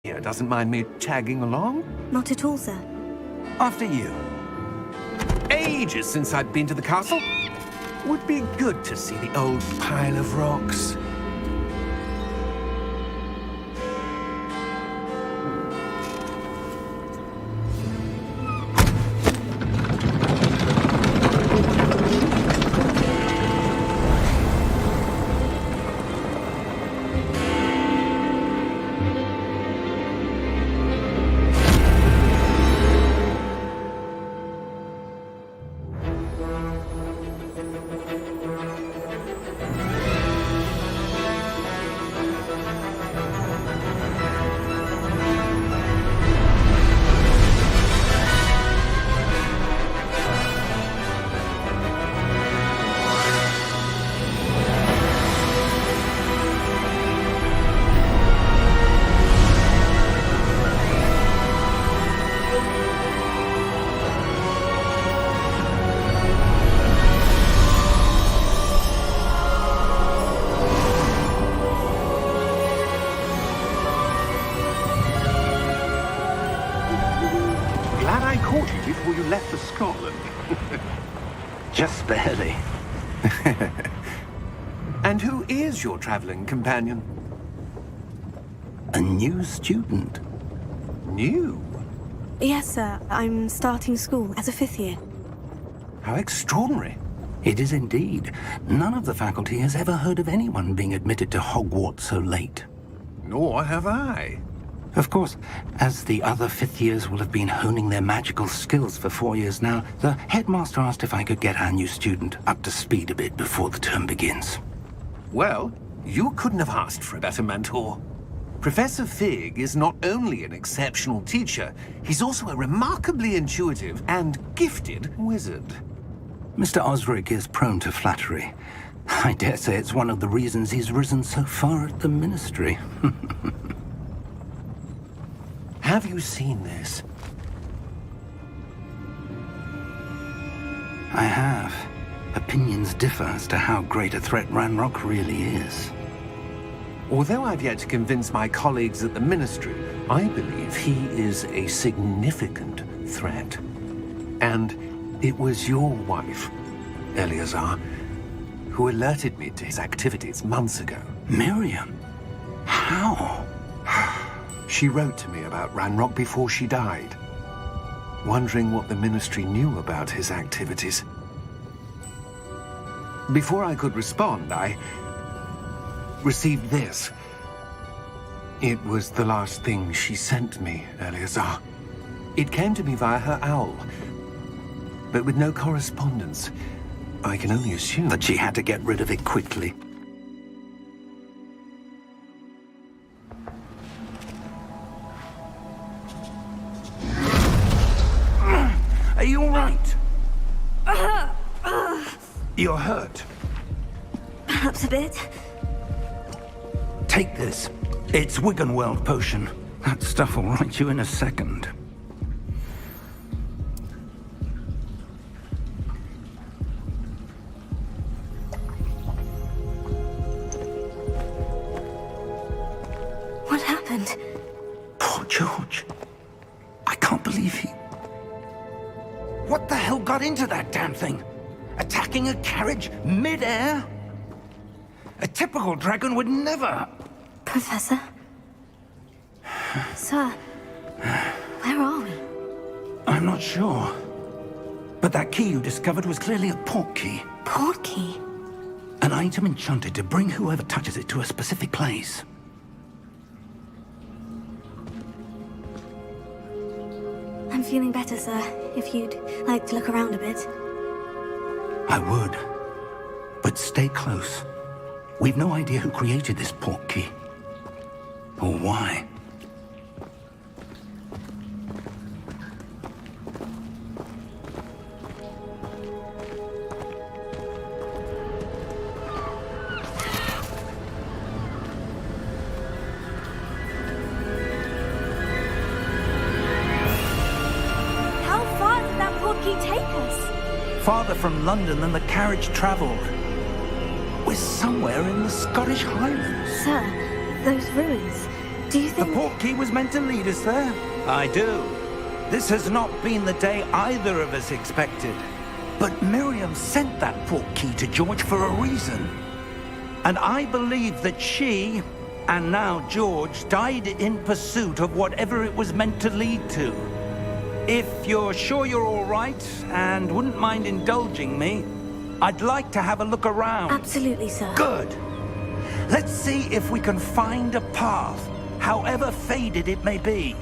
here doesn't mind me tagging along. Not at all, sir. After you. Ages since I've been to the castle. Would be good to see the old pile of rocks. Glad I caught you before you left for Scotland. Just barely. And who is your traveling companion? A new student. New? Yes, sir. I'm starting school as a 5th year. How extraordinary. It is indeed. None of the faculty has ever heard of anyone being admitted to Hogwarts so late. Nor have I. Of course, as the other 5th years will have been honing their magical skills for 4 years now, the headmaster asked if I could get our new student up to speed a bit before the term begins. Well, you couldn't have asked for a better mentor. Professor Fig is not only an exceptional teacher, he's also a remarkably intuitive and gifted wizard. Mr. Osric is prone to flattery. I dare say it's one of the reasons he's risen so far at the Ministry. Have you seen this? I have. Opinions differ as to how great a threat Ranrock really is. Although I've yet to convince my colleagues at the Ministry, I believe he is a significant threat. And it was your wife, Eleazar, who alerted me to his activities months ago. Miriam? How? She wrote to me about Ranrock before she died, wondering what the Ministry knew about his activities. Before I could respond, I received this. It was the last thing she sent me, Eleazar. It came to me via her owl, but with no correspondence. I can only assume That she had to get rid of it quickly. Are you all right? You're hurt. Perhaps a bit. Take this. It's Wiggenweld potion. That stuff will right you in a second. What happened? Poor George. I can't believe he... What the hell got into that damn thing? Attacking a carriage mid-air? A typical dragon would never... Professor? Sir, where are we? I'm not sure. But that key you discovered was clearly a port key. Port key? An item enchanted to bring whoever touches it to a specific place. I'm feeling better, sir. If you'd like to look around a bit. I would. But stay close. We've no idea who created this port key. Or why. How far did that port key take us? Farther from London than the carriage traveled. We're somewhere in the Scottish Highlands. Sir, those ruins. Do you The think... portkey was meant to lead us there? I do. This has not been the day either of us expected. But Miriam sent that portkey to George for a reason. And I believe that she, and now George, died in pursuit of whatever it was meant to lead to. If you're sure you're all right, and wouldn't mind indulging me, I'd like to have a look around. Absolutely, sir. Good. Let's see if we can find a path, however faded it may be.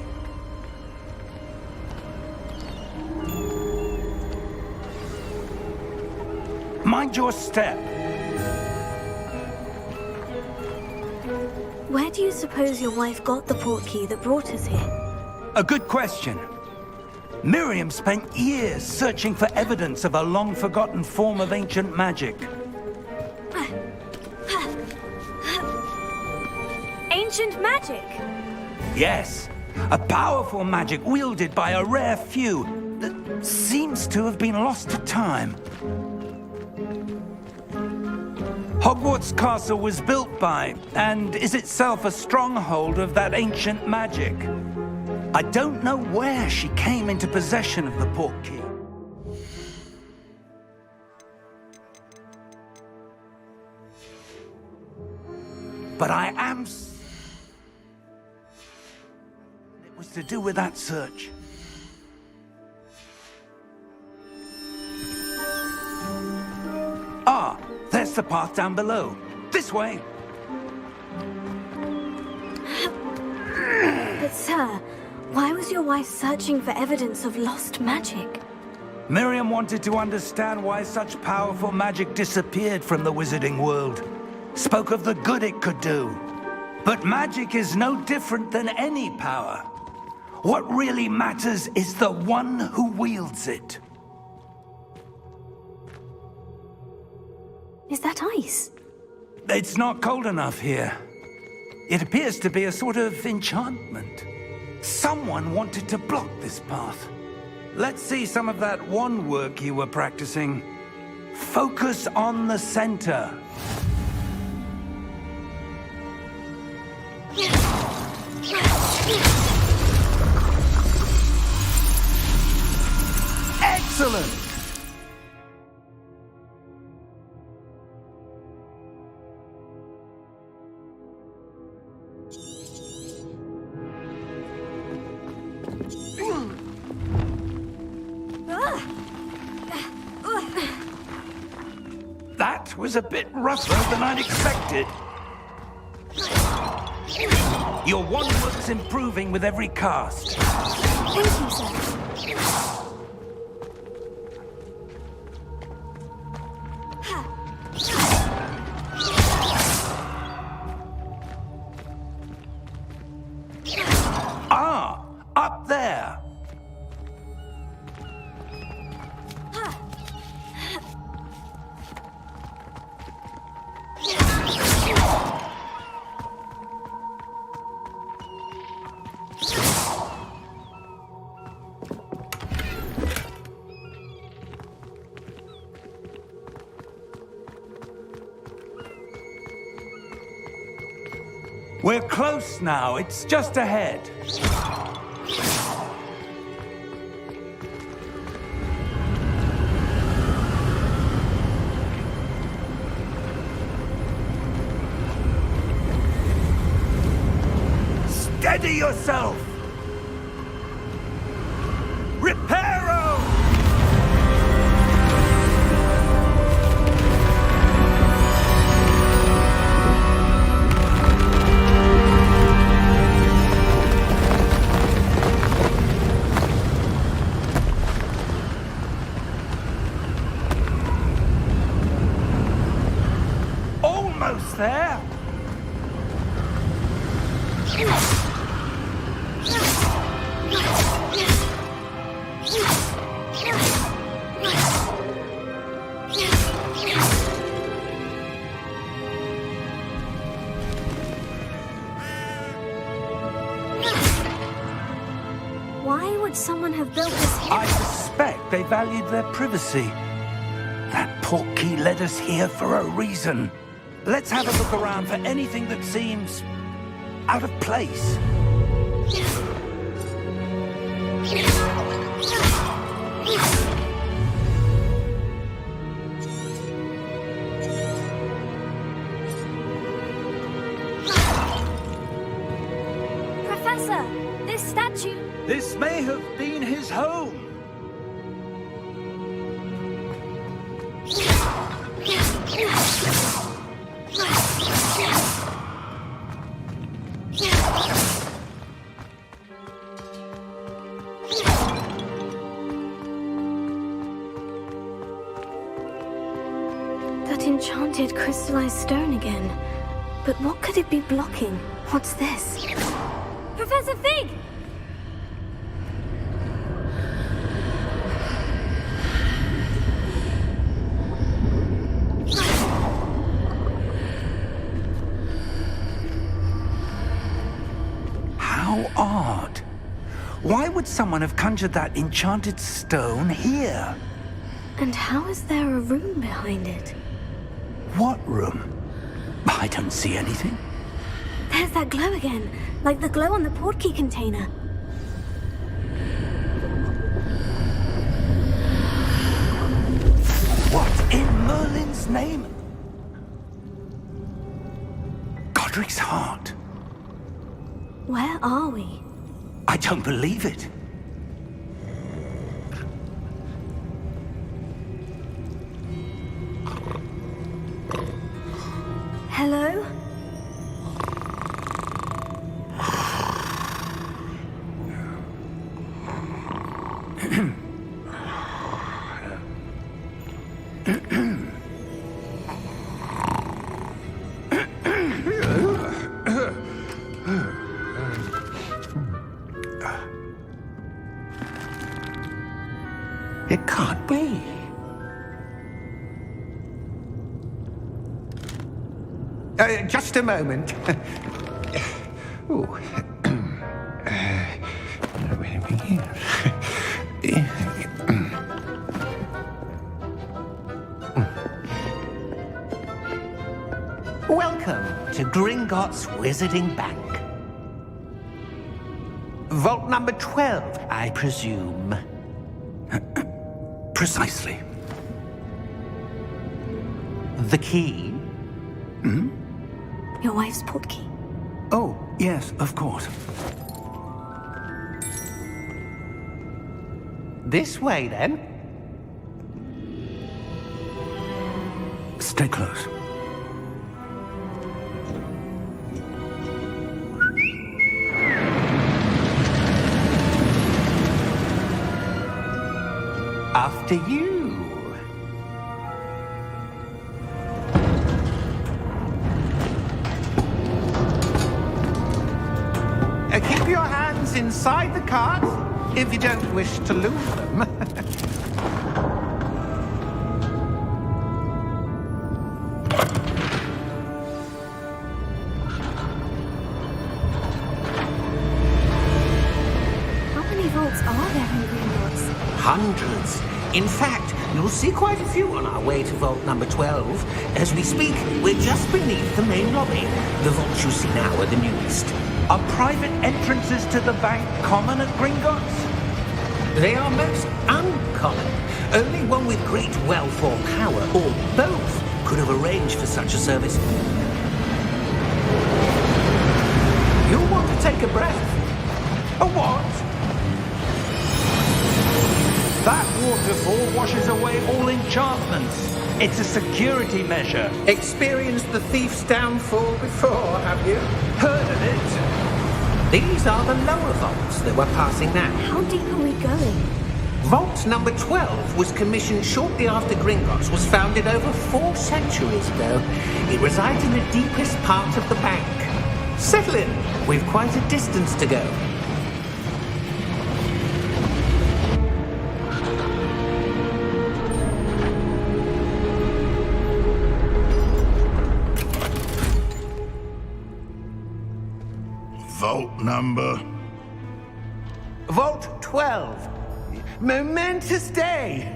Mind your step. Where do you suppose your wife got the portkey that brought us here? A good question. Miriam spent years searching for evidence of a long-forgotten form of ancient magic. Ancient magic? Yes, a powerful magic wielded by a rare few that seems to have been lost to time. Hogwarts Castle was built by, and is itself a stronghold of that ancient magic. I don't know where she came into possession of the portkey. But I am... It was to do with that search. Ah, there's the path down below. This way. But sir, why was your wife searching for evidence of lost magic? Miriam wanted to understand why such powerful magic disappeared from the wizarding world. Spoke of the good it could do. But magic is no different than any power. What really matters is the one who wields it. Is that ice? It's not cold enough here. It appears to be a sort of enchantment. Someone wanted to block this path. Let's see some of that wand work you were practicing. Focus on the center. Excellent! That was a bit rougher than I'd expected. Your wand work's improving with every cast. Thank you, sir. Ah, up there. We're close now. It's just ahead. Steady yourself! Reparo! Almost there! Why would someone have built this here? I suspect they valued their privacy. That portkey led us here for a reason. Let's have a look around for anything that seems out of place. Professor, this statue... This may have been his home. That enchanted crystallized stone again. But what could it be blocking? What's this? Professor Fig! How odd. Why would someone have conjured that enchanted stone here? And how is there a room behind it? What room? I don't see anything. There's that glow again, like the glow on the portkey container. What in Merlin's name? Godric's heart. Where are we? I don't believe it. Hello? It can't be. Just a moment. Ooh. Where are we here? Welcome to Gringotts Wizarding Bank. Vault number 12, I presume. Precisely. The key? Your wife's portkey. Oh, yes, of course. This way, then. Stay close. After you. Keep your hands inside the cart if you don't wish to lose them. How many vaults are there in Gringotts? Hundreds. In fact, you'll see quite a few on our way to vault number 12. As we speak, we're just beneath the main lobby. The vaults you see now are the newest. Are private entrances to the bank common at Gringotts? They are most uncommon. Only one with great wealth or power, or both, could have arranged for such a service. You'll want to take a breath. A what? That waterfall washes away all enchantments. It's a security measure. Experienced the thief's downfall before, have you? Heard of it? These are the lower vaults that we're passing now. How deep are we going? Vault number 12 was commissioned shortly after Gringotts was founded over 4 centuries ago. It resides in the deepest part of the bank. Settle in. We've quite a distance to go. Vault number? Vault 12. Momentous day.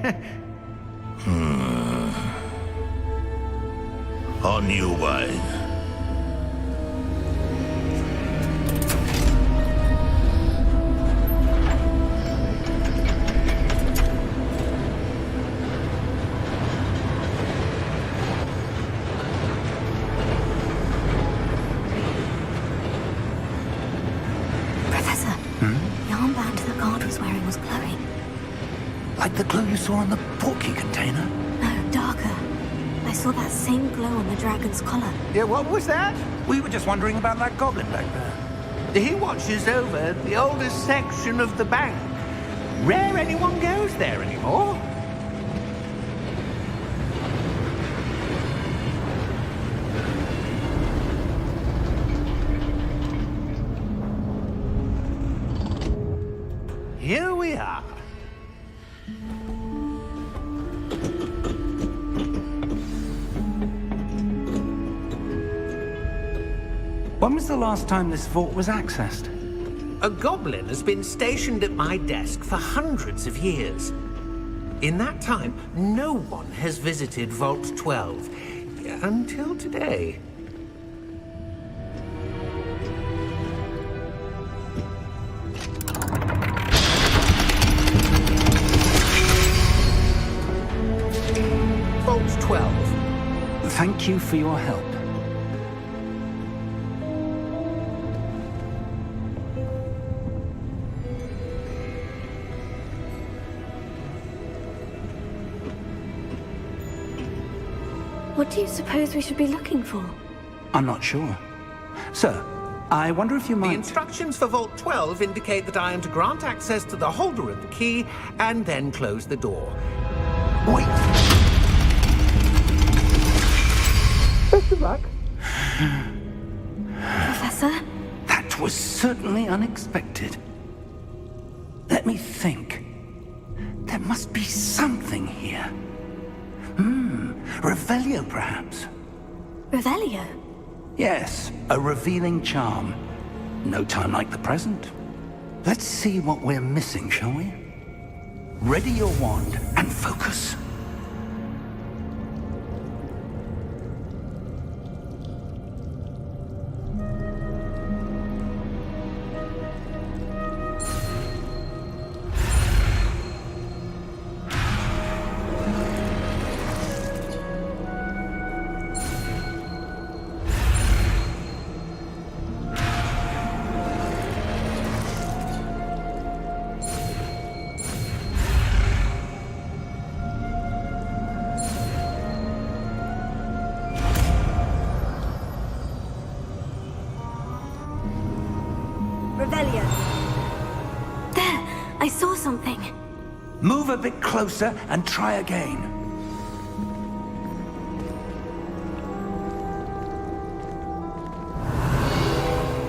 On your way. The armband the guard was wearing was glowing. Like the glow you saw on the portkey container? No, darker. I saw that same glow on the dragon's collar. Yeah, what was that? We were just wondering about that goblin back there. He watches over the oldest section of the bank. Rare anyone goes there anymore. Here we are. When was the last time this vault was accessed? A goblin has been stationed at my desk for hundreds of years. In that time, no one has visited Vault 12. Until today. Vault 12. Thank you for your help. What do you suppose we should be looking for? I'm not sure. Sir, I wonder if you The might... instructions for Vault 12 indicate that I am to grant access to the holder of the key and then close the door. Wait! Best of luck. Professor? That was certainly unexpected. Let me think. There must be something here. Revelio, perhaps? Revelio? Yes, a revealing charm. No time like the present. Let's see what we're missing, shall we? Ready your wand and focus. Revelio. There! I saw something. Move a bit closer and try again.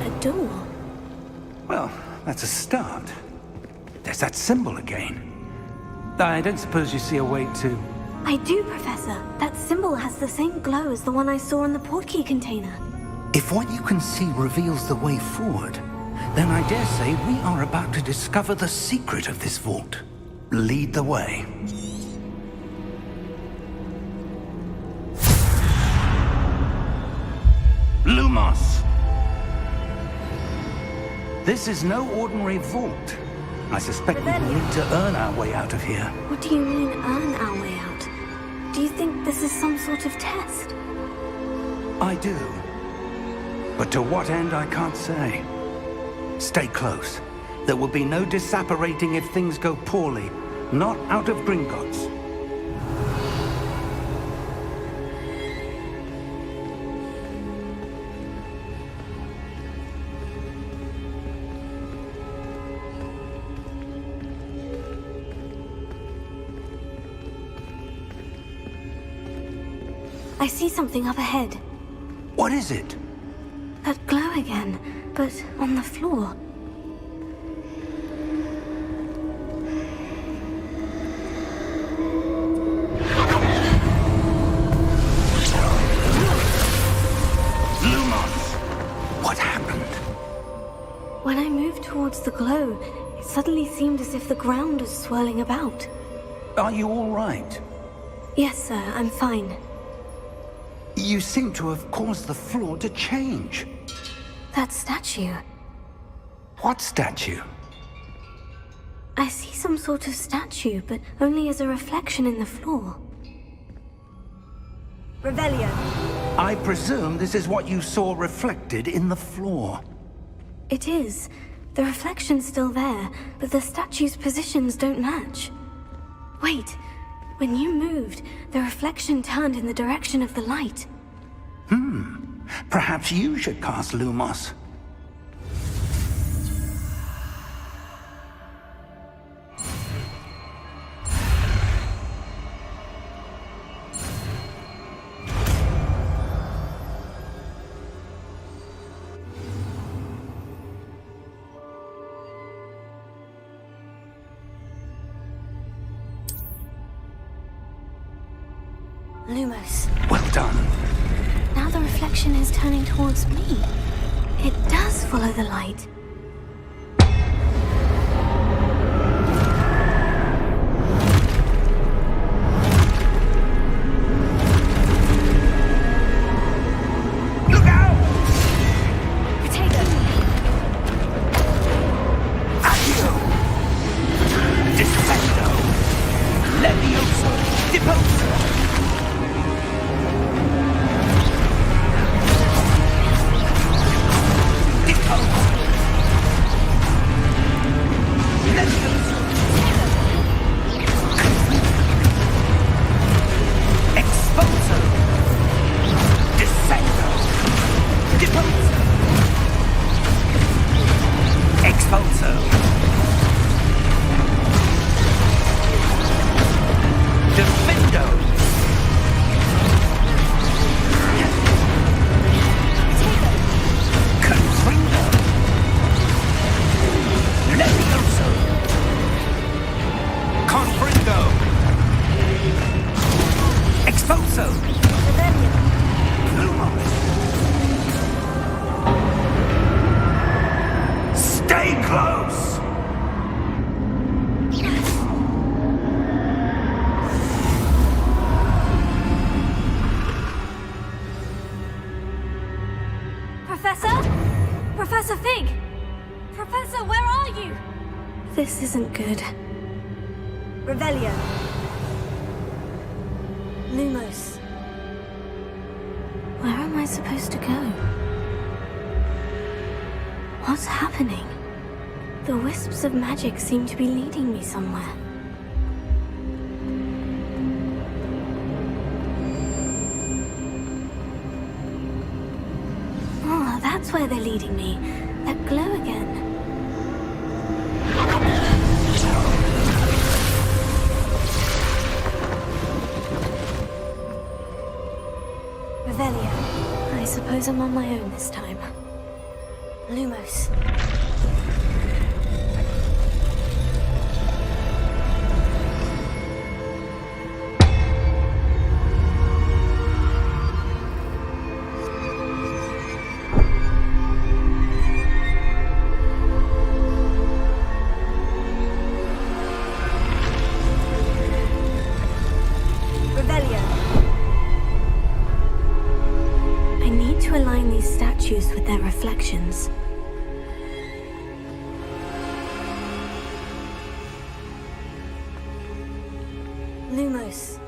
A door. Well, that's a start. There's that symbol again. I don't suppose you see a way to... I do, Professor. That symbol has the same glow as the one I saw in the portkey container. If what you can see reveals the way forward, then I dare say we are about to discover the secret of this vault. Lead the way. Lumos! This is no ordinary vault. I suspect we will need to earn our way out of here. What do you mean, earn our way out? Do you think this is some sort of test? I do. But to what end, I can't say. Stay close. There will be no disapparating if things go poorly. Not out of Gringotts. I see something up ahead. What is it? That glow again, but on the floor. Lumos! What happened? When I moved towards the glow, it suddenly seemed as if the ground was swirling about. Are you all right? Yes, sir, I'm fine. You seem to have caused the floor to change. That statue. What statue? I see some sort of statue, but only as a reflection in the floor. Revelio. I presume this is what you saw reflected in the floor. It is, The reflection's still there, but the statue's positions don't match. Wait, when you moved, the reflection turned in the direction of the light. Perhaps you should cast Lumos. Lumos. Well done. Now the reflection is turning towards me. It does follow the light. Look out! Potato! Accio! Defendo! Levioso! Deposo! Stay close! Professor? Professor Fig! Professor, where are you? This isn't good. Revelio. Lumos. Where am I supposed to go? What's happening? The wisps of magic seem to be leading me somewhere. Oh, that's where they're leading me. That glow again. Revelio. I suppose I'm on my own this time. Lumos. With their reflections. Lumos.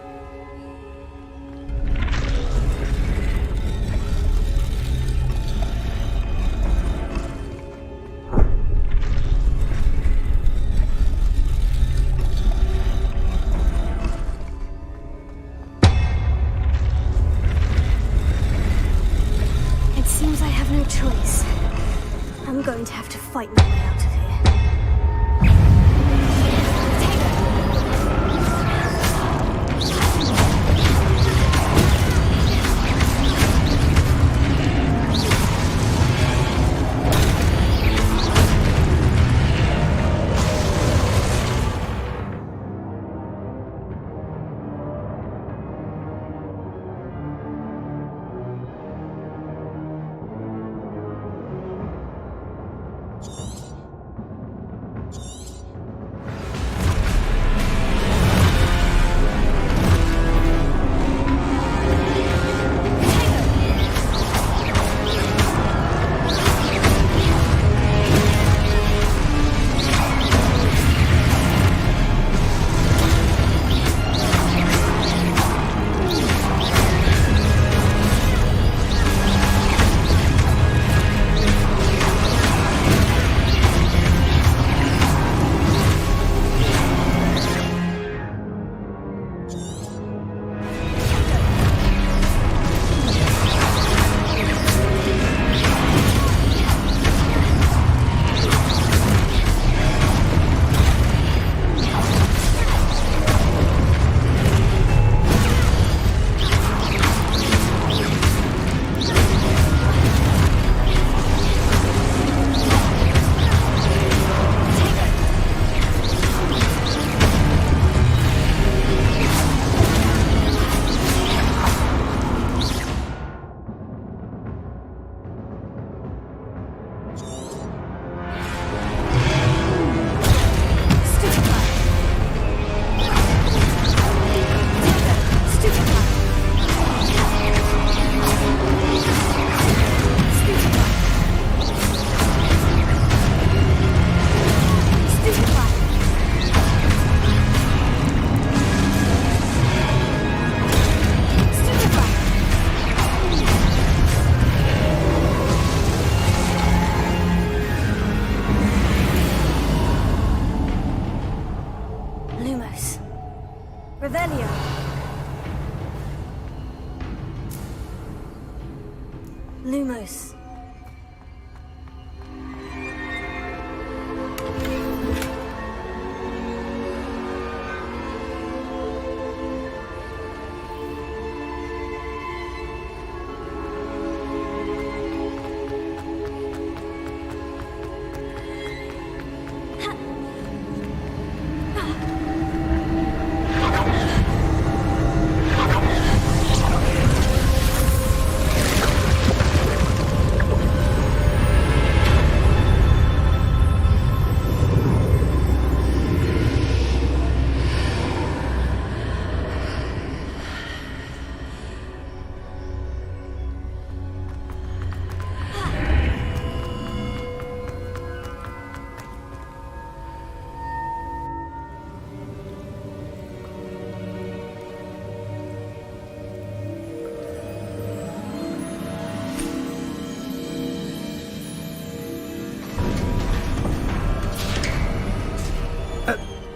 Seems I have no choice. I'm going to have to fight my way out of here. Revelio. Lumos.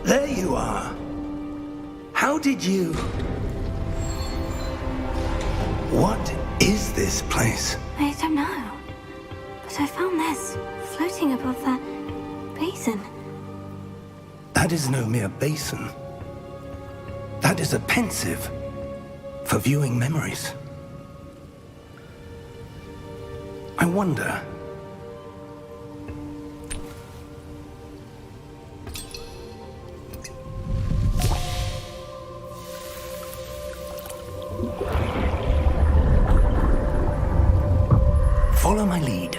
There you are. How did you... What is this place? I don't know. But I found this floating above that basin. That is no mere basin. That is a pensive for viewing memories. I wonder... Follow my lead.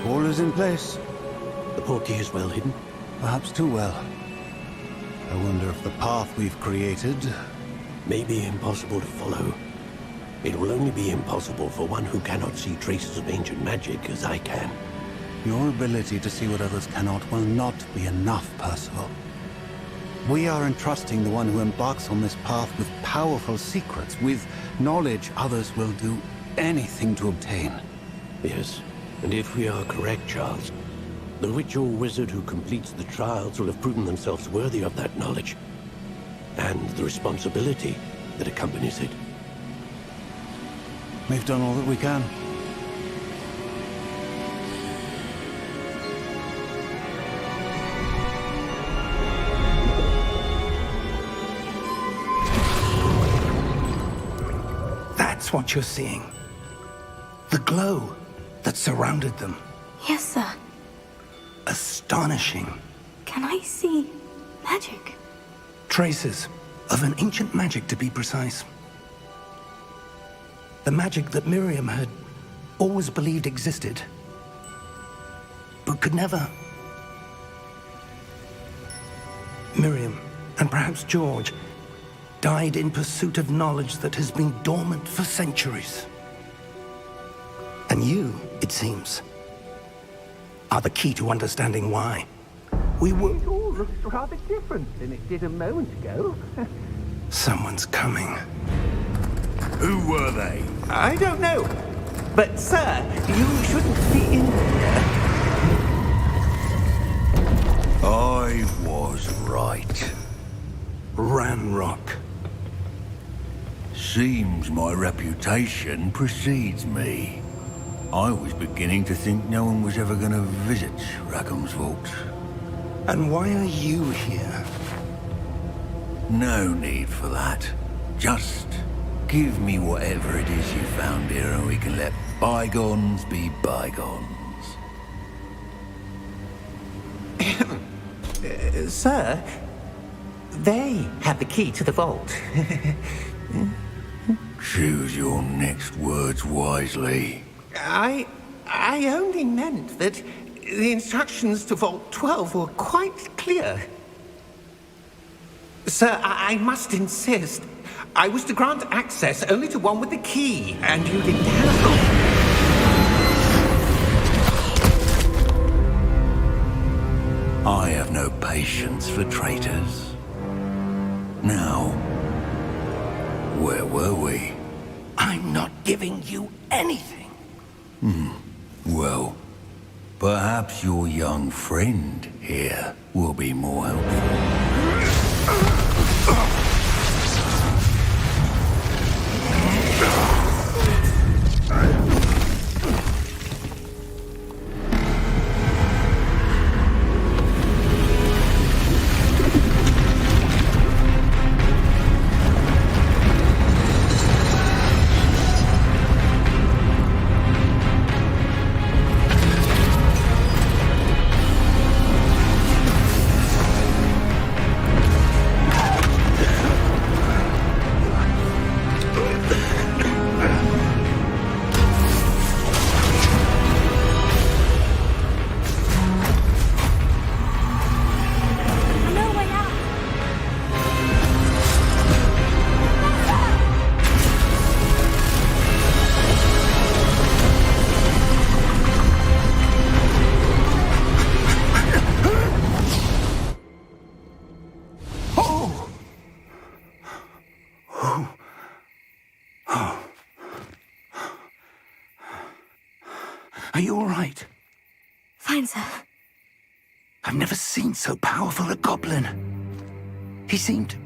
All is in place. The portkey is well hidden. Perhaps too well. I wonder if the path we've created... May be impossible to follow. It will only be impossible for one who cannot see traces of ancient magic as I can. Your ability to see what others cannot will not be enough, Percival. We are entrusting the one who embarks on this path with powerful secrets, with knowledge others will do anything to obtain. Yes, and if we are correct, Charles, the witch or wizard who completes the trials will have proven themselves worthy of that knowledge, and the responsibility that accompanies it. We've done all that we can. That's what you're seeing. The glow that surrounded them. Yes, sir. Astonishing. Can I see magic? Traces of an ancient magic, to be precise. The magic that Miriam had always believed existed, but could never. Miriam, and perhaps George, died in pursuit of knowledge that has been dormant for centuries. And you, it seems, are the key to understanding why. We were... It all looks rather different than it did a moment ago. Someone's coming. Who were they? I don't know. But, sir, you shouldn't be in here. I was right. Ranrock. Seems my reputation precedes me. I was beginning to think no one was ever going to visit Rackham's Vault. And why are you here? No need for that. Just give me whatever it is you found here and we can let bygones be bygones. Sir, they have the key to the vault. Choose your next words wisely. I only meant that the instructions to Vault 12 were quite clear. Sir, I must insist. I was to grant access only to one with the key, and you didn't have. I have no patience for traitors. Now, where were we? I'm not giving you anything. Well, perhaps your young friend here will be more helpful. Are you all right? Fine, sir. I've never seen so powerful a goblin. He seemed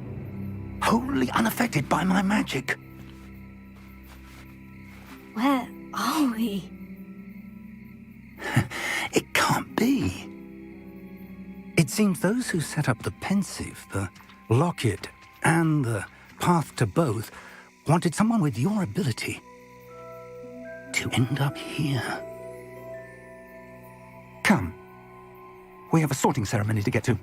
wholly unaffected by my magic. Where are we? It can't be. It seems those who set up the Pensieve, the Locket, and the Path to Both wanted someone with your ability to end up here. Come. We have a sorting ceremony to get to.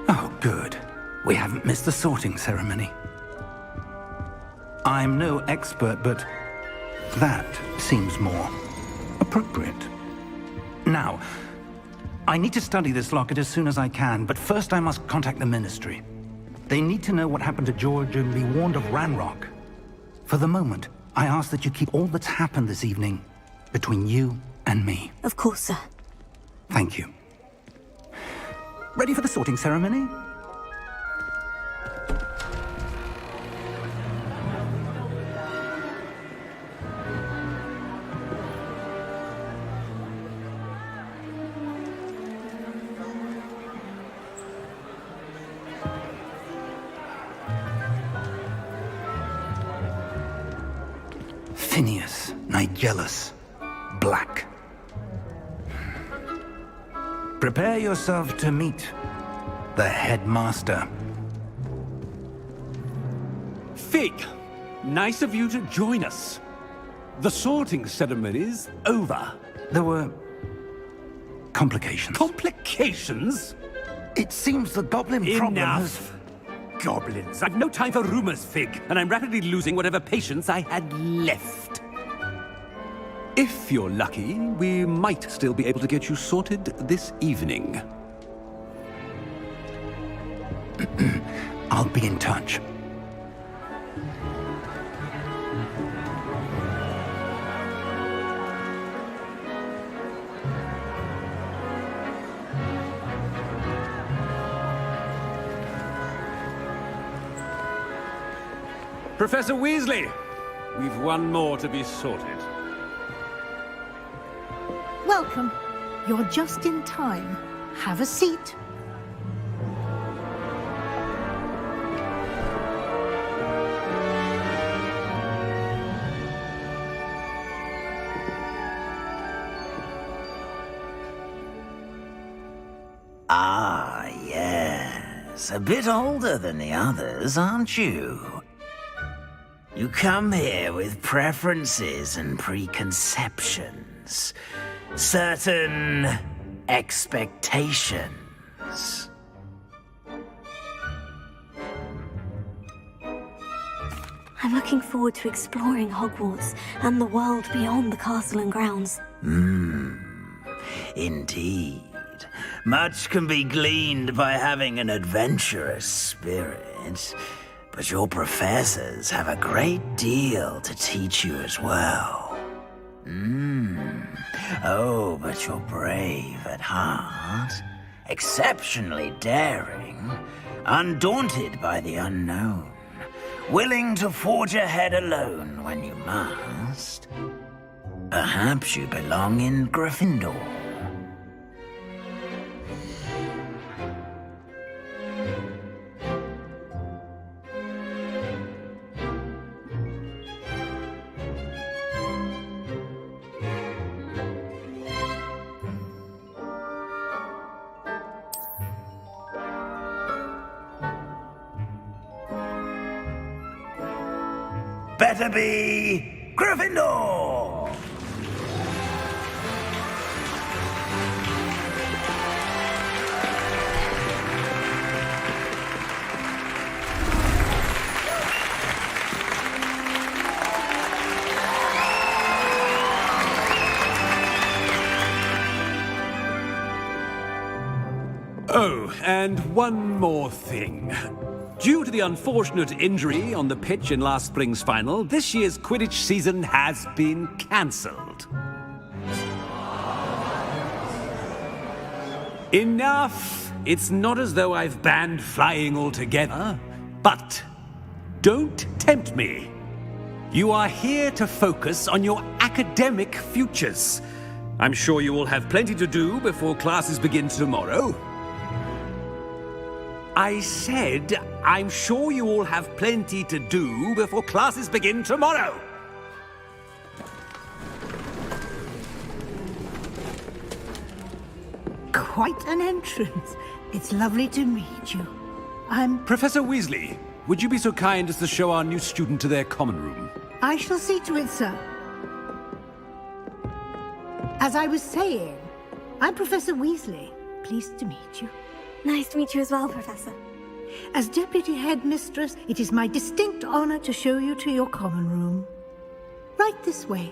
Oh, good. We haven't missed the sorting ceremony. I'm no expert, but that seems more appropriate. Now, I need to study this locket as soon as I can, but first I must contact the Ministry. They need to know what happened to George and be warned of Ranrock. For the moment, I ask that you keep all that's happened this evening between you and me. Of course, sir. Thank you. Ready for the sorting ceremony? Phineas Nigellus Black. Prepare yourself to meet the headmaster. Fig, nice of you to join us. The sorting ceremony's over. There were complications. Complications? It seems the goblin problem has... Enough. Goblins. I've no time for rumors, Fig, and I'm rapidly losing whatever patience I had left. If you're lucky, we might still be able to get you sorted this evening. I'll be in touch. Professor Weasley, we've one more to be sorted. Welcome. You're just in time. Have a seat. Ah, yes. A bit older than the others, aren't you? You come here with preferences and preconceptions. Certain expectations. I'm looking forward to exploring Hogwarts and the world beyond the castle and grounds. Indeed. Much can be gleaned by having an adventurous spirit, but your professors have a great deal to teach you as well. Oh, but you're brave at heart, exceptionally daring, undaunted by the unknown, willing to forge ahead alone when you must. Perhaps you belong in Gryffindor. Better be Gryffindor! Oh, and one more thing. Due to the unfortunate injury on the pitch in last spring's final, this year's Quidditch season has been cancelled. Enough! It's not as though I've banned flying altogether, but don't tempt me. You are here to focus on your academic futures. I'm sure you will have plenty to do before classes begin tomorrow. I said, I'm sure you all have plenty to do before classes begin tomorrow. Quite an entrance. It's lovely to meet you. Professor Weasley, would you be so kind as to show our new student to their common room? I shall see to it, sir. As I was saying, I'm Professor Weasley. Pleased to meet you. Nice to meet you as well, Professor. As Deputy Headmistress, it is my distinct honor to show you to your common room. Right this way.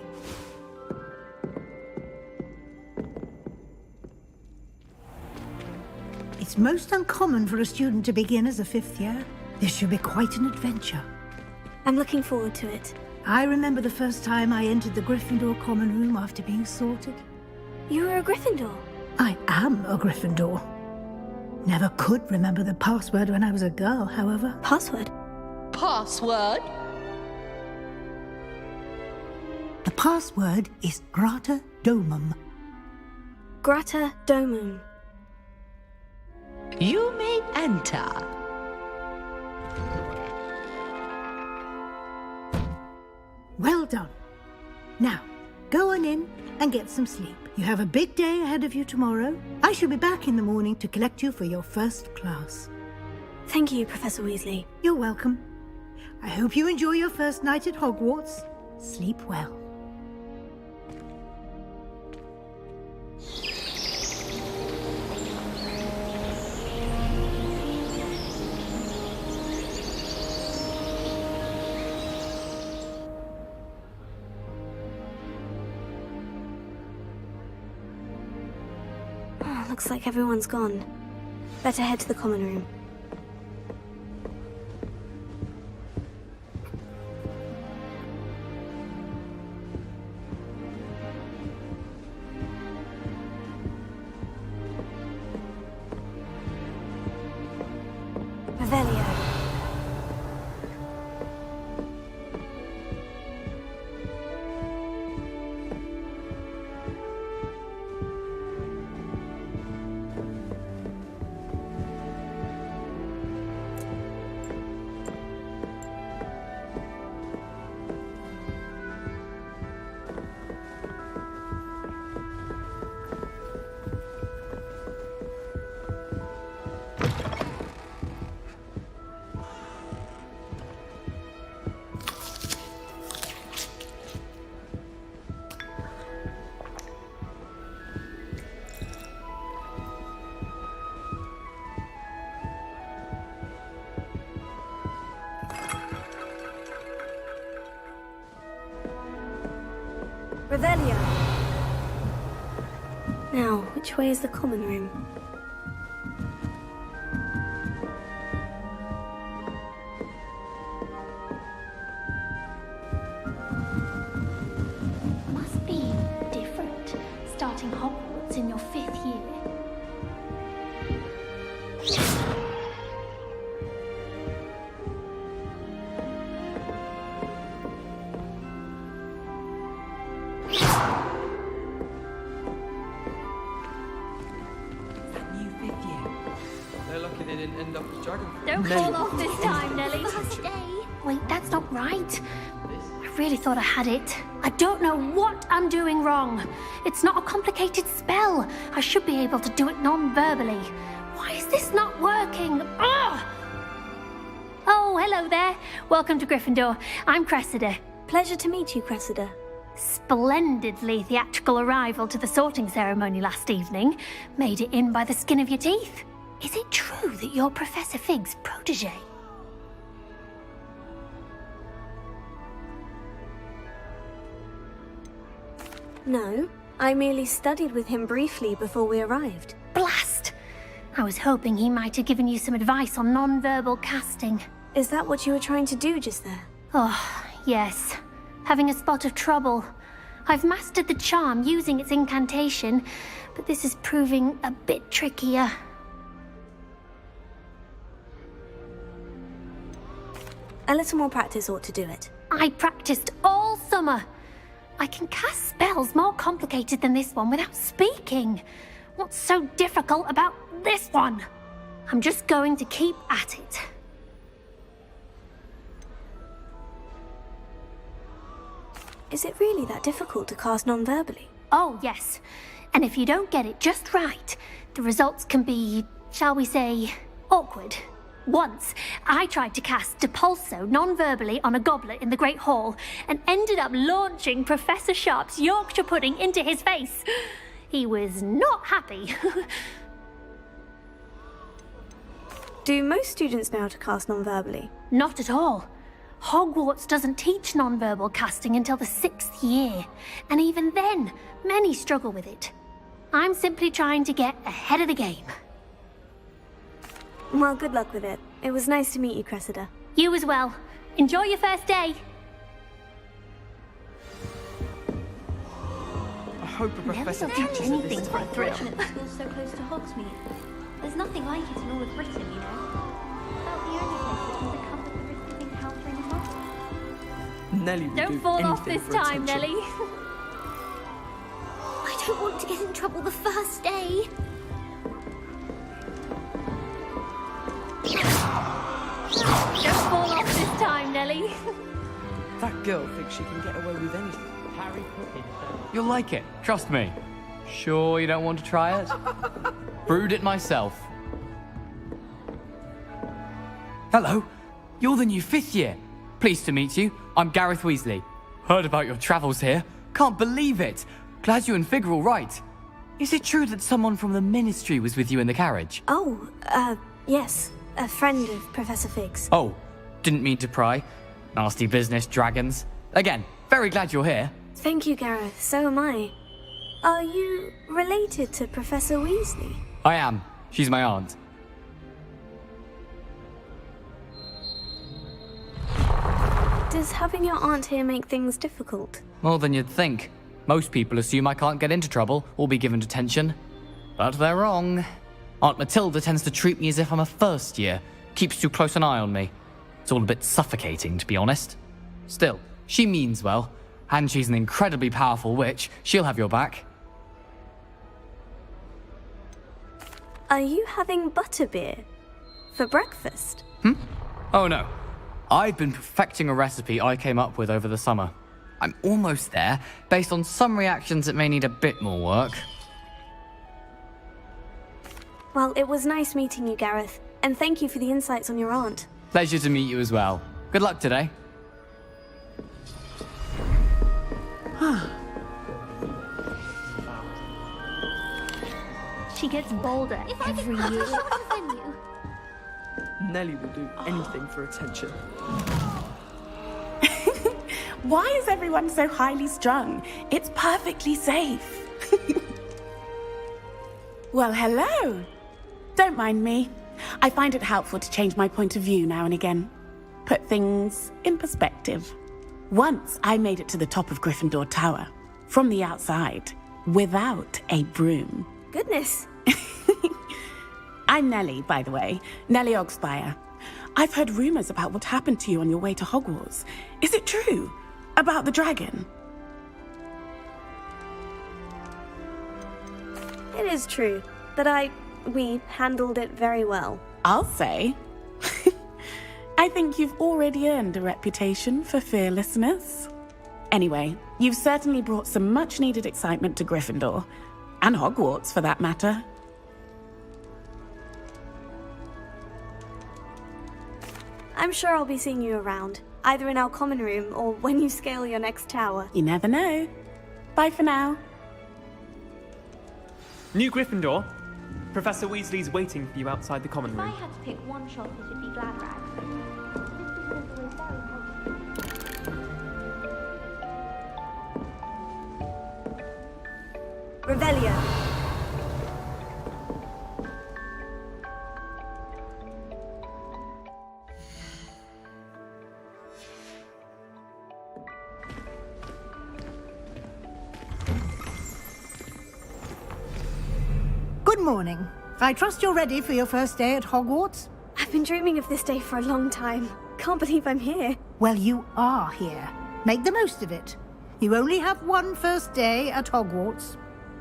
It's most uncommon for a student to begin as a fifth year. This should be quite an adventure. I'm looking forward to it. I remember the first time I entered the Gryffindor common room after being sorted. You were a Gryffindor? I am a Gryffindor. Never could remember the password when I was a girl, however. Password? Password? The password is Grata Domum. Grata Domum. You may enter. Well done. Now, go on in and get some sleep. You have a big day ahead of you tomorrow. I shall be back in the morning to collect you for your first class. Thank you, Professor Weasley. You're welcome. I hope you enjoy your first night at Hogwarts. Sleep well. Looks like everyone's gone. Better head to the common room. Revelio. Now, which way is the common room? Must be different, starting Hogwarts in your 5th year. They're lucky they didn't end up as dragon. Don't fall off this time, Nelly. First day. Wait, that's not right. I really thought I had it. I don't know what I'm doing wrong. It's not a complicated spell. I should be able to do it non-verbally. Why is this not working? Ugh! Oh, hello there. Welcome to Gryffindor. I'm Cressida. Pleasure to meet you, Cressida. Splendidly theatrical arrival to the sorting ceremony last evening. Made it in by the skin of your teeth. Is it true that you're Professor Fig's protege? No, I merely studied with him briefly before we arrived. Blast! I was hoping he might have given you some advice on non-verbal casting. Is that what you were trying to do just there? Oh, yes. Having a spot of trouble. I've mastered the charm using its incantation, but this is proving a bit trickier. A little more practice ought to do it. I practiced all summer. I can cast spells more complicated than this one without speaking. What's so difficult about this one? I'm just going to keep at it. Is it really that difficult to cast non-verbally? Oh, yes. And if you don't get it just right, the results can be, shall we say, awkward. Once, I tried to cast Depulso non-verbally on a goblet in the Great Hall and ended up launching Professor Sharp's Yorkshire pudding into his face. He was not happy. Do most students know how to cast non-verbally? Not at all. Hogwarts doesn't teach non-verbal casting until the 6th year, and even then, many struggle with it. I'm simply trying to get ahead of the game. Well, good luck with it. It was nice to meet you, Cressida. You as well. Enjoy your first day. I hope a professor Never teaches done at this anything for a time. thrill. Fortunate the school's so close to Hogsmeade. There's nothing like it in all of Britain, you know. About the only place that has a covered the risk of encountering a monster. Nelly will Don't do fall off anything this for time, attention. Nelly. I don't want to get in trouble the first day. Don't fall off this time, Nelly. That girl thinks she can get away with anything. Harry Potter. You'll like it, trust me. Sure you don't want to try it? Brewed it myself. Hello, you're the new 5th year. Pleased to meet you. I'm Gareth Weasley. Heard about your travels here. Can't believe it. Glad you and Fig are all right. Is it true that someone from the Ministry was with you in the carriage? Oh, yes. A friend of Professor Fig's. Oh, didn't mean to pry. Nasty business, dragons. Again, very glad you're here. Thank you, Gareth. So am I. Are you related to Professor Weasley? I am. She's my aunt. Does having your aunt here make things difficult? More than you'd think. Most people assume I can't get into trouble or be given detention. But they're wrong. Aunt Matilda tends to treat me as if I'm a first year. Keeps too close an eye on me. It's all a bit suffocating, to be honest. Still, she means well. And she's an incredibly powerful witch. She'll have your back. Are you having butterbeer for breakfast? Oh no. I've been perfecting a recipe I came up with over the summer. I'm almost there, based on some reactions that may need a bit more work. Well, it was nice meeting you, Gareth. And thank you for the insights on your aunt. Pleasure to meet you as well. Good luck today. She gets bolder every year. Nelly will do anything for attention. Why is everyone so highly strung? It's perfectly safe. Well, hello. Don't mind me. I find it helpful to change my point of view now and again. Put things in perspective. Once I made it to the top of Gryffindor Tower, from the outside, without a broom. Goodness. I'm Nellie, by the way. Nellie Ogspire. I've heard rumors about what happened to you on your way to Hogwarts. Is it true? About the dragon? It is true, but we handled it very well. I'll say. I think you've already earned a reputation for fearlessness. Anyway, you've certainly brought some much-needed excitement to Gryffindor. And Hogwarts, for that matter. I'm sure I'll be seeing you around, either in our common room or when you scale your next tower. You never know. Bye for now. New Gryffindor. Professor Weasley's waiting for you outside the common If I room. had to pick one shop, it would be Glad Rags. Revelio. Good morning. I trust you're ready for your first day at Hogwarts? I've been dreaming of this day for a long time. Can't believe I'm here. Well, you are here. Make the most of it. You only have one first day at Hogwarts.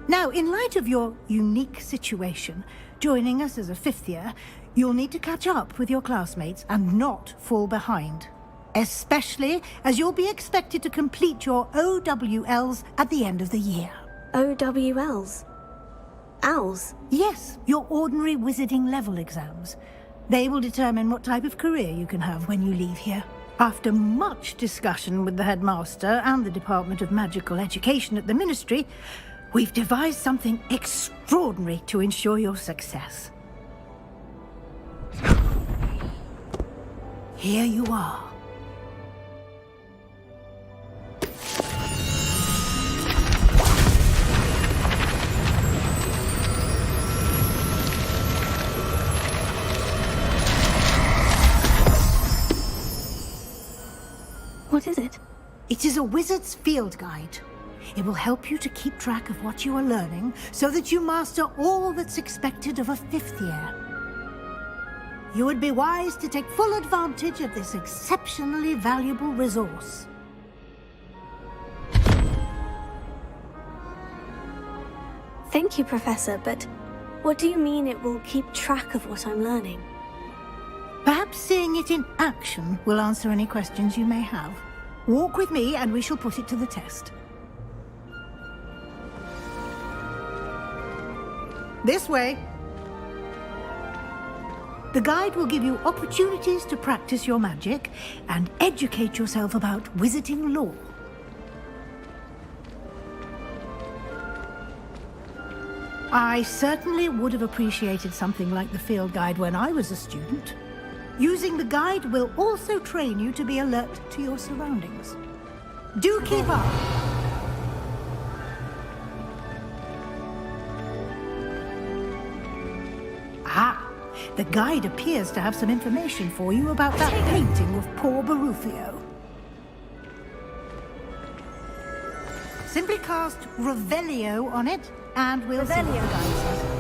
Now, in light of your unique situation, joining us as a fifth year, you'll need to catch up with your classmates and not fall behind. Especially as you'll be expected to complete your OWLs at the end of the year. OWLs? Owls? Yes, your ordinary wizarding level exams. They will determine what type of career you can have when you leave here. After much discussion with the headmaster and the Department of Magical Education at the Ministry, we've devised something extraordinary to ensure your success. Here you are. What is it? It is a wizard's field guide. It will help you to keep track of what you are learning so that you master all that's expected of a fifth year. You would be wise to take full advantage of this exceptionally valuable resource. Thank you, Professor, but what do you mean it will keep track of what I'm learning? Perhaps seeing it in action will answer any questions you may have. Walk with me and we shall put it to the test. This way. The guide will give you opportunities to practice your magic and educate yourself about wizarding lore. I certainly would have appreciated something like the field guide when I was a student. Using the guide will also train you to be alert to your surroundings. Do keep up! Ah, the guide appears to have some information for you about that painting of poor Barufio. Simply cast Revelio on it, and we'll see what the guide says.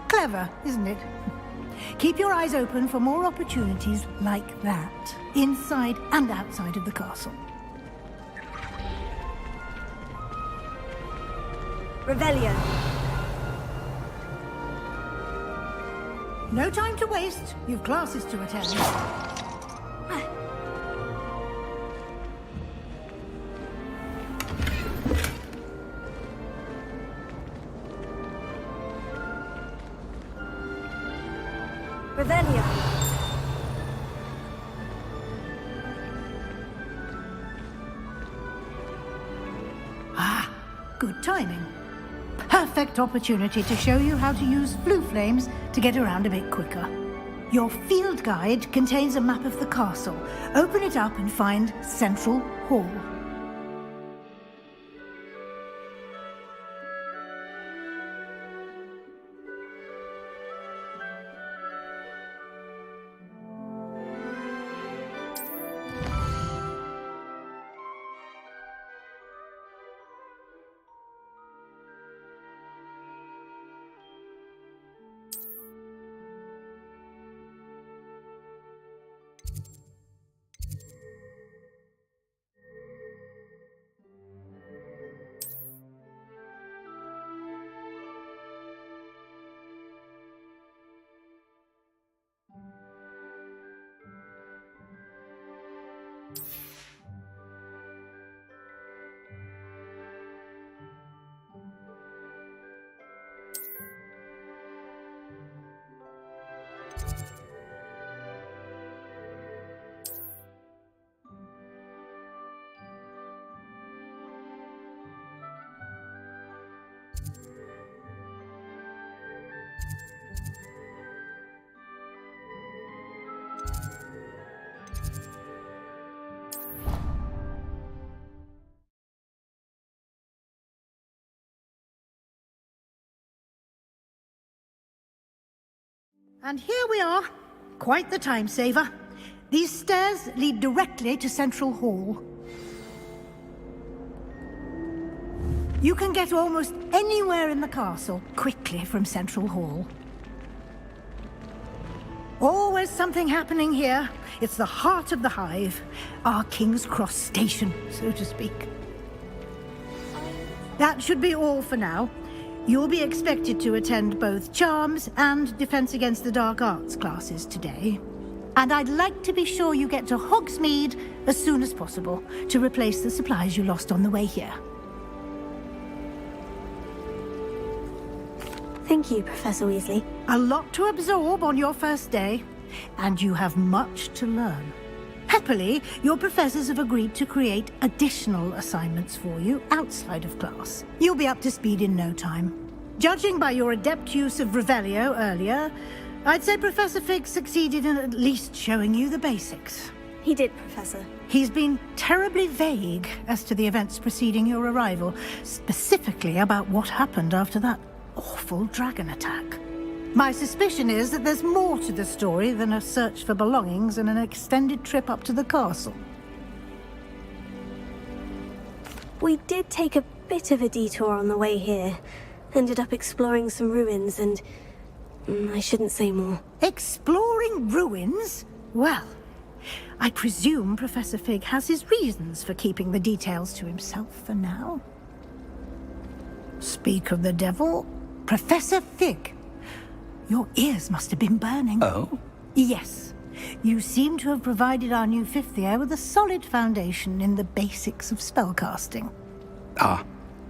Clever, isn't it? Keep your eyes open for more opportunities like that, inside and outside of the castle. Revelio. No time to waste. You've classes to attend. Revelio. Ah, good timing. Perfect opportunity to show you how to use blue flames to get around a bit quicker. Your field guide contains a map of the castle. Open it up and find Central Hall. And here we are. Quite the time saver. These stairs lead directly to Central Hall. You can get almost anywhere in the castle quickly from Central Hall. Always something happening here. It's the heart of the Hive. Our King's Cross station, so to speak. That should be all for now. You'll be expected to attend both Charms and Defense Against the Dark Arts classes today. And I'd like to be sure you get to Hogsmeade as soon as possible to replace the supplies you lost on the way here. Thank you, Professor Weasley. A lot to absorb on your first day, and you have much to learn. Happily, your professors have agreed to create additional assignments for you outside of class. You'll be up to speed in no time. Judging by your adept use of Revelio earlier, I'd say Professor Fig succeeded in at least showing you the basics. He did, Professor. He's been terribly vague as to the events preceding your arrival, specifically about what happened after that awful dragon attack. My suspicion is that there's more to the story than a search for belongings and an extended trip up to the castle. We did take a bit of a detour on the way here. Ended up exploring some ruins and... I shouldn't say more. Exploring ruins? Well, I presume Professor Fig has his reasons for keeping the details to himself for now. Speak of the devil, Professor Fig. Your ears must have been burning. Oh? Yes. You seem to have provided our new fifth year with a solid foundation in the basics of spellcasting. Ah,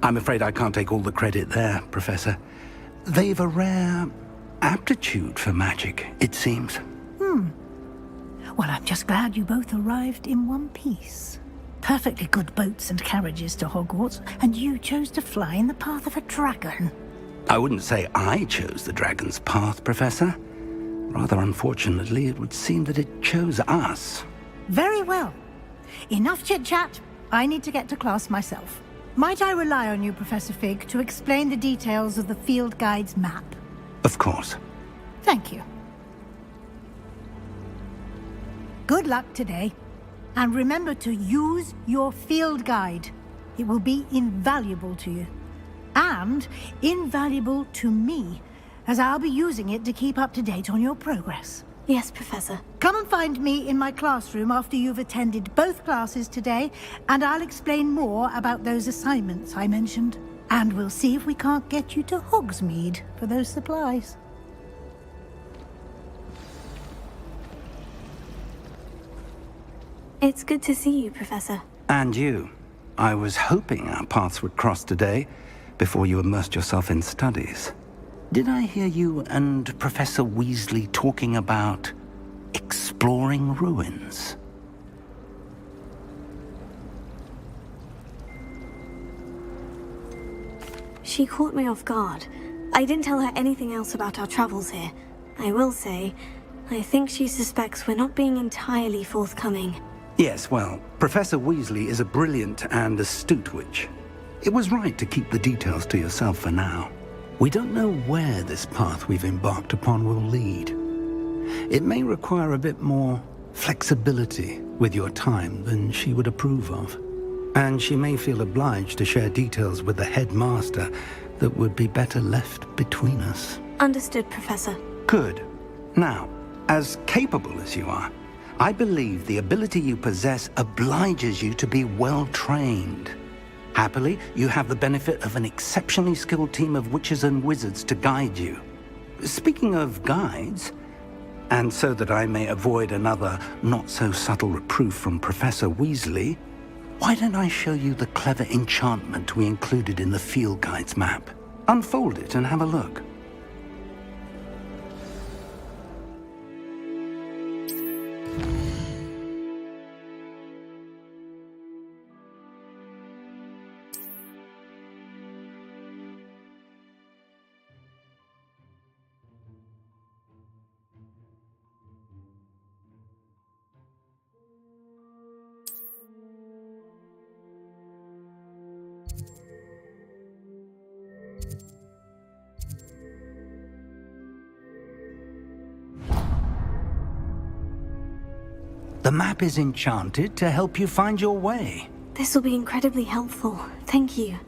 I'm afraid I can't take all the credit there, Professor. They've a rare aptitude for magic, it seems. Well, I'm just glad you both arrived in one piece. Perfectly good boats and carriages to Hogwarts, and you chose to fly in the path of a dragon. I wouldn't say I chose the dragon's path, Professor. Rather unfortunately, it would seem that it chose us. Very well. Enough chit-chat. I need to get to class myself. Might I rely on you, Professor Fig, to explain the details of the field guide's map? Of course. Thank you. Good luck today. And remember to use your field guide. It will be invaluable to you. And invaluable to me, as I'll be using it to keep up to date on your progress. Yes, Professor. Come and find me in my classroom after you've attended both classes today, and I'll explain more about those assignments I mentioned. And we'll see if we can't get you to Hogsmeade for those supplies. It's good to see you, Professor. And you. I was hoping our paths would cross today, before you immersed yourself in studies. Did I hear you and Professor Weasley talking about exploring ruins? She caught me off guard. I didn't tell her anything else about our travels here. I will say, I think she suspects we're not being entirely forthcoming. Yes, well, Professor Weasley is a brilliant and astute witch. It was right to keep the details to yourself for now. We don't know where this path we've embarked upon will lead. It may require a bit more flexibility with your time than she would approve of. And she may feel obliged to share details with the headmaster that would be better left between us. Understood, Professor. Good. Now, as capable as you are, I believe the ability you possess obliges you to be well trained. Happily, you have the benefit of an exceptionally skilled team of witches and wizards to guide you. Speaking of guides, and so that I may avoid another not-so-subtle reproof from Professor Weasley, why don't I show you the clever enchantment we included in the field guide's map? Unfold it and have a look. The map is enchanted to help you find your way. This will be incredibly helpful. Thank you.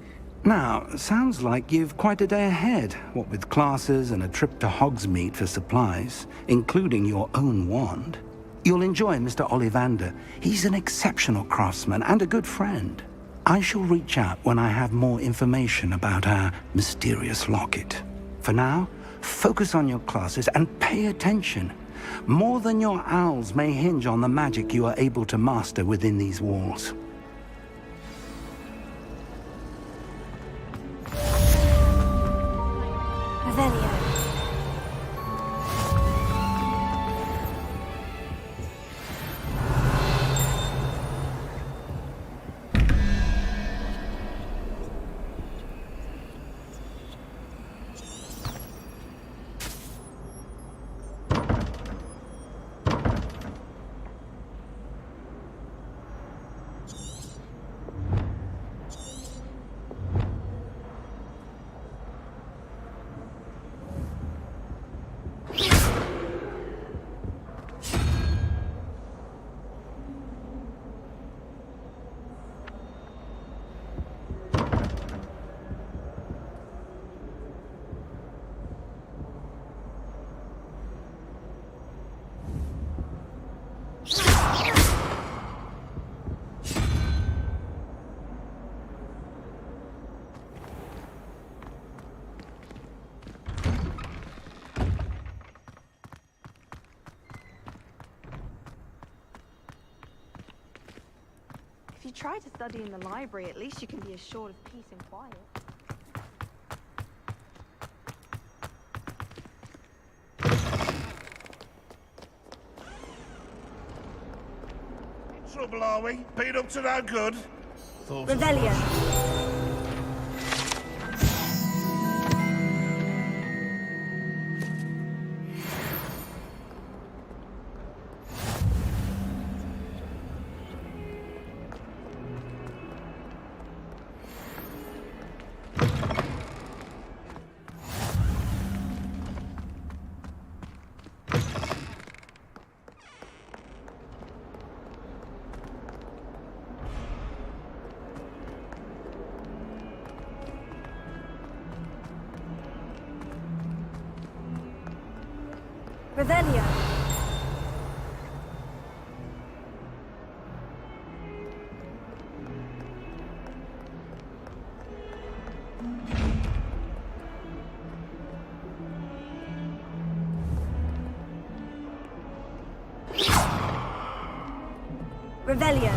Now, sounds like you've quite a day ahead, what with classes and a trip to Hogsmeade for supplies, including your own wand. You'll enjoy Mr. Ollivander. He's an exceptional craftsman and a good friend. I shall reach out when I have more information about our mysterious locket. For now, focus on your classes and pay attention. More than your owls may hinge on the magic you are able to master within these walls. Revelio. If you try to study in the library, at least you can be assured of peace and quiet. In trouble, are we? Been up to no good? Revelio. Revelio. Revelio.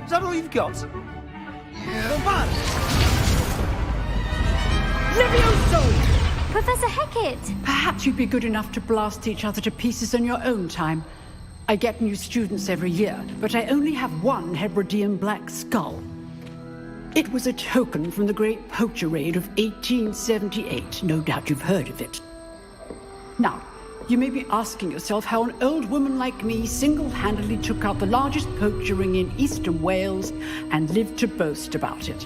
Is that all you've got? Levioso! Professor Hecat! Perhaps you'd be good enough to blast each other to pieces in your own time. I get new students every year, but I only have one Hebridean black skull. It was a token from the Great Poacher Raid of 1878. No doubt you've heard of it. Now, you may be asking yourself how an old woman like me single-handedly took out the largest poacher ring in eastern Wales and lived to boast about it.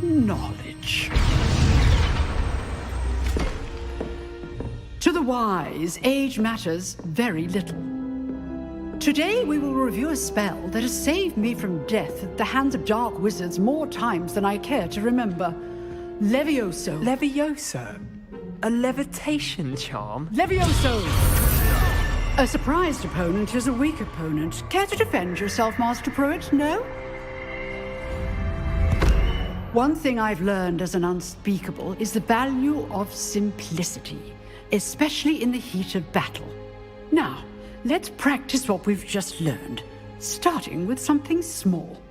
Knowledge. To the wise, age matters very little. Today we will review a spell that has saved me from death at the hands of dark wizards more times than I care to remember. Levioso. Levioso? A levitation charm? Levioso! A surprised opponent is a weak opponent. Care to defend yourself, Master Pruitt? No? One thing I've learned as an unspeakable is the value of simplicity, especially in the heat of battle. Now, let's practice what we've just learned, starting with something small.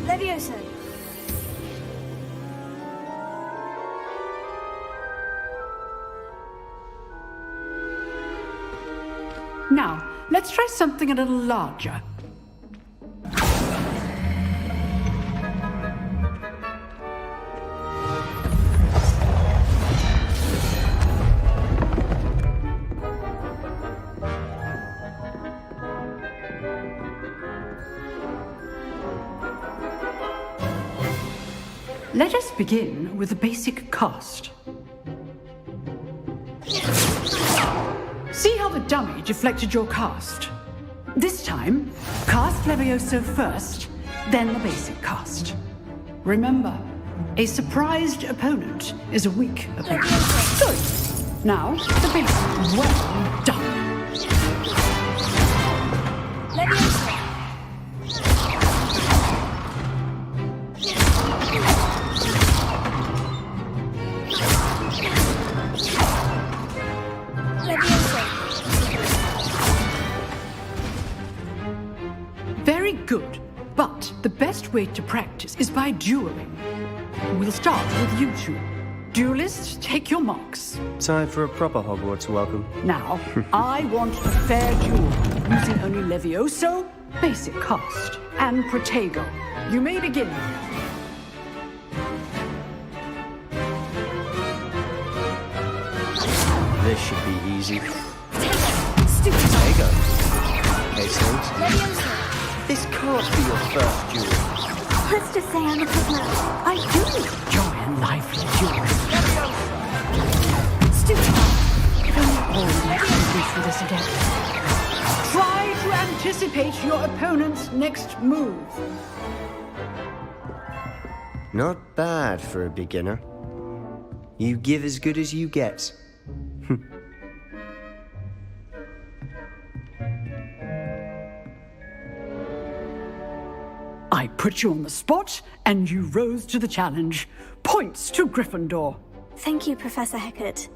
Levioso. Now, let's try something a little larger. Let us begin with the basic cast. See how the dummy deflected your cast? This time, cast Levioso first, then the basic cast. Remember, a surprised opponent is a weak opponent. Good. Now, the basic. Well done. Levioso. Very good, but the best way to practice is by dueling. We'll start with you two. Duelists, take your marks. Time for a proper Hogwarts welcome. Now, I want a fair duel, using only Levioso, basic cast, and Protego. You may begin. This should be easy. Stupid. Protego. Excellent. Levioso. This can't be your first duel. Let's just say I'm a good man. I do enjoy a lively duel. Stupid. For this again. Try to anticipate your opponent's next move. Not bad for a beginner. You give as good as you get. I put you on the spot, and you rose to the challenge. Points to Gryffindor. Thank you, Professor Hecat.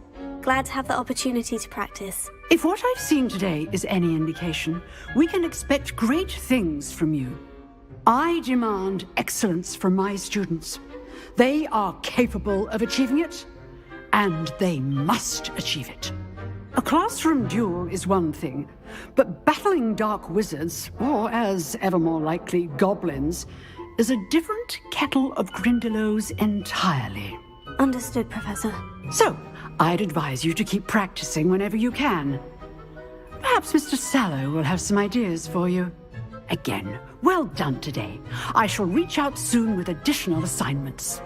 Glad to have the opportunity to practice. If what I've seen today is any indication, we can expect great things from you. I demand excellence from my students. They are capable of achieving it, and they must achieve it. A classroom duel is one thing, but battling dark wizards, or as ever more likely, goblins, is a different kettle of Grindylows entirely. Understood, Professor. So, I'd advise you to keep practicing whenever you can. Perhaps Mr. Sallow will have some ideas for you. Again, well done today. I shall reach out soon with additional assignments.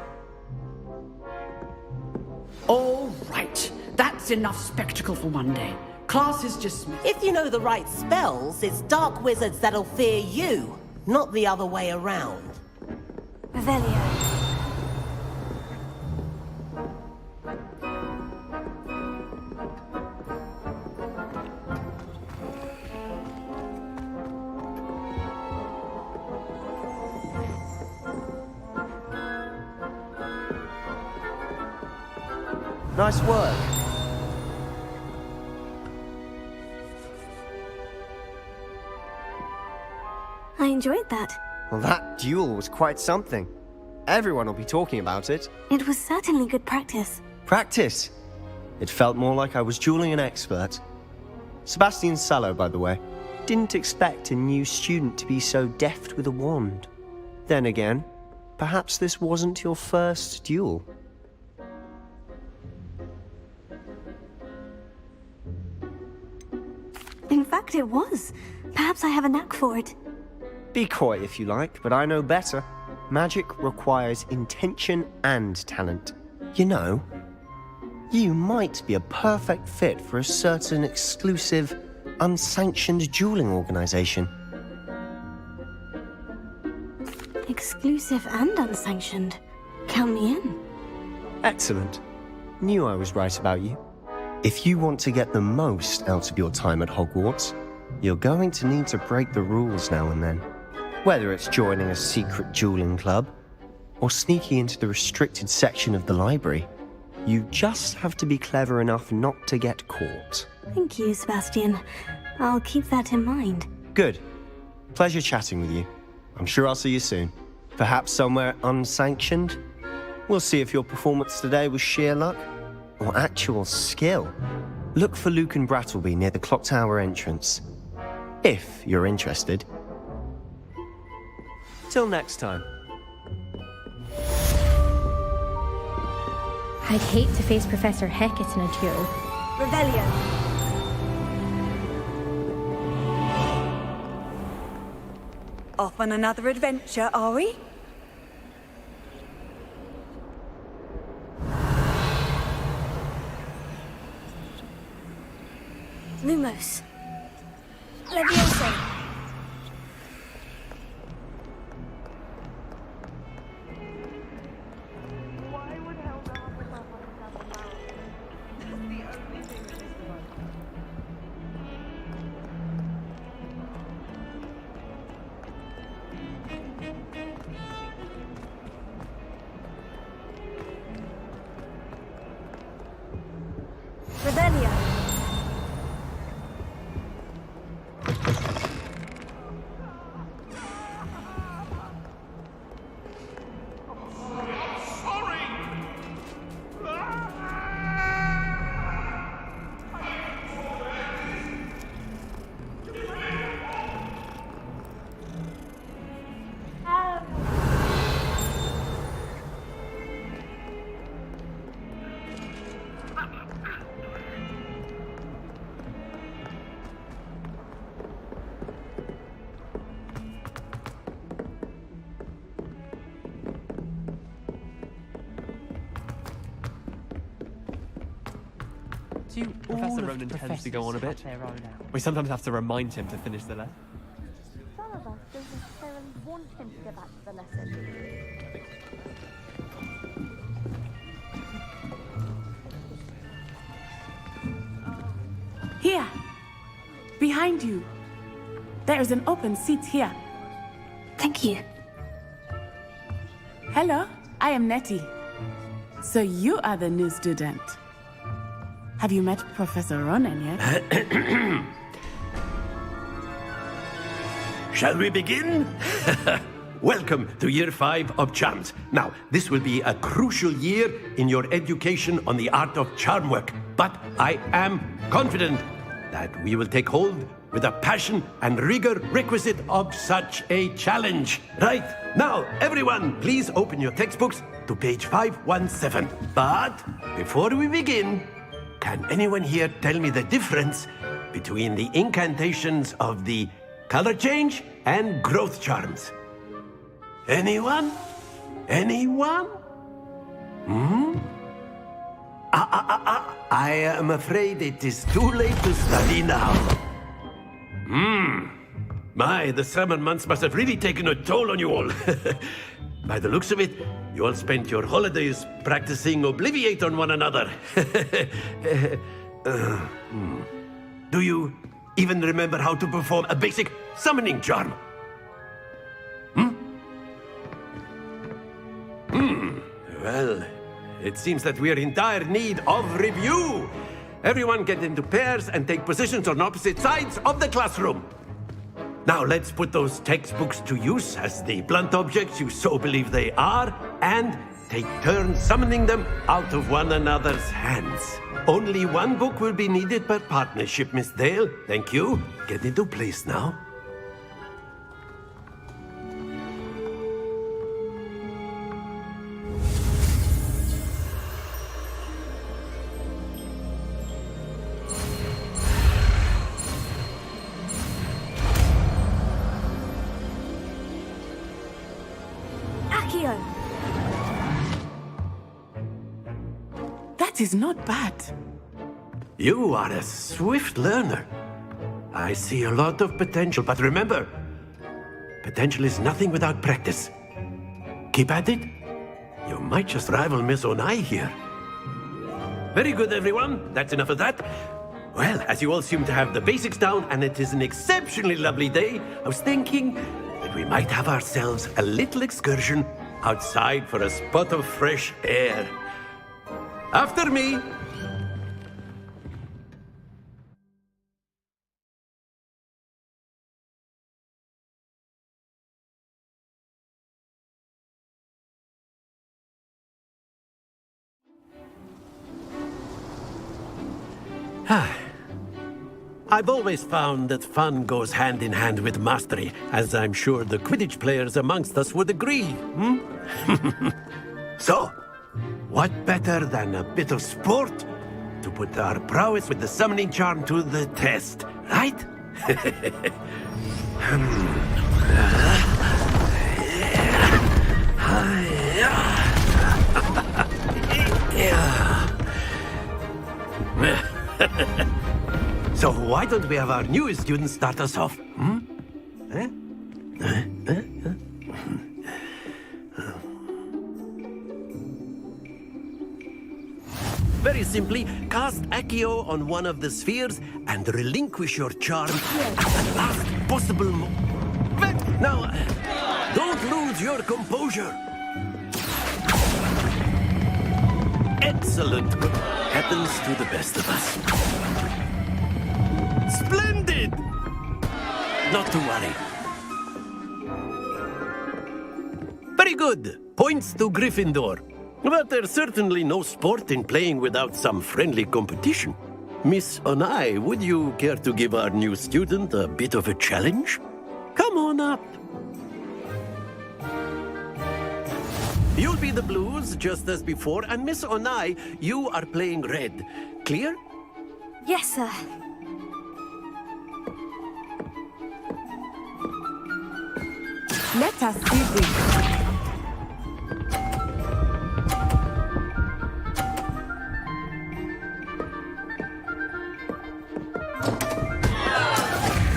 All right. That's enough spectacle for one day. Class is dismissed. If you know the right spells, it's dark wizards that'll fear you, not the other way around. Revelio. Nice work. I enjoyed that. Well, that duel was quite something. Everyone will be talking about it. It was certainly good practice. Practice? It felt more like I was dueling an expert. Sebastian Sallow, by the way. Didn't expect a new student to be so deft with a wand. Then again, perhaps this wasn't your first duel. In fact, it was. Perhaps I have a knack for it. Be coy if you like, but I know better. Magic requires intention and talent. You know, you might be a perfect fit for a certain exclusive, unsanctioned dueling organization. Exclusive and unsanctioned. Count me in. Excellent. Knew I was right about you. If you want to get the most out of your time at Hogwarts, you're going to need to break the rules now and then. Whether it's joining a secret dueling club, or sneaking into the restricted section of the library, you just have to be clever enough not to get caught. Thank you, Sebastian. I'll keep that in mind. Good. Pleasure chatting with you. I'm sure I'll see you soon. Perhaps somewhere unsanctioned? We'll see if your performance today was sheer luck or actual skill. Look for Lucan Brattleby near the Clock Tower entrance. If you're interested. Till next time. I'd hate to face Professor Hecat in a duel. Revelio. Off on another adventure, are we? Lumos. Levioso. Revelio. Professor Ronan tends to go on a bit. We sometimes have to remind him to finish the lesson. Some of us don't necessarily want him to go back to the lesson. Here! Behind you! There is an open seat here. Thank you. Hello, I am Nettie. So you are the new student. Have you met Professor Ronan yet? Shall we begin? welcome to Year 5 of Charms. Now, this will be a crucial year in your education on the art of charm work, but I am confident that we will take hold with the passion and rigor requisite of such a challenge. Right, now, everyone, please open your textbooks to page 517. But before we begin, can anyone here tell me the difference between the incantations of the color change and growth charms? Anyone? Anyone? I am afraid it is too late to study now. My, the summer months must have really taken a toll on you all. By the looks of it, you all spent your holidays practicing Obliviate on one another. Do you even remember how to perform a basic summoning charm? Well, it seems that we are in dire need of review. Everyone get into pairs and take positions on opposite sides of the classroom. Now let's put those textbooks to use as the blunt objects you so believe they are, and take turns summoning them out of one another's hands. Only one book will be needed per partnership, Miss Dale. Thank you. Get into place now. That is not bad. You are a swift learner. I see a lot of potential, but remember, potential is nothing without practice. Keep at it. You might just rival Miss Onai here. Very good, everyone. That's enough of that. Well, as you all seem to have the basics down, and it is an exceptionally lovely day, I was thinking that we might have ourselves a little excursion outside for a spot of fresh air. After me. I've always found that fun goes hand in hand with mastery, as I'm sure the Quidditch players amongst us would agree. So, what better than a bit of sport to put our prowess with the summoning charm to the test, right? So why don't we have our newest student start us off? Very simply, cast Accio on one of the spheres and relinquish your charm at the last possible moment. Now, don't lose your composure. Excellent. Happens to the best of us. Splendid! Not to worry. Very good. Points to Gryffindor. But there's certainly no sport in playing without some friendly competition. Miss Onai, would you care to give our new student a bit of a challenge? Come on up. You'll be the blues, just as before, and Miss Onai, you are playing red. Clear? Yes, sir. Let us see this.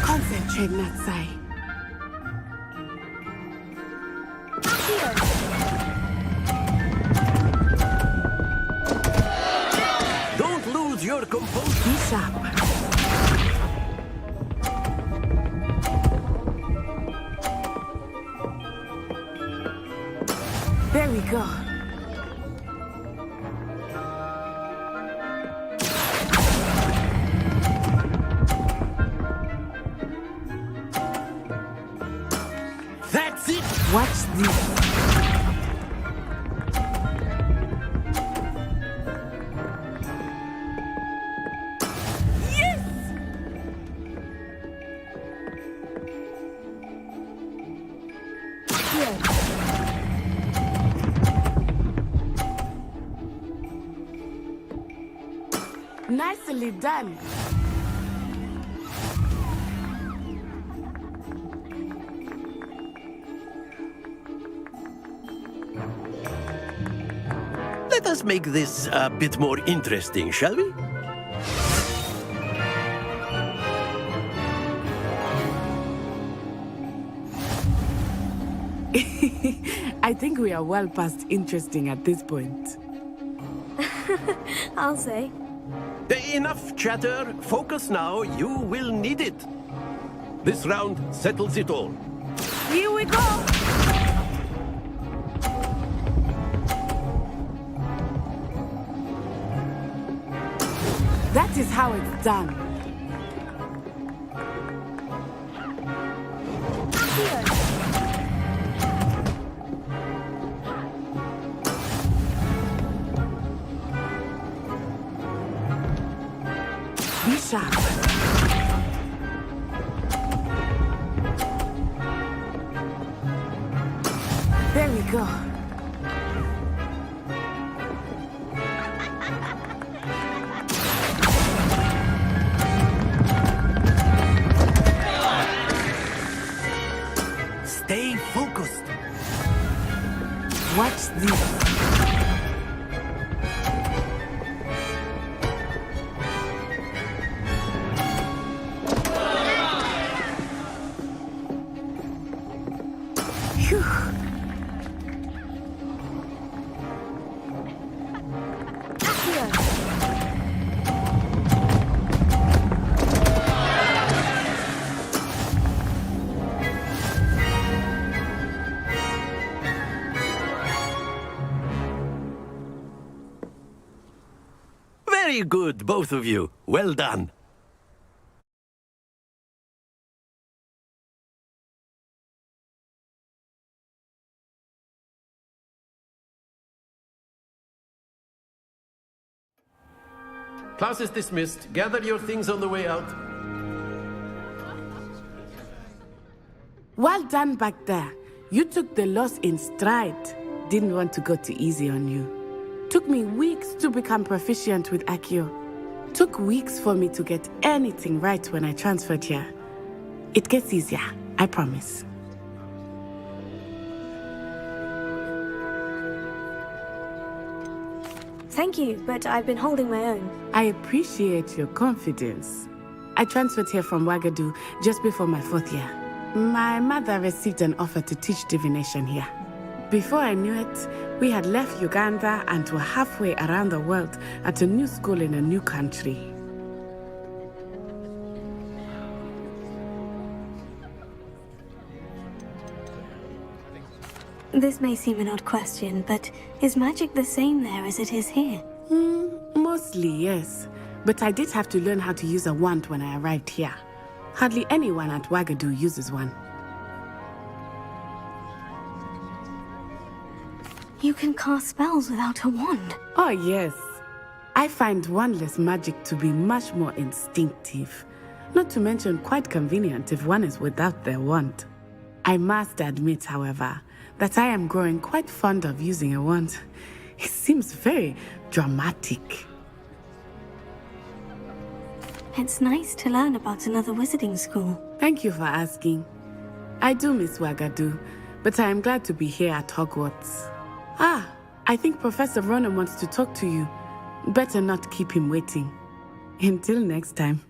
Concentrate, Natsai. Don't lose your composure. Be sharp. There we go. That's it! Watch this. Nicely done. Let us make this a bit more interesting, shall we? I think we are well past interesting at this point. I'll say. Enough chatter. Focus now. You will need it. This round settles it all. Here we go! That is how it's done. Be sharp. There we go. Stay focused. Watch this. Phew. Very good, both of you. Well done. Class is dismissed. Gather your things on the way out. Well done back there. You took the loss in stride. Didn't want to go too easy on you. Took me weeks to become proficient with Accio. Took weeks for me to get anything right when I transferred here. It gets easier, I promise. Thank you, but I've been holding my own. I appreciate your confidence. I transferred here from Wagadu just before my 4th year. My mother received an offer to teach divination here. Before I knew it, we had left Uganda and were halfway around the world at a new school in a new country. This may seem an odd question, but is magic the same there as it is here? Mostly, yes. But I did have to learn how to use a wand when I arrived here. Hardly anyone at Wagadu uses one. You can cast spells without a wand. Oh, yes. I find wandless magic to be much more instinctive. Not to mention quite convenient if one is without their wand. I must admit, however, that I am growing quite fond of using a wand. It seems very dramatic. It's nice to learn about another wizarding school. Thank you for asking. I do miss Wagadu, but I am glad to be here at Hogwarts. Ah, I think Professor Ronen wants to talk to you. Better not keep him waiting. Until next time.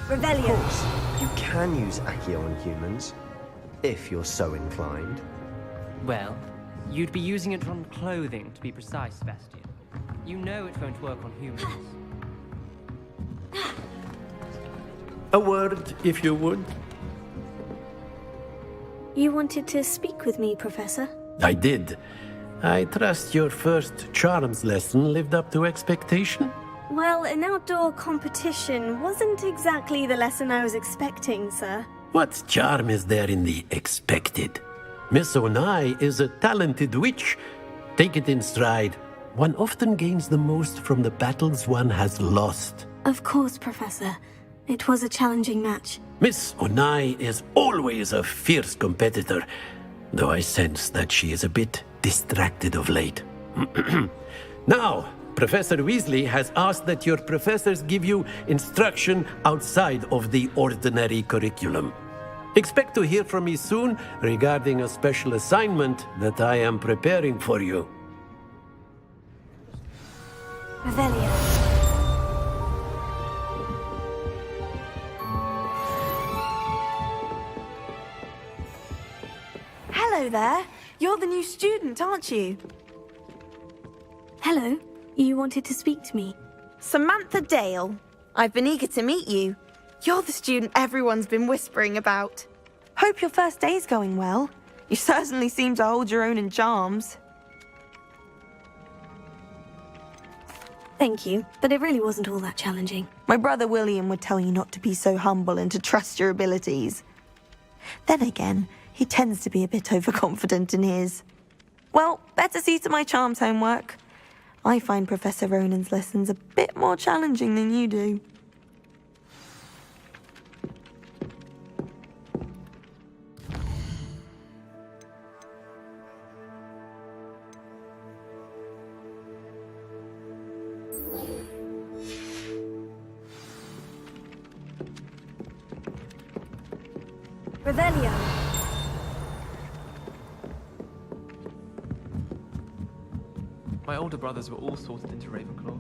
Of course, you can use Accio on humans, if you're so inclined. Well, you'd be using it on clothing, to be precise, Sebastian. You know it won't work on humans. A word, if you would. You wanted to speak with me, Professor? I did. I trust your first charms lesson lived up to expectation? Well, an outdoor competition wasn't exactly the lesson I was expecting, sir. What charm is there in the expected? Miss Onai is a talented witch. Take it in stride. One often gains the most from the battles one has lost. Of course, Professor. It was a challenging match. Miss Onai is always a fierce competitor, though I sense that she is a bit distracted of late. Now, Professor Weasley has asked that your professors give you instruction outside of the ordinary curriculum. Expect to hear from me soon regarding a special assignment that I am preparing for you. Revelio. Hello there. You're the new student, aren't you? Hello. You wanted to speak to me? Samantha Dale. I've been eager to meet you. You're the student everyone's been whispering about. Hope your first day's going well. You certainly seem to hold your own in charms. Thank you, but it really wasn't all that challenging. My brother William would tell you not to be so humble and to trust your abilities. Then again, he tends to be a bit overconfident in his. Well, better see to my charms homework. I find Professor Ronen's lessons a bit more challenging than you do. Revelio. My older brothers were all sorted into Ravenclaw.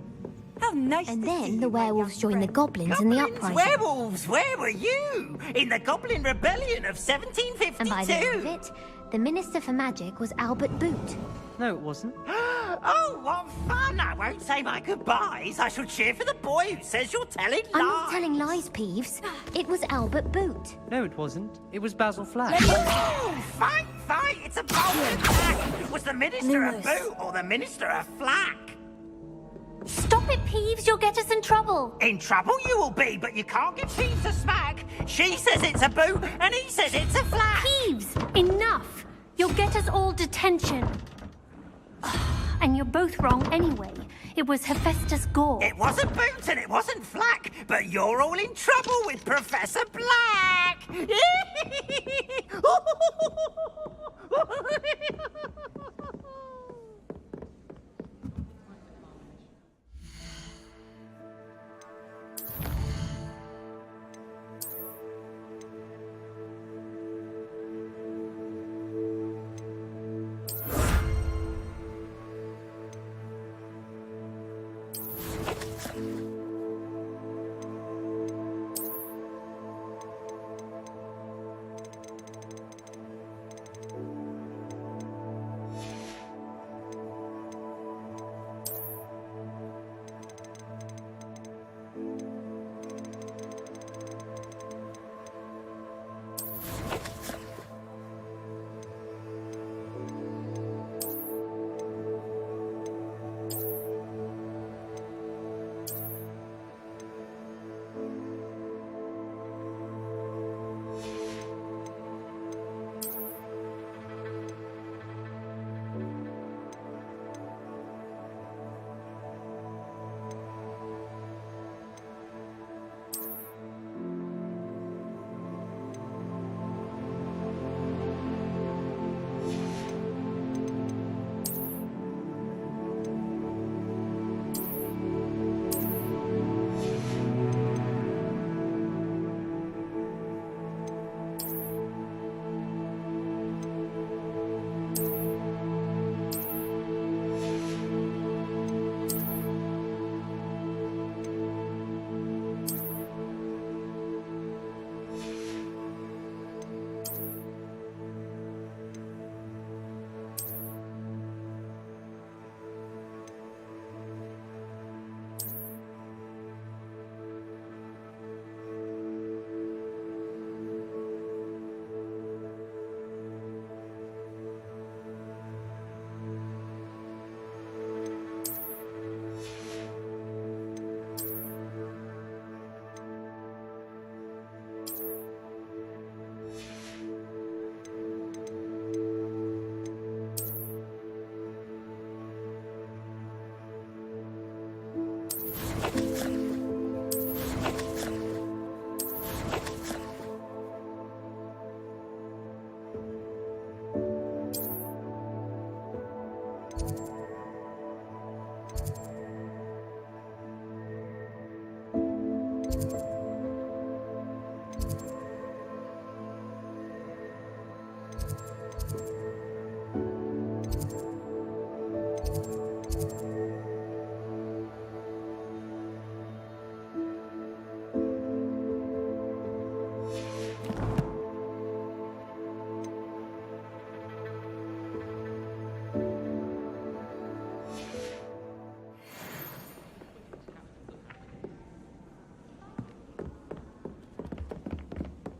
How nice. And then the werewolves joined the goblins in the uprising. Werewolves, where were you? In the Goblin Rebellion of 1752. And by the end of it, the Minister for Magic was Albert Boot. No, it wasn't. Oh, what fun! I won't say my goodbyes. I shall cheer for the boy who says you're telling lies. I'm not telling lies, Peeves. It was Albert Boot. No, it wasn't. It was Basil Flack. Oh, fight! It's a bold attack! Was the Minister a boot or the Minister a flack? Stop it, Peeves. You'll get us in trouble. In trouble you will be, but you can't give Peeves a smack. She says it's a boot and he says it's a flack. Peeves, enough. You'll get us all detention. And you're both wrong anyway. It was Hephaestus Gore. It wasn't Boot and it wasn't Flack, but you're all in trouble with Professor Black!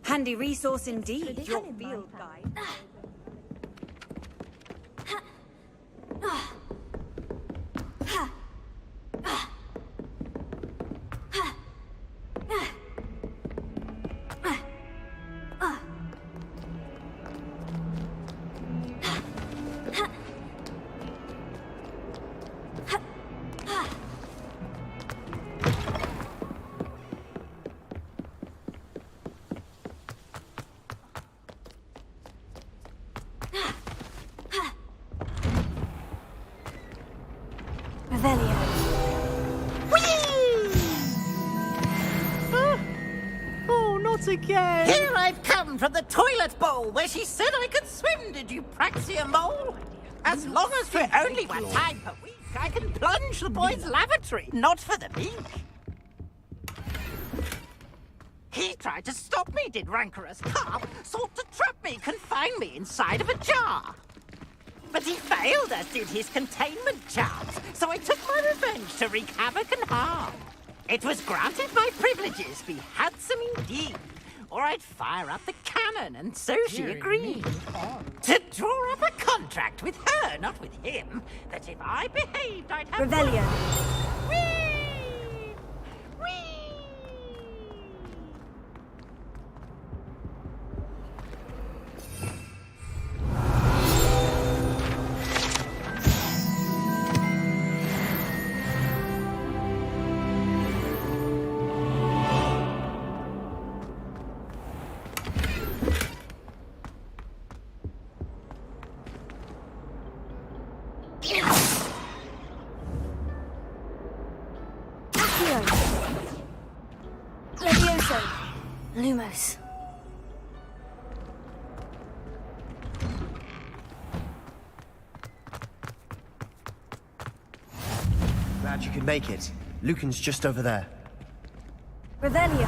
Handy resource indeed, your field guide. Again. Here I've come from the toilet bowl where she said I could swim, did you Praxia mole? As long as for only one time per week, I can plunge the boy's lavatory, not for the meek. He tried to stop me, did rancorous carp, sought to trap me, confine me inside of a jar. But he failed, as did his containment charms, so I took my revenge to wreak havoc and harm. It was granted my privileges be handsome indeed, or I'd fire up the cannon, and so she agreed. To draw up a contract with her, not with him, that if I behaved, I'd have... Revelio. Whee! Whee! Lumos. Glad you could make it. Lucan's just over there. Revelio.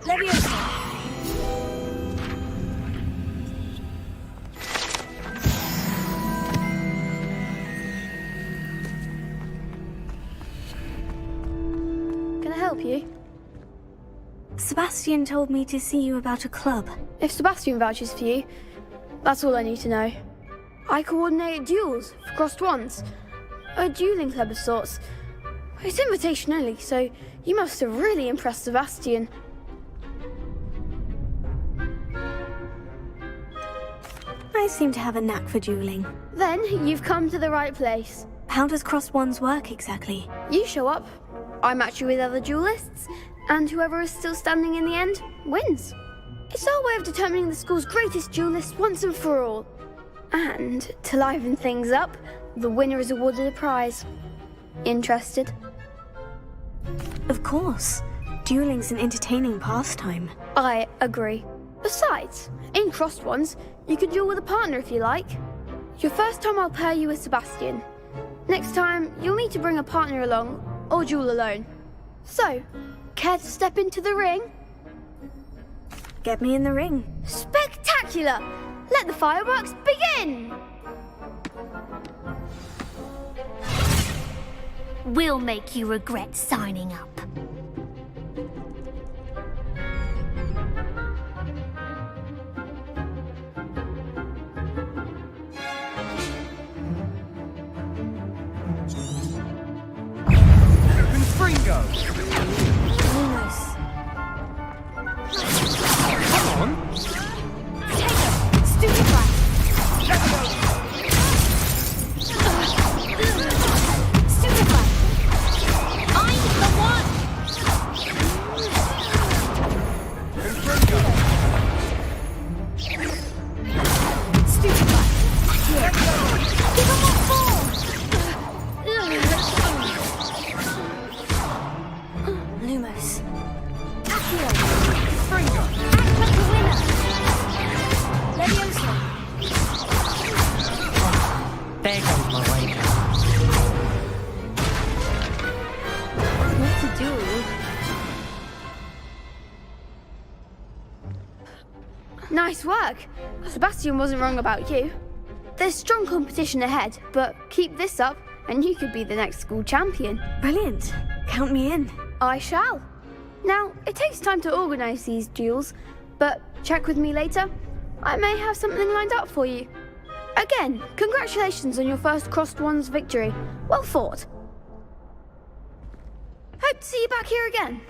Leviosa. Help you? Sebastian told me to see you about a club. If Sebastian vouches for you, that's all I need to know. I coordinate duels for crossed wands. A dueling club of sorts. It's invitation only, so you must have really impressed Sebastian. I seem to have a knack for dueling. Then you've come to the right place. How does crossed wands work exactly? You show up, I match you with other duelists, and whoever is still standing in the end wins. It's our way of determining the school's greatest duelist once and for all. And to liven things up, the winner is awarded a prize. Interested? Of course. Dueling's an entertaining pastime. I agree. Besides, in crossed ones, you can duel with a partner if you like. Your first time I'll pair you with Sebastian. Next time, you'll need to bring a partner along, or duel alone. So, care to step into the ring? Get me in the ring. Spectacular! Let the fireworks begin! We'll make you regret signing up. Fringo! Lumos. Come on! Stupid one! Stupid one! I'm the one! There goes my wager. What's a duel? Nice work. Sebastian wasn't wrong about you. There's strong competition ahead, but keep this up and you could be the next school champion. Brilliant. Count me in. I shall. Now, it takes time to organise these duels, but check with me later. I may have something lined up for you. Again, congratulations on your first Crossed Wands victory. Well fought. Hope to see you back here again.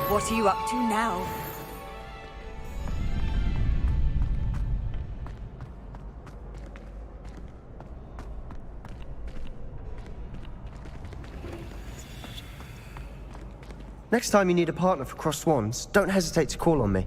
What are you up to now? Next time you need a partner for Crossed Wands, don't hesitate to call on me.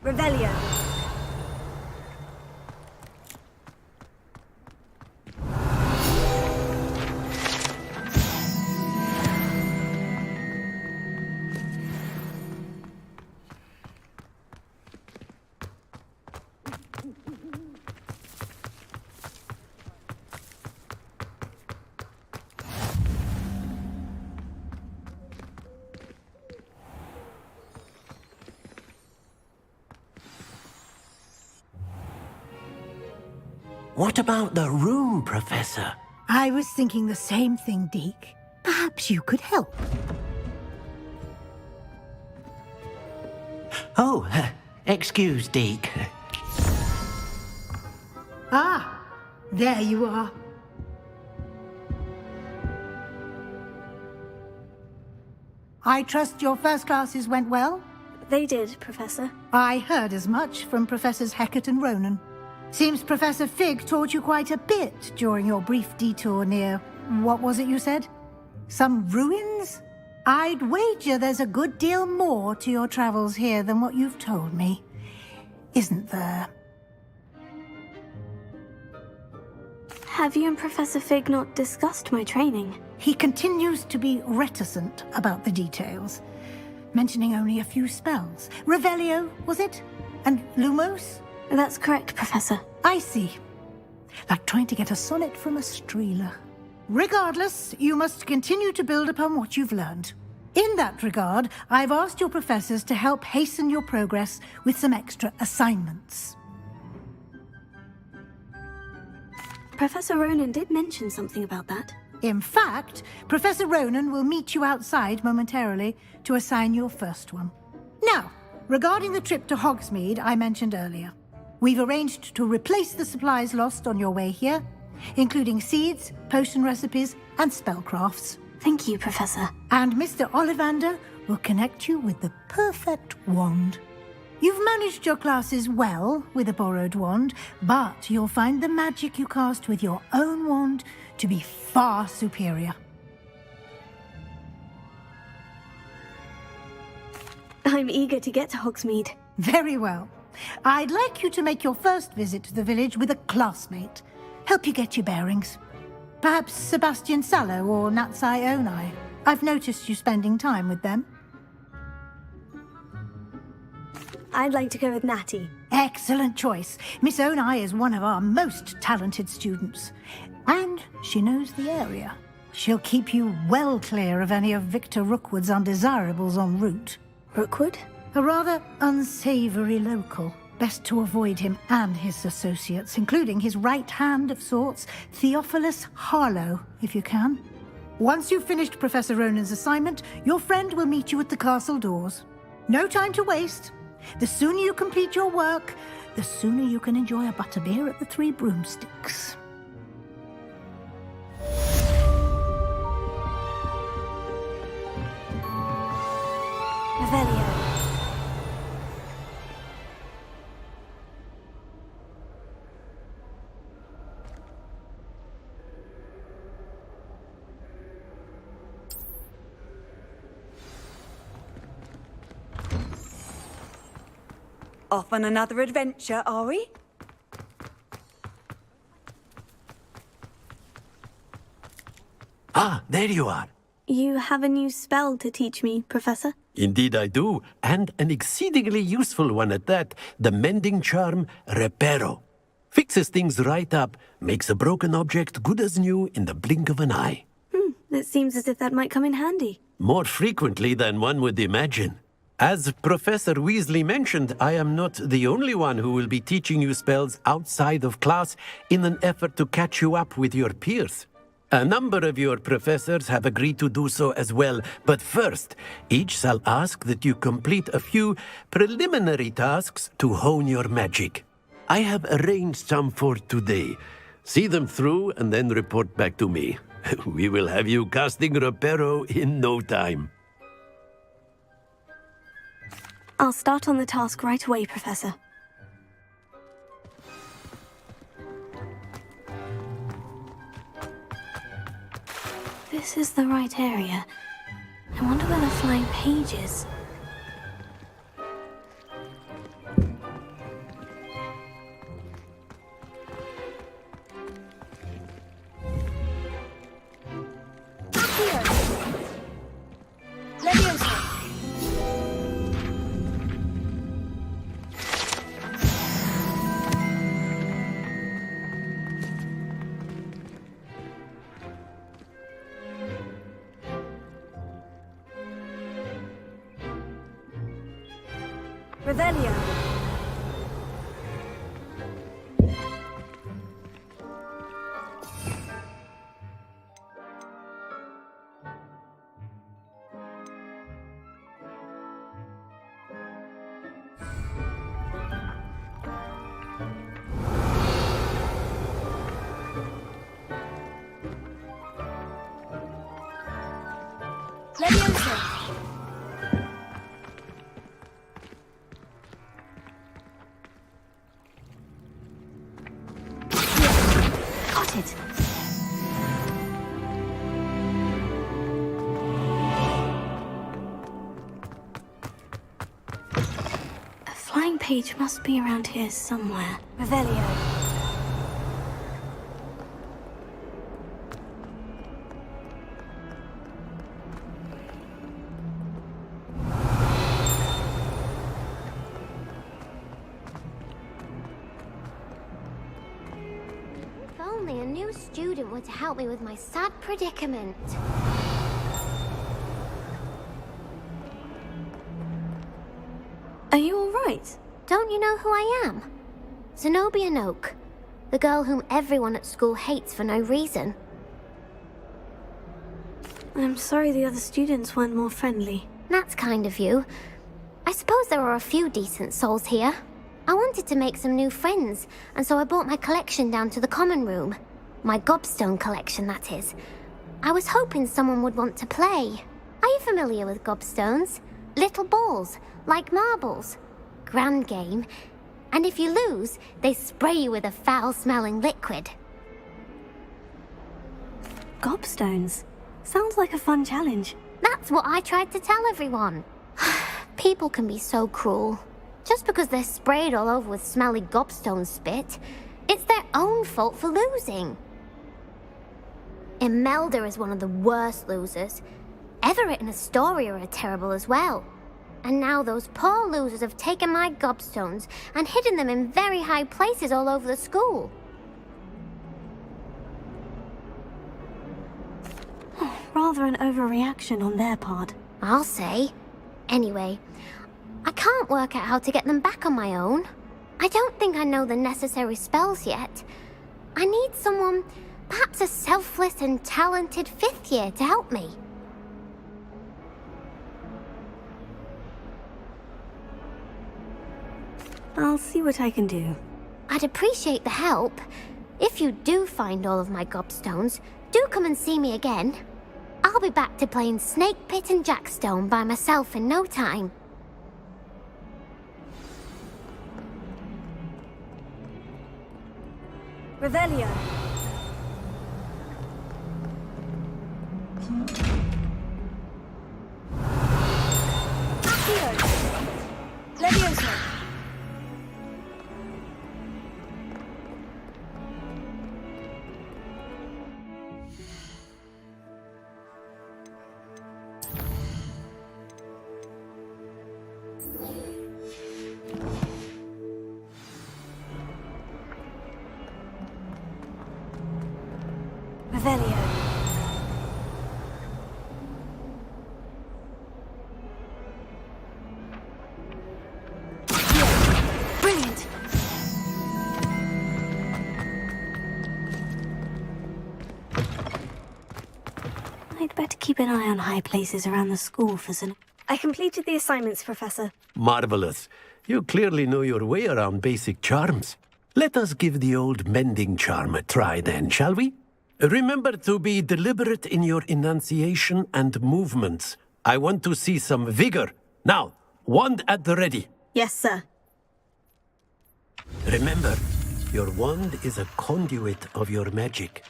Revelio. What about the room, Professor? I was thinking the same thing, Deke. Perhaps you could help. Oh, excuse, Deke. Ah, there you are. I trust your first classes went well? They did, Professor. I heard as much from Professors Hecat and Ronan. Seems Professor Fig taught you quite a bit during your brief detour near... what was it you said? Some ruins? I'd wager there's a good deal more to your travels here than what you've told me. Isn't there? Have you and Professor Fig not discussed my training? He continues to be reticent about the details, mentioning only a few spells. Revelio, was it? And Lumos? That's correct, Professor. I see. Like trying to get a sonnet from a streeler. Regardless, you must continue to build upon what you've learned. In that regard, I've asked your professors to help hasten your progress with some extra assignments. Professor Ronan did mention something about that. In fact, Professor Ronan will meet you outside momentarily to assign your first one. Now, regarding the trip to Hogsmeade I mentioned earlier, we've arranged to replace the supplies lost on your way here, including seeds, potion recipes, and spellcrafts. Thank you, Professor. And Mr. Ollivander will connect you with the perfect wand. You've managed your classes well with a borrowed wand, but you'll find the magic you cast with your own wand to be far superior. I'm eager to get to Hogsmeade. Very well. I'd like you to make your first visit to the village with a classmate. Help you get your bearings. Perhaps Sebastian Sallow or Natsai Onai. I've noticed you spending time with them. I'd like to go with Natty. Excellent choice. Miss Onai is one of our most talented students. And she knows the area. She'll keep you well clear of any of Victor Rookwood's undesirables en route. Rookwood? A rather unsavory local. Best to avoid him and his associates, including his right hand of sorts, Theophilus Harlow, if you can. Once you've finished Professor Ronan's assignment, your friend will meet you at the castle doors. No time to waste. The sooner you complete your work, the sooner you can enjoy a butterbeer at the Three Broomsticks. Revelio. Off on another adventure, are we? Ah, there you are. You have a new spell to teach me, Professor? Indeed I do, and an exceedingly useful one at that, the mending charm Reparo. Fixes things right up, makes a broken object good as new in the blink of an eye. It seems as if that might come in handy. More frequently than one would imagine. As Professor Weasley mentioned, I am not the only one who will be teaching you spells outside of class in an effort to catch you up with your peers. A number of your professors have agreed to do so as well, but first, each shall ask that you complete a few preliminary tasks to hone your magic. I have arranged some for today. See them through and then report back to me. We will have you casting Reparo in no time. I'll start on the task right away, Professor. This is the right area. I wonder where the flying page is. Revelio. Leviosa. It. A flying page must be around here somewhere. Revelio. Only a new student were to help me with my sad predicament. Are you all right? Don't you know who I am? Zenobia Noak, the girl whom everyone at school hates for no reason. I'm sorry the other students weren't more friendly. That's kind of you. I suppose there are a few decent souls here. I wanted to make some new friends, and so I brought my collection down to the common room. My gobstone collection, that is. I was hoping someone would want to play. Are you familiar with gobstones? Little balls, like marbles. Grand game. And if you lose, they spray you with a foul-smelling liquid. Gobstones? Sounds like a fun challenge. That's what I tried to tell everyone. People can be so cruel. Just because they're sprayed all over with smelly gobstone spit, it's their own fault for losing. Imelda is one of the worst losers. Everett and Astoria are terrible as well. And now those poor losers have taken my gobstones and hidden them in very high places all over the school. Rather an overreaction on their part. I'll say. Anyway, I can't work out how to get them back on my own. I don't think I know the necessary spells yet. I need someone, perhaps a selfless and talented 5th year to help me. I'll see what I can do. I'd appreciate the help. If you do find all of my gobstones, do come and see me again. I'll be back to playing Snake Pit and Jackstone by myself in no time. Revelio. Levioso. Revelio. Brilliant. I'd better keep an eye on high places around the school for some... I completed the assignments, Professor. Marvelous. You clearly know your way around basic charms. Let us give the old mending charm a try then, shall we? Remember to be deliberate in your enunciation and movements. I want to see some vigor. Now, wand at the ready. Yes, sir. Remember, your wand is a conduit of your magic.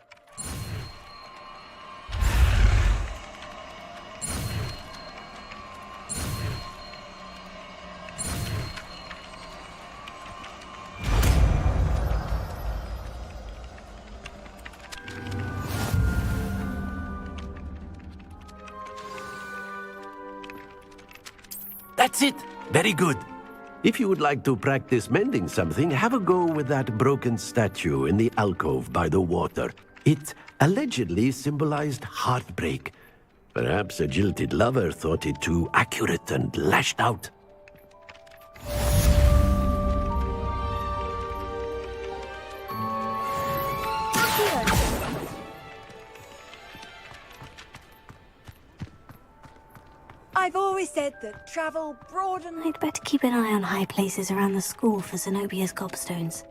That's it! Very good. If you would like to practice mending something, have a go with that broken statue in the alcove by the water. It allegedly symbolized heartbreak. Perhaps a jilted lover thought it too accurate and lashed out. I've always said that travel broadens... I'd better keep an eye on high places around the school for Zenobia's gobstones.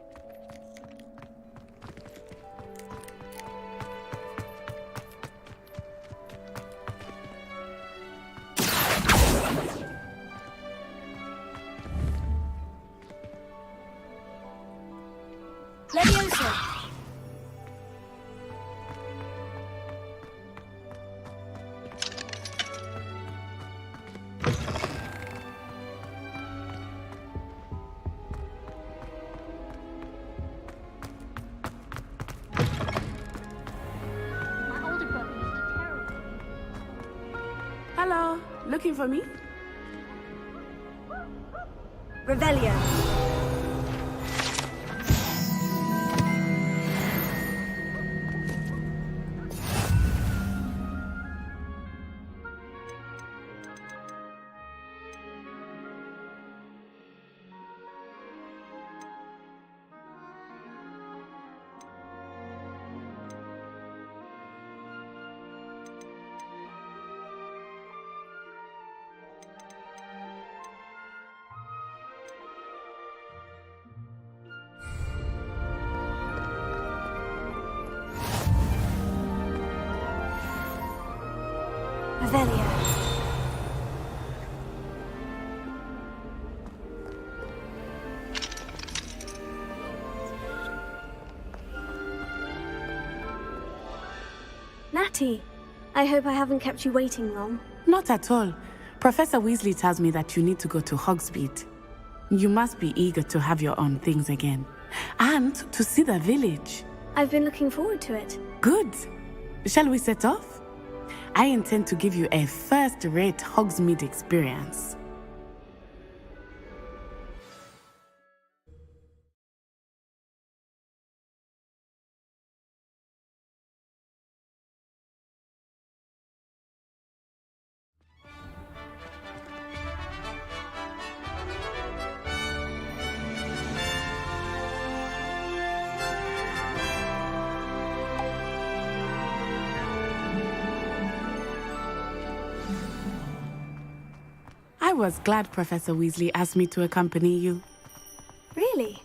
Leviosa! Hello, looking for me? Revelio. Revelio. Natty, I hope I haven't kept you waiting long. Not at all. Professor Weasley tells me that you need to go to Hogsmeade. You must be eager to have your own things again. And to see the village. I've been looking forward to it. Good. Shall we set off? I intend to give you a first-rate Hogsmeade experience. I was glad Professor Weasley asked me to accompany you. Really?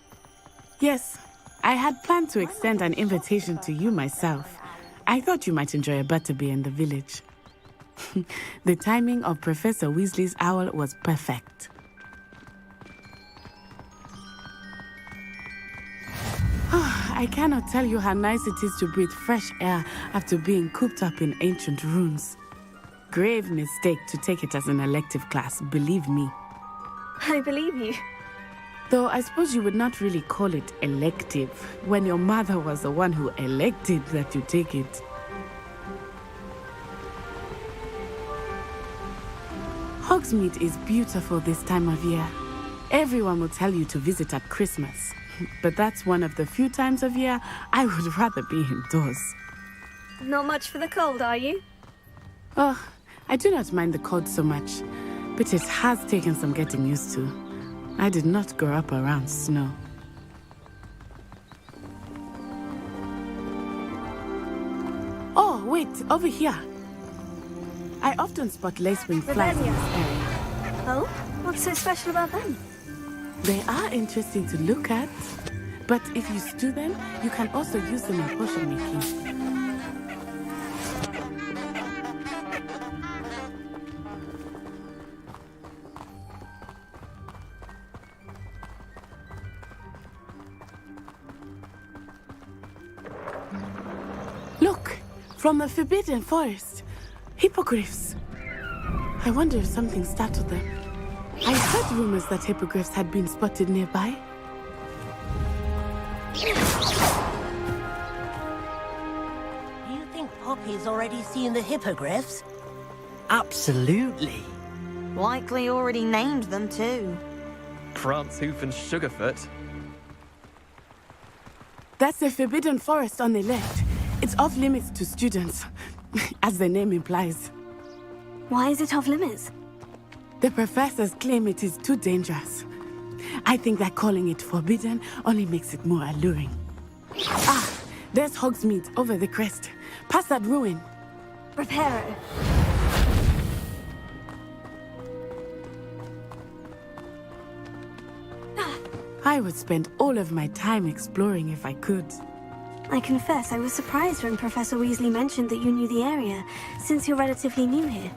Yes, I had planned to extend an invitation to you myself. I thought you might enjoy a butterbeer in the village. The timing of Professor Weasley's owl was perfect. I cannot tell you how nice it is to breathe fresh air after being cooped up in ancient ruins. Grave mistake to take it as an elective class, believe me. I believe you. Though I suppose you would not really call it elective when your mother was the one who elected that you take it. Hogsmeade is beautiful this time of year. Everyone will tell you to visit at Christmas, but that's one of the few times of year I would rather be indoors. Not much for the cold, are you? Oh, I do not mind the cold so much, but it has taken some getting used to. I did not grow up around snow. Oh, wait, over here. I often spot lacewing flies in this area. Oh? What's so special about them? They are interesting to look at, but if you stew them, you can also use them in potion making. Look, from the Forbidden Forest. Hippogriffs. I wonder if something startled them. I heard rumors that hippogriffs had been spotted nearby. Do you think Poppy's already seen the hippogriffs? Absolutely. Likely already named them too. Prance, Hoof, and Sugarfoot. That's the Forbidden Forest on the left. It's off limits to students, as the name implies. Why is it off limits? The professors claim it is too dangerous. I think that calling it forbidden only makes it more alluring. Ah, there's Hogsmeade over the crest. Past that ruin. Reparo. I would spend all of my time exploring if I could. I confess I was surprised when Professor Weasley mentioned that you knew the area, since you're relatively new here.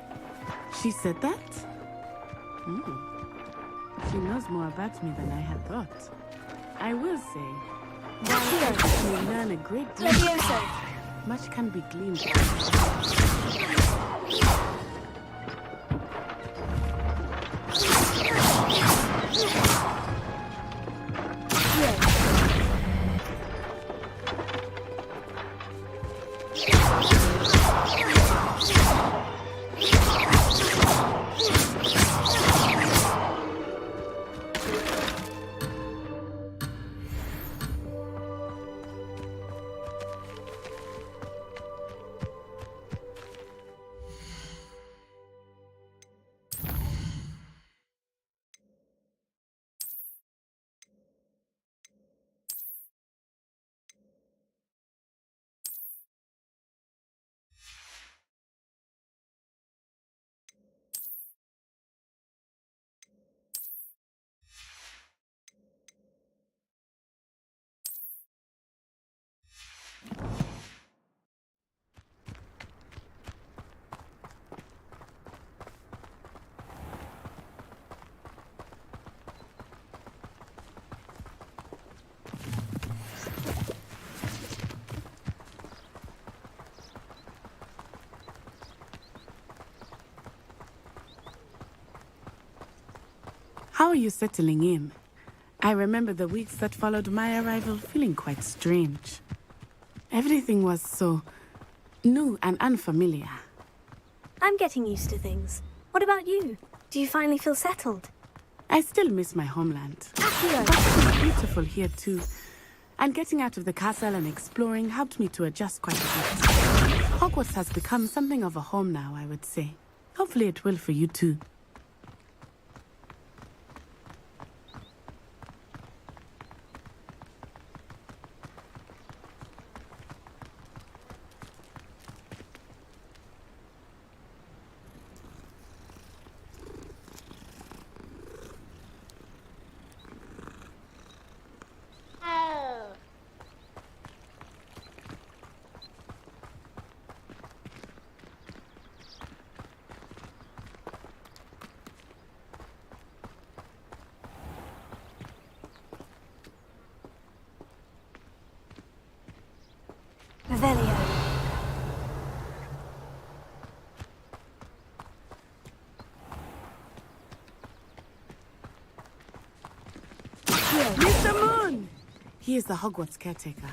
She said that? She knows more about me than I had thought. I will say, while you learn a great deal, much can be gleaned. How are you settling in? I remember the weeks that followed my arrival feeling quite strange. Everything was so new and unfamiliar. I'm getting used to things. What about you? Do you finally feel settled? I still miss my homeland. But it's beautiful here too. And getting out of the castle and exploring helped me to adjust quite a bit. Hogwarts has become something of a home now, I would say. Hopefully it will for you too. Revelio. Mr. Moon! He is the Hogwarts caretaker.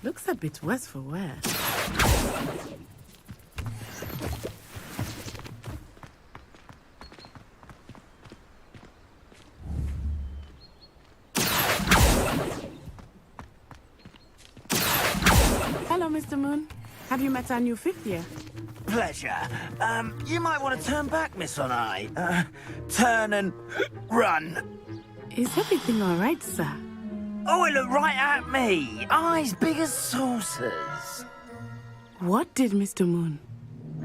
Looks a bit worse for wear. Hello, Mr. Moon. Have you met our new fifth year? Pleasure. You might want to turn back, Miss Onai. Turn and run. Is everything all right, sir? Oh, it looked right at me. Eyes big as saucers. What did Mr. Moon?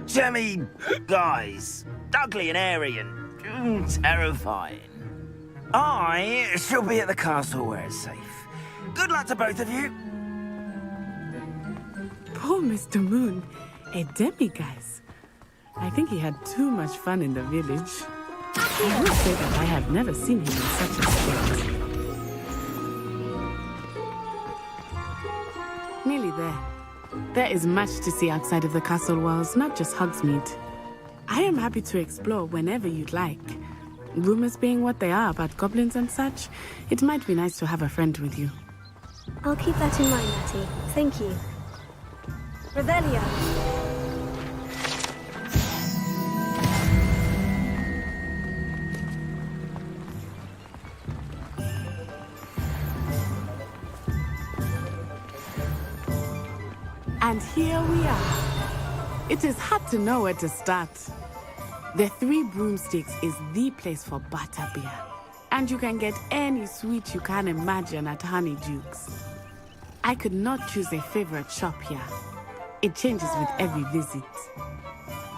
Jemmy guys. Ugly and airy and terrifying. I shall be at the castle where it's safe. Good luck to both of you. Poor Mr. Moon. A demiguise. I think he had too much fun in the village. I will say that I have never seen him in such a state. Nearly there. There is much to see outside of the castle walls, not just Hogsmeade. I am happy to explore whenever you'd like. Rumors being what they are about goblins and such, it might be nice to have a friend with you. I'll keep that in mind, Natty. Thank you. Revelio. And here we are. It is hard to know where to start. The Three Broomsticks is the place for butterbeer. And you can get any sweet you can imagine at Honeydukes. I could not choose a favorite shop here. It changes with every visit.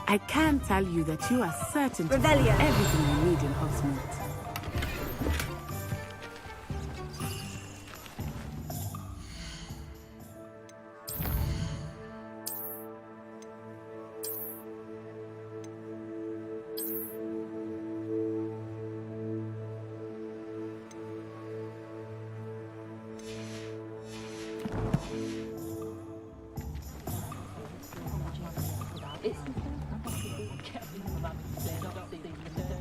I can tell you that you are certain to find everything you need in Hogsmeade.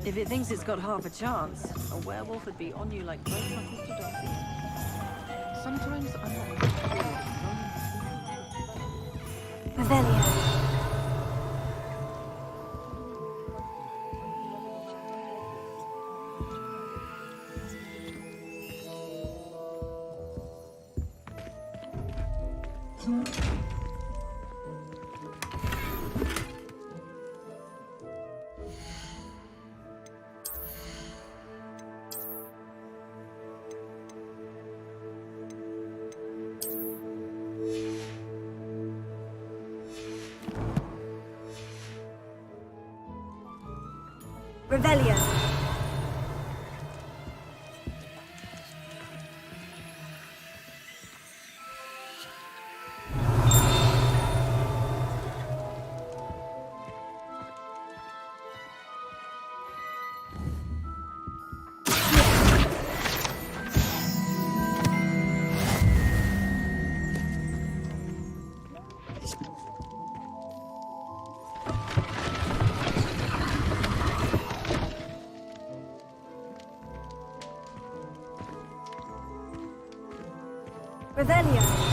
If it thinks it's got half a chance, a werewolf would be on you like great knuckles to dog. Sometimes I'm not. Revelio. Revelio. Revelio.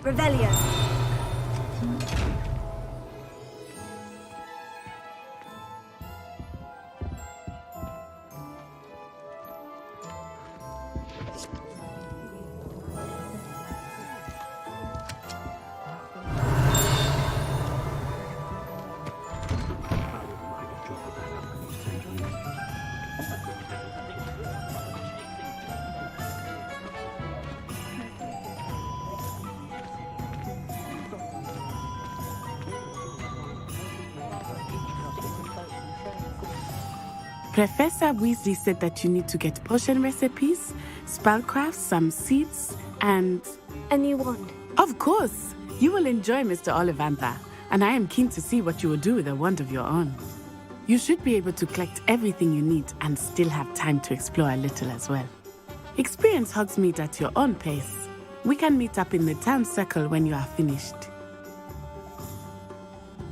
Revelio. Professor Weasley said that you need to get potion recipes, spellcrafts, some seeds, and... a new wand. Of course! You will enjoy Mr. Ollivandер, and I am keen to see what you will do with a wand of your own. You should be able to collect everything you need and still have time to explore a little as well. Experience Hogsmeade at your own pace. We can meet up in the town circle when you are finished.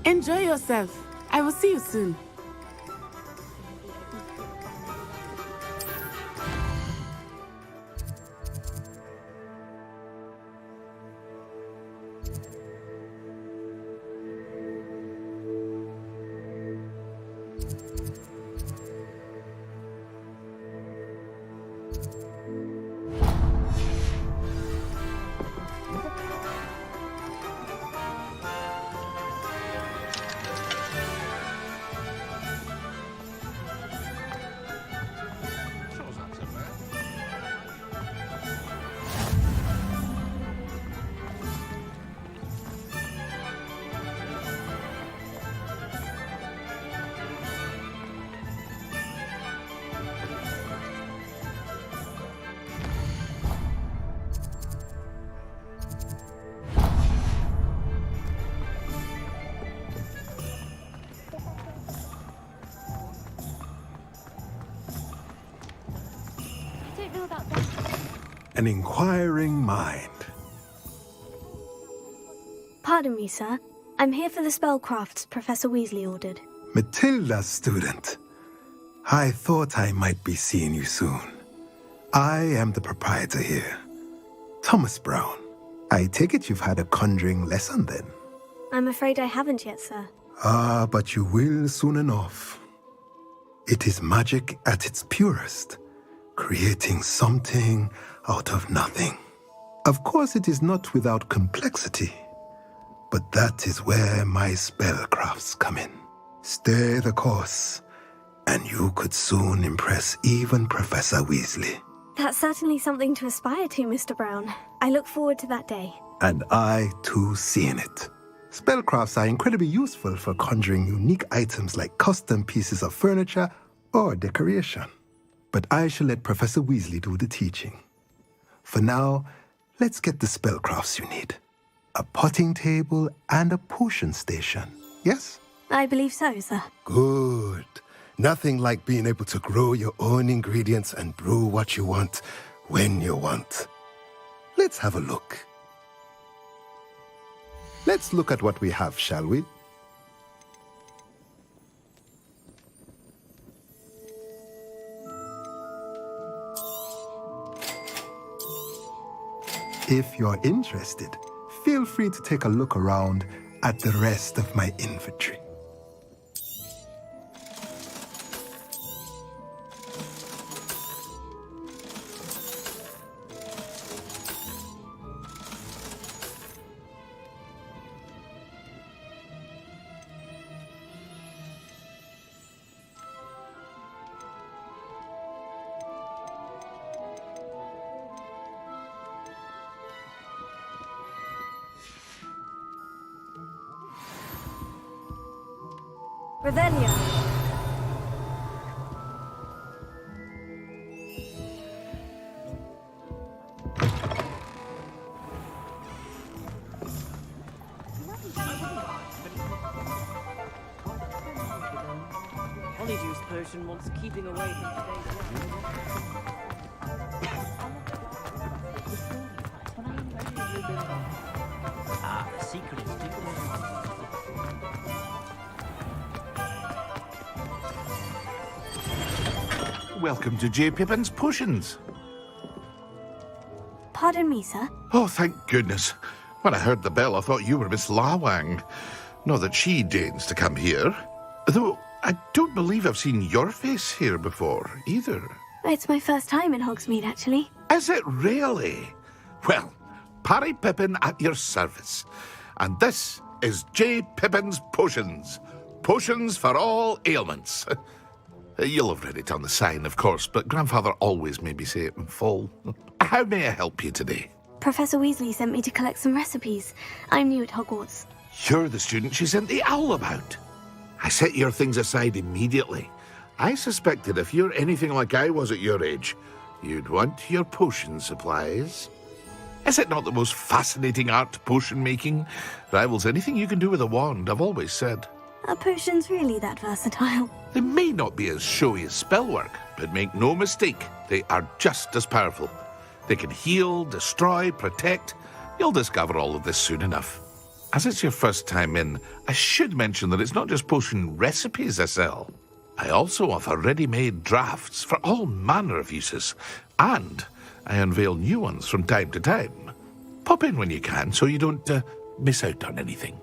Enjoy yourself. I will see you soon. An inquiring mind. Pardon me, sir. I'm here for the spellcrafts Professor Weasley ordered. Matilda, student. I thought I might be seeing you soon. I am the proprietor here, Thomas Brown. I take it you've had a conjuring lesson then? I'm afraid I haven't yet, sir. Ah, but you will soon enough. It is magic at its purest, creating something out of nothing. Of course, it is not without complexity, but that is where my spellcrafts come in. Stay the course, and you could soon impress even Professor Weasley. That's certainly something to aspire to, Mr. Brown. I look forward to that day. And I, too, seeing it. Spellcrafts are incredibly useful for conjuring unique items like custom pieces of furniture or decoration. But I shall let Professor Weasley do the teaching. For now, let's get the spellcrafts you need. A potting table and a potion station, yes? I believe so, sir. Good. Nothing like being able to grow your own ingredients and brew what you want when you want. Let's have a look. Let's look at what we have, shall we? If you're interested, feel free to take a look around at the rest of my inventory. Revelio. Honeyjuice potion wants keeping away from Ah, the secret is Welcome to J. Pippin's Potions. Pardon me, sir. Oh, thank goodness. When I heard the bell, I thought you were Miss Lawang. Not that she deigns to come here. Though I don't believe I've seen your face here before, either. It's my first time in Hogsmeade, actually. Is it really? Well, Parry Pippin at your service. And this is J. Pippin's Potions. Potions for all ailments. You'll have read it on the sign, of course, but Grandfather always made me say it in full. How may I help you today? Professor Weasley sent me to collect some recipes. I'm new at Hogwarts. You're the student she sent the owl about. I set your things aside immediately. I suspected if you're anything like I was at your age, you'd want your potion supplies. Is it not the most fascinating art, potion making? Rivals anything you can do with a wand, I've always said. Are potions really that versatile? They may not be as showy as spellwork, but make no mistake, they are just as powerful. They can heal, destroy, protect. You'll discover all of this soon enough. As it's your first time in, I should mention that it's not just potion recipes I sell. I also offer ready-made drafts for all manner of uses, and I unveil new ones from time to time. Pop in when you can so you don't miss out on anything.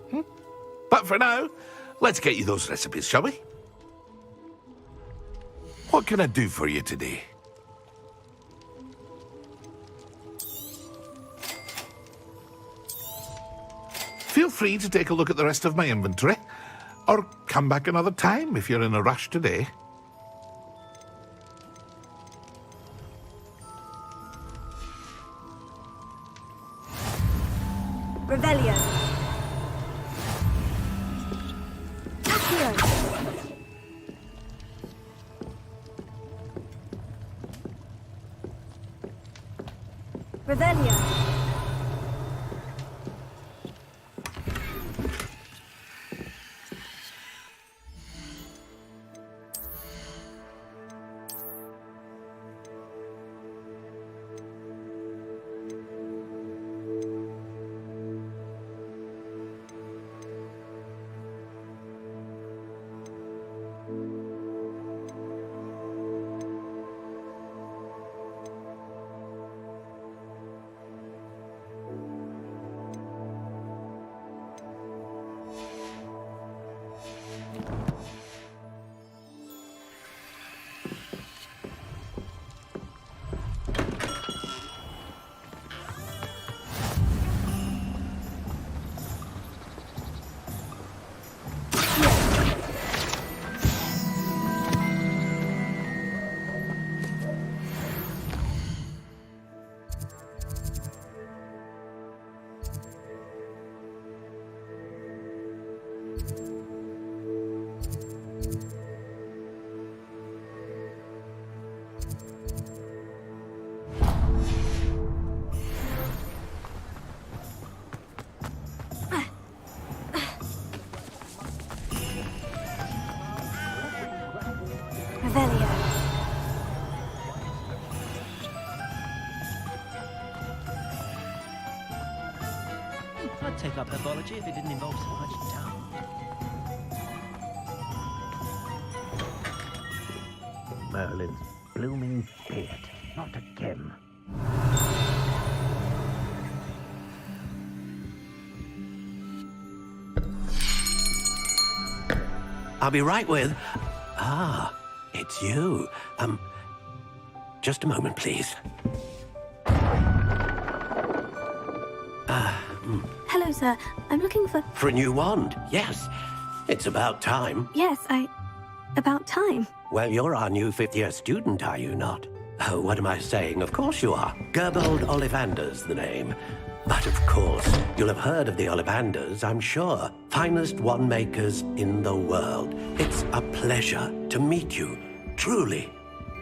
But for now, let's get you those recipes, shall we? What can I do for you today? Feel free to take a look at the rest of my inventory, or come back another time if you're in a rush today. Revelio. Accio. Revelio. Revelio. I'd take up herbology if it didn't involve so much tongue. Merlin's blooming beard, not a gem. I'll be right with... Ah, it's you. Just a moment, please. Hello, sir. I'm looking for... For a new wand, yes. It's about time. Yes, about time. Well, you're our new fifth-year student, are you not? Oh, what am I saying? Of course you are. Gerbold Ollivander's the name. But of course, you'll have heard of the Ollivanders, I'm sure. Finest wand makers in the world. It's a pleasure to meet you, truly.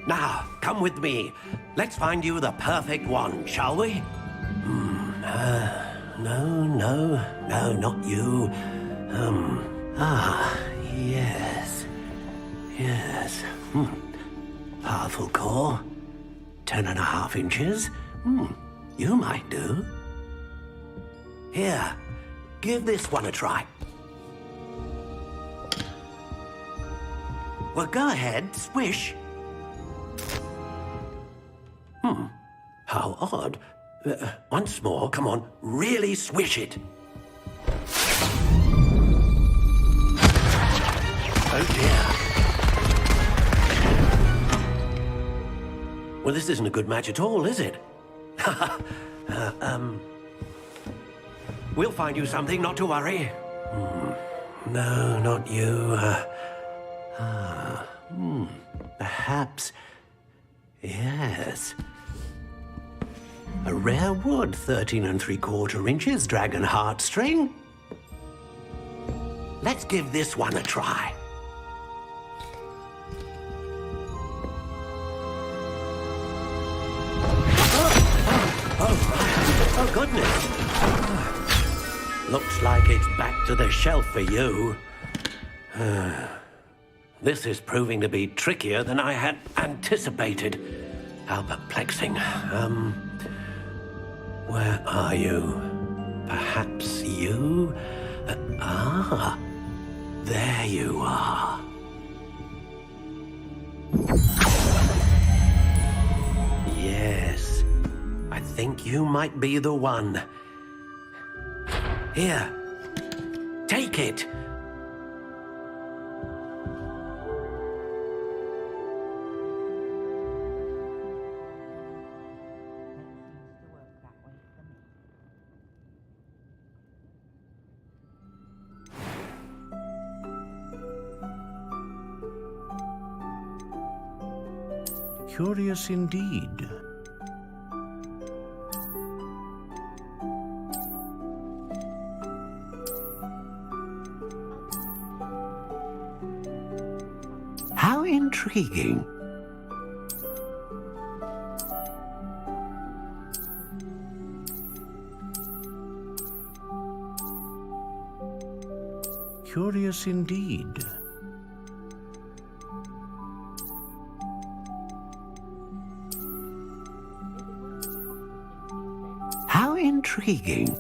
Now, come with me. Let's find you the perfect wand, shall we? No, not you. Yes. Powerful core. 10.5 inches. You might do. Here, give this one a try. Well, go ahead, swish. How odd. Once more, come on, really swish it. Oh dear. Well, this isn't a good match at all, is it? We'll find you something, not to worry. No, not you. Perhaps... Yes. A rare wood, 13 3/4 inches, dragon heartstring. Let's give this one a try. Oh, goodness. Looks like it's back to the shelf for you. This is proving to be trickier than I had anticipated. How perplexing. Where are you? Perhaps you? There you are. Yes, I think you might be the one. Here, take it. Curious indeed. How intriguing. Curious indeed. How intriguing.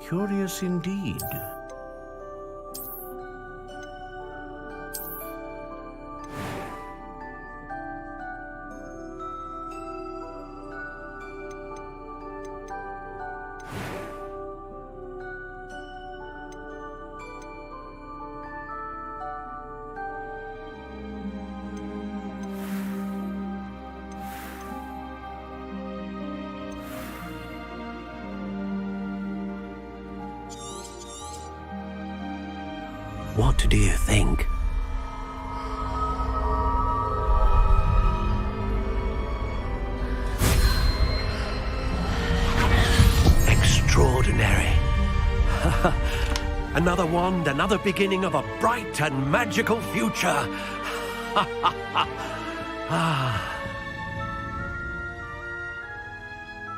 Curious indeed. What do you think? Extraordinary. Another wand, another beginning of a bright and magical future.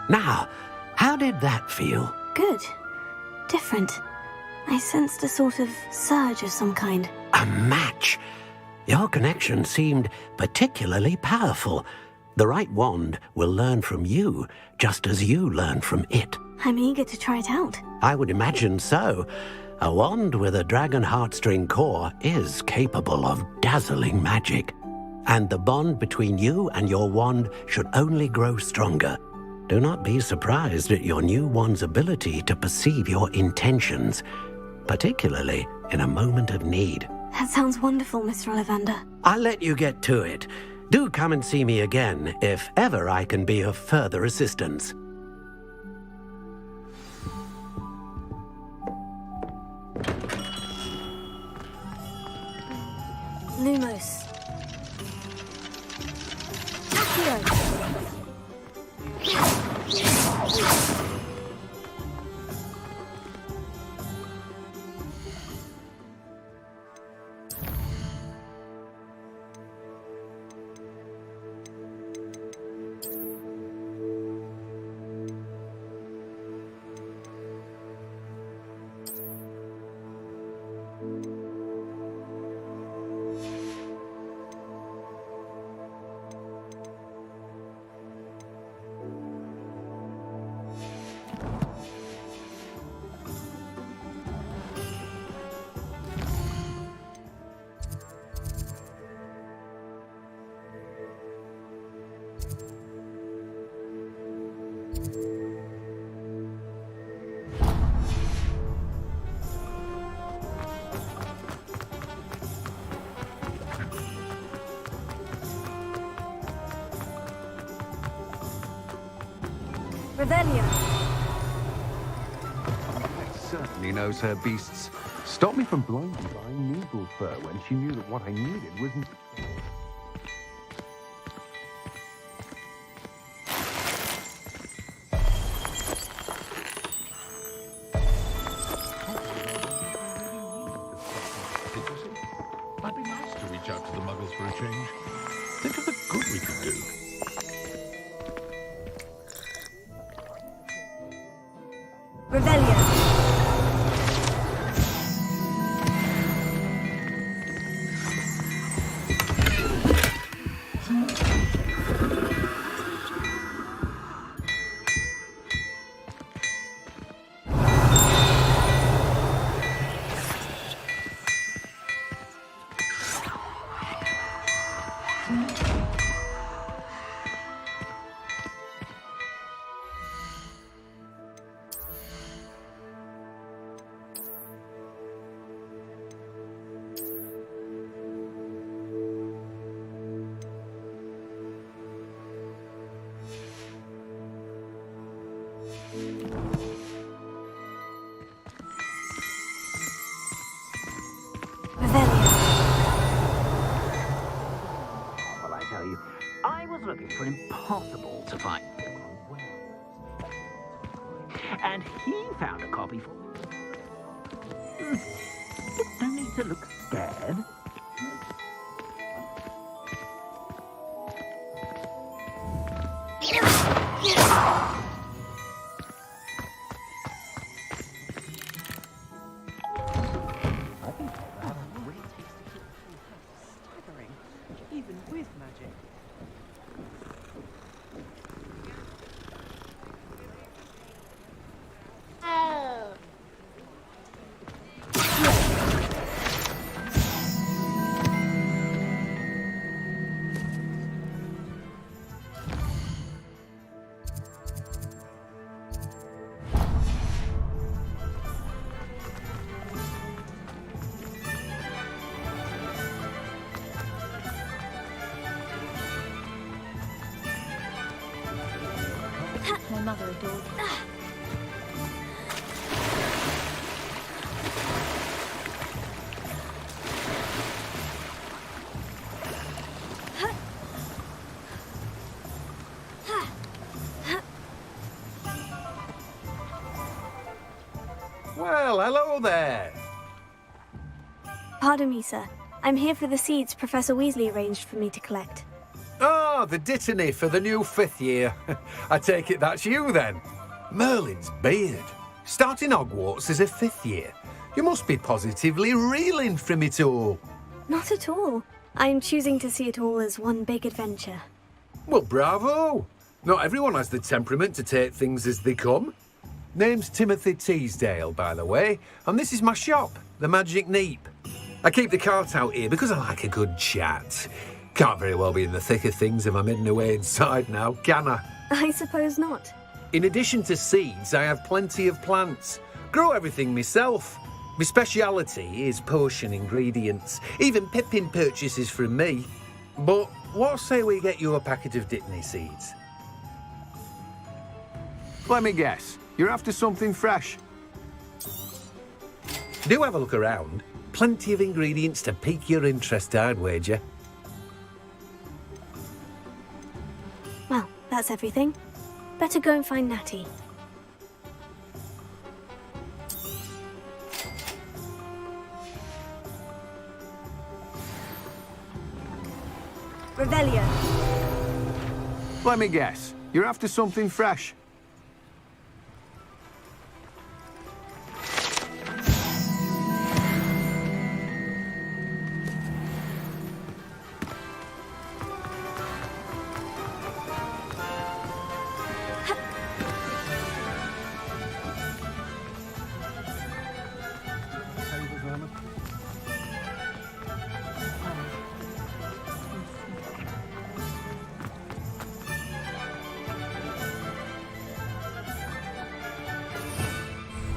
Now, how did that feel? Good. Different. I sensed a sort of surge of some kind. A match? Your connection seemed particularly powerful. The right wand will learn from you, just as you learn from it. I'm eager to try it out. I would imagine so. A wand with a dragon heartstring core is capable of dazzling magic. And the bond between you and your wand should only grow stronger. Do not be surprised at your new wand's ability to perceive your intentions, particularly in a moment of need. That sounds wonderful, Mr. Ollivander. I'll let you get to it. Do come and see me again if ever I can be of further assistance. Revelio. Certainly knows her beasts. Stopped me from blindly buying needle fur when she knew that what I needed wasn't. Might be nice to reach out to the Muggles for a change. Think of the good we could do. Revelio. Well, I tell you, I was looking for impossible to find. And he found a copy for me. No need to look scared. Even with magic. My mother adored it. Well, hello there. Pardon me, sir. I'm here for the seeds Professor Weasley arranged for me to collect. Ah, the dittany for the new 5th year. I take it that's you then. Merlin's beard. Starting Hogwarts as a 5th year. You must be positively reeling from it all. Not at all. I'm choosing to see it all as one big adventure. Well, bravo. Not everyone has the temperament to take things as they come. Name's Timothy Teasdale, by the way, and this is my shop, the Magic Neep. I keep the cart out here because I like a good chat. Can't very well be in the thick of things if I'm hidden away inside now, can I? I suppose not. In addition to seeds, I have plenty of plants. Grow everything myself. My speciality is potion ingredients. Even Pippin purchases from me. But what say we get you a packet of Dittany seeds? Let me guess. You're after something fresh. Do have a look around. Plenty of ingredients to pique your interest, I'd wager. Well, that's everything. Better go and find Natty. Revelio. Let me guess. You're after something fresh.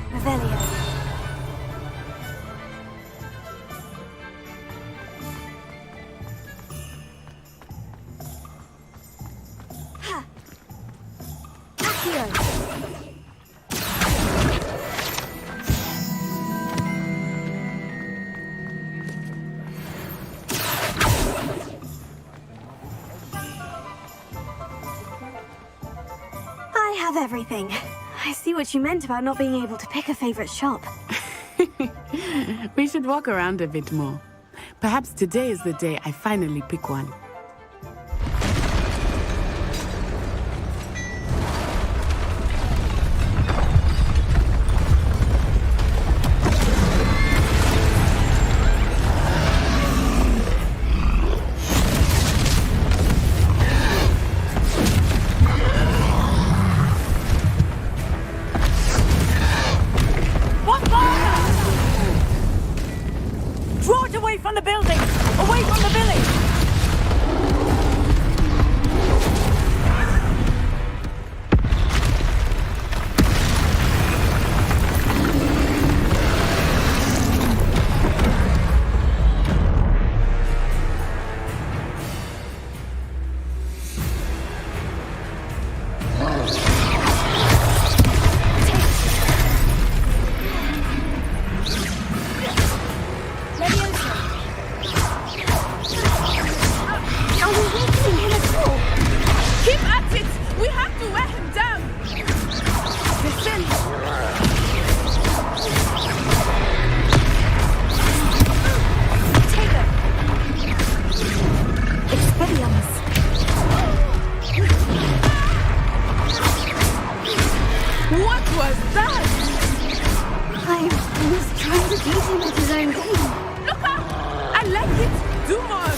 Revelio. Ha! Accio! everything. I see what you meant about not being able to pick a favorite shop. We should walk around a bit more. Perhaps today is the day I finally pick one. Draw it away from the building! Away from the village! Keep at it! We have to wear him down! Listen! Take her! Expelliarmus! What was that? I was trying to beat him at his own game. Look out! I like it! Do more!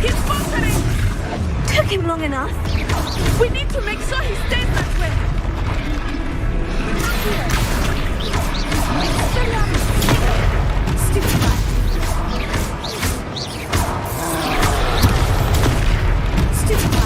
He's faltering! Took him long enough. We need to make sure he stays that way. Stupefy. Stupefy.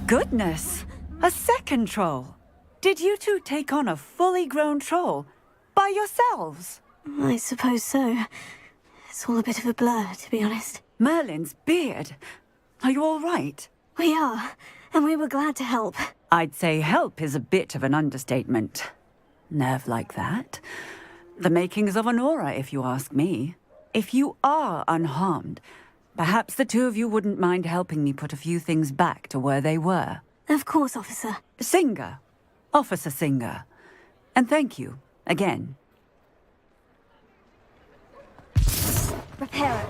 Goodness! A second troll! Did you two take on a fully grown troll? By yourselves? I suppose so. It's all a bit of a blur, to be honest. Merlin's beard! Are you all right? We are, and we were glad to help. I'd say help is a bit of an understatement. Nerve like that. The makings of an aura, if you ask me. If you are unharmed, perhaps the two of you wouldn't mind helping me put a few things back to where they were. Of course, officer. Singer. Officer Singer. And thank you, again. Reparo.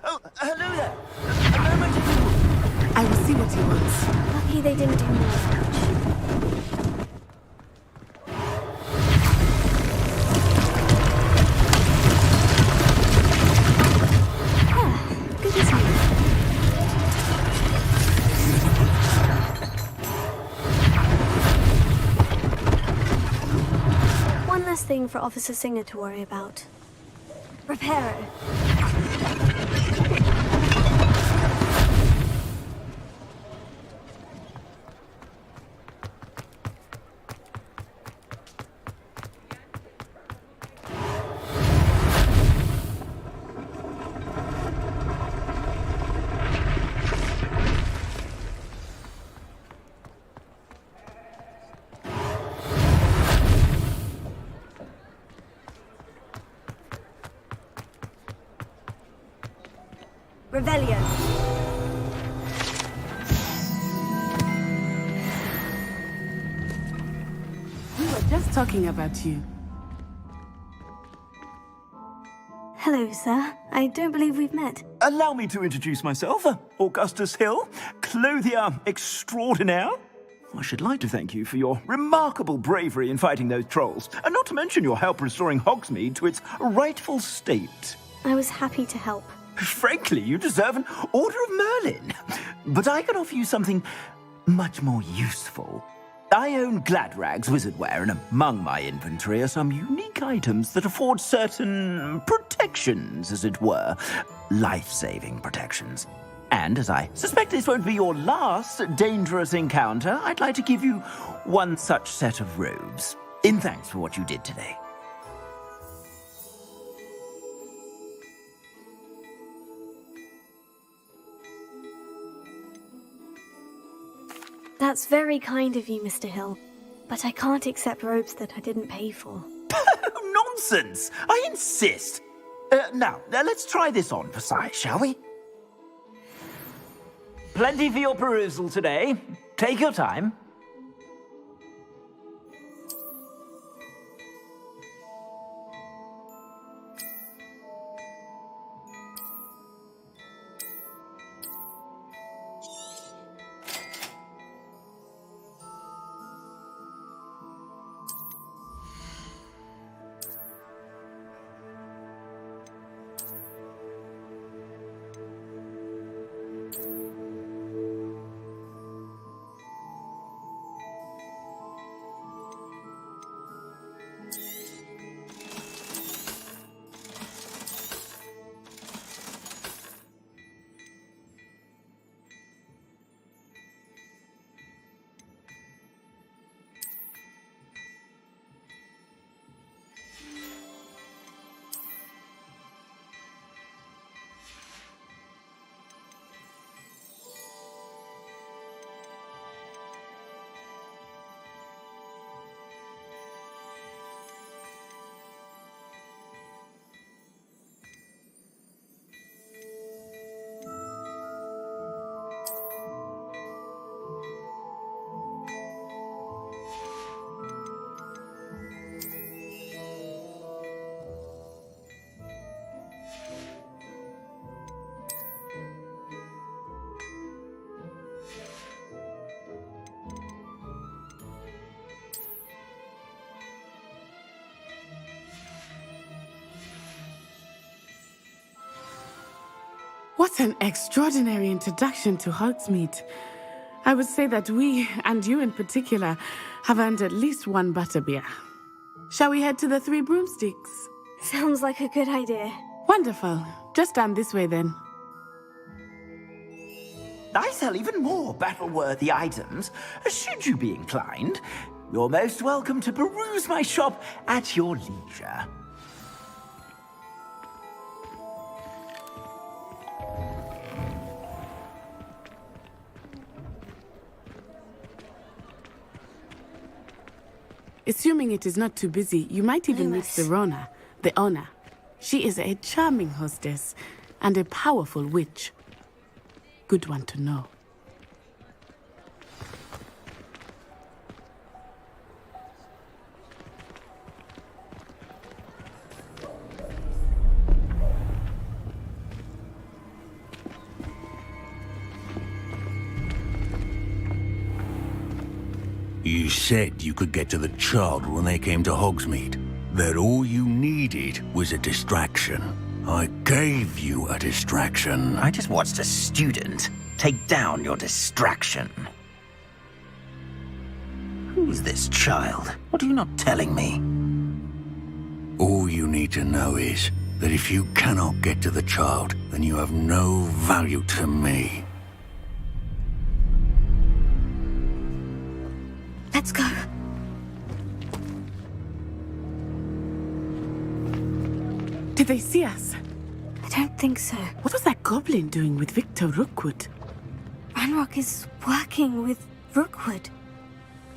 Oh, hello there. A moment. I will see what he wants. Lucky they didn't do more damage. Good as new. One less thing for Officer Singer to worry about. Reparo. Revelio. We were just talking about you. Hello, sir. I don't believe we've met. Allow me to introduce myself, Augustus Hill, clothier extraordinaire. I should like to thank you for your remarkable bravery in fighting those trolls, and not to mention your help restoring Hogsmeade to its rightful state. I was happy to help. Frankly, you deserve an Order of Merlin. But I can offer you something much more useful. I own Gladrag's wizardware, and among my inventory are some unique items that afford certain protection protections, as it were. Life-saving protections. And as I suspect this won't be your last dangerous encounter, I'd like to give you one such set of robes, in thanks for what you did today. That's very kind of you, Mr. Hill. But I can't accept robes that I didn't pay for. Nonsense! I insist! Now, let's try this on for size, shall we? Plenty for your perusal today. Take your time. What an extraordinary introduction to Hogsmeade. I would say that we, and you in particular, have earned at least one butterbeer. Shall we head to the Three Broomsticks? Sounds like a good idea. Wonderful. Just down this way then. I sell even more battle-worthy items. Should you be inclined, you're most welcome to peruse my shop at your leisure. Assuming it is not too busy, you might even meet Sirona, the owner. She is a charming hostess and a powerful witch. Good one to know. You said you could get to the child when they came to Hogsmeade. That all you needed was a distraction. I gave you a distraction. I just watched a student take down your distraction. Who's this child? What are you not telling me? All you need to know is that if you cannot get to the child, then you have no value to me. Let's go. Did they see us? I don't think so. What was that goblin doing with Victor Rookwood? Ranrock is working with Rookwood.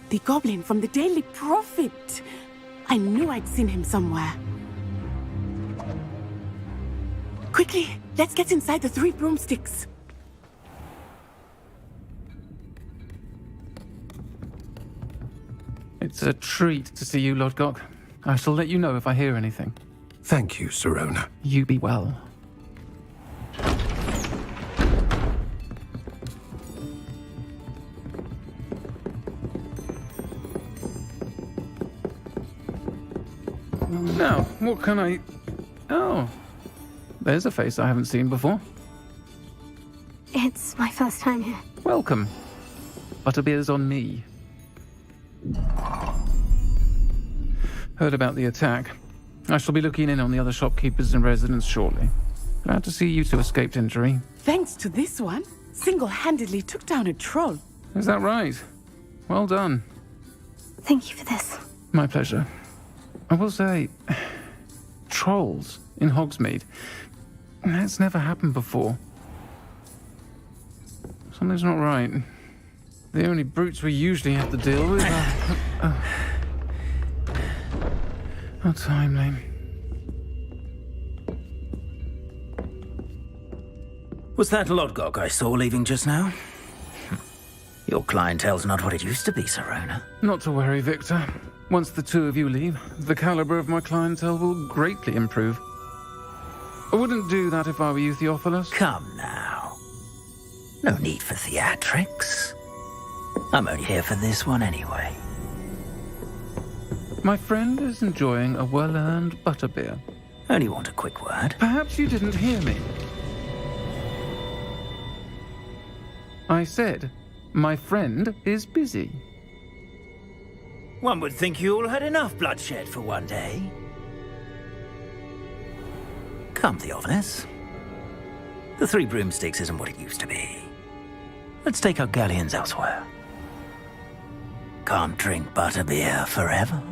The goblin from the Daily Prophet. I knew I'd seen him somewhere. Quickly, let's get inside the Three Broomsticks. It's a treat to see you, Lodgok. I shall let you know if I hear anything. Thank you, Sirona. You be well. Now, what can I... Oh, there's a face I haven't seen before. It's my first time here. Welcome. Butterbeer's on me. Heard about the attack. I shall be looking in on the other shopkeepers and residents shortly. Glad to see you two escaped injury. Thanks to this one, single-handedly took down a troll. Is that right? Well done. Thank you for this. My pleasure. I will say, trolls in Hogsmeade. That's never happened before. Something's not right. The only brutes we usually have to deal with are... How timely. Was that Lodgok I saw leaving just now? Your clientele's not what it used to be, Sirona. Not to worry, Victor. Once the two of you leave, the caliber of my clientele will greatly improve. I wouldn't do that if I were you, Theophilus. Come now. No need for theatrics. I'm only here for this one anyway. My friend is enjoying a well-earned butterbeer. Only want a quick word. Perhaps you didn't hear me. I said, my friend is busy. One would think you all had enough bloodshed for one day. Come, Theophilus. The Three Broomsticks isn't what it used to be. Let's take our galleons elsewhere. Can't drink butterbeer forever.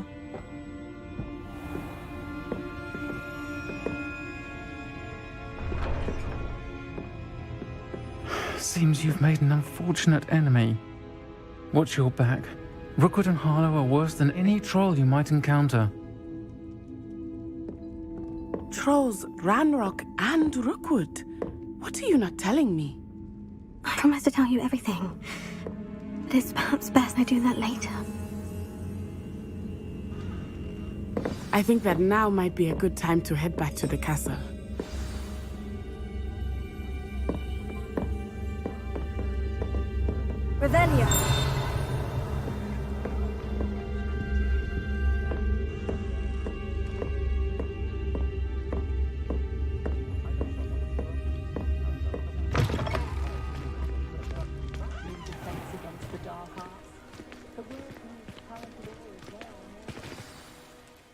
Seems you've made an unfortunate enemy. Watch your back. Rookwood and Harlow are worse than any troll you might encounter. Trolls, Ranrock, and Rookwood. What are you not telling me? I promise to tell you everything. But it's perhaps best I do that later. I think that now might be a good time to head back to the castle. Revelio.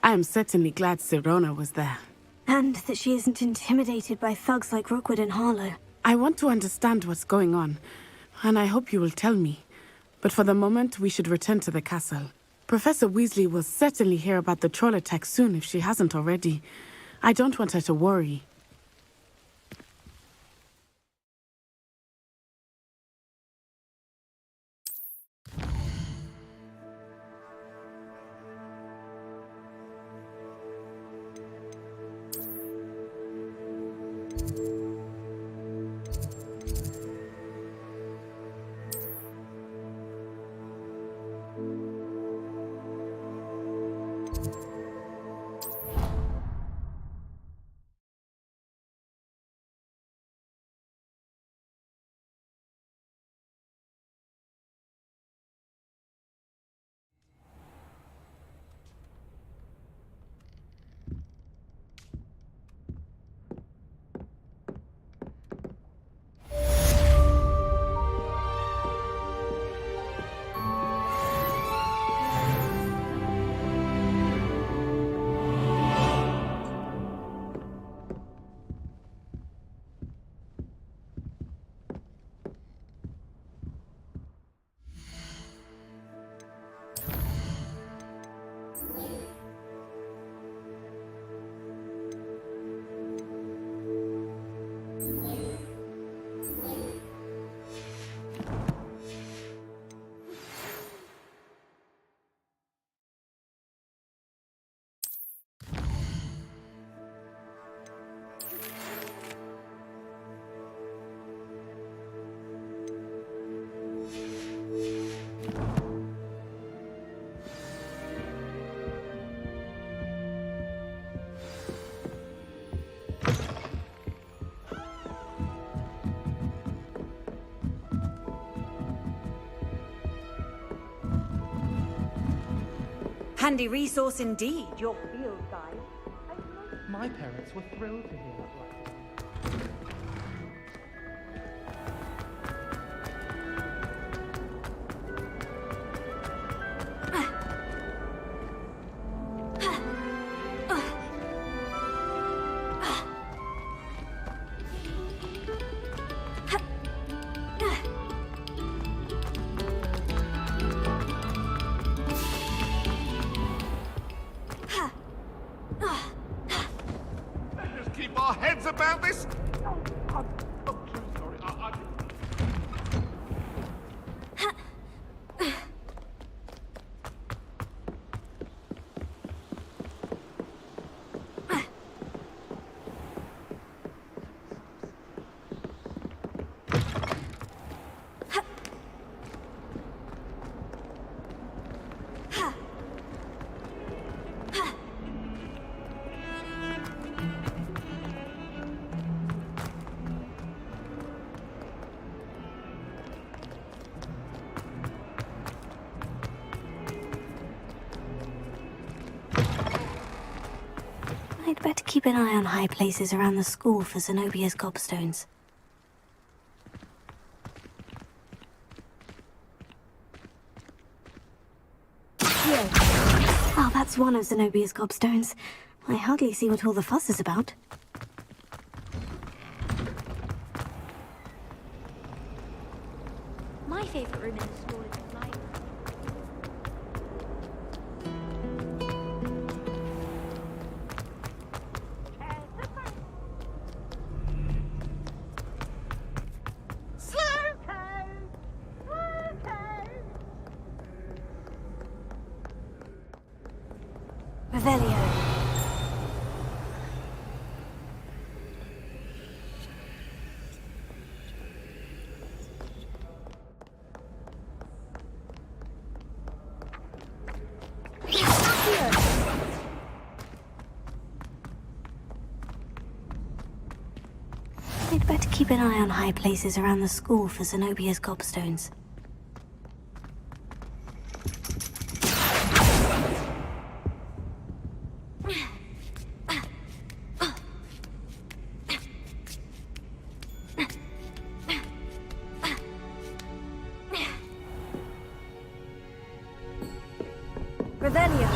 I am certainly glad Sirona was there. And that she isn't intimidated by thugs like Rookwood and Harlow. I want to understand what's going on, and I hope you will tell me. But for the moment, we should return to the castle. Professor Weasley will certainly hear about the troll attack soon if she hasn't already. I don't want her to worry. Handy resource indeed, your field guide. My parents were thrilled to hear that. keep an eye on high places around the school for Zenobia's gobstones. Oh, that's one of Zenobia's gobstones. I hardly see what all the fuss is about. My favorite room in the school is the library. Revelio. I'd better keep an eye on high places around the school for Zenobia's gobstones. Revelio.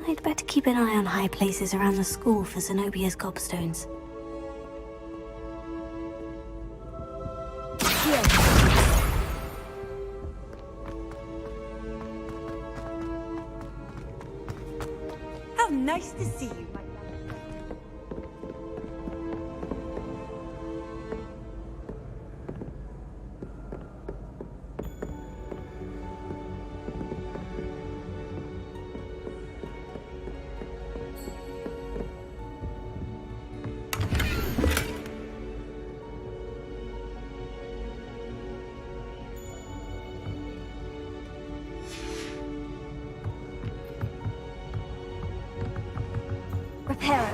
I'd better keep an eye on high places around the school for Zenobia's gobstones. How nice to see you, my Reparo.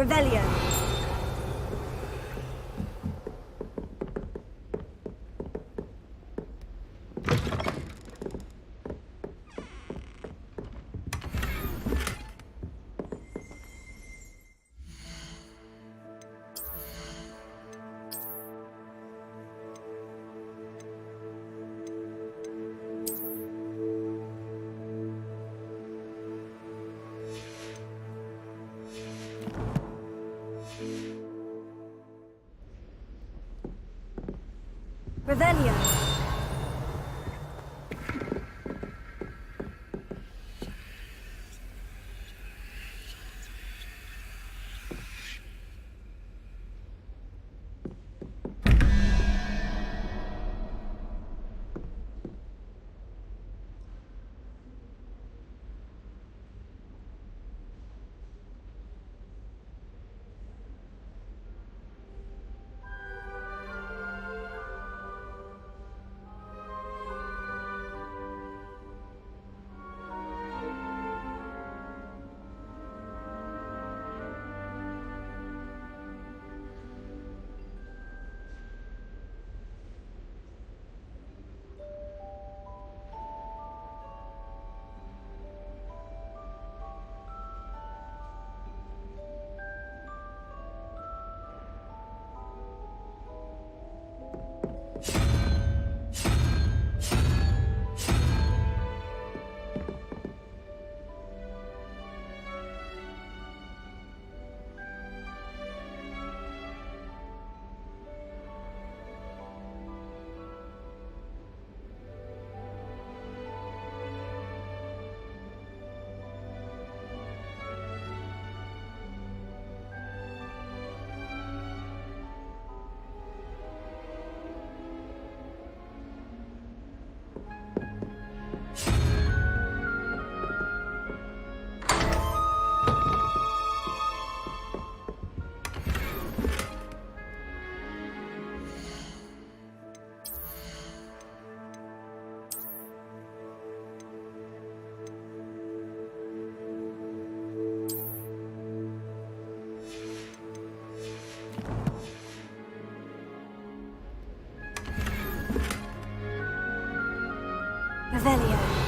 Revelio. Revelio. Revelio.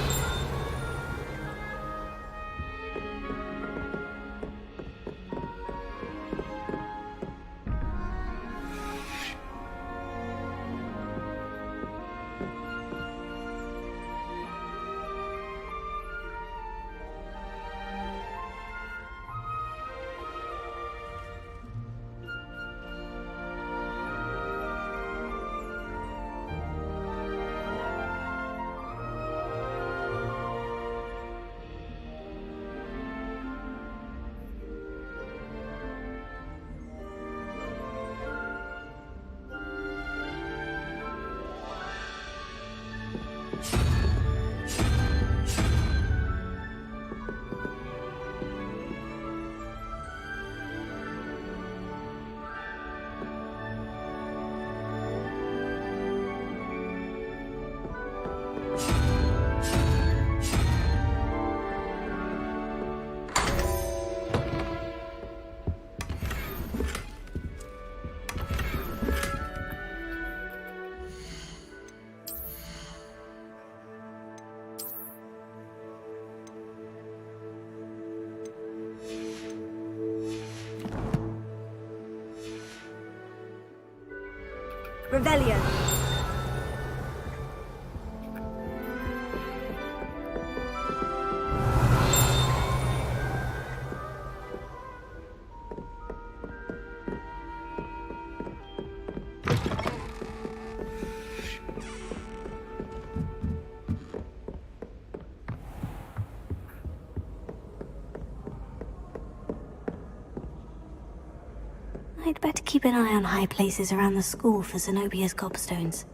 Revelio. I'd better keep an eye on high places around the school for Zenobia's gobstones.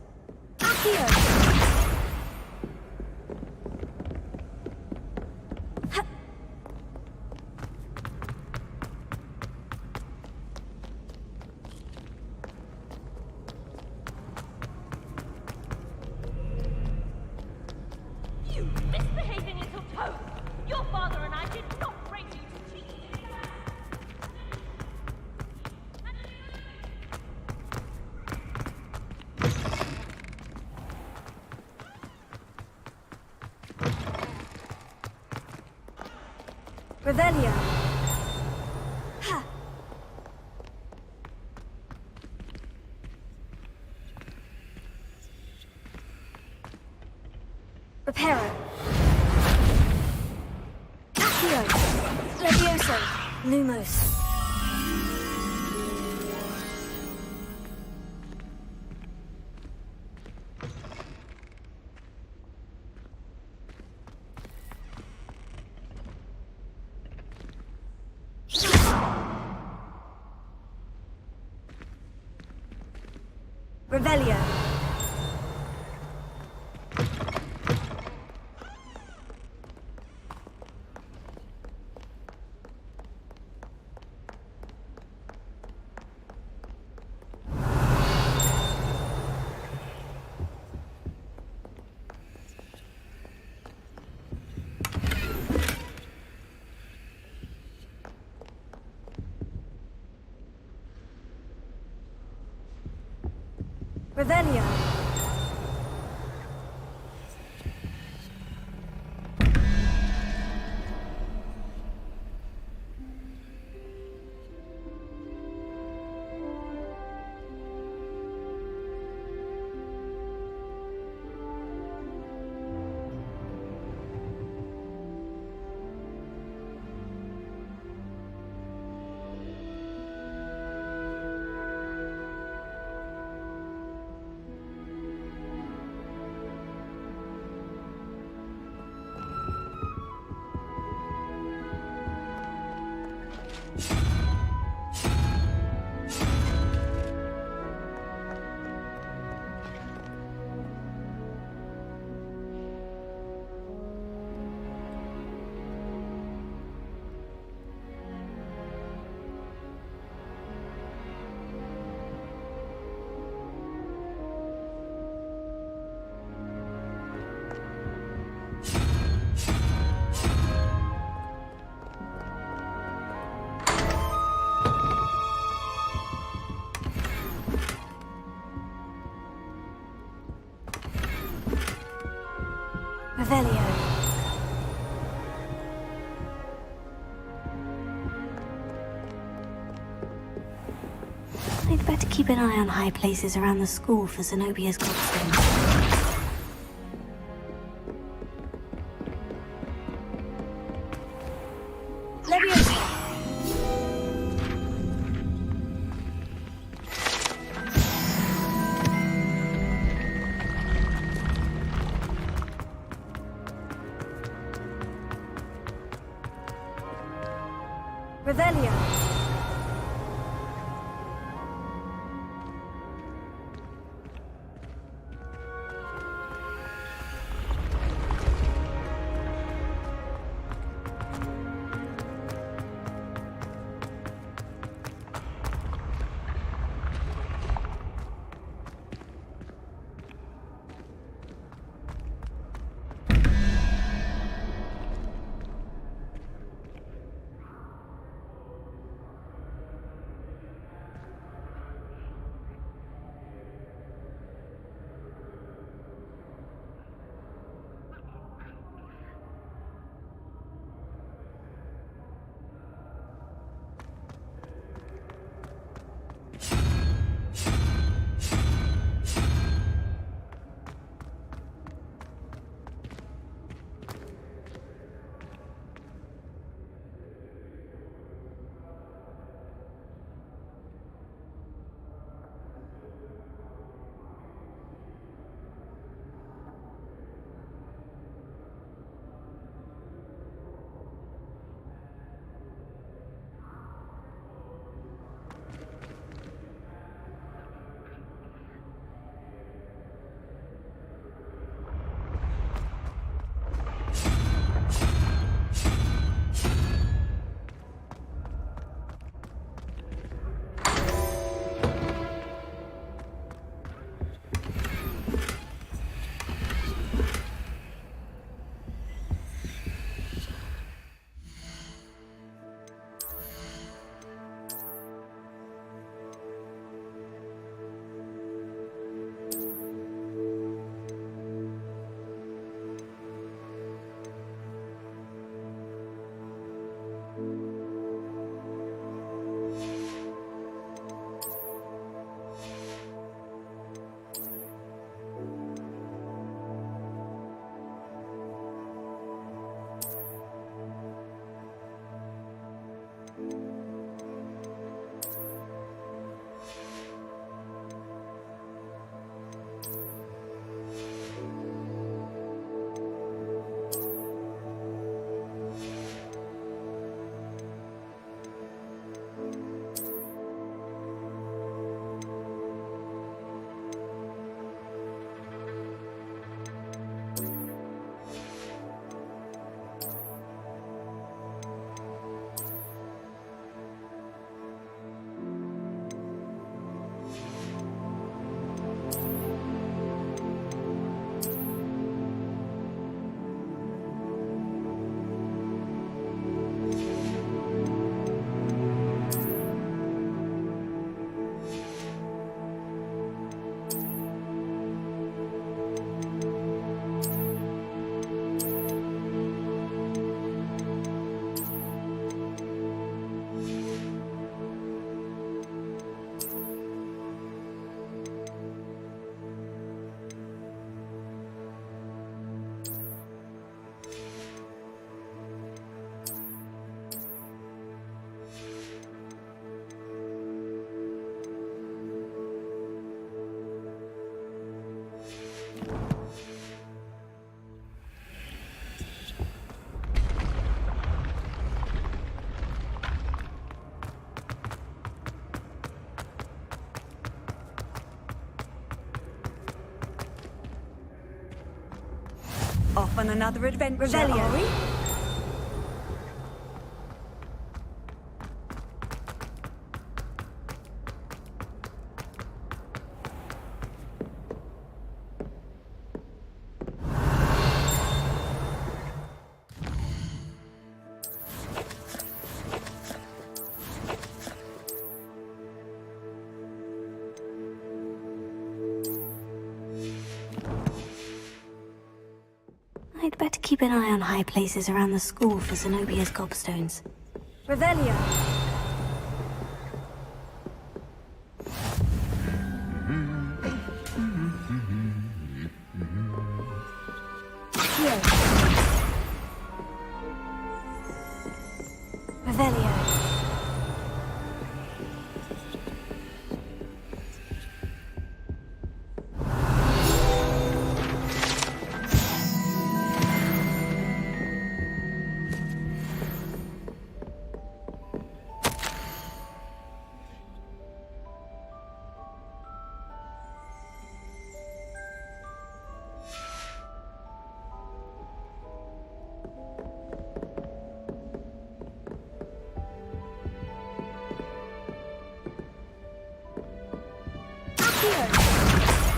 You misbehaving little toad! Your father and I did not raise you to teach. Revelio. Ha. Reparo. Accio. Levioso. Lumos. Revelio. Revelio. Revelio. I'd better keep an eye on high places around the school for Zenobia's gobstones. Levioso. Revelio. Off on another adventure, are we? I'd better keep an eye on high places around the school for Zenobia's gobstones. Revelio. Revelio.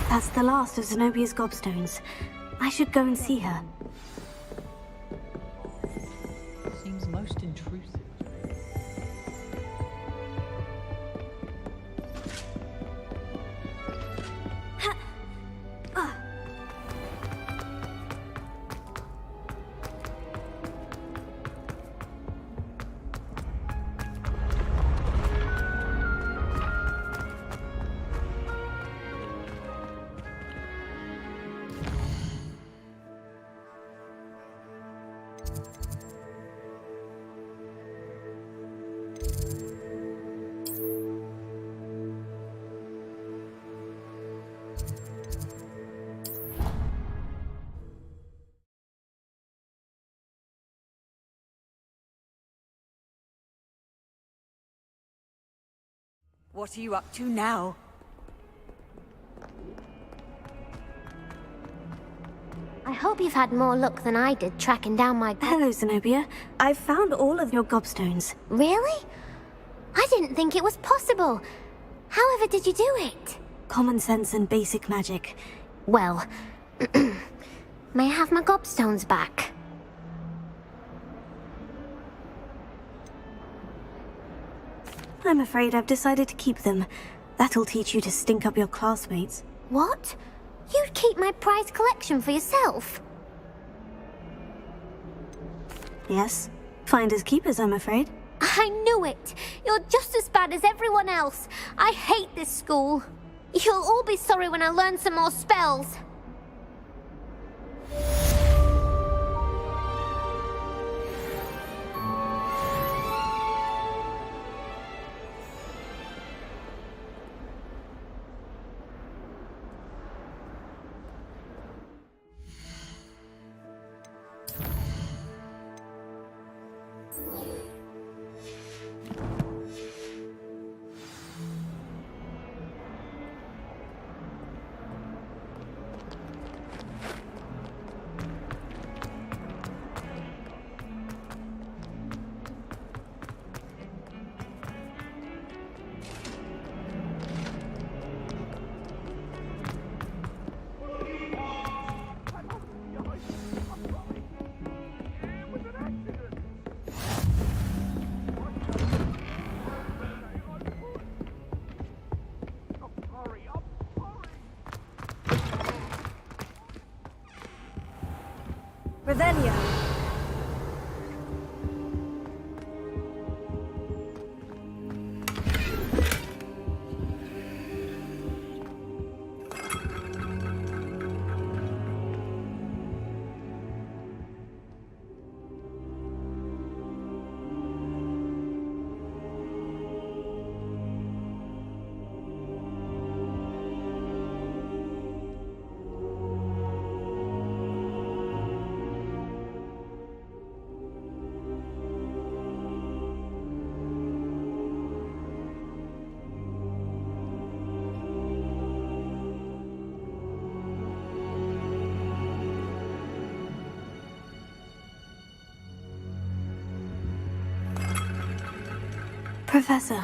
That's the last of Zenobia's gobstones. I should go and see her. Seems most intrusive. What are you up to now? I hope you've had more luck than I did tracking down my... Hello, Zenobia. I've found all of your gobstones. Really? I didn't think it was possible. However did you do it? Common sense and basic magic. Well, may I have my gobstones back? I'm afraid I've decided to keep them. That'll teach you to stink up your classmates. What? You'd keep my prized collection for yourself? Yes. Finders keepers, I'm afraid. I knew it! You're just as bad as everyone else. I hate this school. You'll all be sorry when I learn some more spells. Revelio. Professor,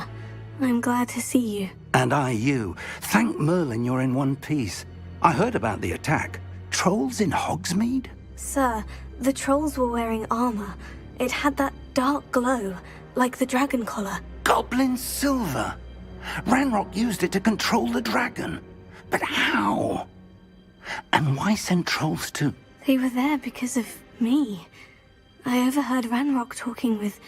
I'm glad to see you. And I you. Thank Merlin you're in one piece. I heard about the attack. Trolls in Hogsmeade? Sir, the trolls were wearing armor. It had that dark glow, like the dragon collar. Goblin silver. Ranrock used it to control the dragon. But how? And why send trolls to... They were there because of me. I overheard Ranrock talking with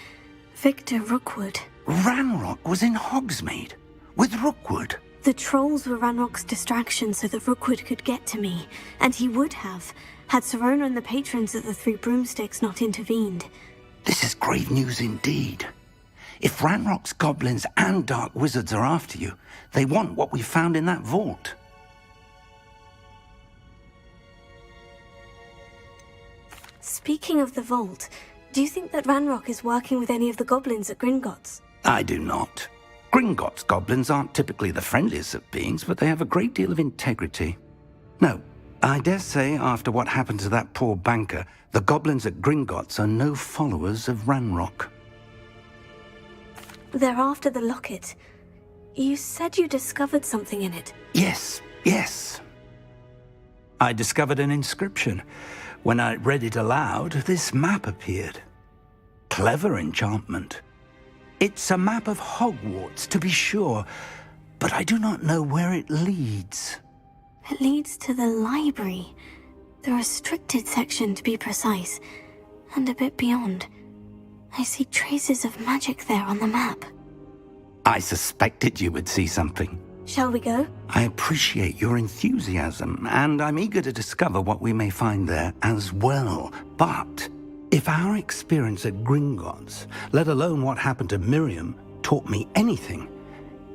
Victor Rookwood. Ranrock was in Hogsmeade? With Rookwood? The trolls were Ranrock's distraction so that Rookwood could get to me. And he would have, had Sirona and the patrons of the Three Broomsticks not intervened. This is grave news indeed. If Ranrock's goblins and dark wizards are after you, they want what we found in that vault. Speaking of the vault, do you think that Ranrock is working with any of the goblins at Gringotts? I do not. Gringotts goblins aren't typically the friendliest of beings, but they have a great deal of integrity. No, I dare say after what happened to that poor banker, the goblins at Gringotts are no followers of Ranrock. They're after the locket. You said you discovered something in it. Yes. I discovered an inscription. When I read it aloud, this map appeared. Clever enchantment. It's a map of Hogwarts, to be sure, but I do not know where it leads. It leads to the library. The restricted section, to be precise, and a bit beyond. I see traces of magic there on the map. I suspected you would see something. Shall we go? I appreciate your enthusiasm, and I'm eager to discover what we may find there as well. But if our experience at Gringotts, let alone what happened to Miriam, taught me anything,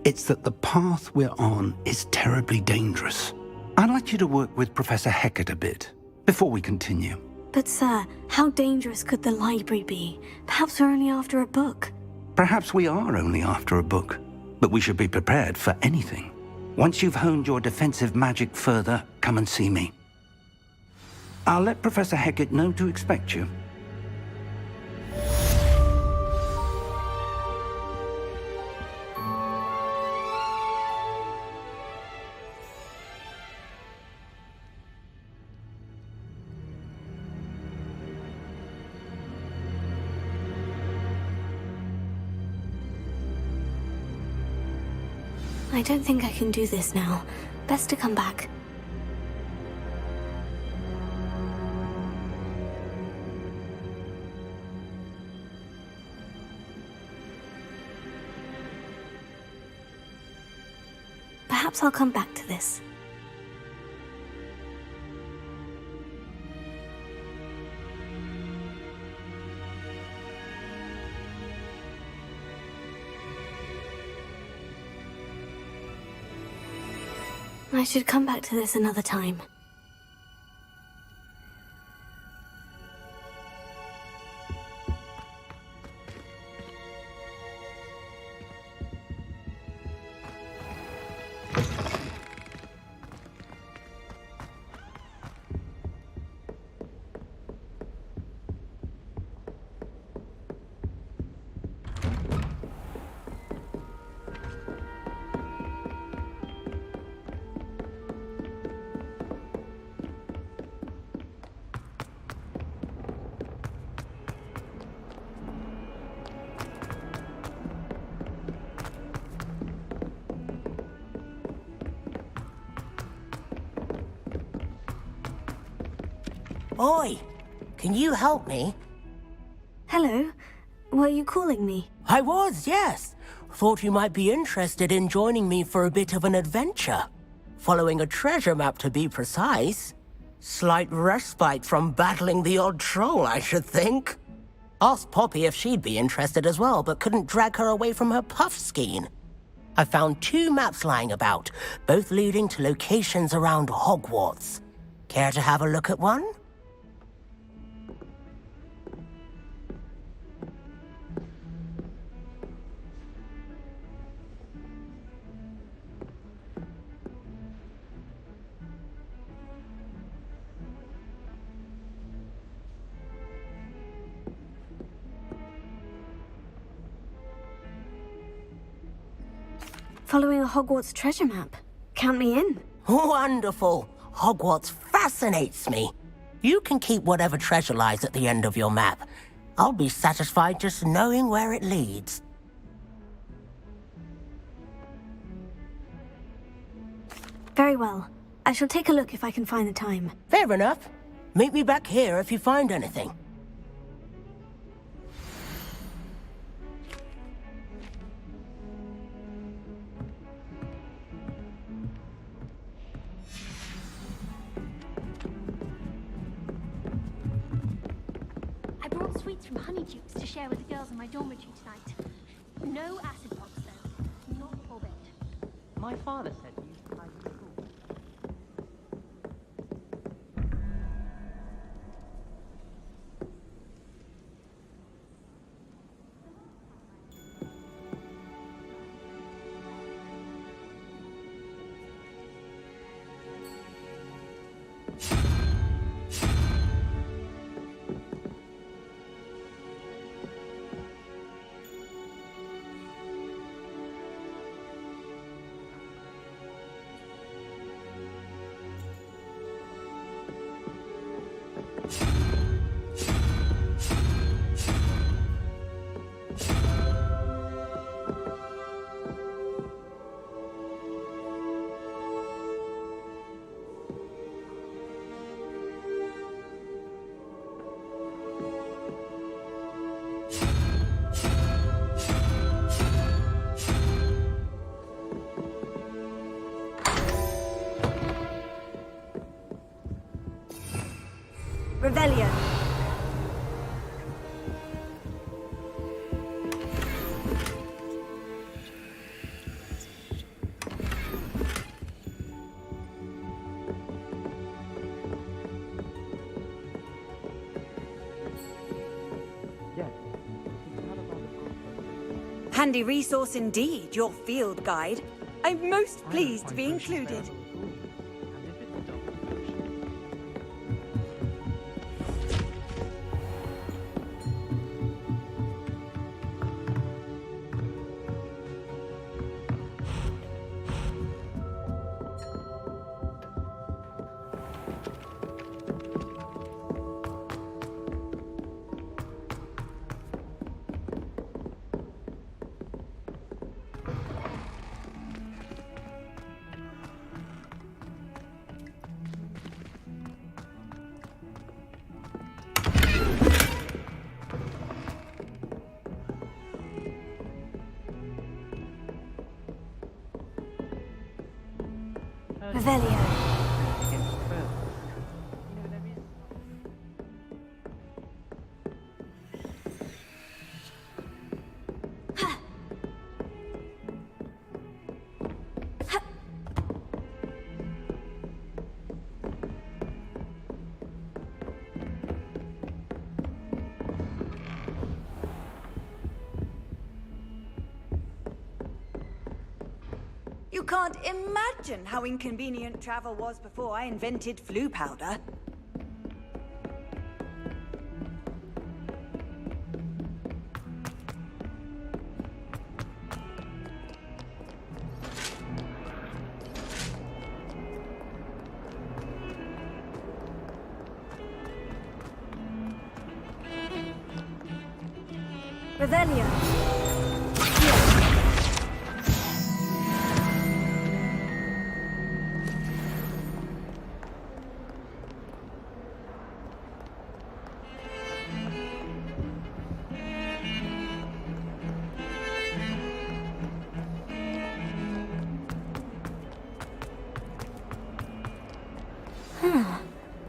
it's that the path we're on is terribly dangerous. I'd like you to work with Professor Hecat a bit, before we continue. But sir, how dangerous could the library be? Perhaps we're only after a book. Perhaps we are only after a book, but we should be prepared for anything. Once you've honed your defensive magic further, come and see me. I'll let Professor Hecat know to expect you. I don't think I can do this now. Best to come back. Perhaps I'll come back to this. I should come back to this another time. Oi! Can you help me? Hello? Were you calling me? I was, yes. Thought you might be interested in joining me for a bit of an adventure. Following a treasure map, to be precise. Slight respite from battling the odd troll, I should think. Asked Poppy if she'd be interested as well, but couldn't drag her away from her puff skein. I found 2 maps lying about, both leading to locations around Hogwarts. Care to have a look at one? Following a Hogwarts treasure map. Count me in. Wonderful. Hogwarts fascinates me. You can keep whatever treasure lies at the end of your map. I'll be satisfied just knowing where it leads. Very well. I shall take a look if I can find the time. Fair enough. Meet me back here if you find anything. I brought sweets from Honeydukes to share with the girls in my dormitory tonight. No acid pops, though. Not for bed. My father said you used to hide in school. Revelio. Handy resource indeed, your field guide. I'm most pleased to be included. Revelio. You can't imagine how inconvenient travel was before I invented flu powder. Revelio.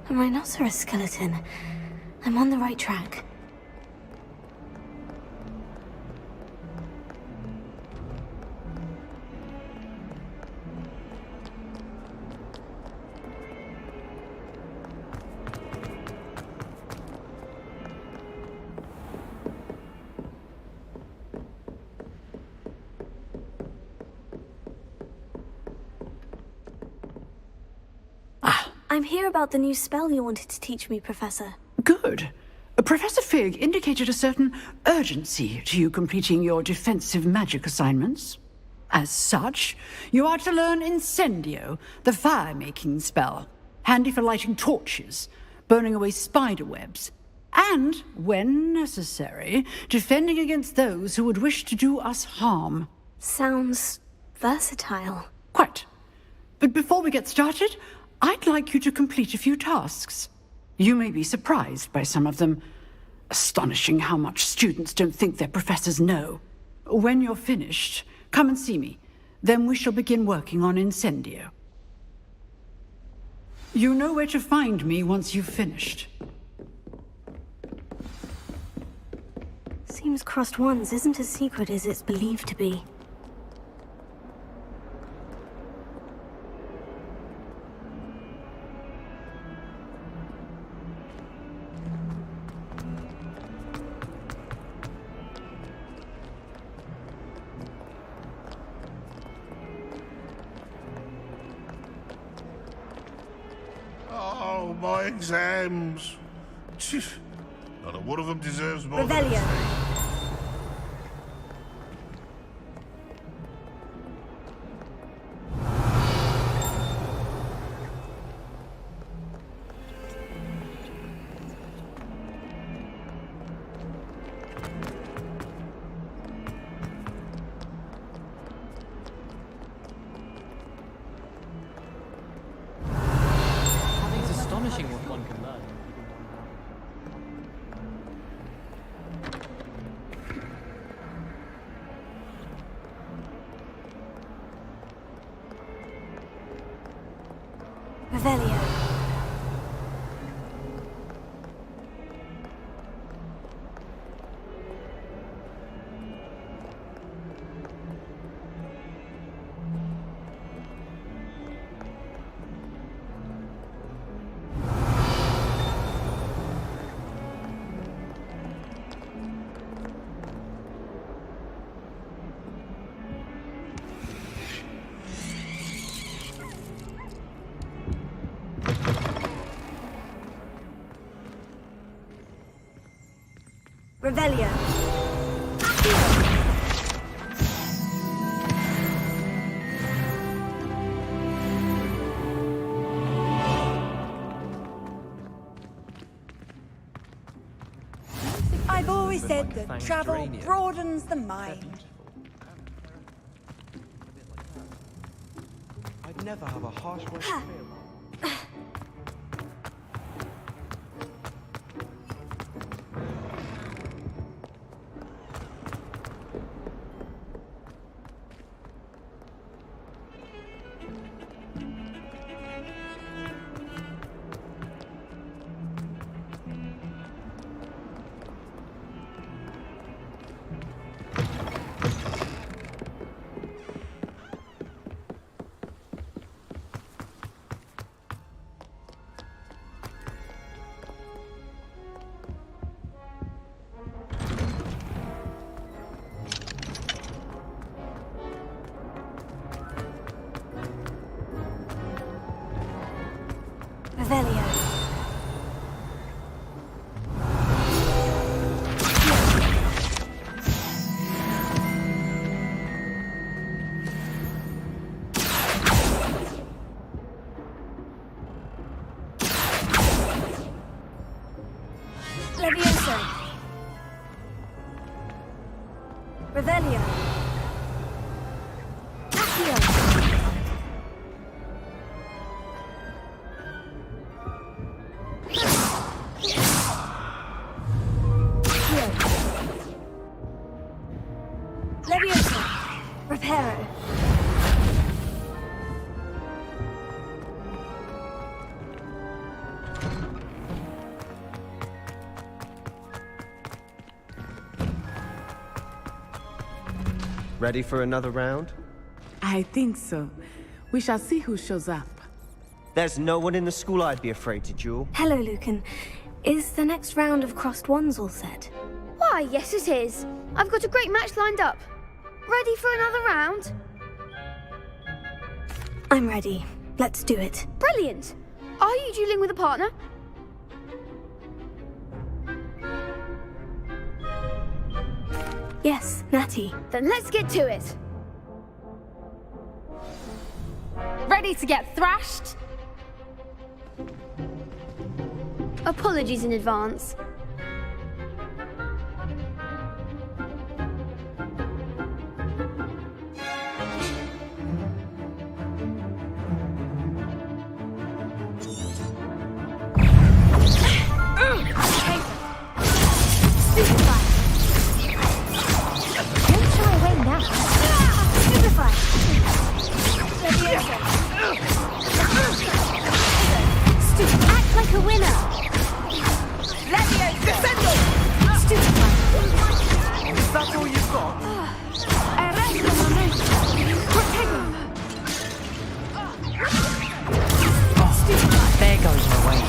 A rhinoceros skeleton. I'm on the right track. I'm here about the new spell you wanted to teach me, Professor. Good. Professor Fig indicated a certain urgency to you completing your defensive magic assignments. As such, you are to learn Incendio, the fire-making spell, handy for lighting torches, burning away spider webs, and, when necessary, defending against those who would wish to do us harm. Sounds versatile. Quite. But before we get started, I'd like you to complete a few tasks. You may be surprised by some of them. Astonishing how much students don't think their professors know. When you're finished, come and see me. Then we shall begin working on Incendio. You know where to find me once you've finished. Seems Crossed Wands isn't as secret as it's believed to be. Oh, my exams. Phew. Not a one of them deserves more. Revelio. It's astonishing what one can learn. Revelio. Revelio. I've always said that travel broadens the mind. I'd never have a harsh word to say about it. Revelio. Levioso. Revelio. Accio. Levioso. Reparo. Ready for another round? I think so. We shall see who shows up. There's no one in the school I'd be afraid to duel. Hello, Lucan. Is the next round of Crossed Wands all set? Why, yes it is. I've got a great match lined up. Ready for another round? I'm ready. Let's do it. Brilliant. Are you dueling with a partner? Yes, Natty. Then let's get to it. Ready to get thrashed? Apologies in advance. Act like a winner! Is that all you've got? There goes my way.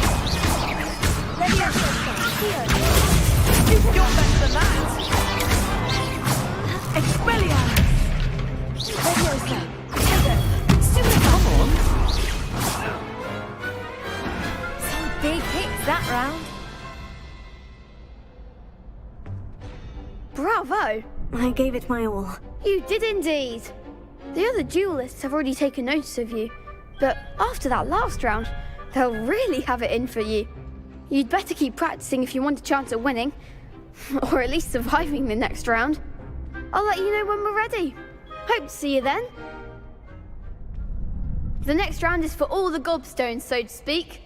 You're better than that! Expelliarmus! Come on! Some big hits that round. Bravo! I gave it my all. You did indeed. The other duelists have already taken notice of you, but after that last round, they'll really have it in for you. You'd better keep practicing if you want a chance at winning, or at least surviving the next round. I'll let you know when we're ready. Hope to see you then. The next round is for all the gobstones, so to speak.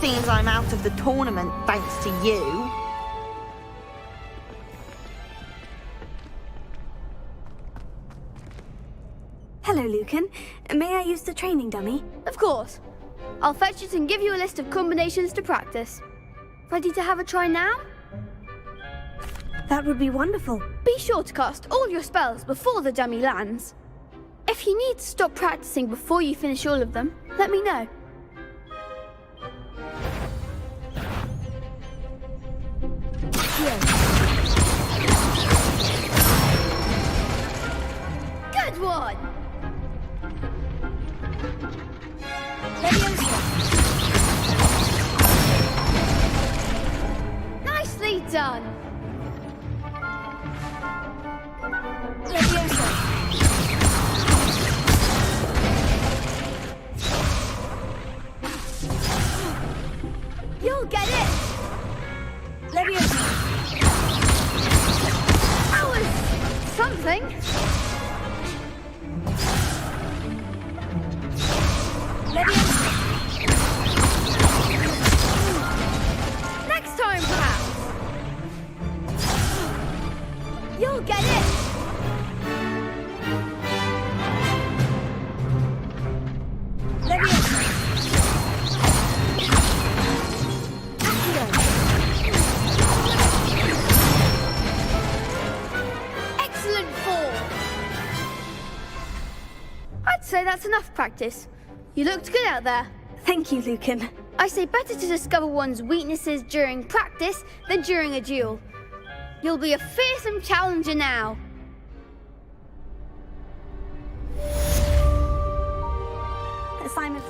Seems I'm out of the tournament thanks to you. Hello, Lucan. May I use the training dummy? Of course. I'll fetch it and give you a list of combinations to practice. Ready to have a try now? That would be wonderful. Be sure to cast all your spells before the dummy lands. If you need to stop practicing before you finish all of them, let me know. Good one! Nicely done! You'll get it! That was something. Next time, perhaps. You'll get it. Excellent form. I'd say that's enough practice. You looked good out there. Thank you, Lucan. I say better to discover one's weaknesses during practice than during a duel. You'll be a fearsome challenger now. Assignment.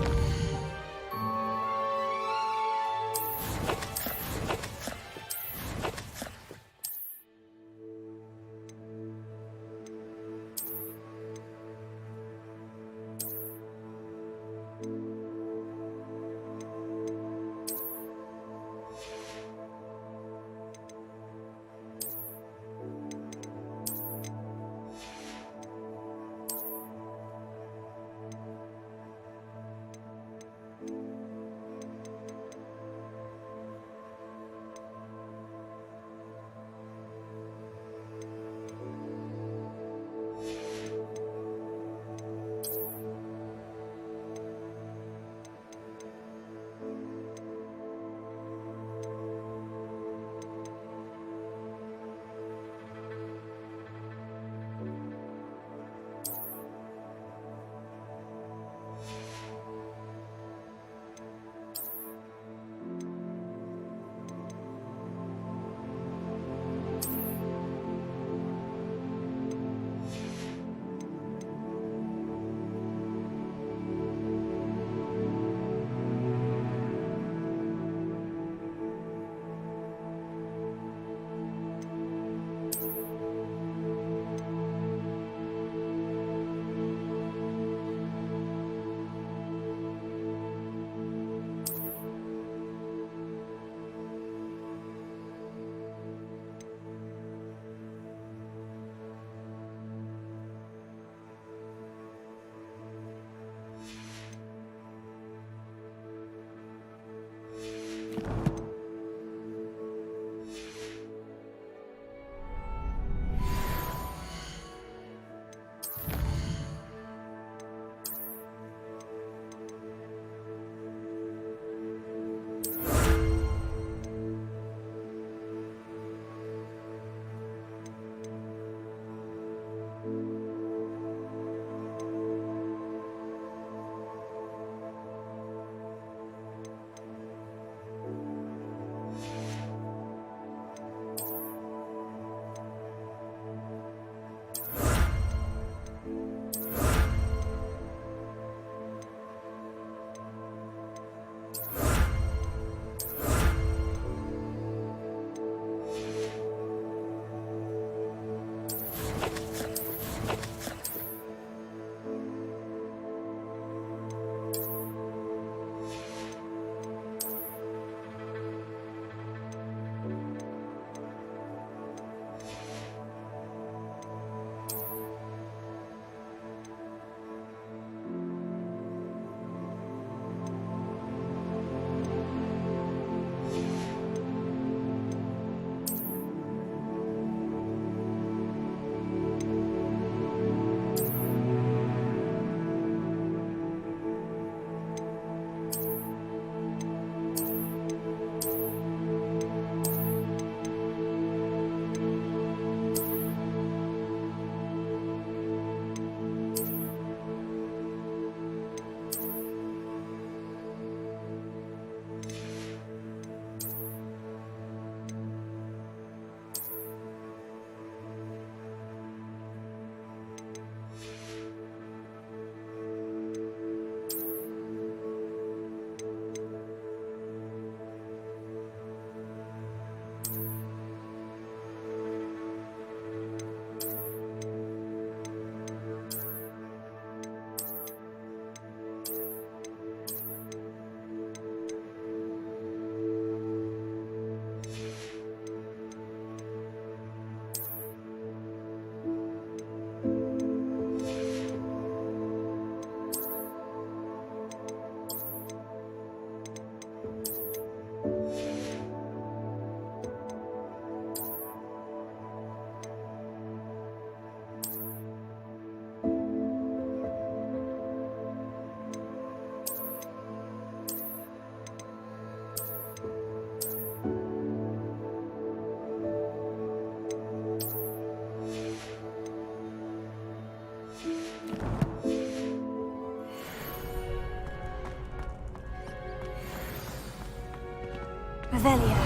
Revelio.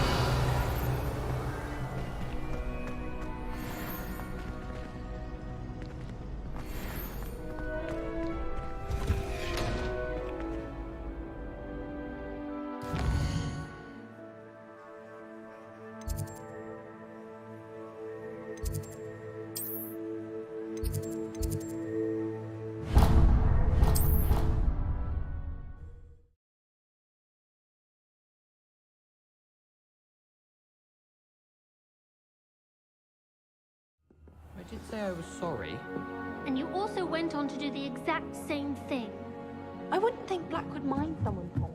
I did say I was sorry. And you also went on to do the exact same thing. I wouldn't think Black would mind someone calling.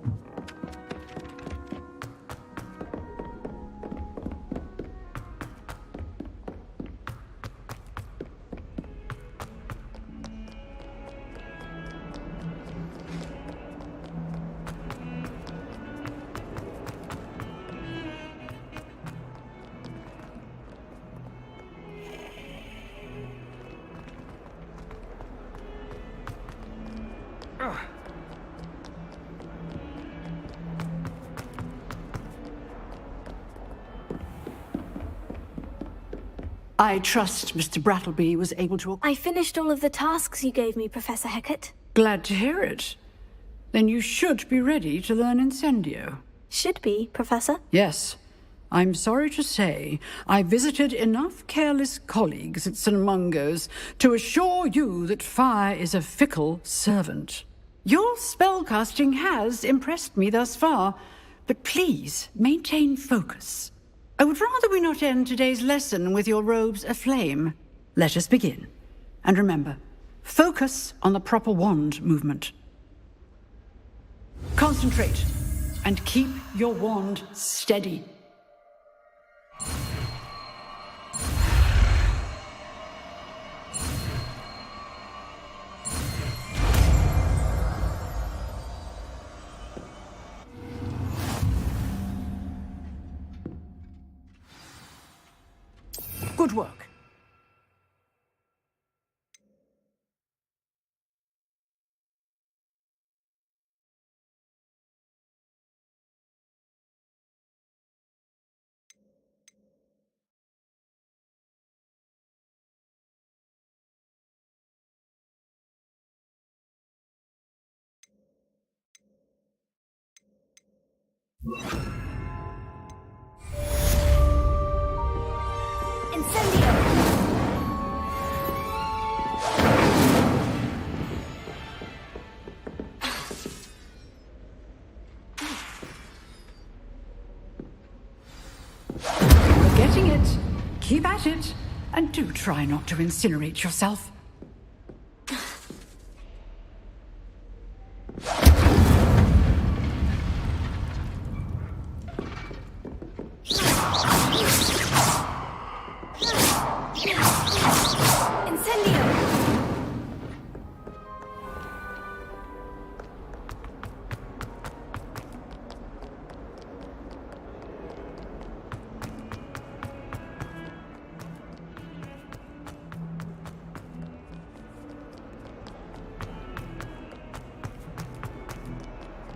I trust Mr. Brattleby was able to... I finished all of the tasks you gave me, Professor Hecat. Glad to hear it. Then you should be ready to learn Incendio. Should be, Professor. Yes. I'm sorry to say, I visited enough careless colleagues at St. Mungo's to assure you that fire is a fickle servant. Your spellcasting has impressed me thus far, but please maintain focus. I would rather we not end today's lesson with your robes aflame. Let us begin. And remember, focus on the proper wand movement. Concentrate, and keep your wand steady. Good work. You're getting it. Keep at it. And do try not to incinerate yourself.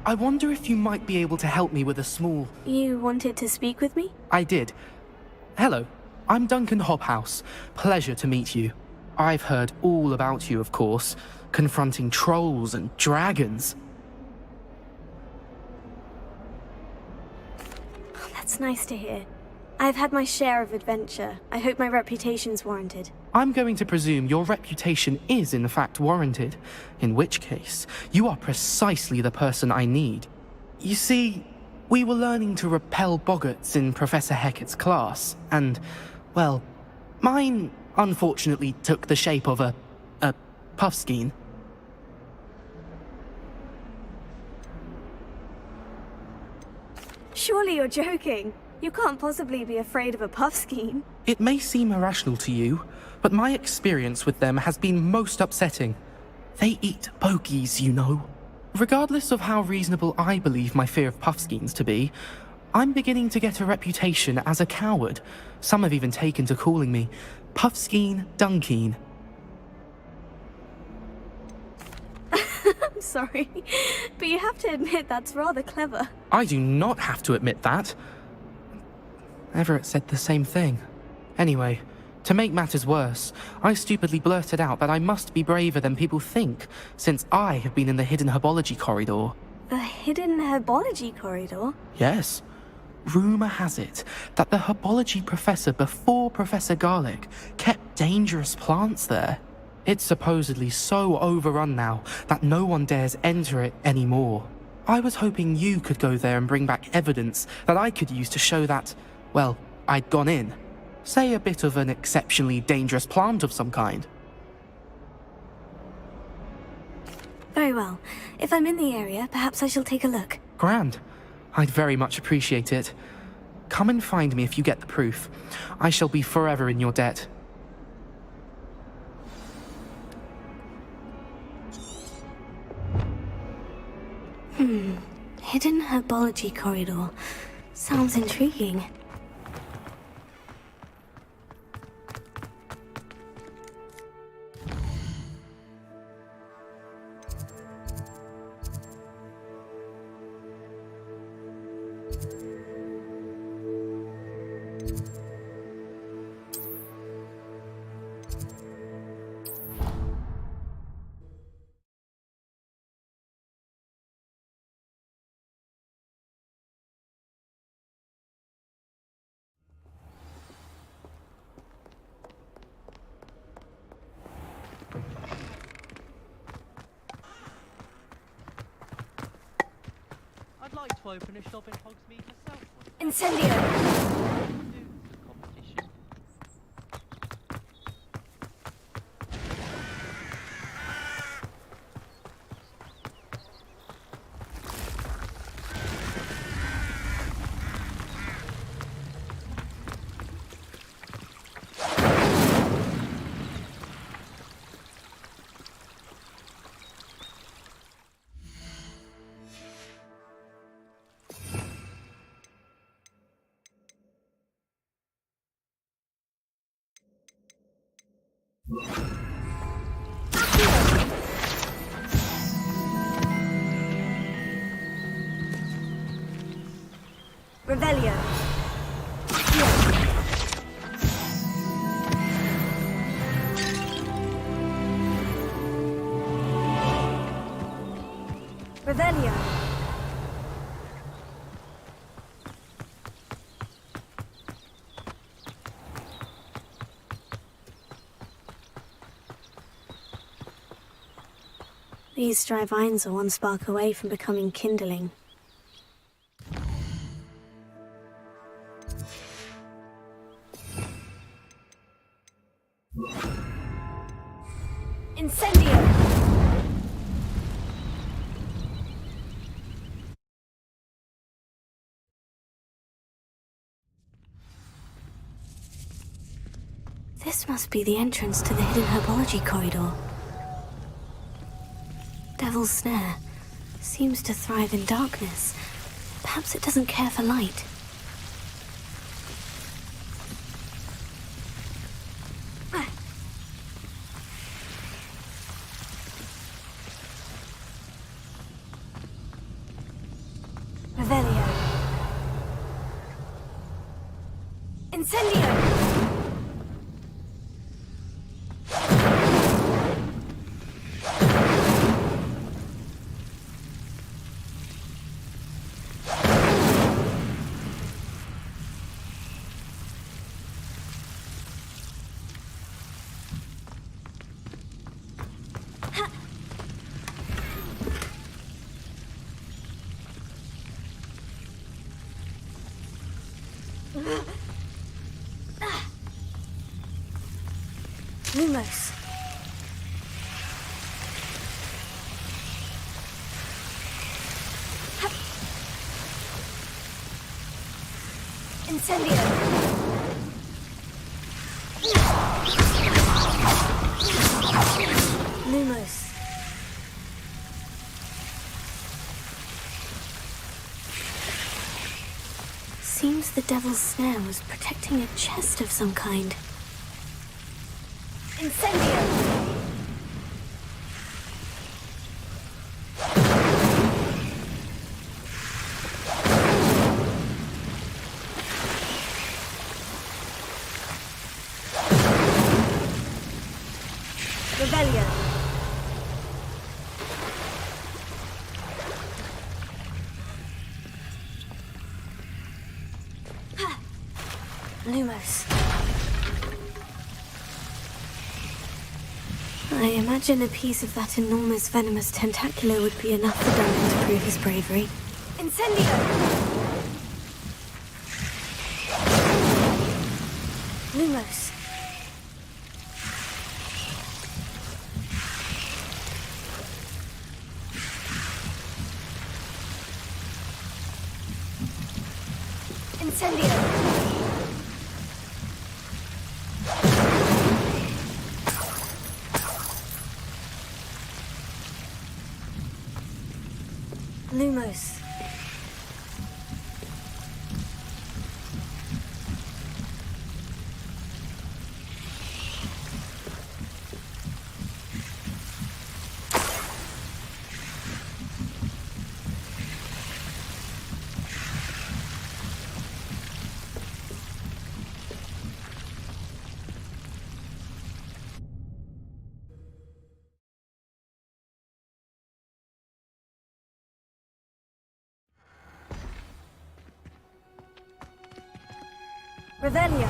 I wonder if you might be able to help me with a small... You wanted to speak with me? I did. Hello, I'm Duncan Hobhouse. Pleasure to meet you. I've heard all about you, of course, confronting trolls and dragons. That's nice to hear. I've had my share of adventure. I hope my reputation's warranted. I'm going to presume your reputation is in fact warranted, in which case, you are precisely the person I need. You see, we were learning to repel boggarts in Professor Hecat's class, and, well, mine unfortunately took the shape of a puffskein. Surely you're joking. You can't possibly be afraid of a puffskein. It may seem irrational to you, but my experience with them has been most upsetting. They eat bogies, you know. Regardless of how reasonable I believe my fear of puffskeins to be, I'm beginning to get a reputation as a coward. Some have even taken to calling me Puffskeen Dunkeen. I'm sorry, but you have to admit that's rather clever. I do not have to admit that. Everett said the same thing. Anyway, to make matters worse, I stupidly blurted out that I must be braver than people think, since I have been in the hidden herbology corridor. The hidden herbology corridor? Yes. Rumour has it that the herbology professor before Professor Garlick kept dangerous plants there. It's supposedly so overrun now that no one dares enter it anymore. I was hoping you could go there and bring back evidence that I could use to show that, well, I'd gone in. Say a bit of an exceptionally dangerous plant of some kind. Very well. If I'm in the area, perhaps I shall take a look. Grand. I'd very much appreciate it. Come and find me if you get the proof. I shall be forever in your debt. Hidden herbology corridor. Sounds intriguing. I'd like to open a shop in Hogsmeade myself. Incendio! Revelio. Revelio. These dry vines are one spark away from becoming kindling. Incendio! This must be the entrance to the hidden herbology corridor. Devil's Snare seems to thrive in darkness. Perhaps it doesn't care for light. Revelio. Incendio! Lumos. Incendio. Lumos. Seems the Devil's Snare was protecting a chest of some kind. Incendio! Lumos. I imagine a piece of that enormous venomous tentacular would be enough for Duncan to prove his bravery. Incendio! Lumos. Incendio! Lumos. Revelio.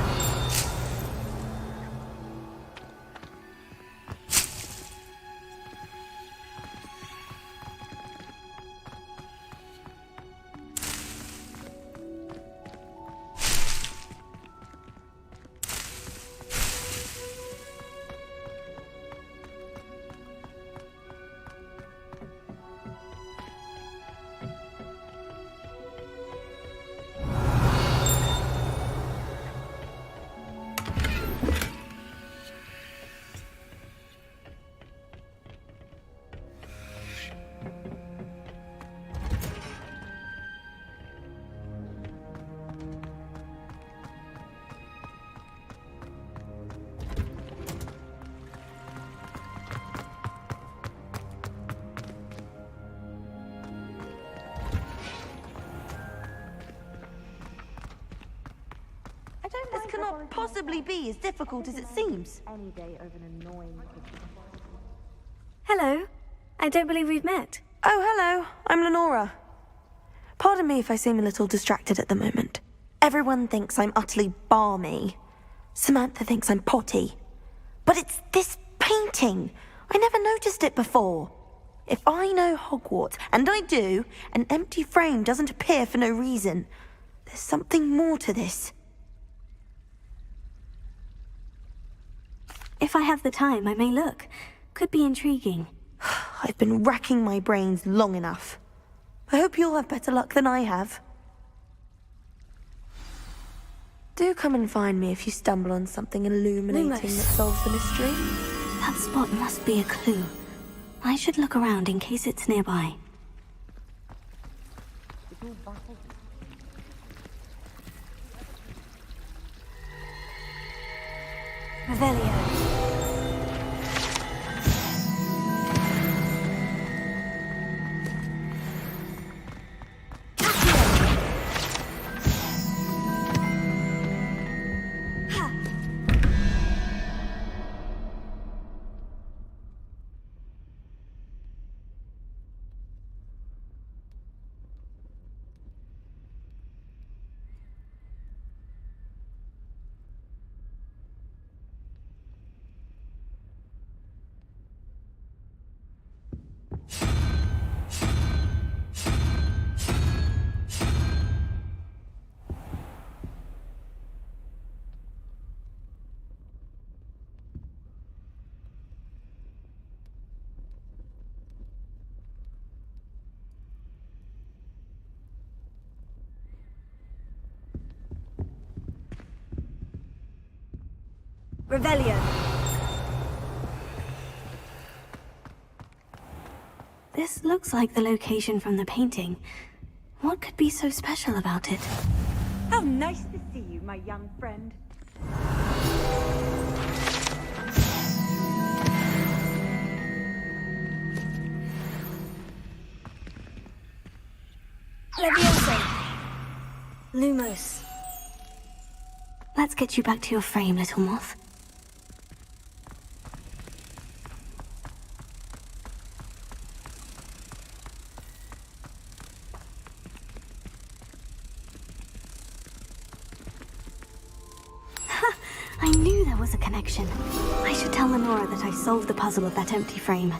This cannot possibly be as difficult as it seems. Hello. I don't believe we've met. Oh, hello. I'm Lenora. Pardon me if I seem a little distracted at the moment. Everyone thinks I'm utterly balmy. Samantha thinks I'm potty. But it's this painting. I never noticed it before. If I know Hogwarts, and I do, an empty frame doesn't appear for no reason. There's something more to this. If I have the time, I may look. Could be intriguing. I've been racking my brains long enough. I hope you'll have better luck than I have. Do come and find me if you stumble on something illuminating Lumos. that solves the mystery. That spot must be a clue. I should look around in case it's nearby. Revelio. Revelio. This looks like the location from the painting. What could be so special about it? How nice to see you, my young friend. Leviosa. Lumos. Let's get you back to your frame, little moth. I knew there was a connection. I should tell Lenora that I solved the puzzle of that empty frame.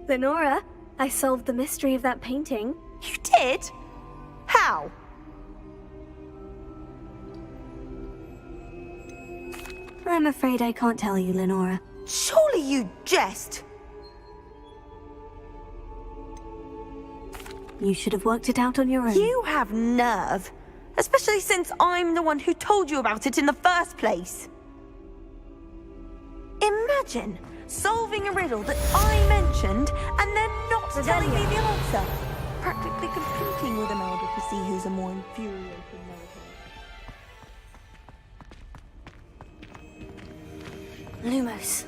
Lenora, I solved the mystery of that painting. You did? How? I'm afraid I can't tell you, Lenora. Surely you jest. You should have worked it out on your own. You have nerve. Especially since I'm the one who told you about it in the first place. Imagine solving a riddle that I mentioned and then not telling me the answer. Practically competing with Imelda to see who's a more infuriating narrator. Lumos.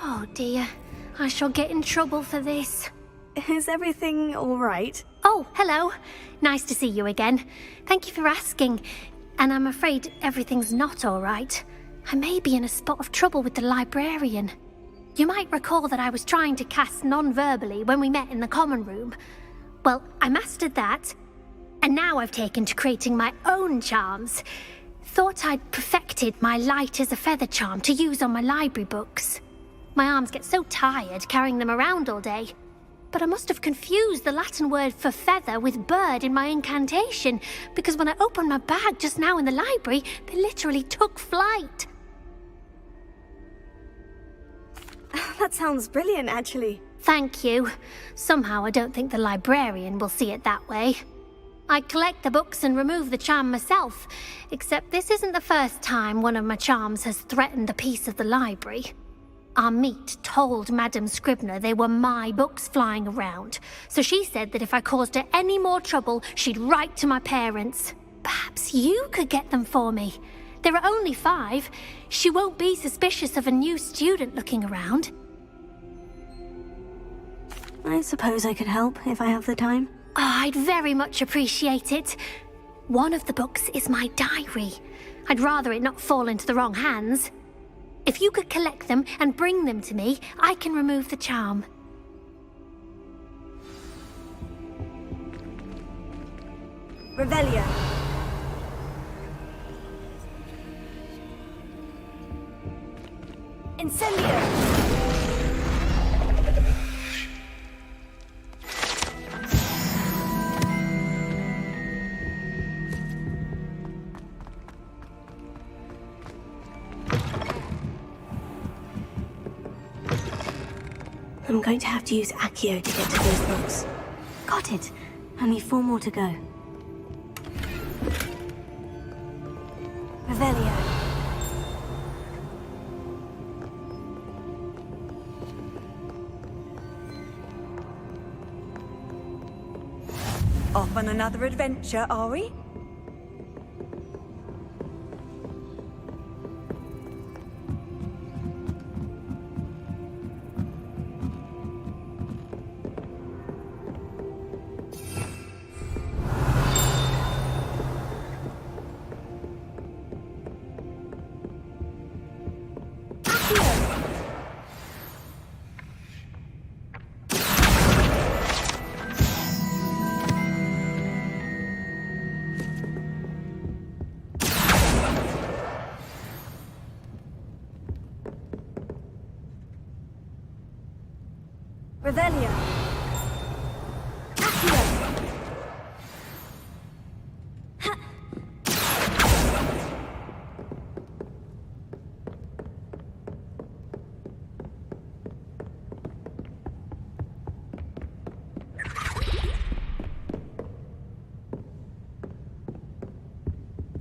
Oh dear, I shall get in trouble for this. Is everything all right? Oh, hello. Nice to see you again. Thank you for asking. And I'm afraid everything's not all right. I may be in a spot of trouble with the librarian. You might recall that I was trying to cast non-verbally when we met in the common room. Well, I mastered that, and now I've taken to creating my own charms. Thought I'd perfected my light as a feather charm to use on my library books. My arms get so tired carrying them around all day. But I must have confused the Latin word for feather with bird in my incantation, because when I opened my bag just now in the library, they literally took flight. That sounds brilliant, actually. Thank you. Somehow I don't think the librarian will see it that way. I collect the books and remove the charm myself, except this isn't the first time one of my charms has threatened the peace of the library. Our meet told Madame Scribner they were my books flying around, so she said that if I caused her any more trouble, she'd write to my parents. Perhaps you could get them for me. There are only 5. She won't be suspicious of a new student looking around. I suppose I could help if I have the time. Oh, I'd very much appreciate it. One of the books is my diary. I'd rather it not fall into the wrong hands. If you could collect them and bring them to me, I can remove the charm. Revelio. Incendio. I'm going to have to use Accio to get to those books. Got it. Only 4 more to go. Revelio. Off on another adventure, are we? Revelio. Accio.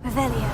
Revelio.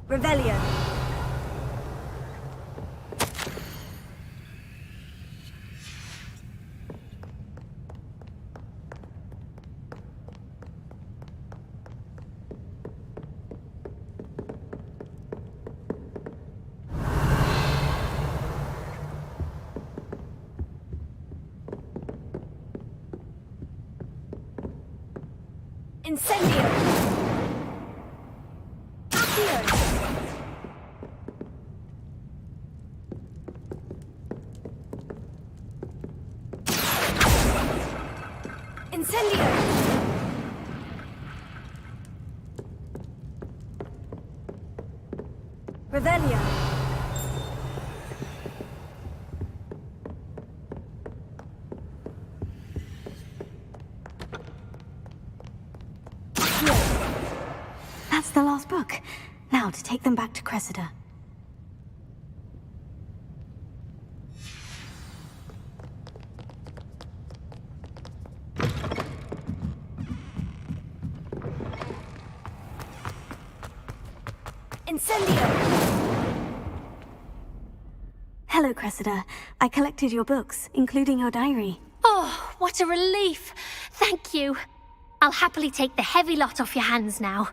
Revelio. Incendio. Accio. Incendio! Revelio! That's the last book. Now to take them back to Cressida. Incendio! Hello, Cressida. I collected your books, including your diary. Oh, what a relief. Thank you. I'll happily take the heavy lot off your hands now.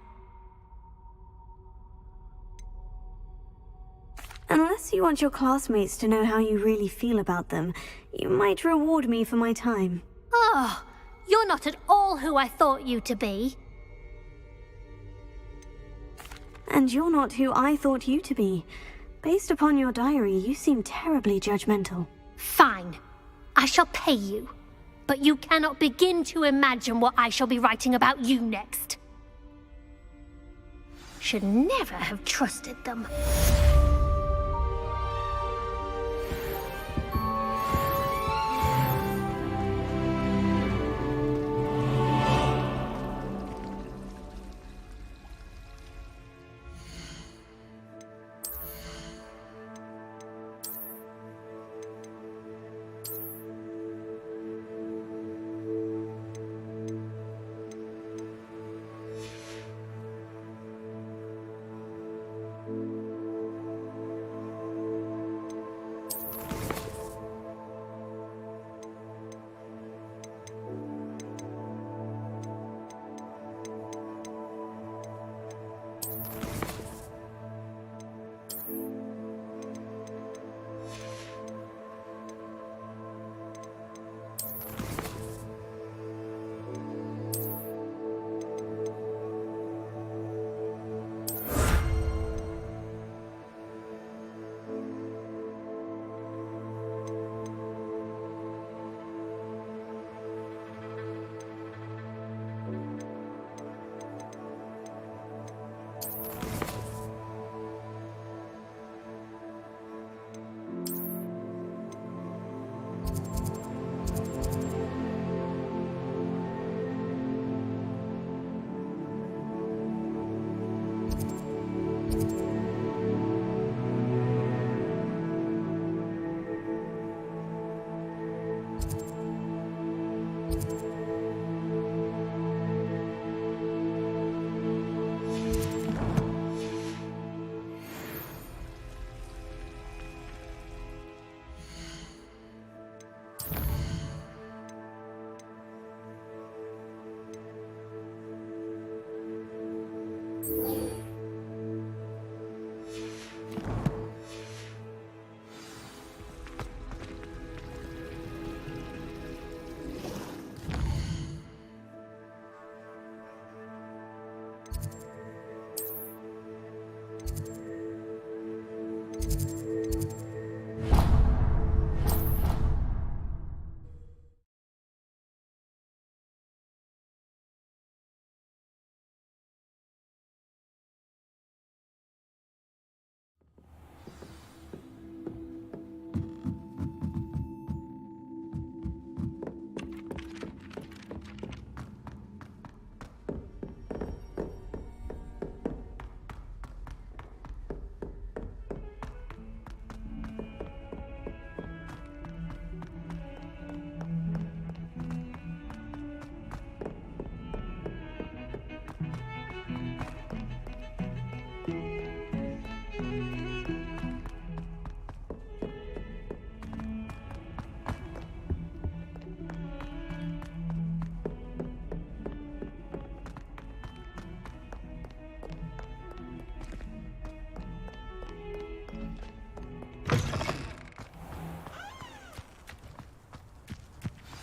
Unless you want your classmates to know how you really feel about them, you might reward me for my time. Oh, you're not at all who I thought you to be. And you're not who I thought you to be. Based upon your diary, you seem terribly judgmental. Fine. I shall pay you. But you cannot begin to imagine what I shall be writing about you next. Should never have trusted them.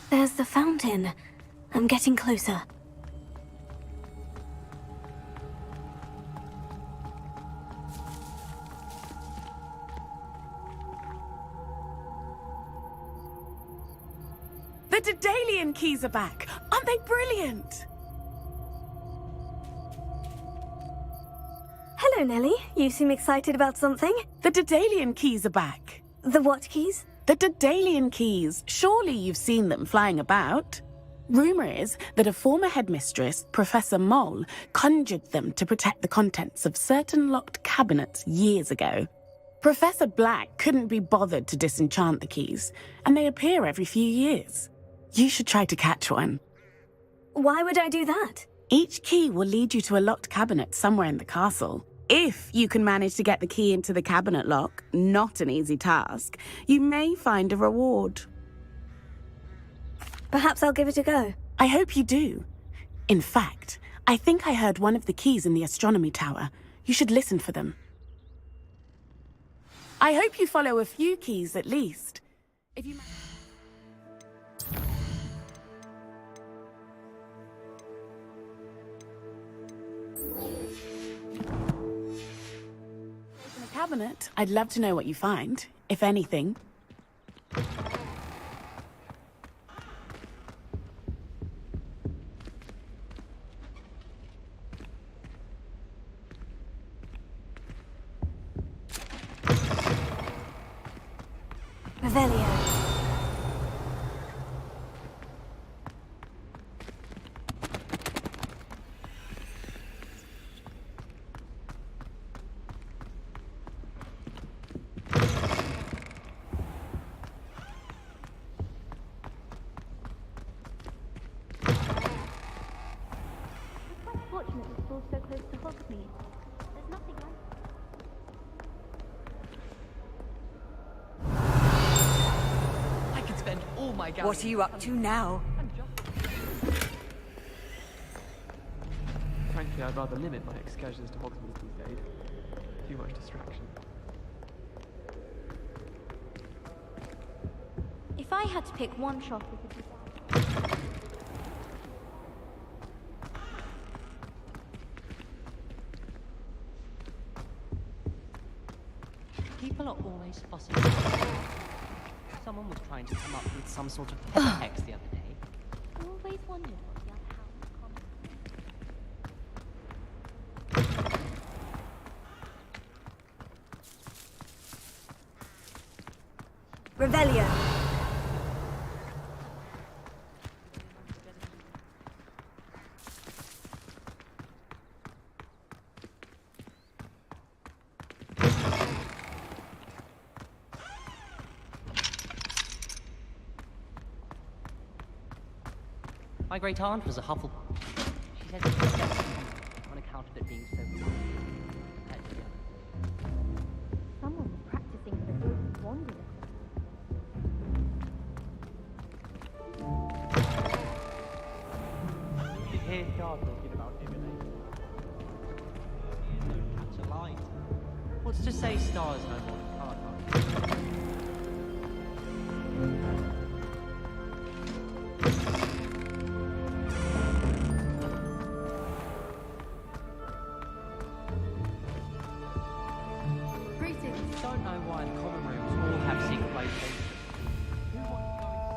There's the fountain. I'm getting closer. The Daedalian keys are back! Aren't they brilliant? Hello, Nellie. You seem excited about something. The Daedalian keys are back. The what keys? The Daedalian keys. Surely you've seen them flying about. Rumour is that a former headmistress, Professor Moll, conjured them to protect the contents of certain locked cabinets years ago. Professor Black couldn't be bothered to disenchant the keys, and they appear every few years. You should try to catch one. Why would I do that? Each key will lead you to a locked cabinet somewhere in the castle. If you can manage to get the key into the cabinet lock, not an easy task, you may find a reward. Perhaps I'll give it a go. I hope you do. In fact, I think I heard one of the keys in the astronomy tower. You should listen for them. I hope you follow a few keys at least. If you... Open a cabinet, I'd love to know what you find, if anything. Revelio. Fortunate the school's so close to Hogsmeade. There's nothing like I could spend all my gallons. What are you up to now? Frankly, I'd rather limit my excursions to Hogsmeade these days. Too much distraction. If I had to pick one shop, it would be People are always fussing. Someone was trying to come up with some sort of text the other day. I always wondered what the other house would comment. Revelio. My great aunt was a Huffle. She said it was on account of it being so good. Someone was practicing for the Guild's Wanderer. You hear God talking about divination. Catch a light. What's to say stars no more than card marks? Don't know why the common rooms all have secret locations. Who wants to go into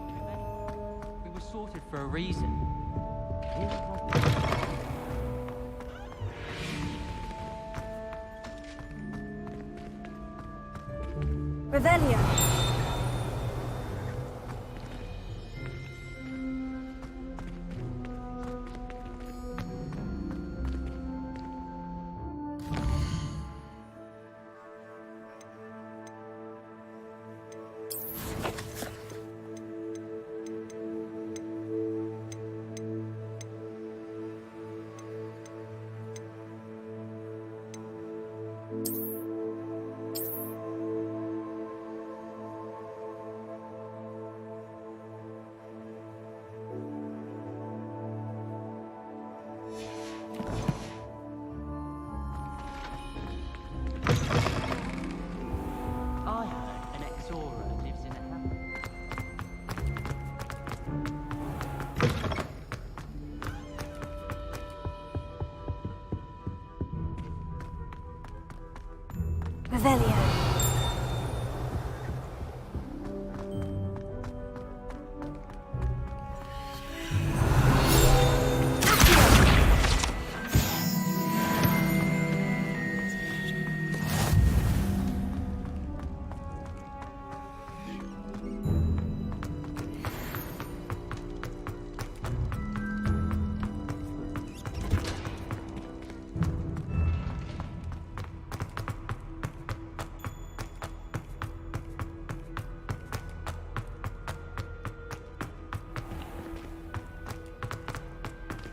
someone else's room? We were sorted for a reason. Revelio.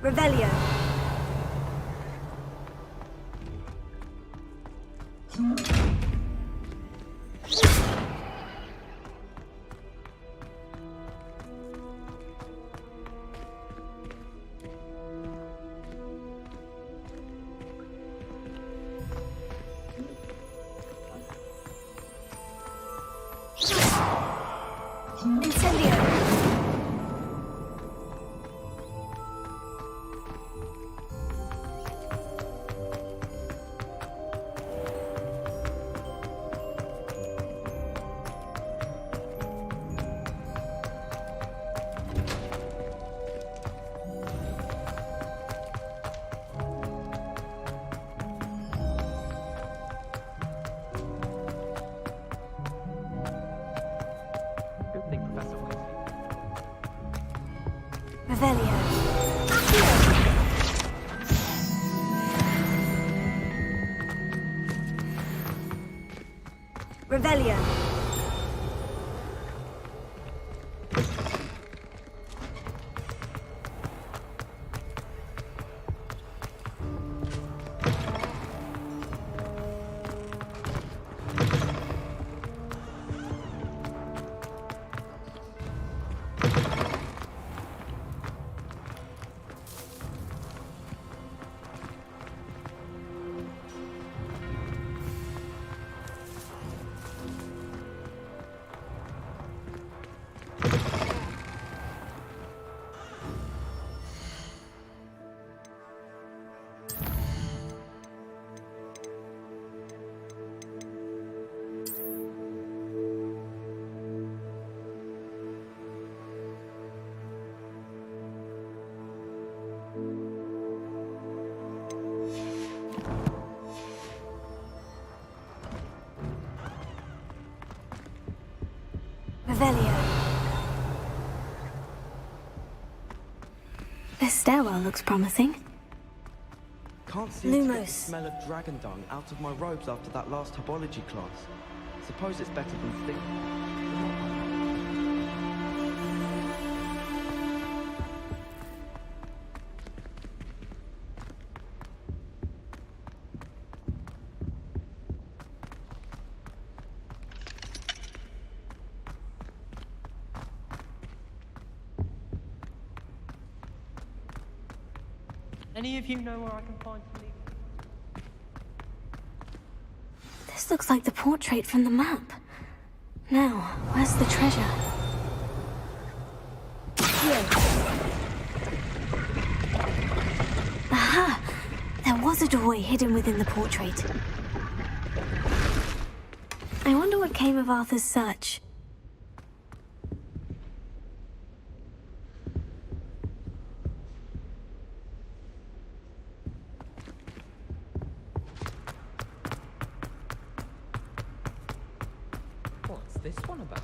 Revelio. Incendio. Good thing Professor Weasley. Revelio. Revelio. Revelio. This stairwell looks promising. Can't seem to get the Lumos. smell of dragon dung out of my robes after that last herbology class. Suppose it's better than thick. Any of you know where I can find some? This looks like the portrait from the map. Now, where's the treasure? Here. Aha! There was a doorway hidden within the portrait. I wonder what came of Arthur's search. What's this one about?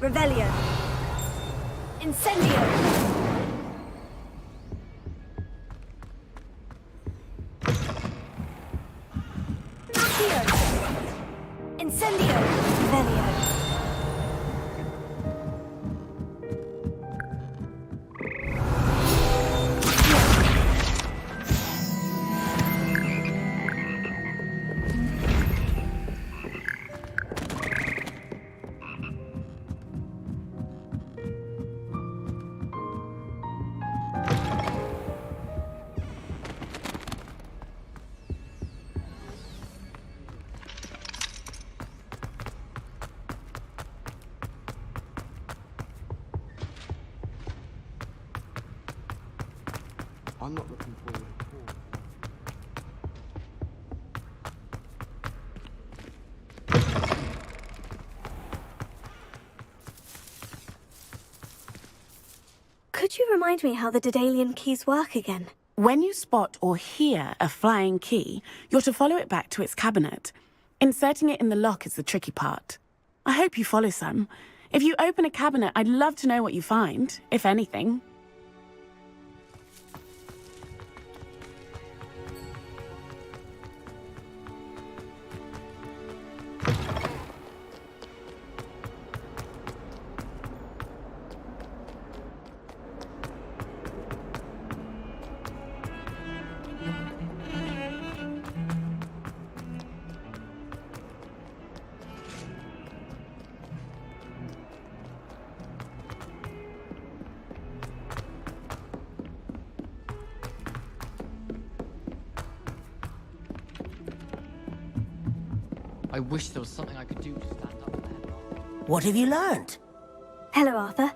Revelio. Incendio. Accio. Incendio. Revelio. I'm not looking forward at all. Could you remind me how the Daedalian keys work again? When you spot or hear a flying key, you're to follow it back to its cabinet. Inserting it in the lock is the tricky part. I hope you follow some. If you open a cabinet, I'd love to know what you find, if anything. I wish there was something I could do to stand up to the headmaster. What have you learned? Hello, Arthur.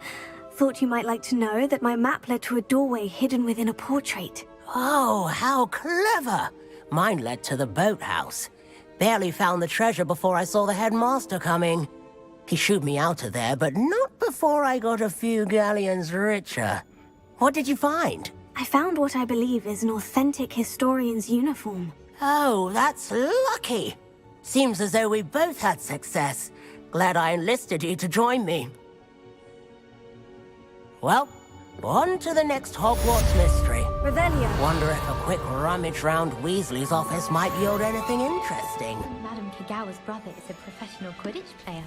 Thought you might like to know that my map led to a doorway hidden within a portrait. Oh, how clever! Mine led to the boathouse. Barely found the treasure before I saw the headmaster coming. He shooed me out of there, but not before I got a few galleons richer. What did you find? I found what I believe is an authentic historian's uniform. Oh, that's lucky. Seems as though we both had success. Glad I enlisted you to join me. Well, on to the next Hogwarts mystery. Revelio. Wonder if a quick rummage round Weasley's office might yield anything interesting. Madame Kagawa's brother is a professional Quidditch player.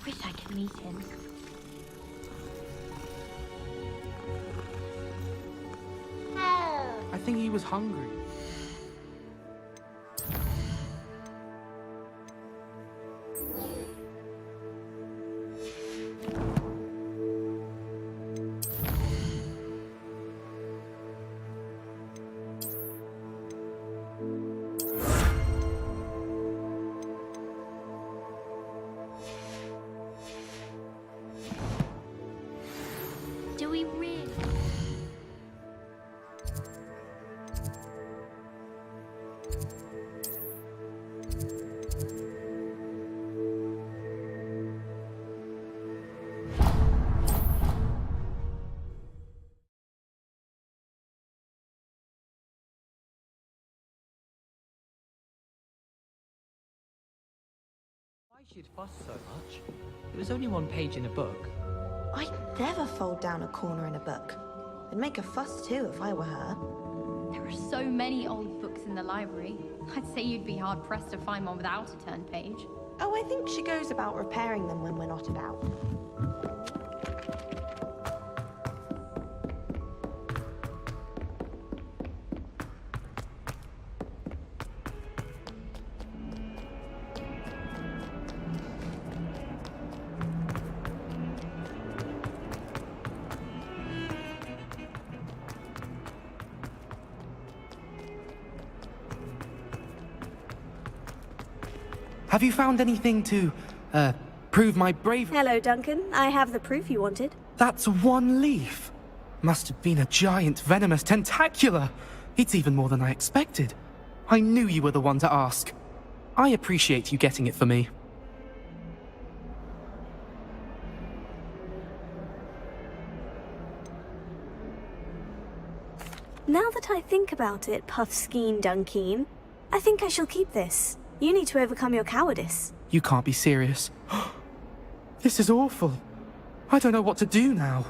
Wish I could meet him. I think he was hungry. Do we really? Why she'd fuss so much? It was only one page in a book. I'd never fold down a corner in a book. I'd make a fuss too if I were her. There are so many old books in the library. I'd say you'd be hard-pressed to find one without a turned page. Oh, I think she goes about repairing them when we're not about. Have you found anything to, prove my bravery? Hello, Duncan. I have the proof you wanted. That's one leaf. Must have been a giant venomous tentacula. It's even more than I expected. I knew you were the one to ask. I appreciate you getting it for me. Now that I think about it, Puffskein Dunkeen, I think I shall keep this. You need to overcome your cowardice. You can't be serious. This is awful. I don't know what to do now.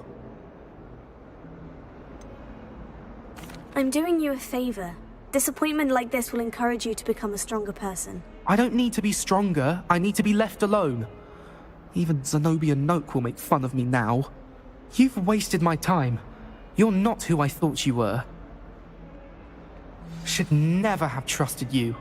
I'm doing you a favor. Disappointment like this will encourage you to become a stronger person. I don't need to be stronger. I need to be left alone. Even Zenobia Noak will make fun of me now. You've wasted my time. You're not who I thought you were. Should never have trusted you.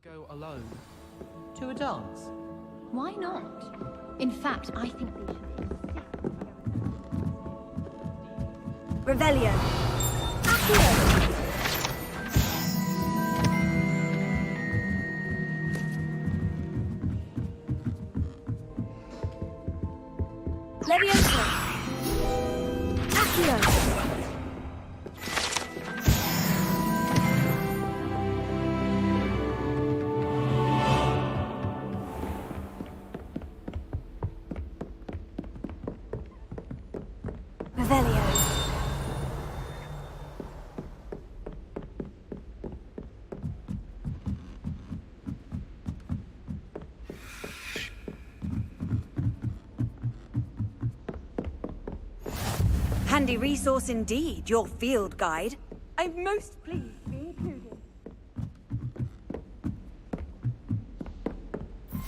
go alone? To a dance? Why not? In fact, I think we should. Revelio. Accio. Leviosa. Accio. Revelio. Handy resource indeed, your field guide. I'm most pleased to be included.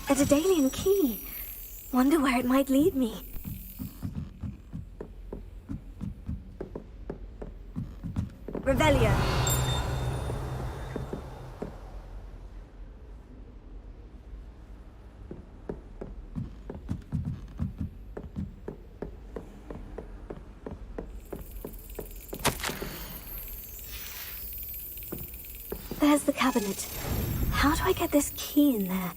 A Daedalian key. Wonder where it might lead me. Revelio. There's the cabinet. How do I get this key in there?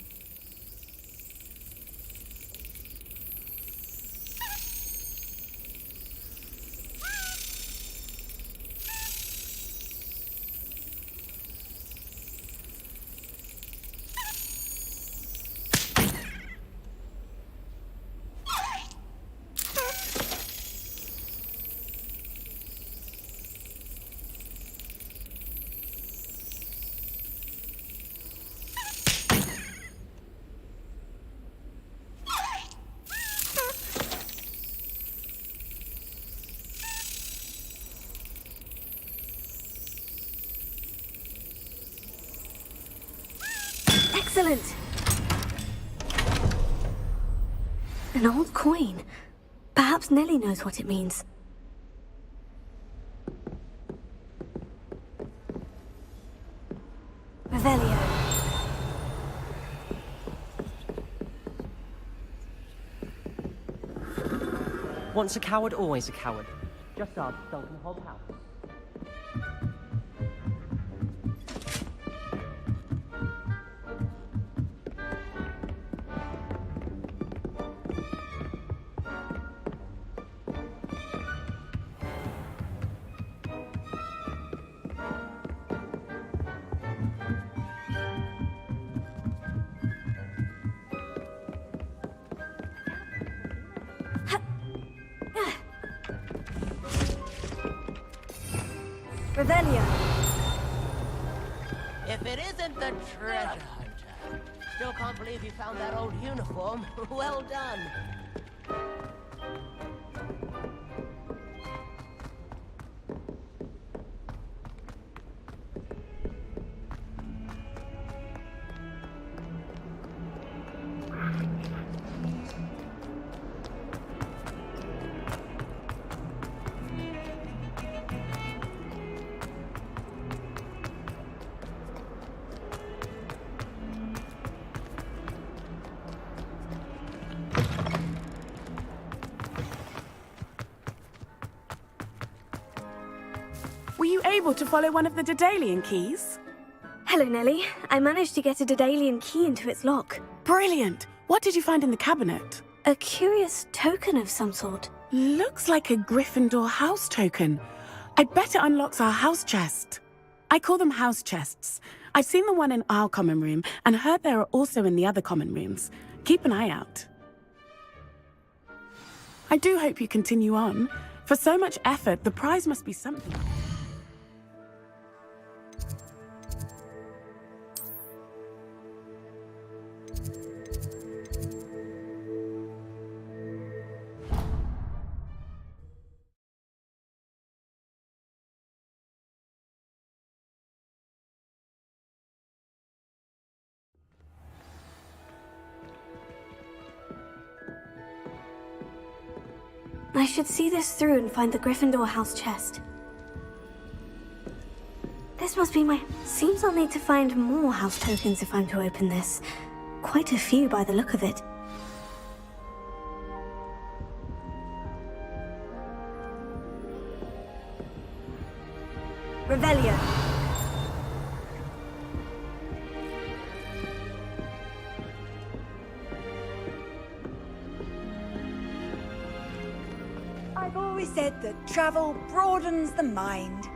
Excellent! An old coin. Perhaps Nellie knows what it means. Revelio. Once a coward, always a coward. Just ask Dalton Hobhouse. Revelio. If it isn't the treasure hunter. Still can't believe you found that old uniform. Well done. Were you able to follow one of the Daedalian keys? Hello, Nellie. I managed to get a Daedalian key into its lock. Brilliant! What did you find in the cabinet? A curious token of some sort. Looks like a Gryffindor house token. I bet it unlocks our house chest. I call them house chests. I've seen the one in our common room and heard there are also in the other common rooms. Keep an eye out. I do hope you continue on. For so much effort, the prize must be something. I should see this through and find the Gryffindor house chest. This must be my... Seems I'll need to find more house tokens if I'm to open this. Quite a few by the look of it. Revelio. I've always said that travel broadens the mind.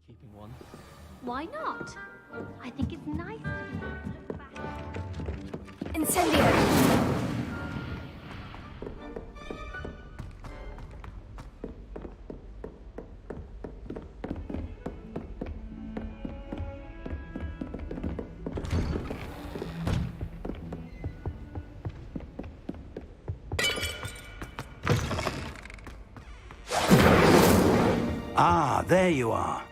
Keeping one. Why not? I think it's nice to be able to look back. Incendio. Ah, there you are.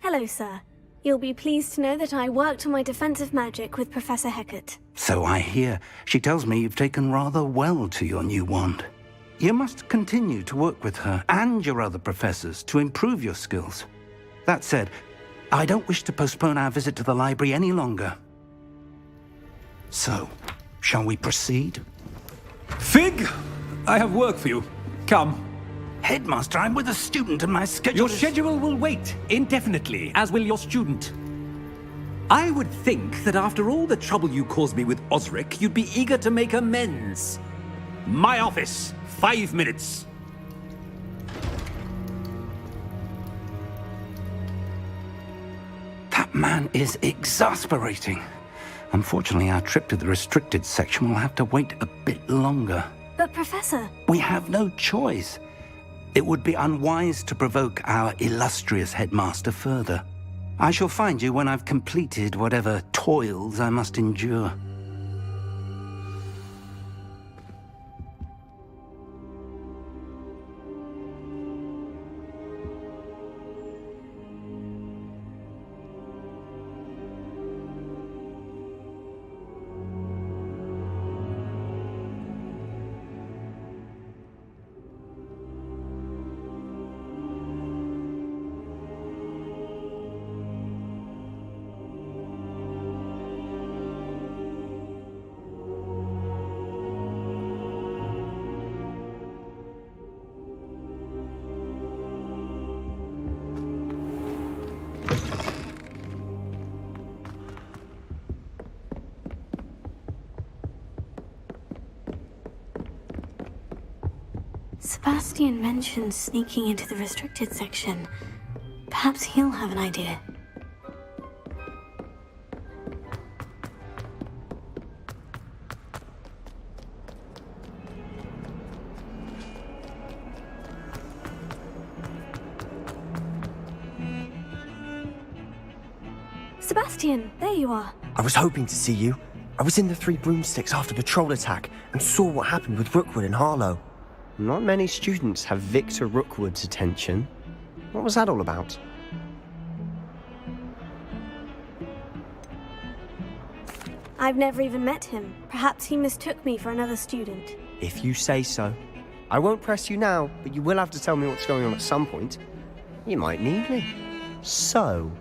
Hello, sir. You'll be pleased to know that I worked on my defensive magic with Professor Hecat. So I hear. She tells me you've taken rather well to your new wand. You must continue to work with her and your other professors to improve your skills. That said, I don't wish to postpone our visit to the library any longer. So, shall we proceed? Fig! I have work for you. Come. Headmaster, I'm with a student and my schedule Your schedule will wait indefinitely, as will your student. I would think that after all the trouble you caused me with Osric, you'd be eager to make amends. My office, 5 minutes. That man is exasperating. Unfortunately, our trip to the restricted section will have to wait a bit longer. But, Professor... We have no choice. It would be unwise to provoke our illustrious headmaster further. I shall find you when I've completed whatever toils I must endure. Sebastian mentioned sneaking into the restricted section. Perhaps he'll have an idea. Sebastian, there you are. I was hoping to see you. I was in the Three Broomsticks after the troll attack and saw what happened with Rookwood and Harlow. Not many students have Victor Rookwood's attention. What was that all about? I've never even met him. Perhaps he mistook me for another student. If you say so. I won't press you now, but you will have to tell me what's going on at some point. You might need me. So,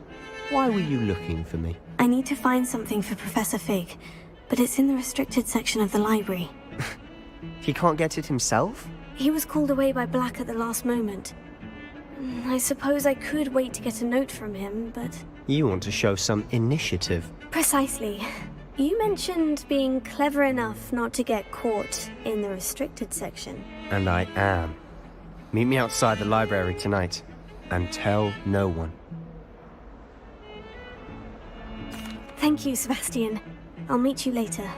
why were you looking for me? I need to find something for Professor Fig, but it's in the restricted section of the library. He can't get it himself? He was called away by Black at the last moment. I suppose I could wait to get a note from him, but... You want to show some initiative. Precisely. You mentioned being clever enough not to get caught in the restricted section. And I am. Meet me outside the library tonight, and tell no one. Thank you, Sebastian. I'll meet you later.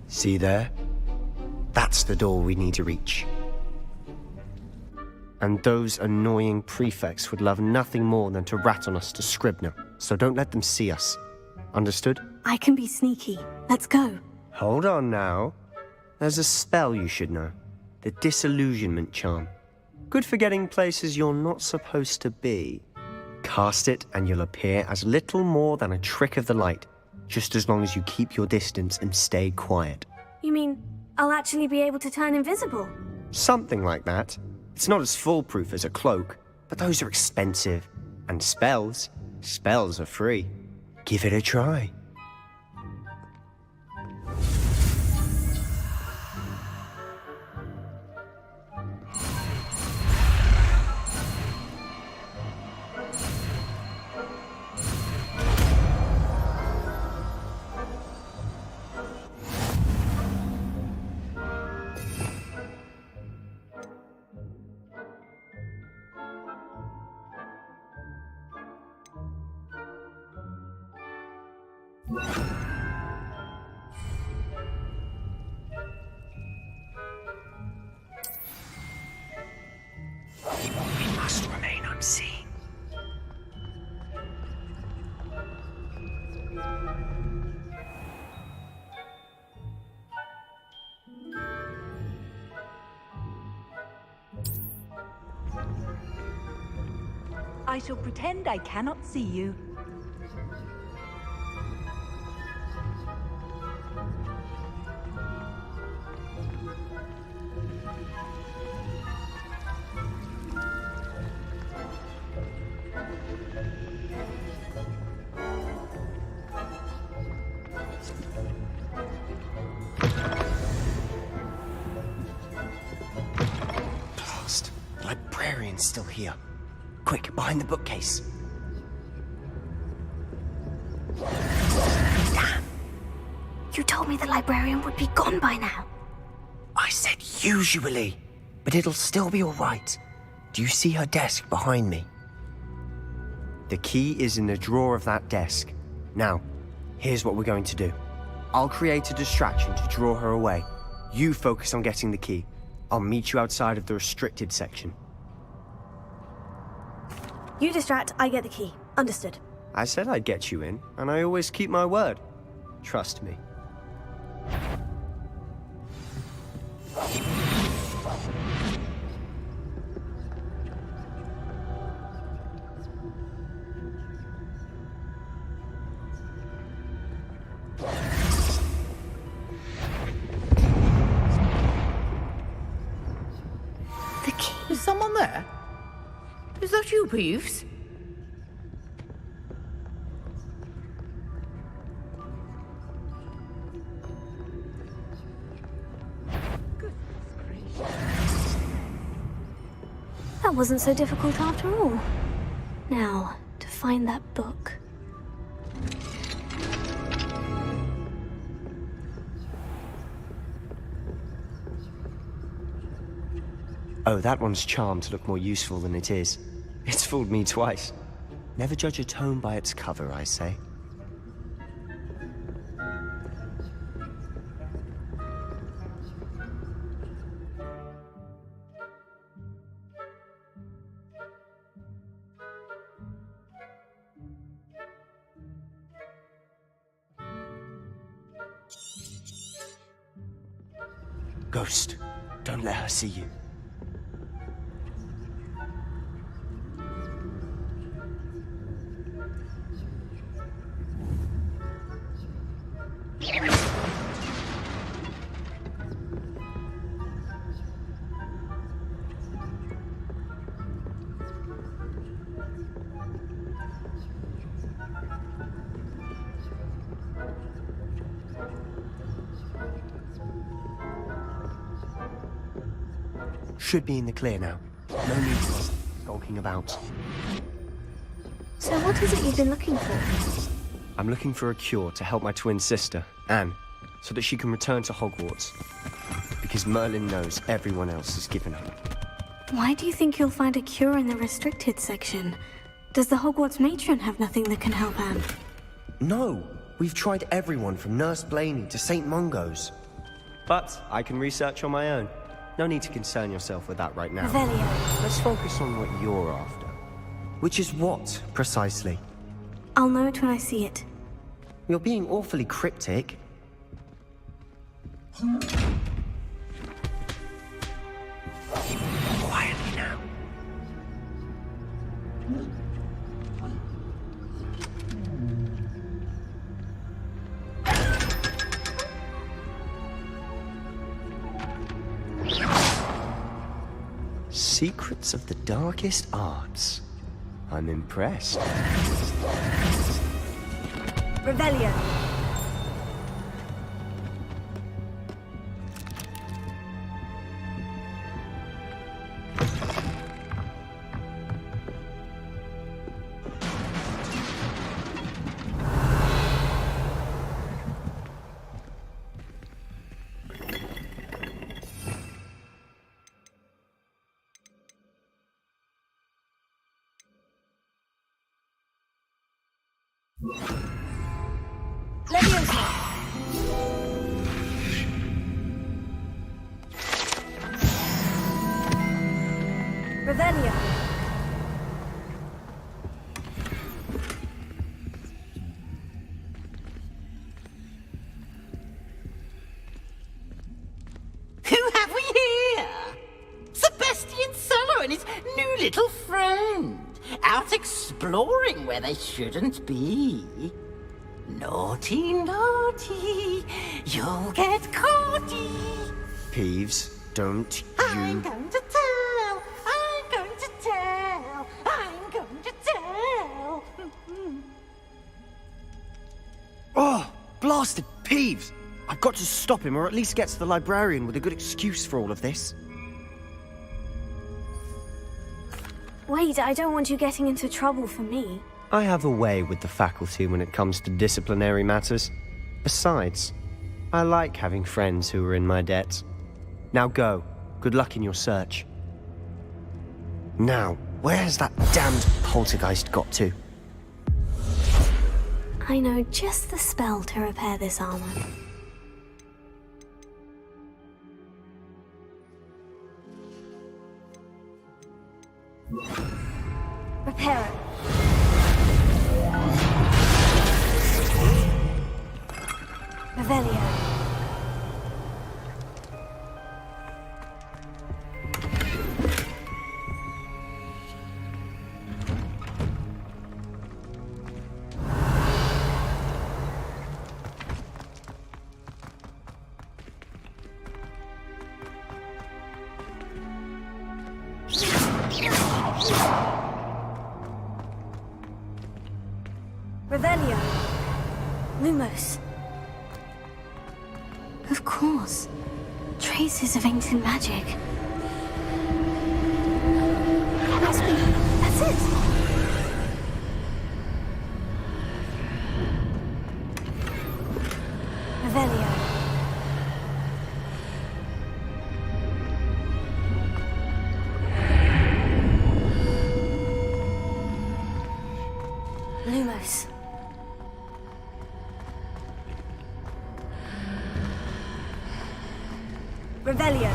See there? That's the door we need to reach. And those annoying prefects would love nothing more than to rat on us to Scribner, so don't let them see us. Understood? I can be sneaky. Let's go. Hold on now. There's a spell you should know. The Disillusionment Charm. Good for getting places you're not supposed to be. Cast it and you'll appear as little more than a trick of the light, just as long as you keep your distance and stay quiet. You mean I'll actually be able to turn invisible? Something like that. It's not as foolproof as a cloak, but those are expensive. And spells are free. Give it a try. We must remain unseen. I shall pretend I cannot see you. Blast. The librarian's still here. Quick, behind the bookcase. Damn. You told me the librarian would be gone by now. I said usually, but it'll still be all right. Do you see her desk behind me? The key is in the drawer of that desk. Now, here's what we're going to do. I'll create a distraction to draw her away. You focus on getting the key. I'll meet you outside of the restricted section. You distract, I get the key. Understood. I said I'd get you in, and I always keep my word. Trust me. The key. Is someone there? Is that you, Peeves? That wasn't so difficult after all. Now, to find that book. Oh, that one's charmed to look more useful than it is. It's fooled me twice. Never judge a tome by its cover, I say. Ghost, don't let her see you. should be in the clear now. No need to be skulking about. So what is it you've been looking for? I'm looking for a cure to help my twin sister, Anne, so that she can return to Hogwarts. Because Merlin knows everyone else has given up. Why do you think you'll find a cure in the restricted section? Does the Hogwarts matron have nothing that can help Anne? No! We've tried everyone from Nurse Blaney to St. Mungo's. But I can research on my own. No need to concern yourself with that right now. Revelio. Let's focus on what you're after. Which is what, precisely? I'll know it when I see it. You're being awfully cryptic. Quietly now. Secrets of the darkest arts. I'm impressed. Revelio. Revelio. Who have we here? Sebastian Sallow and his new little friend. Out exploring where they shouldn't be. Naughty, naughty. You'll get caughty. Peeves, don't I'm you... going to tell. I'm going to tell. I'm going to tell. Oh, blasted Peeves! I've got to stop him, or at least get to the librarian with a good excuse for all of this. Wait, I don't want you getting into trouble for me. I have a way with the faculty when it comes to disciplinary matters. Besides, I like having friends who are in my debt. Now go. Good luck in your search. Now, where's that damned poltergeist got to? I know just the spell to repair this armor. Repair it. Revelio. Revelio. Lumos. Of course. Traces of ancient magic. That must be... That's it! Revelio. Lumos. Revelio.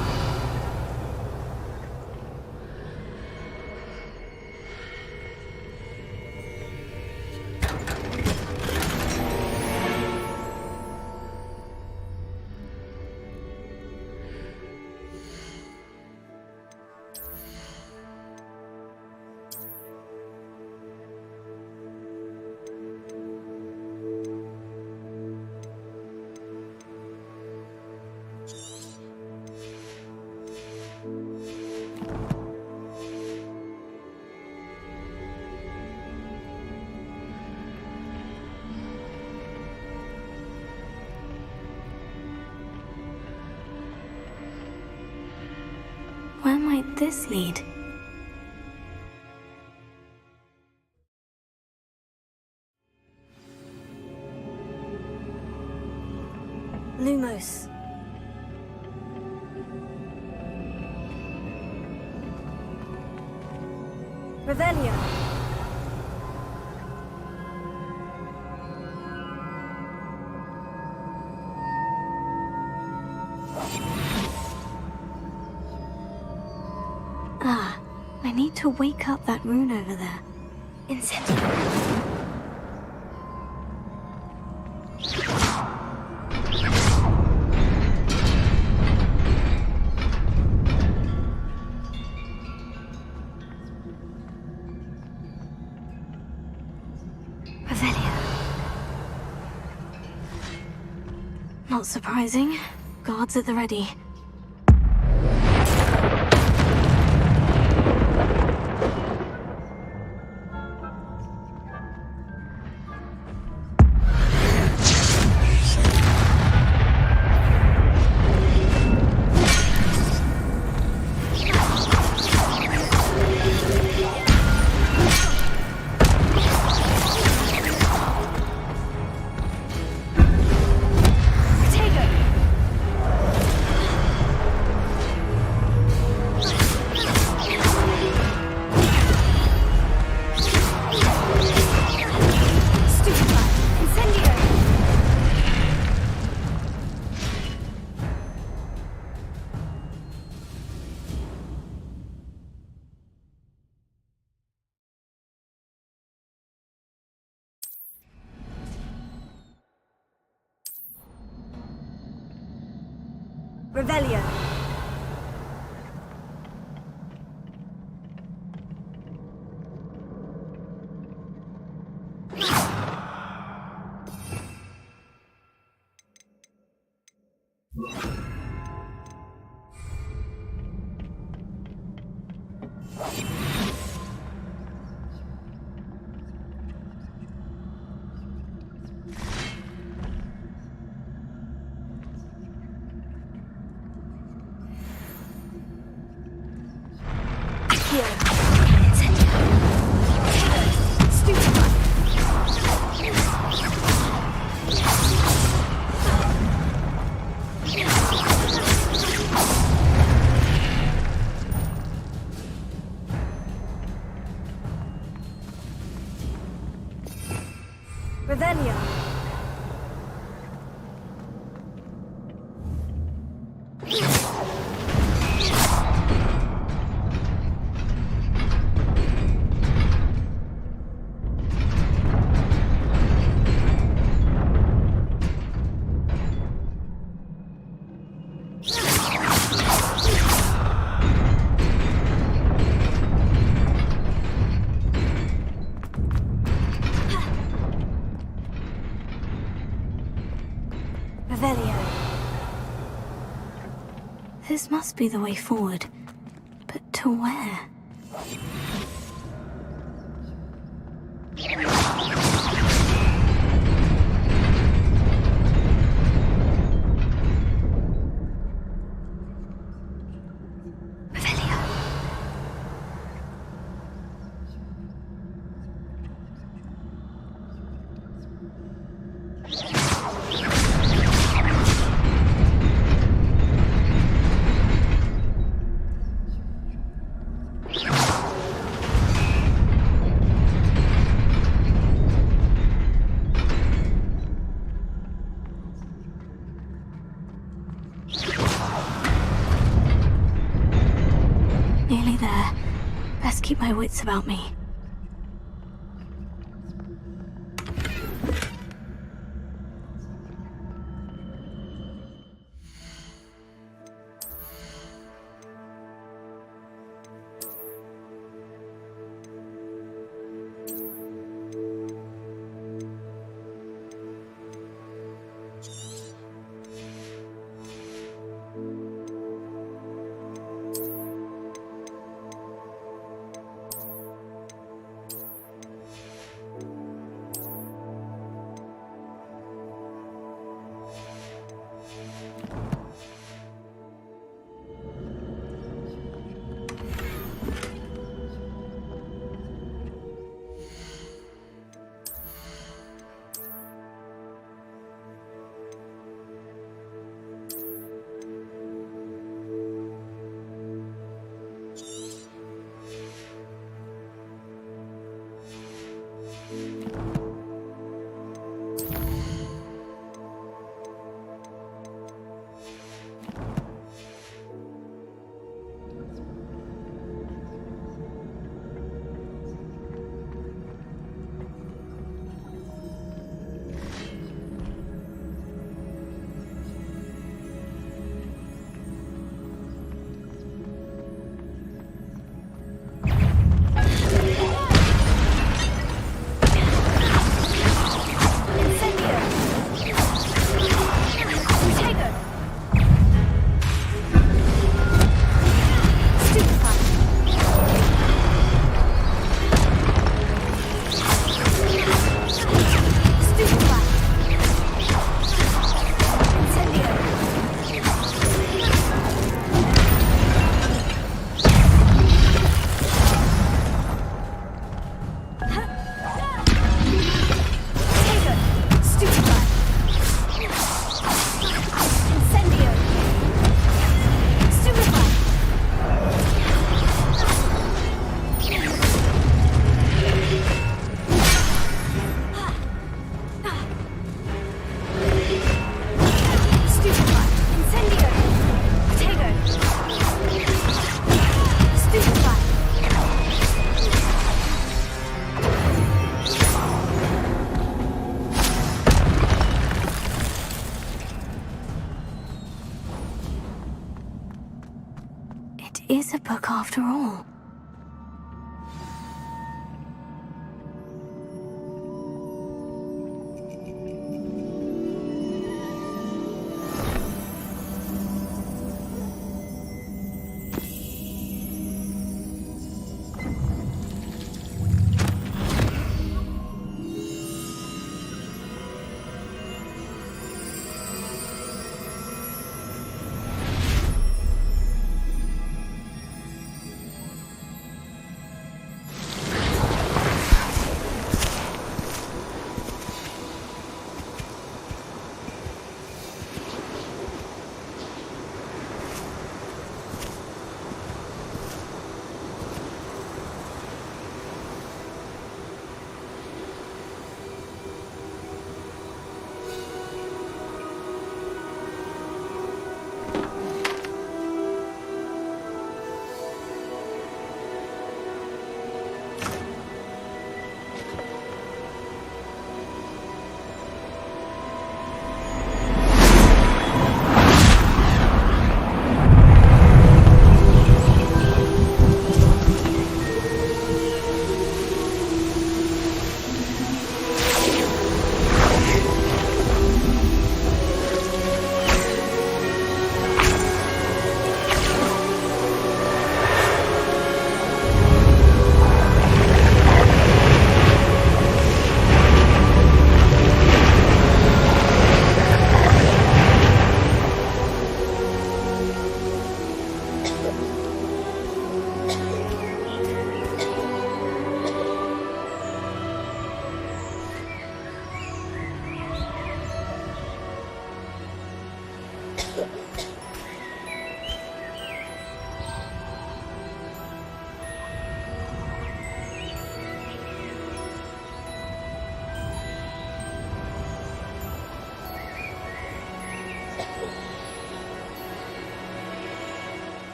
might this lead? Lumos. Revelio. Ah, I need to wake up that rune over there. Incendio. Not surprising. Guards at the ready. Revelio. Revelio. This must be the way forward. But to where? Nearly there. Best keep my wits about me. after all.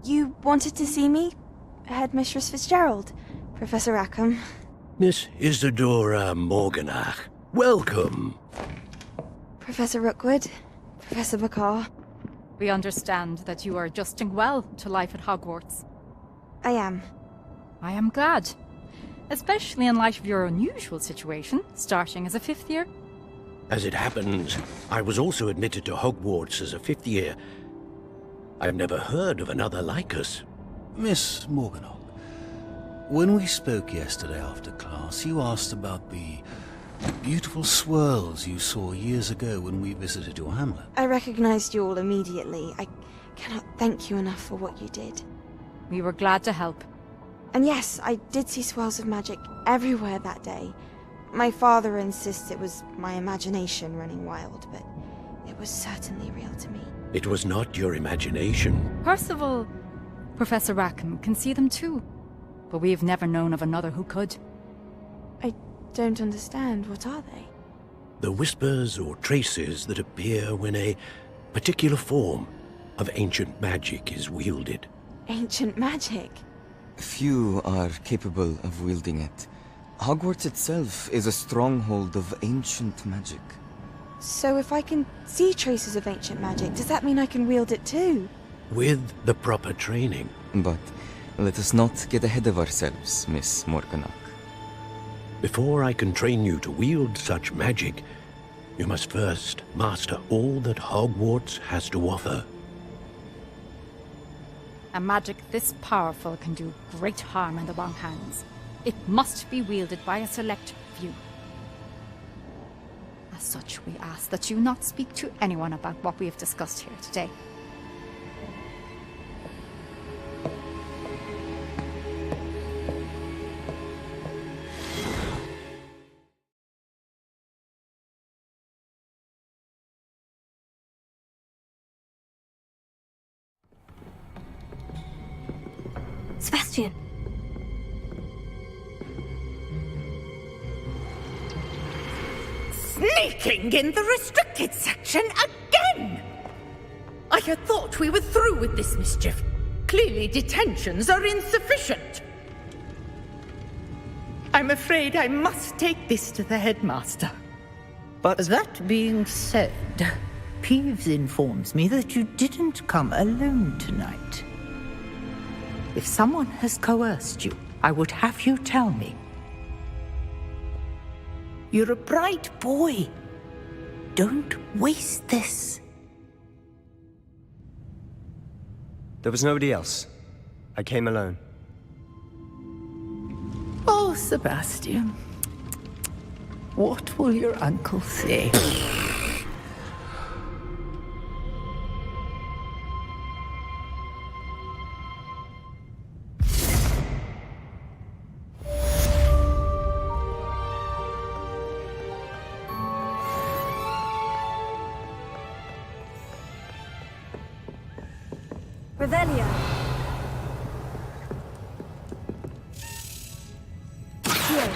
You wanted to see me? Headmistress Fitzgerald, Professor Rackham. Miss Isadora Morganach, welcome. Professor Rookwood, Professor Bakar. We understand that you are adjusting well to life at Hogwarts. I am. I am glad. Especially in light of your unusual situation, starting as a 5th year. As it happens, I was also admitted to Hogwarts as a 5th year. I've never heard of another like us. Miss Morganach, when we spoke yesterday after class, you asked about the beautiful swirls you saw years ago when we visited your hamlet. I recognized you all immediately. I cannot thank you enough for what you did. We were glad to help. And yes, I did see swirls of magic everywhere that day. My father insists it was my imagination running wild, but it was certainly real to me. It was not your imagination. Percival, Professor Rackham can see them too. But we have never known of another who could. I don't understand. What are they? The whispers or traces that appear when a particular form of ancient magic is wielded. Ancient magic? Few are capable of wielding it. Hogwarts itself is a stronghold of ancient magic. So if I can see traces of ancient magic, does that mean I can wield it too? With the proper training. But let us not get ahead of ourselves, Miss Morganach. Before I can train you to wield such magic, you must first master all that Hogwarts has to offer. A magic this powerful can do great harm in the wrong hands. It must be wielded by a select few. As such, we ask that you not speak to anyone about what we have discussed here today. Sebastian. Sneaking in the restricted section again! I had thought we were through with this mischief. Clearly detentions are insufficient. I'm afraid I must take this to the headmaster. But that being said, Peeves informs me that you didn't come alone tonight. If someone has coerced you, I would have you tell me. You're a bright boy. Don't waste this. there was nobody else. I came alone. Oh, Sebastian. What will your uncle say? Revelio. Here.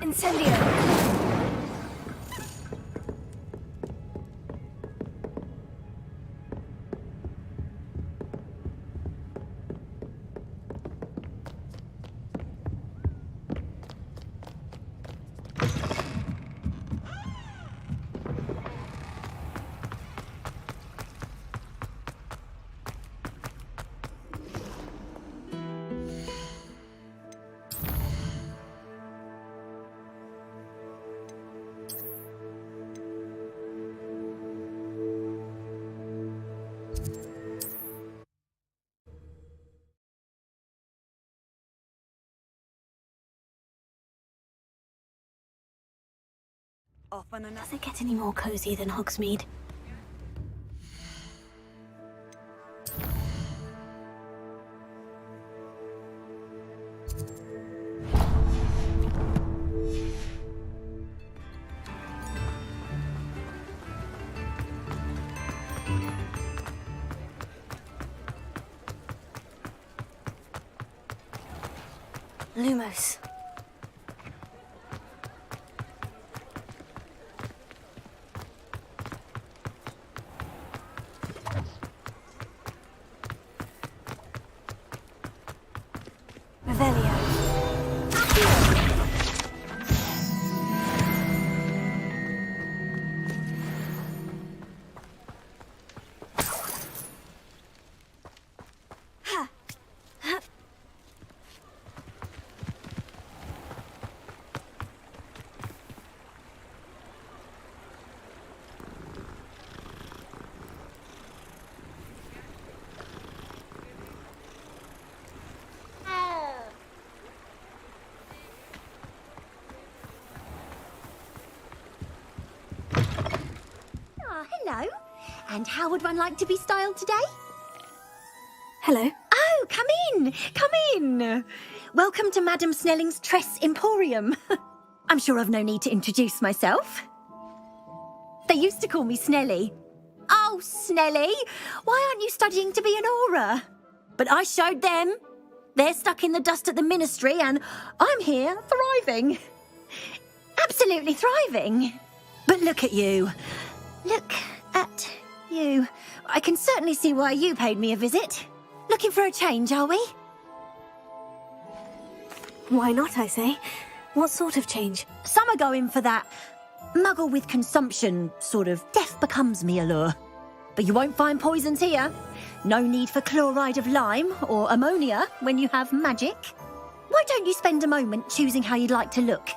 Incendio. Does it get any more cozy than Hogsmeade? Lumos. Revelio. Ha. Ha. Ah, hello. And how would one like to be styled today? Hello. Oh, come in. Come in. Welcome to Madame Snelling's Tress Emporium. I'm sure I've no need to introduce myself. They used to call me Snelly. Oh, Snelly, why aren't you studying to be an aura? But I showed them. They're stuck in the dust at the ministry and I'm here thriving. Absolutely thriving. But look at you. Look at you. I can certainly see why you paid me a visit. Looking for a change, are we? Why not, I say? What sort of change? Some are going for that muggle with consumption, sort of death becomes me allure. But you won't find poisons here. No need for chloride of lime or ammonia when you have magic. Why don't you spend a moment choosing how you'd like to look?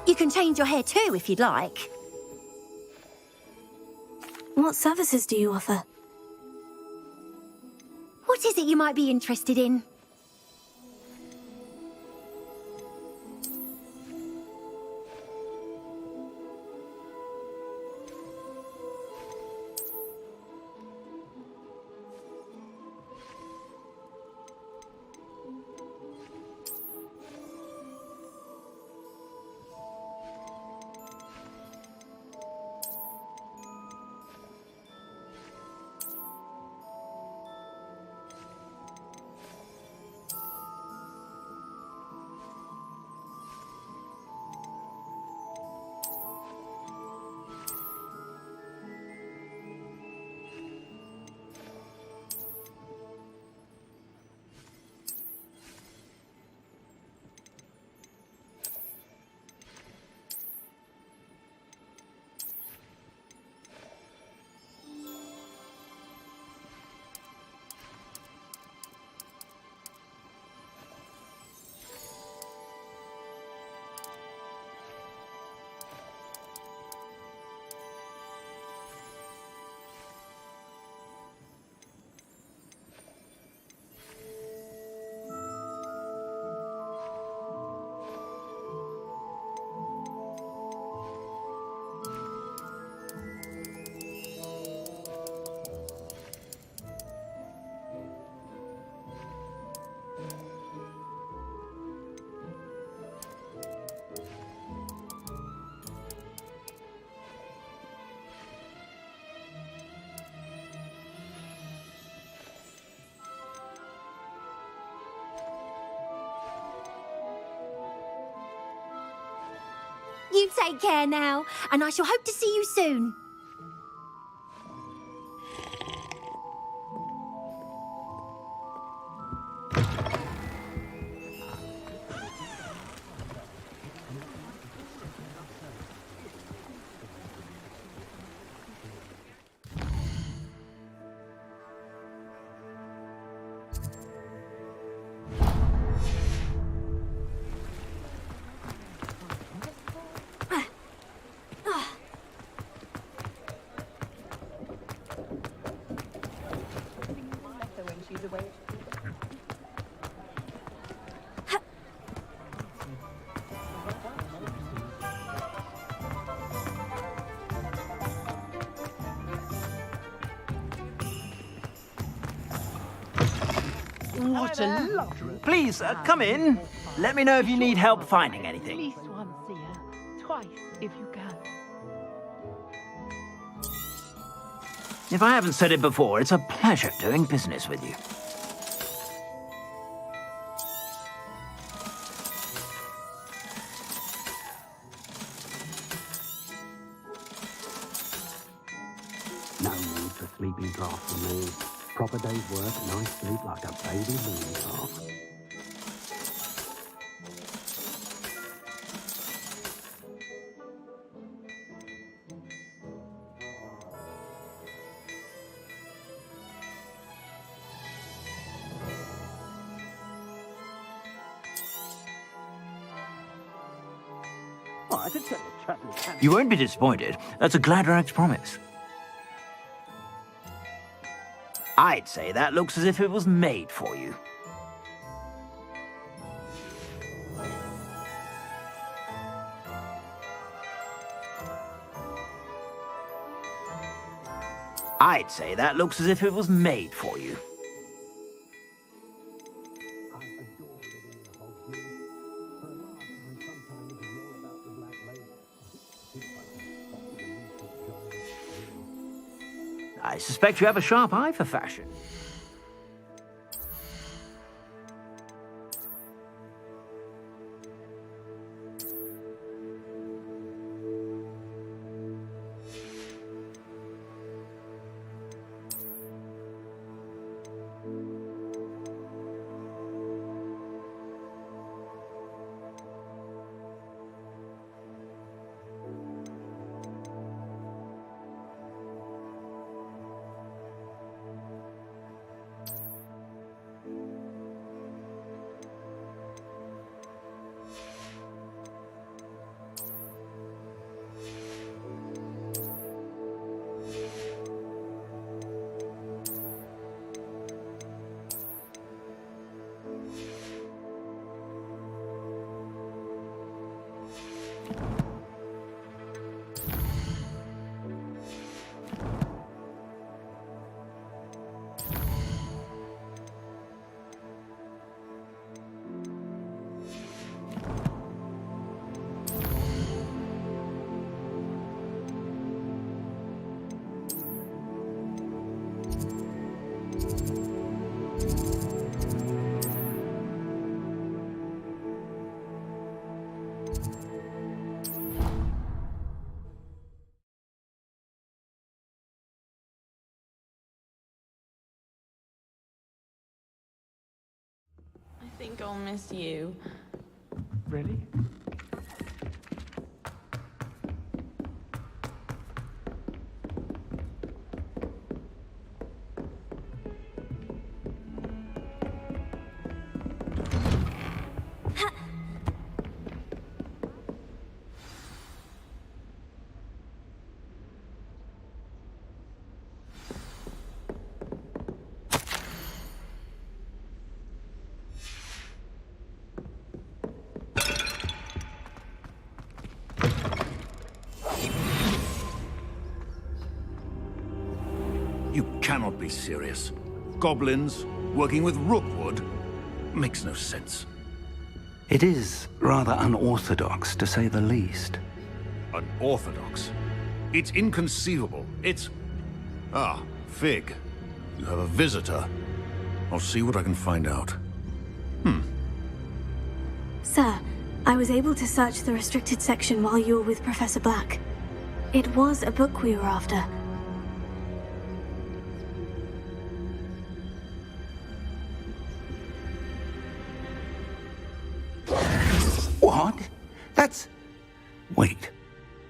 You can change your hair too if you'd like. What services do you offer? What is it you might be interested in? You take care now, and I shall hope to see you soon. What a luxury. Please, come in. Let me know if you need help finding anything. At least once a year. Twice, if you can. If I haven't said it before, it's a pleasure doing business with you. No need for sleeping draughts for me. Proper day's work, nice sleep like a baby moon calf. You won't be disappointed. That's a Gladrax promise. I'd say that looks as if it was made for you. I'd say that looks as if it was made for you. I suspect you have a sharp eye for fashion. I think I'll miss you. Really? You cannot be serious. Goblins working with Rookwood makes no sense. It is rather unorthodox, to say the least. Unorthodox? It's inconceivable. It's... Ah, Fig. You have a visitor. I'll see what I can find out. Sir, I was able to search the restricted section while you were with Professor Black. It was a book we were after. What? That's... Wait.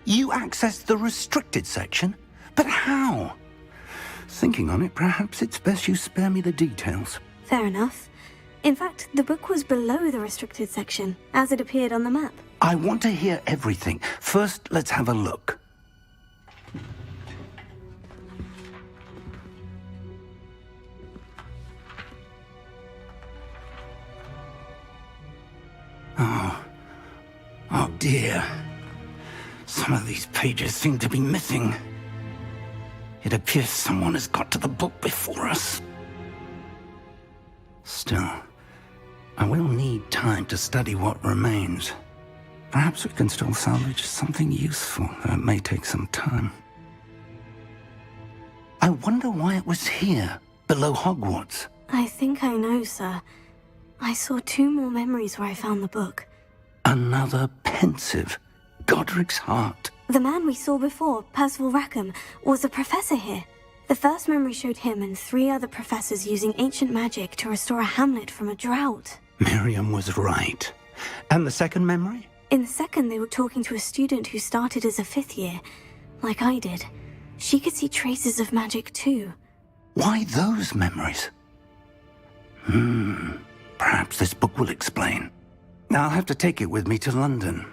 You accessed the restricted section? But how? Thinking on it, perhaps it's best you spare me the details. Fair enough. In fact, the book was below the restricted section, as it appeared on the map. I want to hear everything. First, let's have a look. Oh dear. Some of these pages seem to be missing. It appears someone has got to the book before us. Still, I will need time to study what remains. Perhaps we can still salvage something useful, though it may take some time. I wonder why it was here, below Hogwarts. I think I know, sir. I saw 2 more memories where I found the book. Another pensive. Godric's heart. The man we saw before, Percival Rackham, was a professor here. The first memory showed him and 3 other professors using ancient magic to restore a hamlet from a drought. Miriam was right. And the second memory? In the second, they were talking to a student who started as a 5th year, like I did. She could see traces of magic too. Why those memories? Perhaps this book will explain. I'll have to take it with me to London.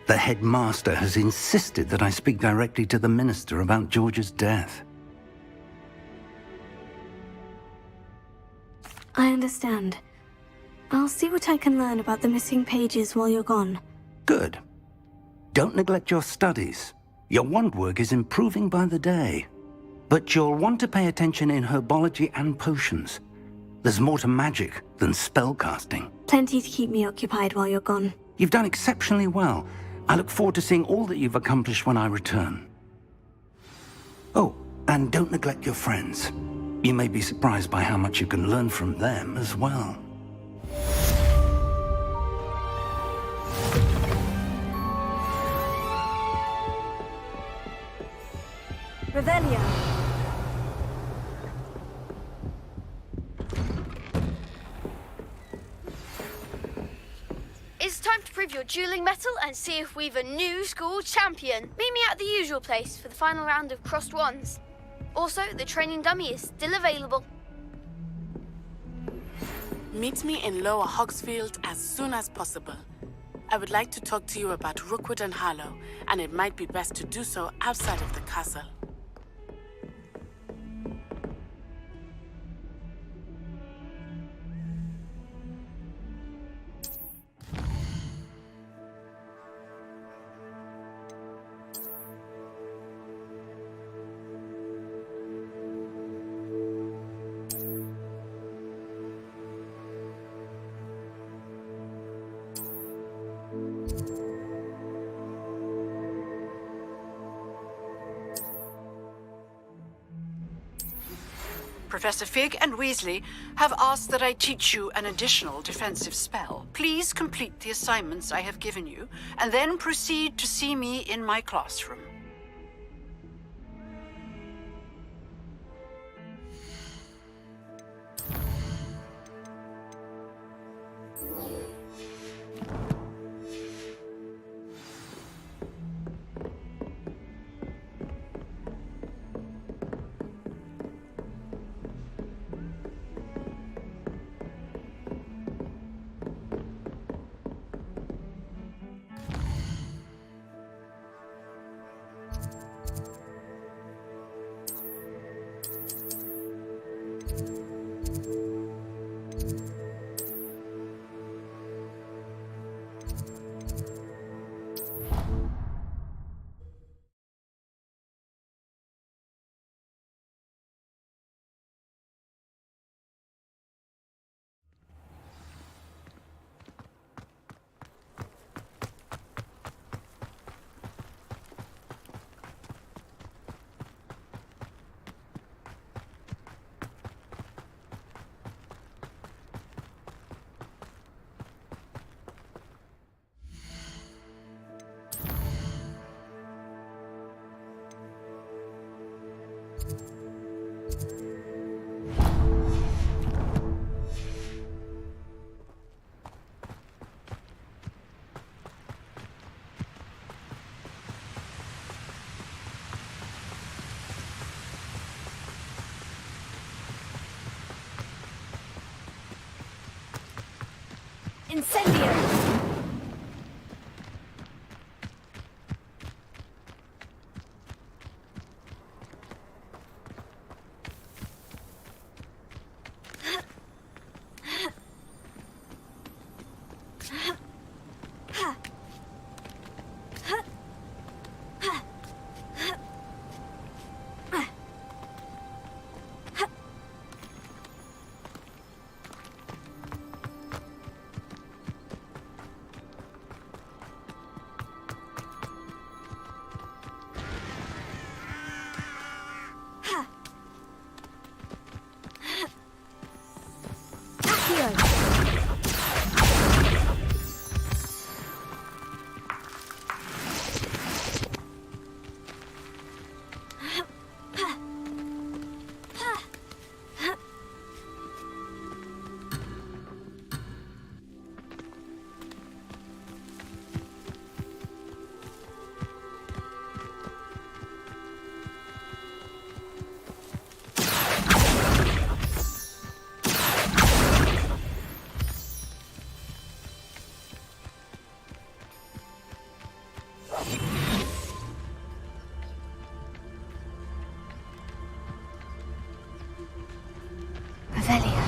The headmaster has insisted that I speak directly to the minister about George's death. I understand. I'll see what I can learn about the missing pages while you're gone. Good. Don't neglect your studies. Your wand work is improving by the day. But you'll want to pay attention in herbology and potions. There's more to magic than spellcasting. Plenty to keep me occupied while you're gone. You've done exceptionally well. I look forward to seeing all that you've accomplished when I return. Oh, and don't neglect your friends. You may be surprised by how much you can learn from them as well. Revelio. It's time to prove your dueling mettle and see if we've a new school champion. Meet me at the usual place for the final round of crossed wands. Also, the training dummy is still available. Meet me in Lower Hogsfield as soon as possible. I would like to talk to you about Rookwood and Harlow, and it might be best to do so outside of the castle. Professor Fig and Weasley have asked that I teach you an additional defensive spell. Please complete the assignments I have given you, and then proceed to see me in my classroom. Incendio! Revelia.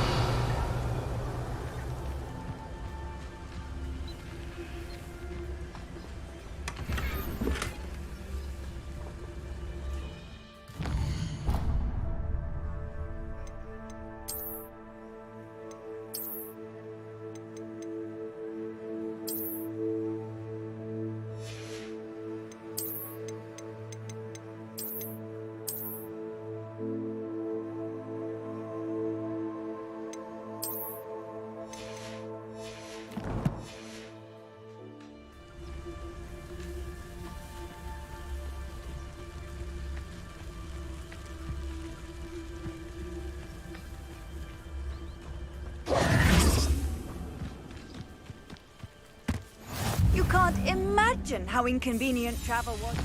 You can't imagine how inconvenient travel was.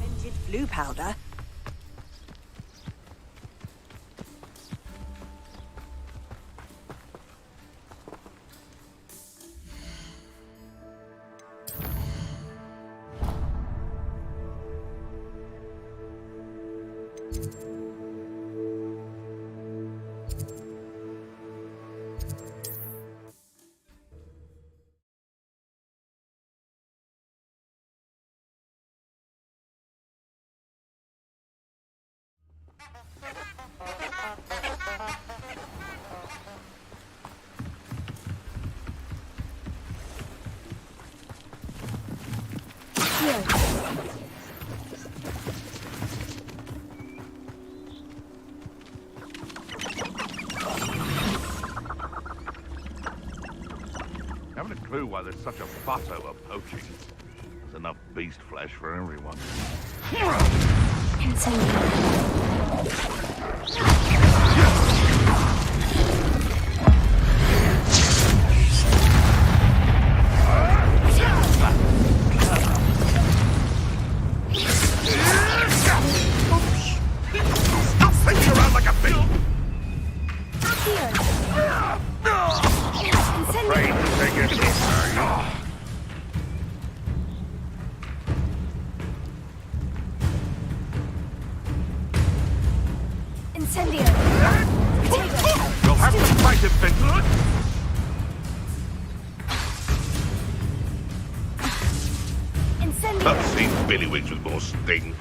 Invented blue powder. Haven't a clue why there's such a fuss over poaching. There's enough beast flesh for everyone. Stop thinking around like a big... Afraid to take it deeper. Incendio! You'll have to fight him, Finland! Incendio! I've seen Billywings with more sting.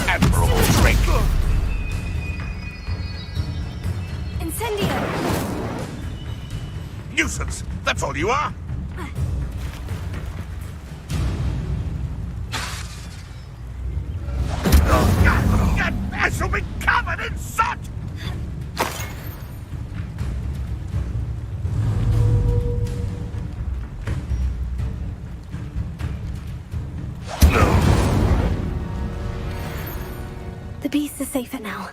Admirable strength. Incendio! Nuisance! That's all you are! I shall be covered in soot! The beasts are safer now.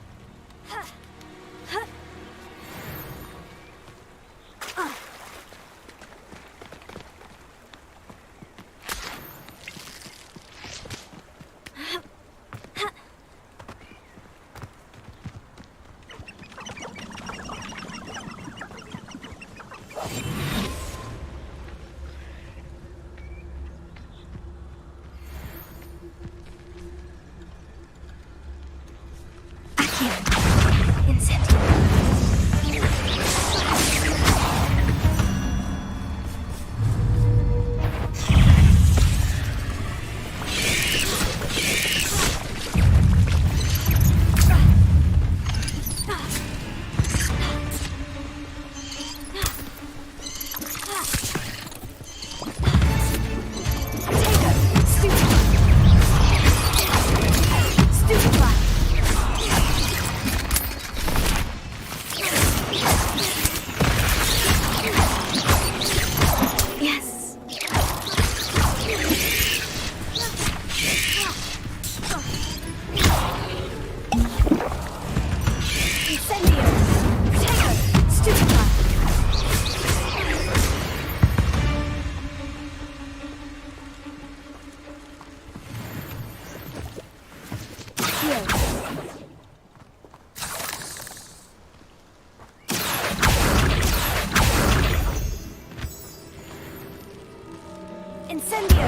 Incendio!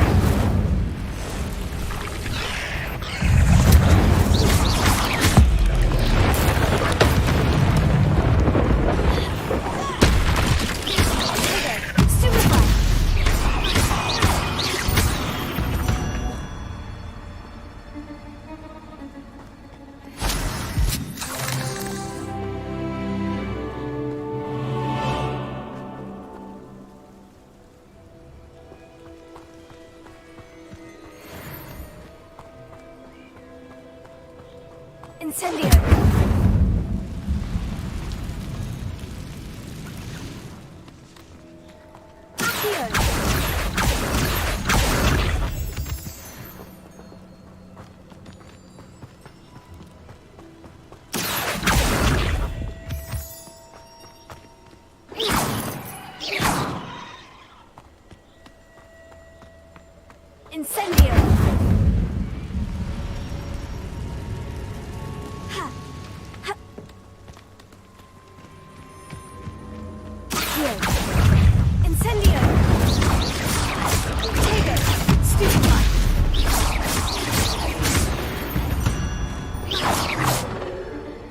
Incendio! Incendio! Ha! Ha! Here. Incendio! Tego! Stupefy!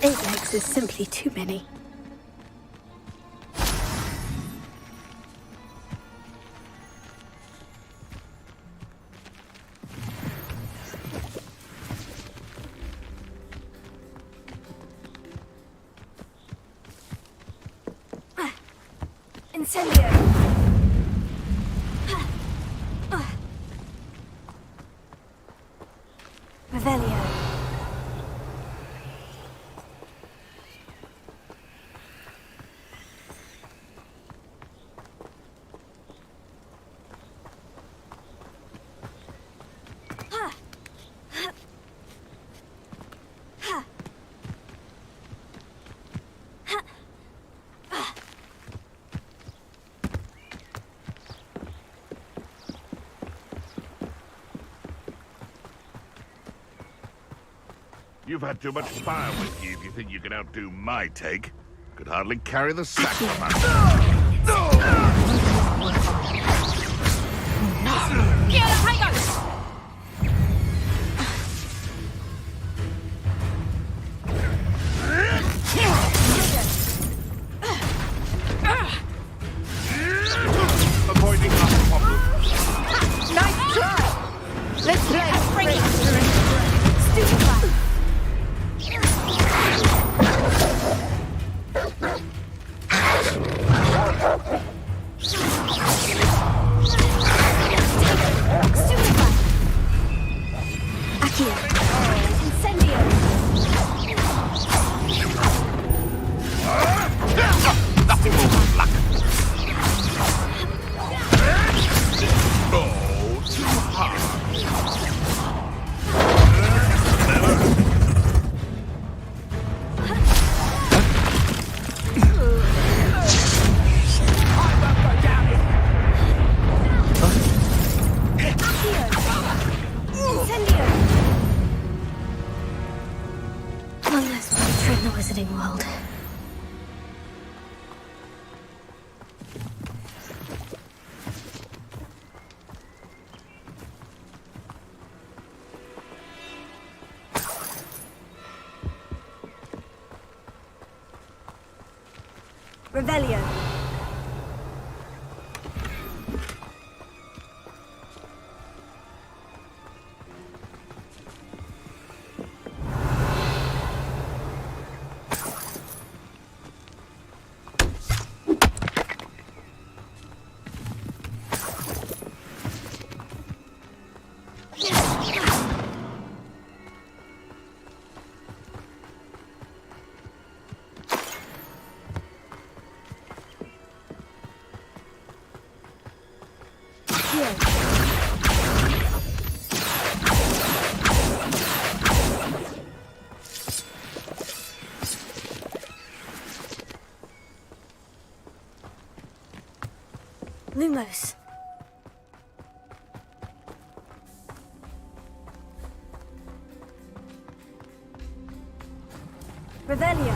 8 legs is simply too many. Incendio! Revelio! You've had too much fire with you if you think you can outdo my take. Could hardly carry the sacrament. Avoiding our problem. Nice try! Let's play. Stupefy! One less monster in the Wizarding World. Revelio. Lumos. Revelio.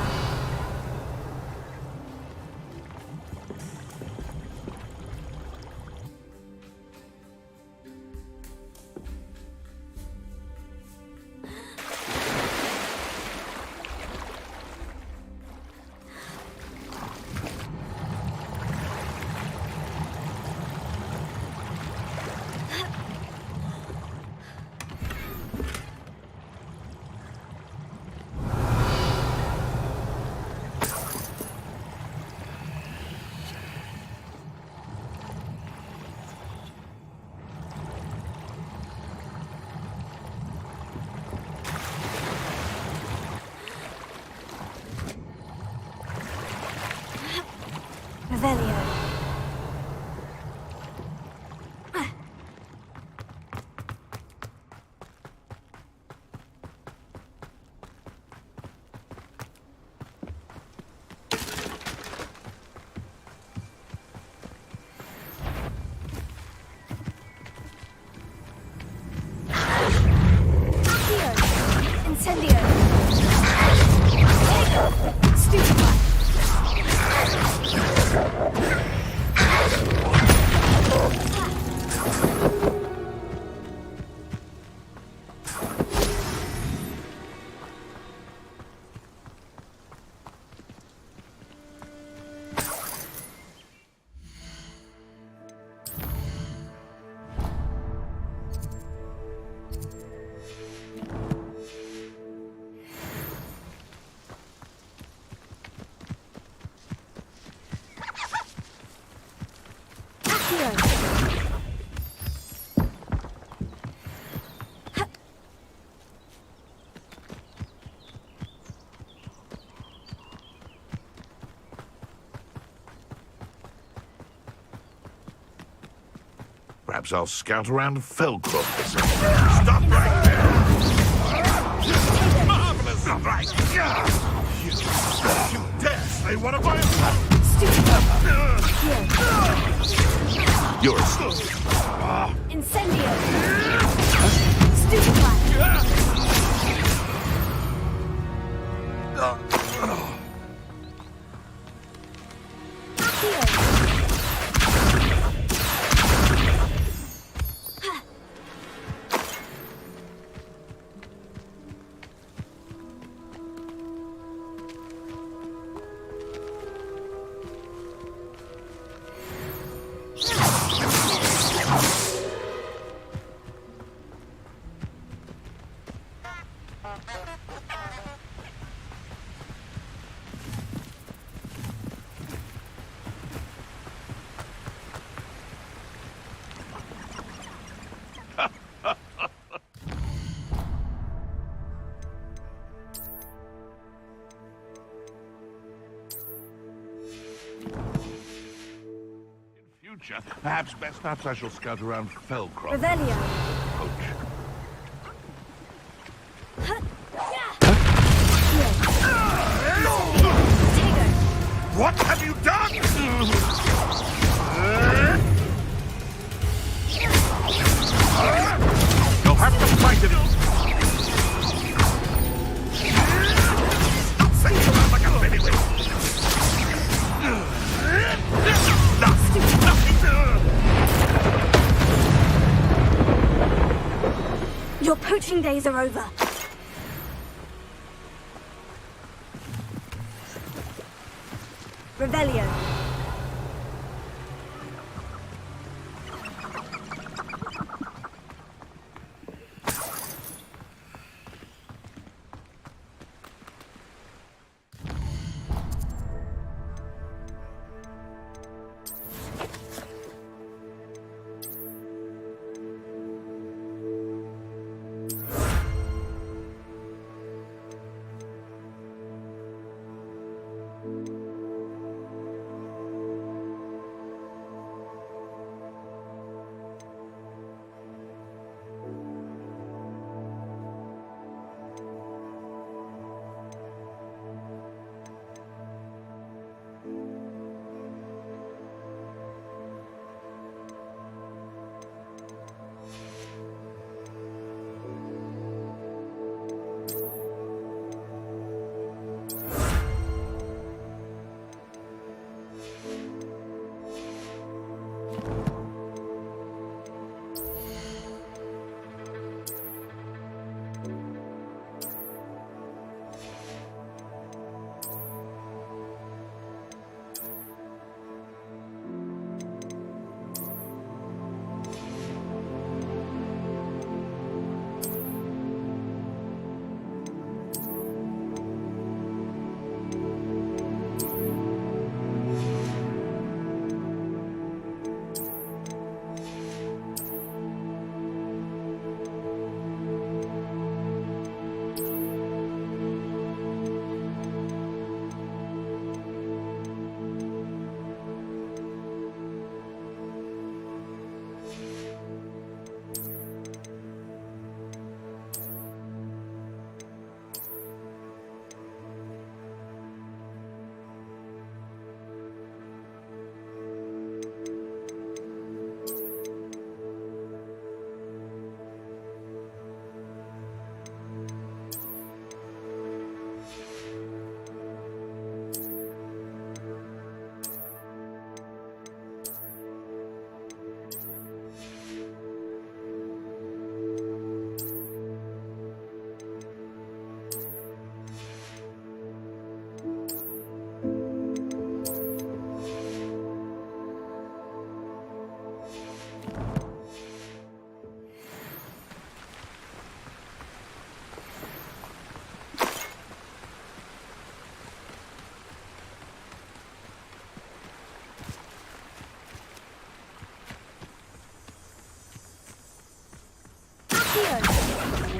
Perhaps I'll scout around Felcroft for some. Stop right there! Marvelous! Right! You dare say one of my... You're a stupid. Incendio! Stupefy! Perhaps I shall scout around Felcroft. Revelio! What have you done? You'll have to fight it. Stop saying around like a baby. Your poaching days are over. Revelio.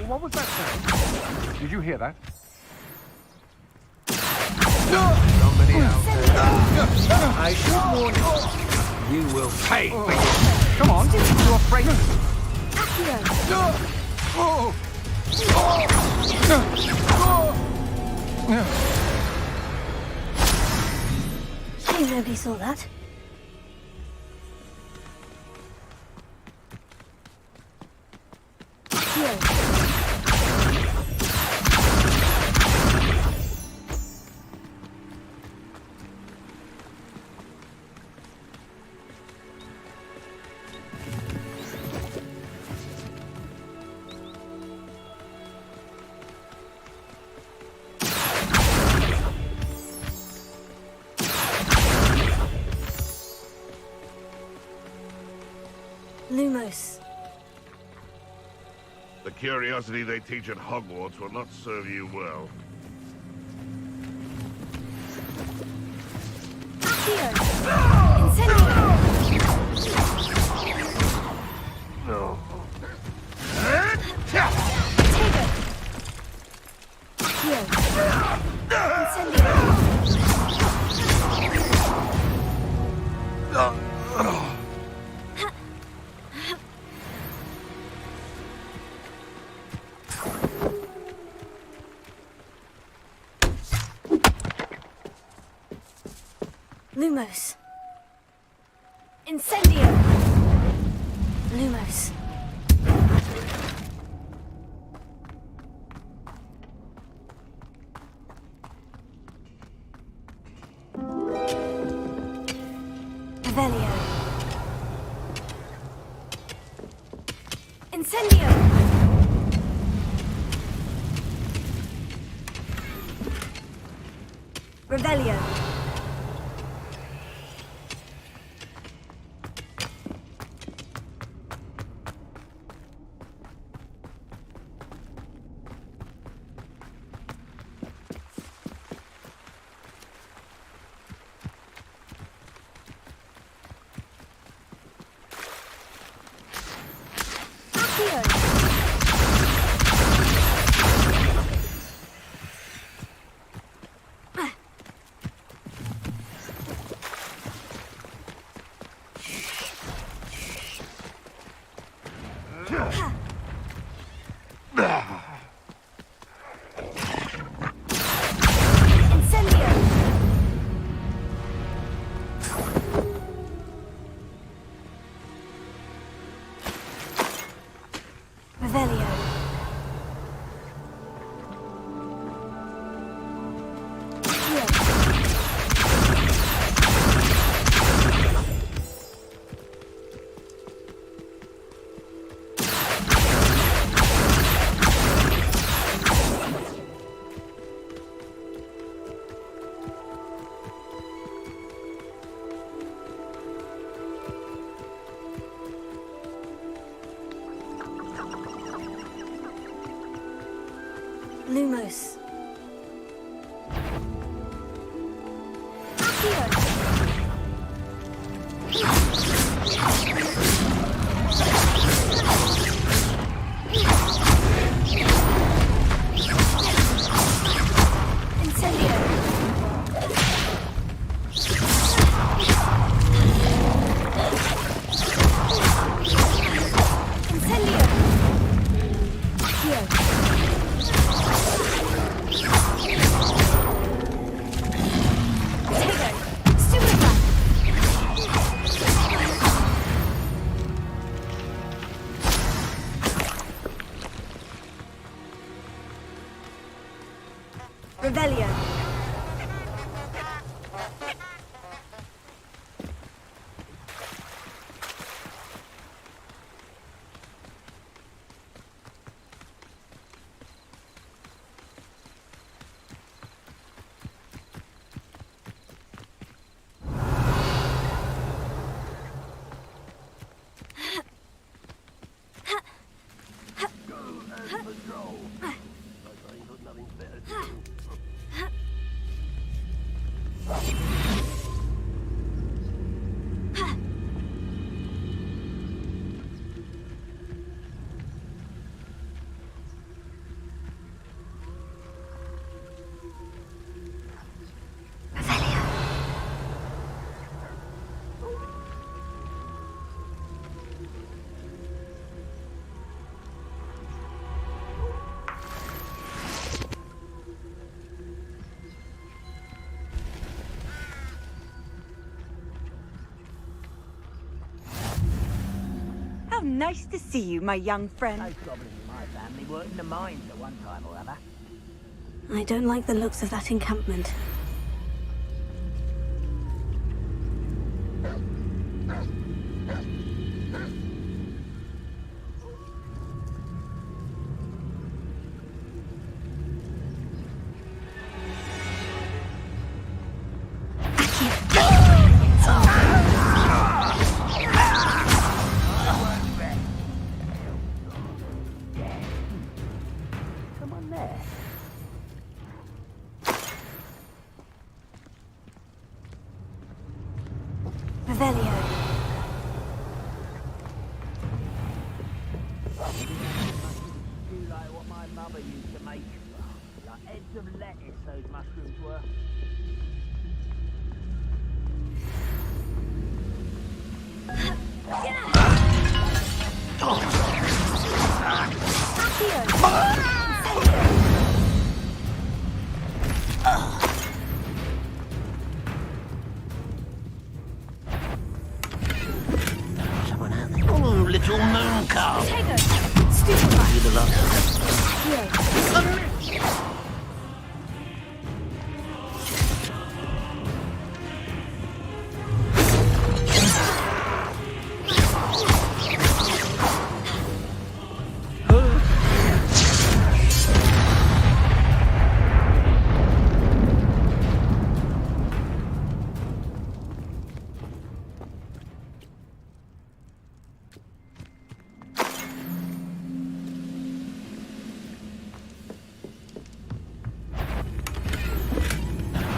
What was that sound? Did you hear that? Somebody out there. I should warn you. You will pay for your... Come on, you're afraid. Nobody saw that. Lumos. The curiosity they teach at Hogwarts will not serve you well. No. Lumos. Incendio. Lumos. Revelio. Incendio. Revelio. Revelio. Lumos. Revelio. How nice to see you, my young friend. Most goblins in my family worked in the mines at one time or other. I don't like the looks of that encampment. Come on there. Revelio. Do like what my mother used to make. Like heads of lettuce, those mushrooms were. Someone out there. Oh, little moon calf. You the last.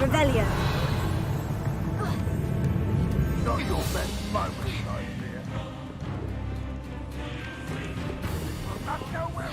Revelio. Not your best moment, I fear. Not nowhere.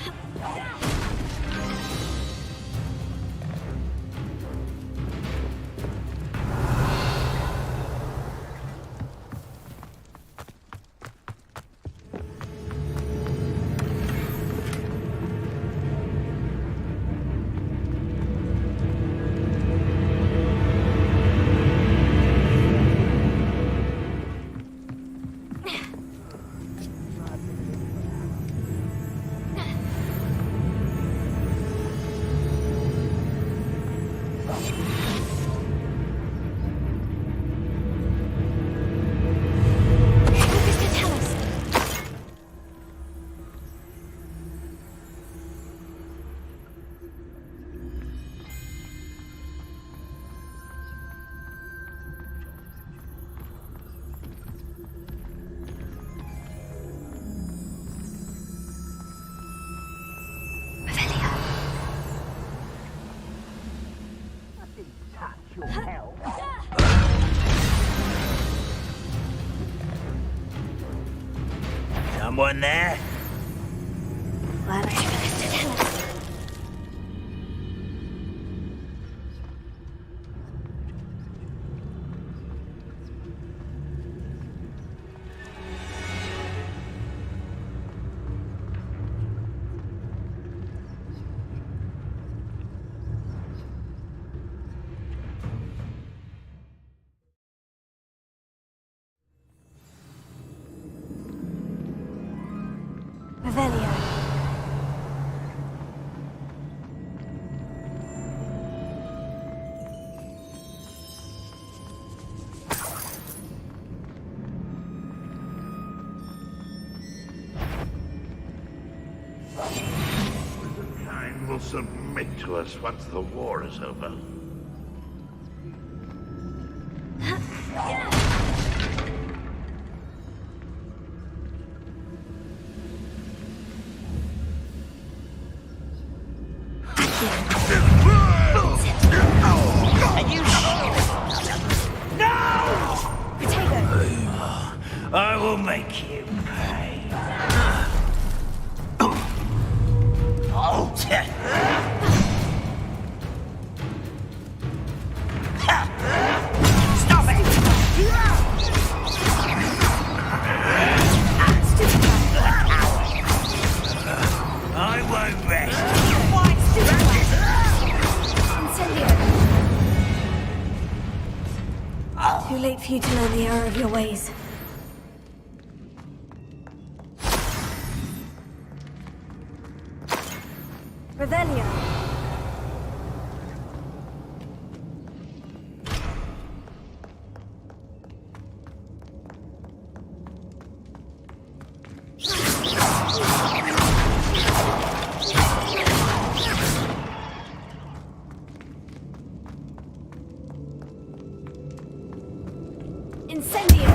Someone there? Glad I have this to tell us. Revelio. Kind will submit to us once the war is over. I will make you pay. Stop it! I won't rest. Too late for you to learn the error of your ways. Revelio. Incendio.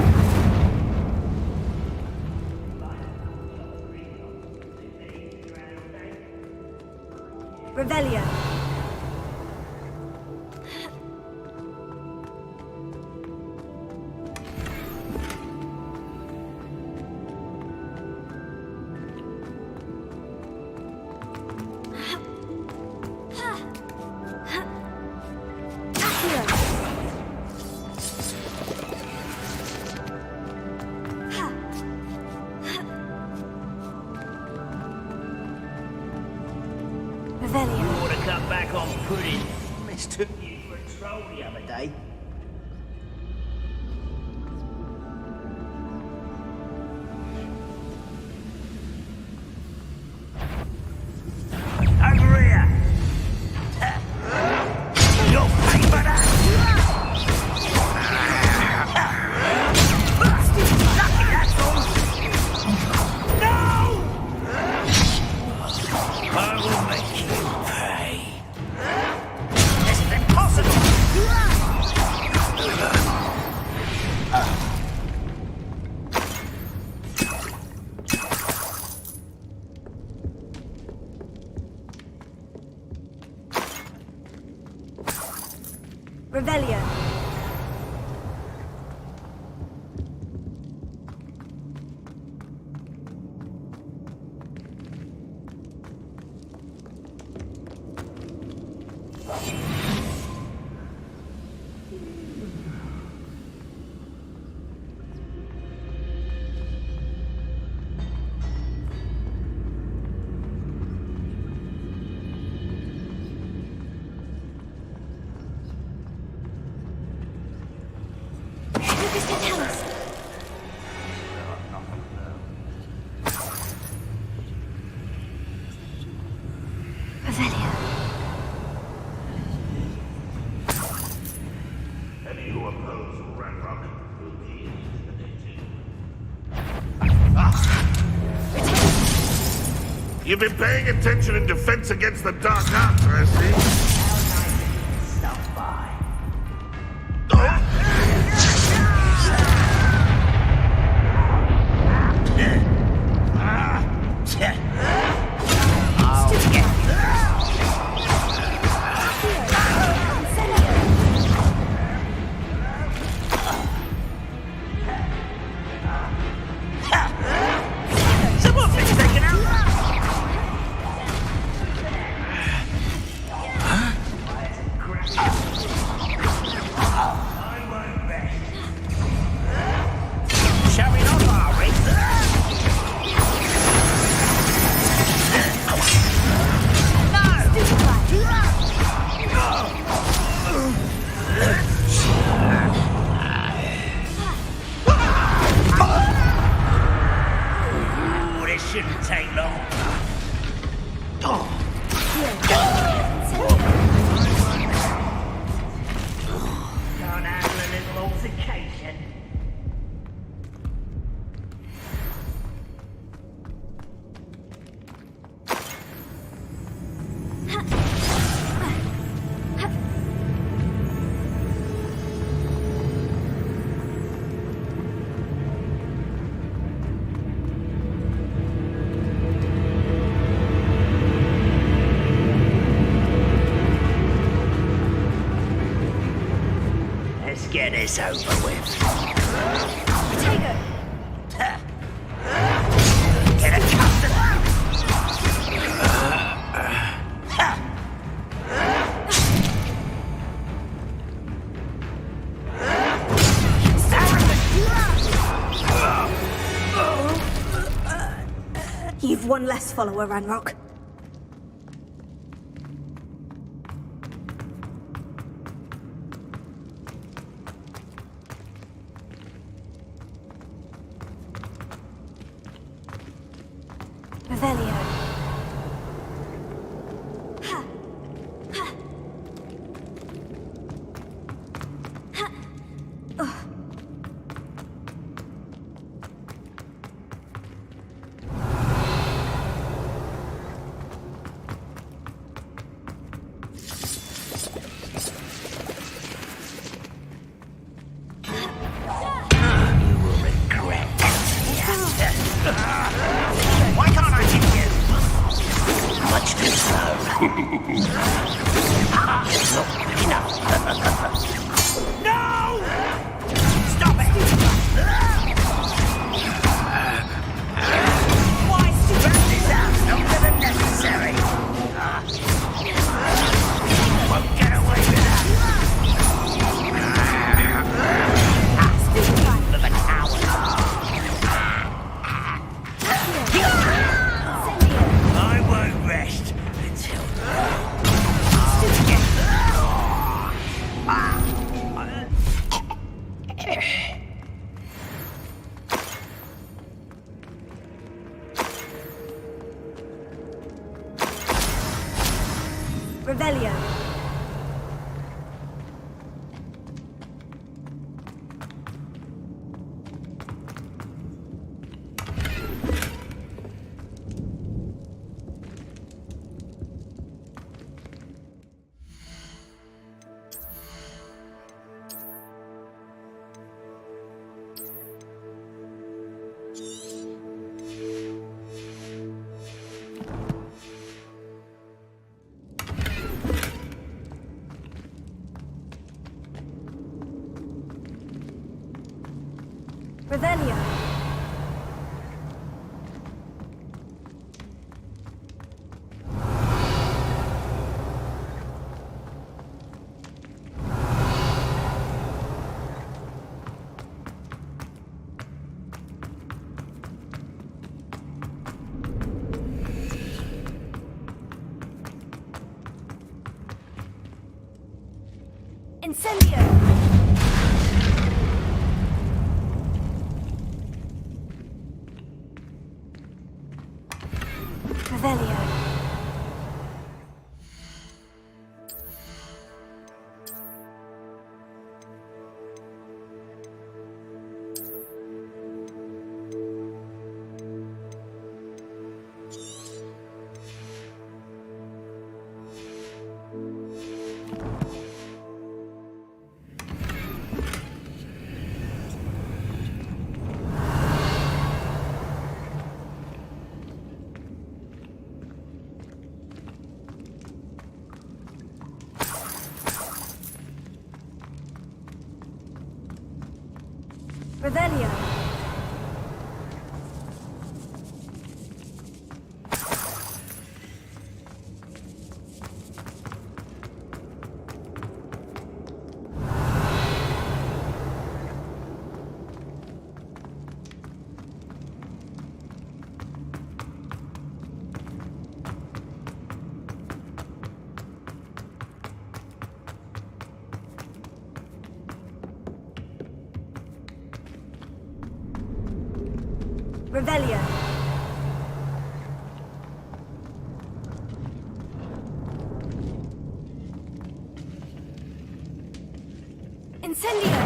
Revelio. You ought to cut back on pudding. Mistook you for a troll the other day. Over here! You'll pay for that! Lucky, that's all! No! I will make you pay. This is impossible! Revelio. Any who oppose Ranrock will be intimidated. You've been paying attention in defense against the Dark Arts, I see. Stop by. Someone's been taken out! Showing off, are we? Ooh, this shouldn't take long. Can't handle a little altercation. Let's get this over with. Potato. Get accustomed. You've one less follower, Ranrock. Revelio. No! Stop it! Why stupid? This out's longer than necessary. Won't get away with that. Stupid of a coward. I won't rest until Revelio. Revelio. Incendio. Revelio. Revelio. Revelio. Incendio.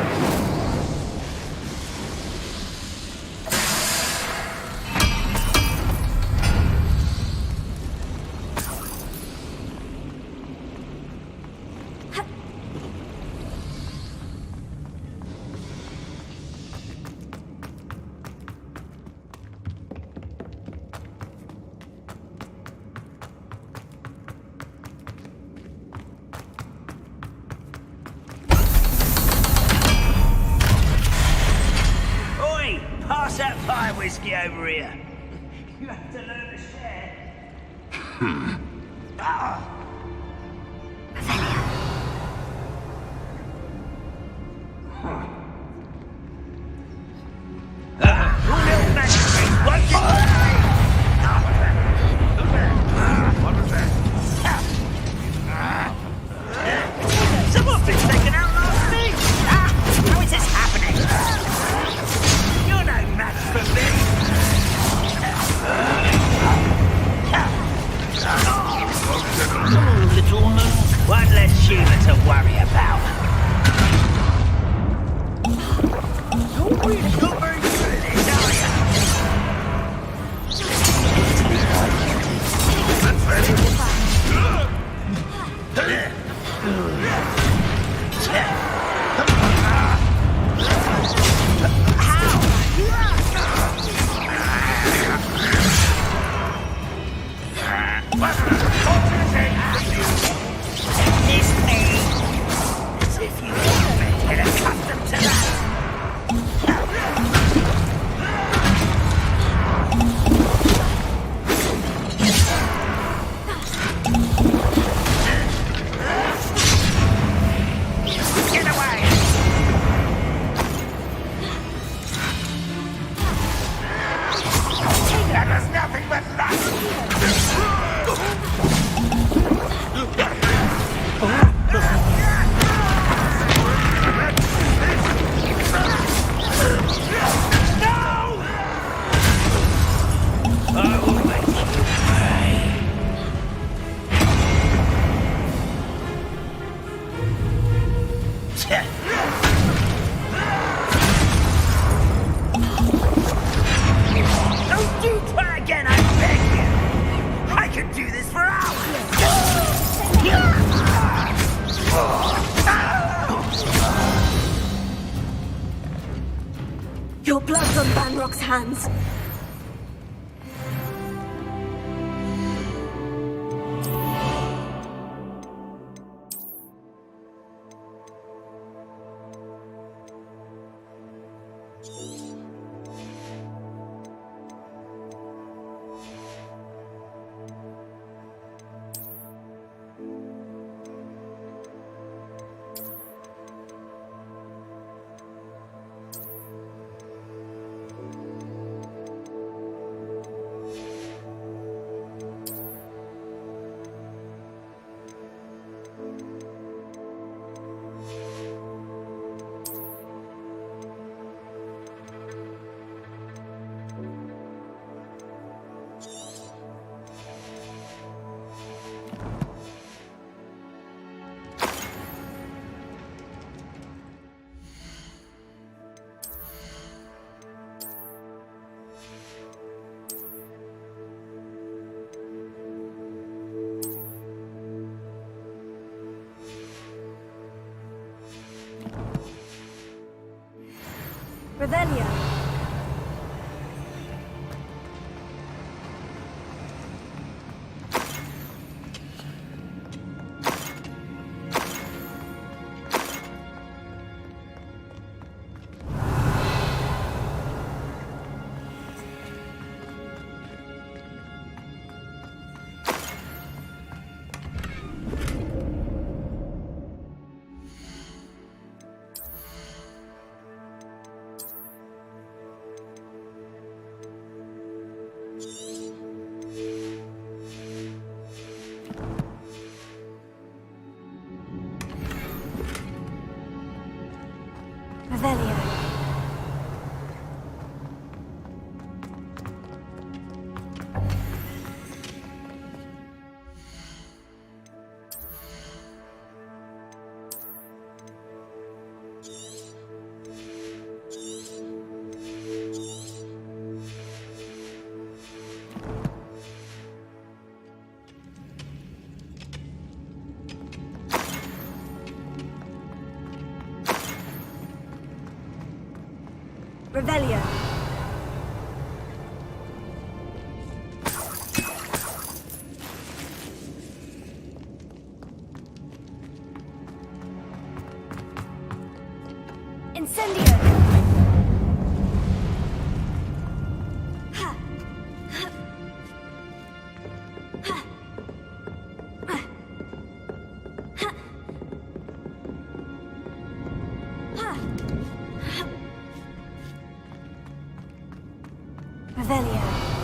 Pass that fire whiskey over here. You have to learn to share. Someone's been taken out last thing. How is this happening? You're no match for me. I will make you pay. Don't you try again, I beg you! I could do this for hours! Your blood's on Banrock's hands. Revelia. Revelia. Revelia. Incendio. Revelia.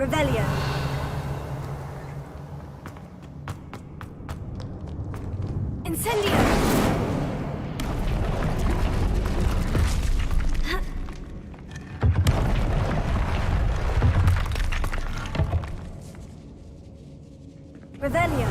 Revelia. Incendio. Revelia.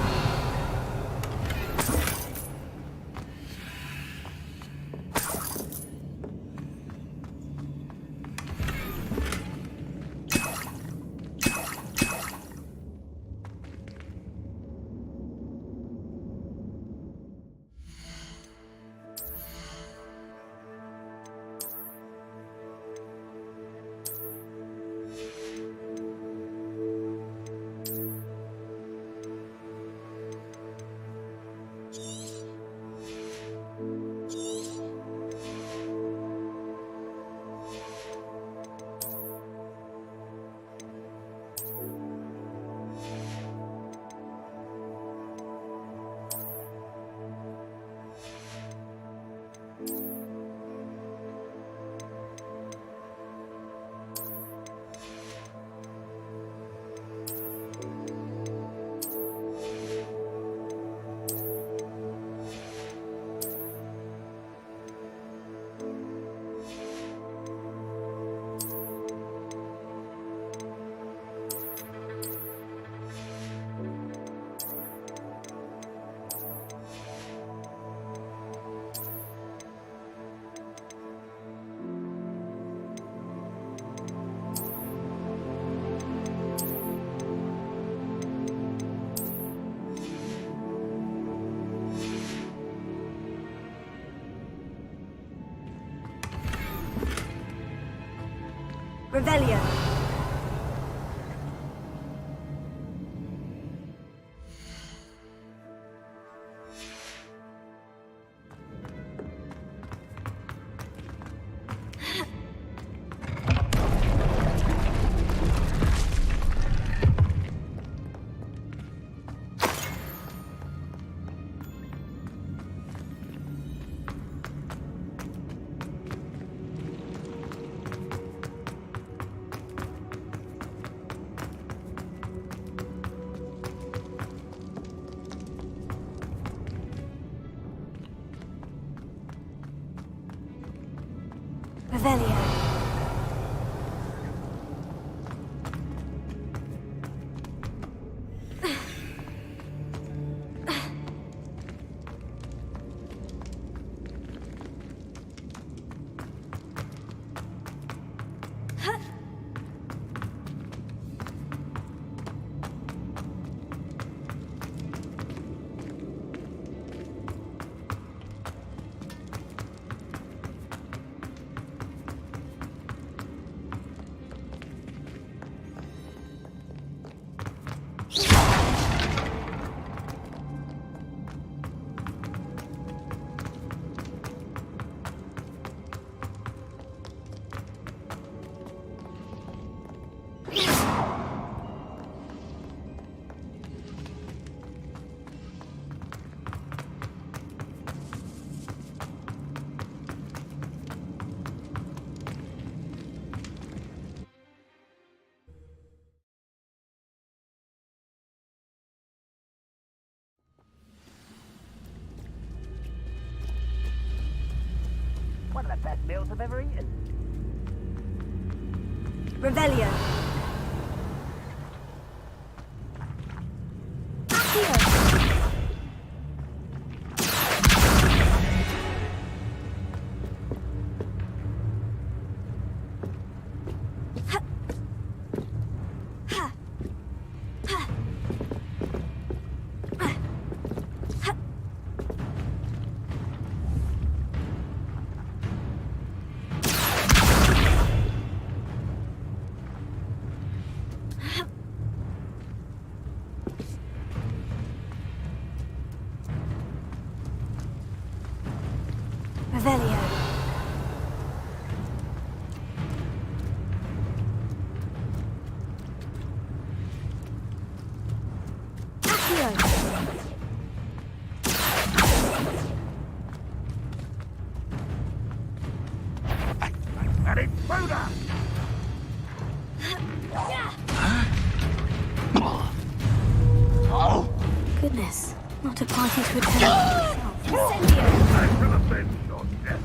Revelio. Revelio. One of the best meals I've ever eaten. Revelio. Revelio. And it's Buddha! Goodness, not a party to attend myself. I will avenge your death.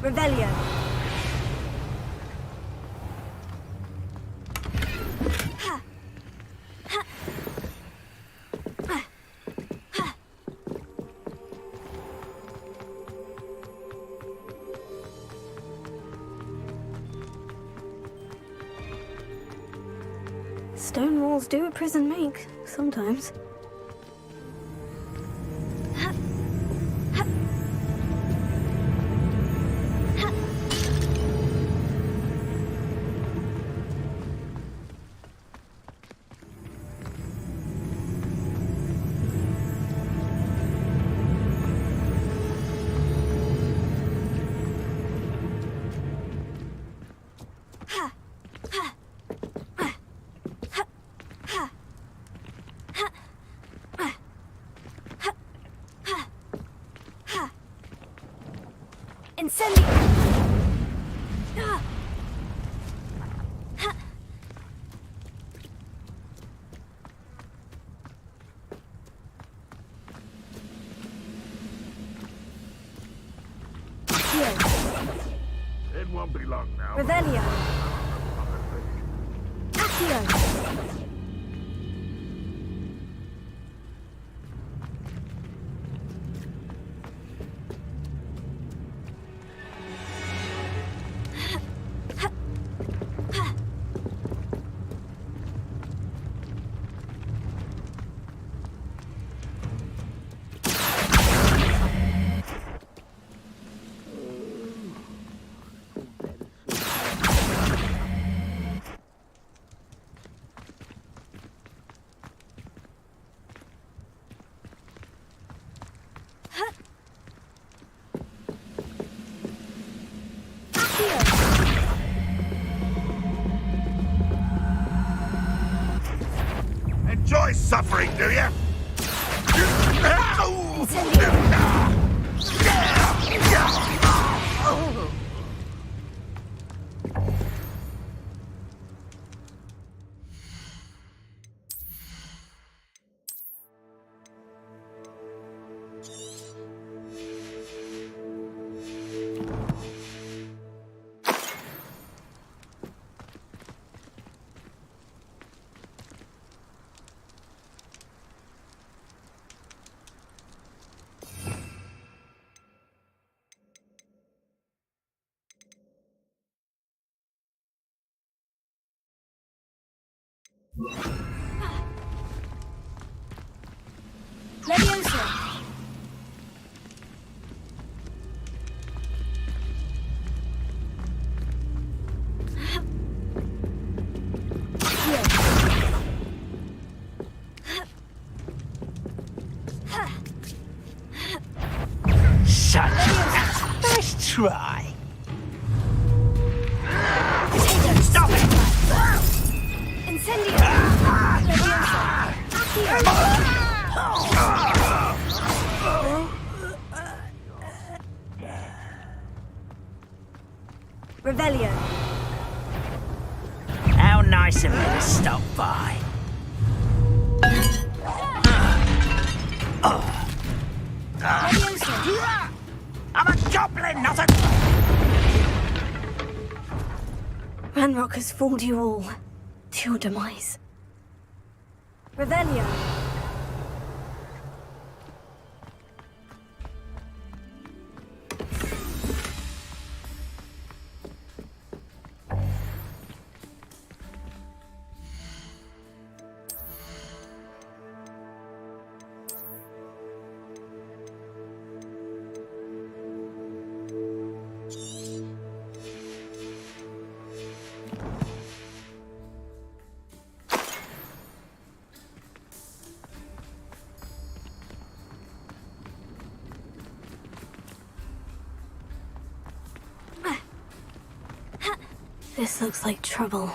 Revelio. Stone walls do a prison make, sometimes. Incendio! It won't be long now. Revelio! Accio! suffering, do you? Leviosa! Such nice try. Stop it! Incendio! Leviosa! Accio! Revelio. How nice of you to stop by. Leviosa! I'm a goblin, not a... Ranrock has fooled you all to your demise. Revelio. This looks like trouble.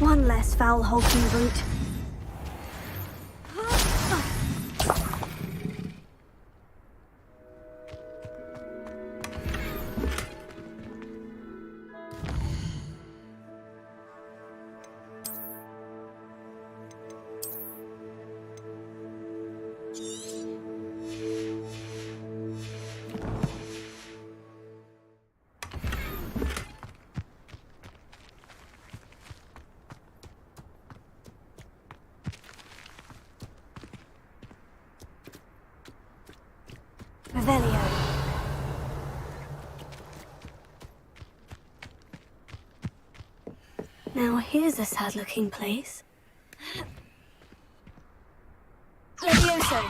One less foul hulking brute. Now here's a sad-looking place. Levioso.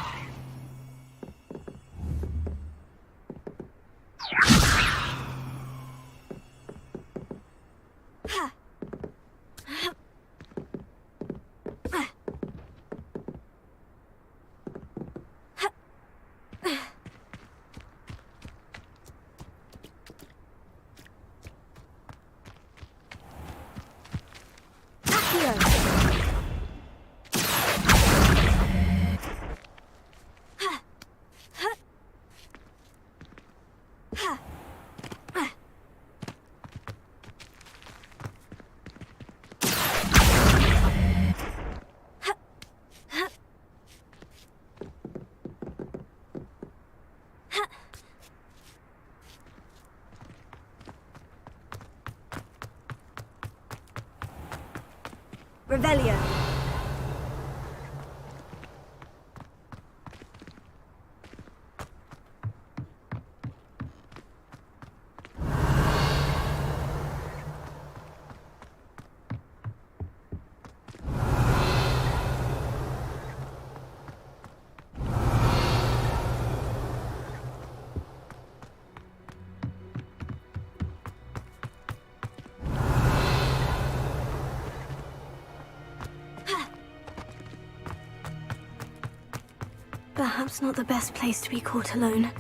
Revelio. Perhaps not the best place to be caught alone.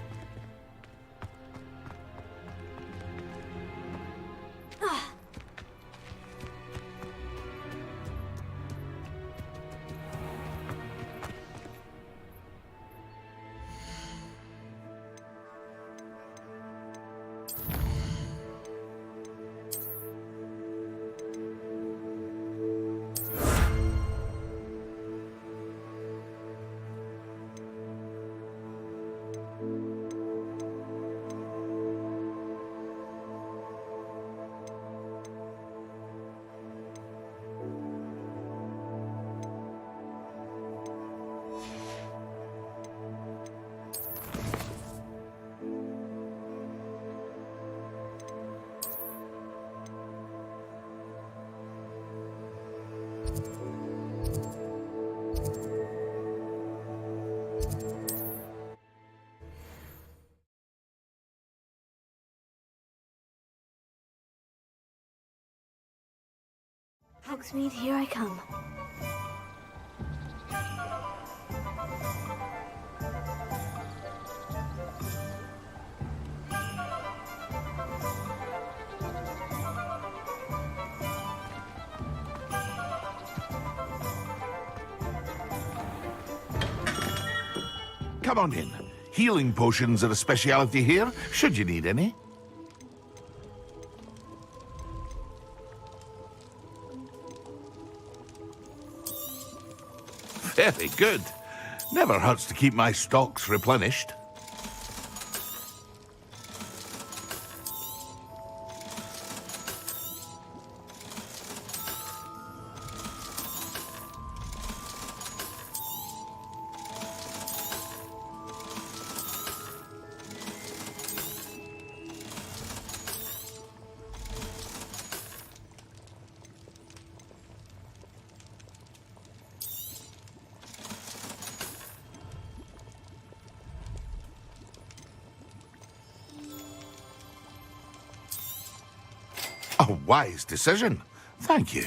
Hogsmeade, here I come. Come on in. Healing potions are a speciality here, should you need any. Very good. Never hurts to keep my stocks replenished. A wise decision. Thank you.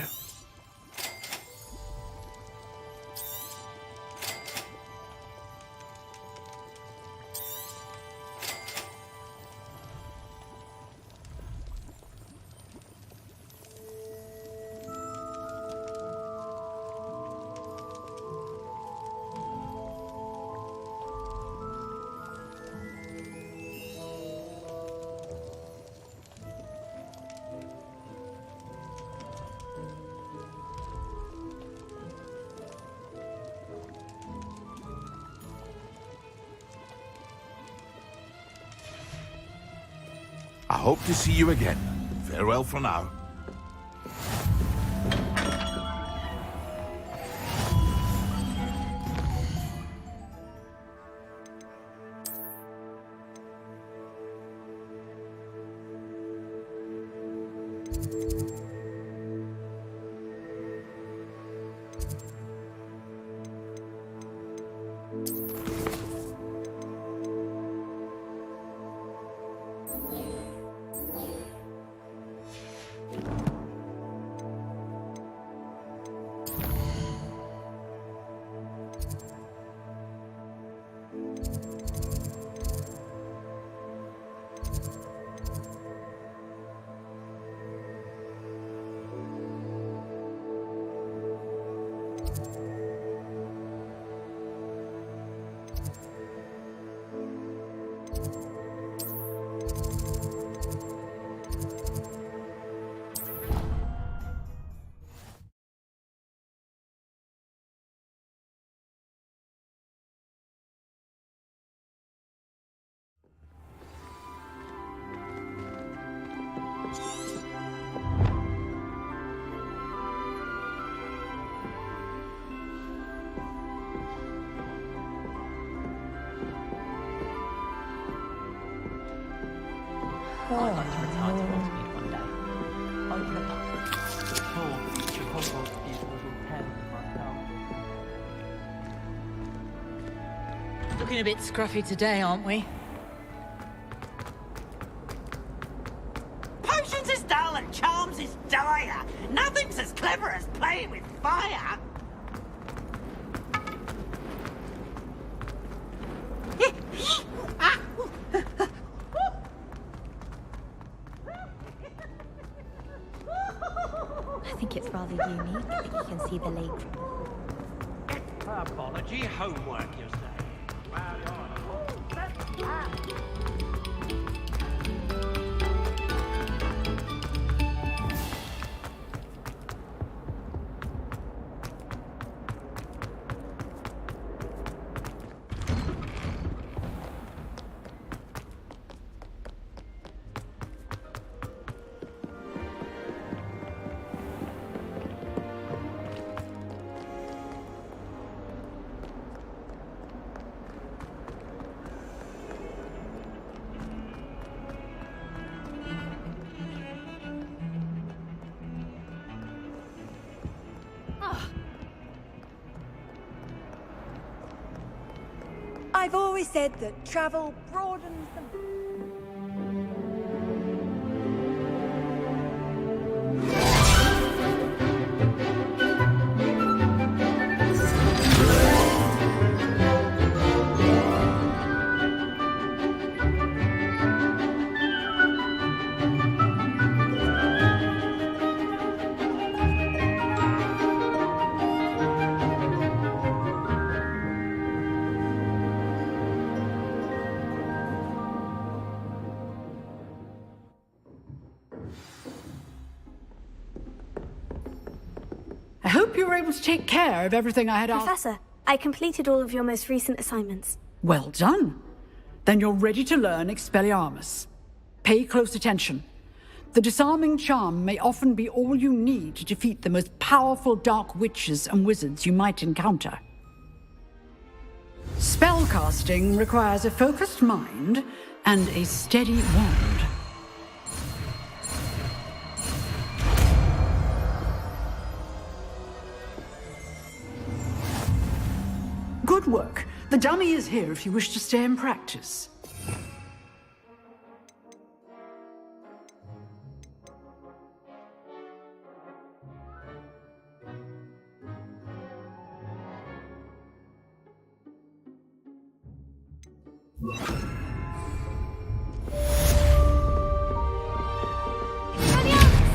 I hope to see you again. Farewell for now. I'd like to retire to Hogsmeade one day. Looking a bit scruffy today, aren't we? Potions is dull and charms is dire. Nothing's as clever as playing with fire. I think it's rather unique that you can see the lake. Apology, homework, you say? I've always said that travel broadens the... I hope you were able to take care of everything I had asked. Professor, I completed all of your most recent assignments. Well done. Then you're ready to learn Expelliarmus. Pay close attention. The disarming charm may often be all you need to defeat the most powerful dark witches and wizards you might encounter. Spellcasting requires a focused mind and a steady wand. Good work. The dummy is here if you wish to stay and practice.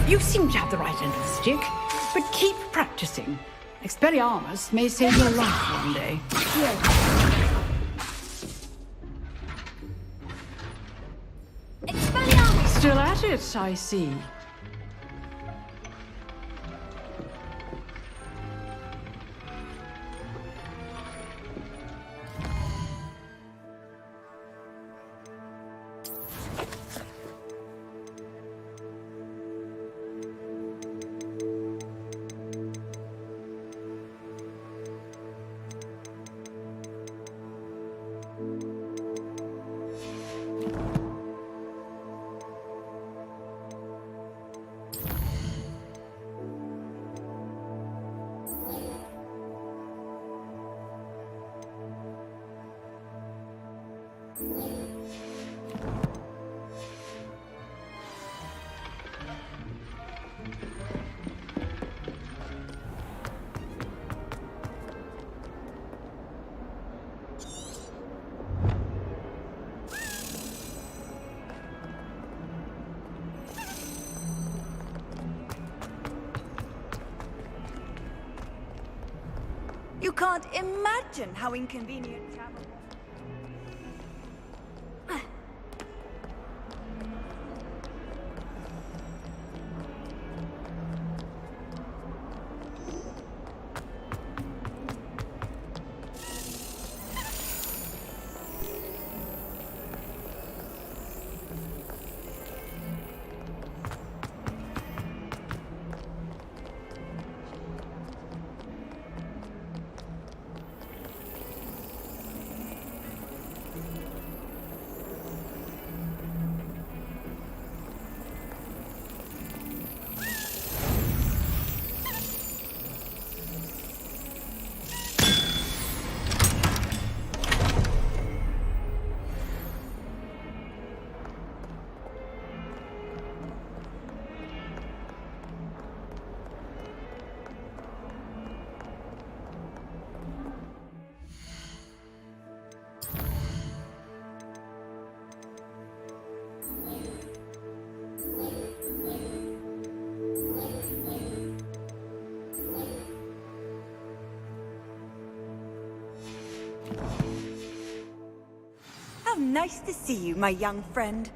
You seem to have the right end of the stick, but keep practicing. Expelliarmus may save your life one day. Expelliarmus! Still at it, I see. You can't imagine how inconvenient travel was. Nice to see you, my young friend.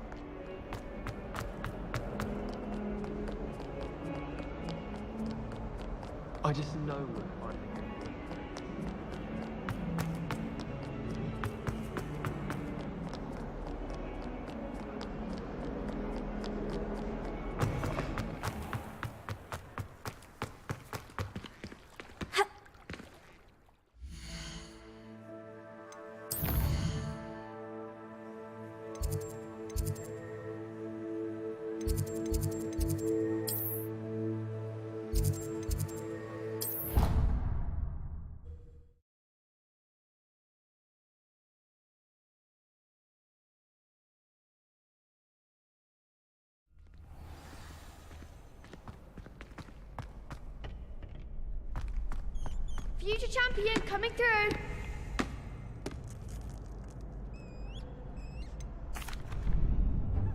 I just know we're finally. Future champion coming through.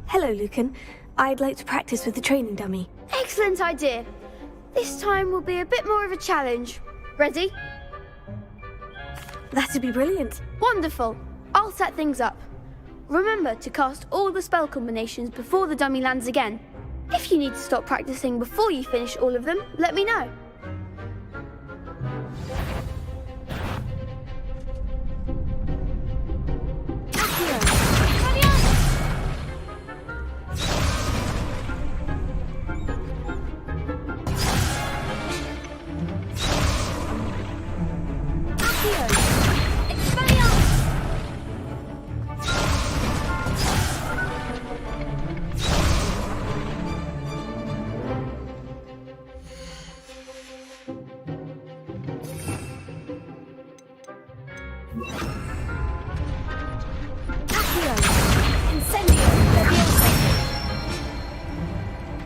Hello, Lucan. I'd like to practice with the training dummy. Excellent idea. This time will be a bit more of a challenge. Ready? That'd be brilliant. Wonderful. I'll set things up. Remember to cast all the spell combinations before the dummy lands again. If you need to stop practicing before you finish all of them, let me know.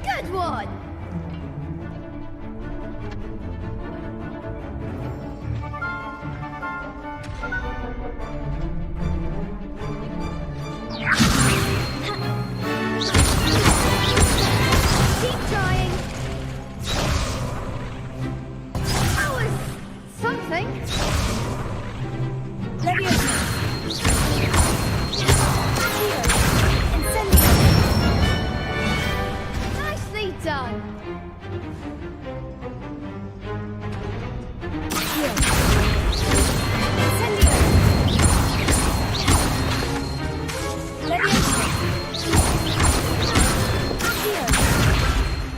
Good one! Keep trying. That was something. Leviosa. Incendio. Nicely done. Incendio. Leviosa. Accio.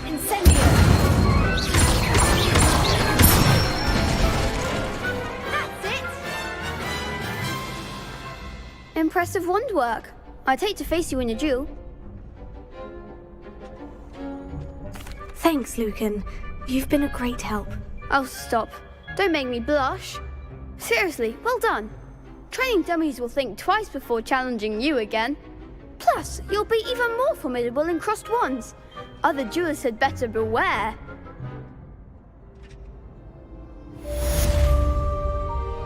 Incendio. That's it. Impressive wand work. I'd hate to face you in a duel. Thanks, Lucan. You've been a great help. Oh, stop. Don't make me blush. Seriously, well done. Training dummies will think twice before challenging you again. Plus, you'll be even more formidable in crossed wands. Other duelists had better beware.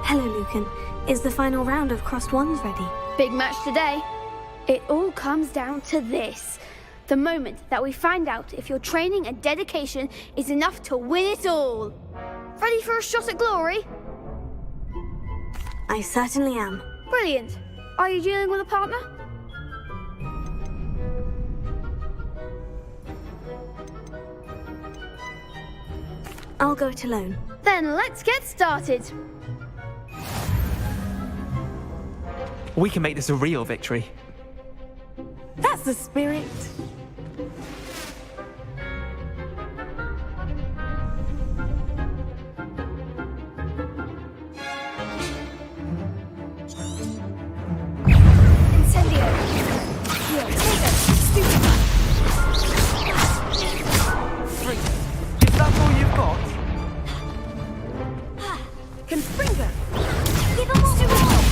Hello, Lucan. Is the final round of crossed wands ready? Big match today. It all comes down to this. The moment that we find out if your training and dedication is enough to win it all. Ready for a shot at glory? I certainly am. Brilliant. Are you dealing with a partner? I'll go it alone. Then let's get started. We can make this a real victory. That's the spirit. Incendio. Taser. Stupid. Is that all you've got? Confringo. Give them all to all.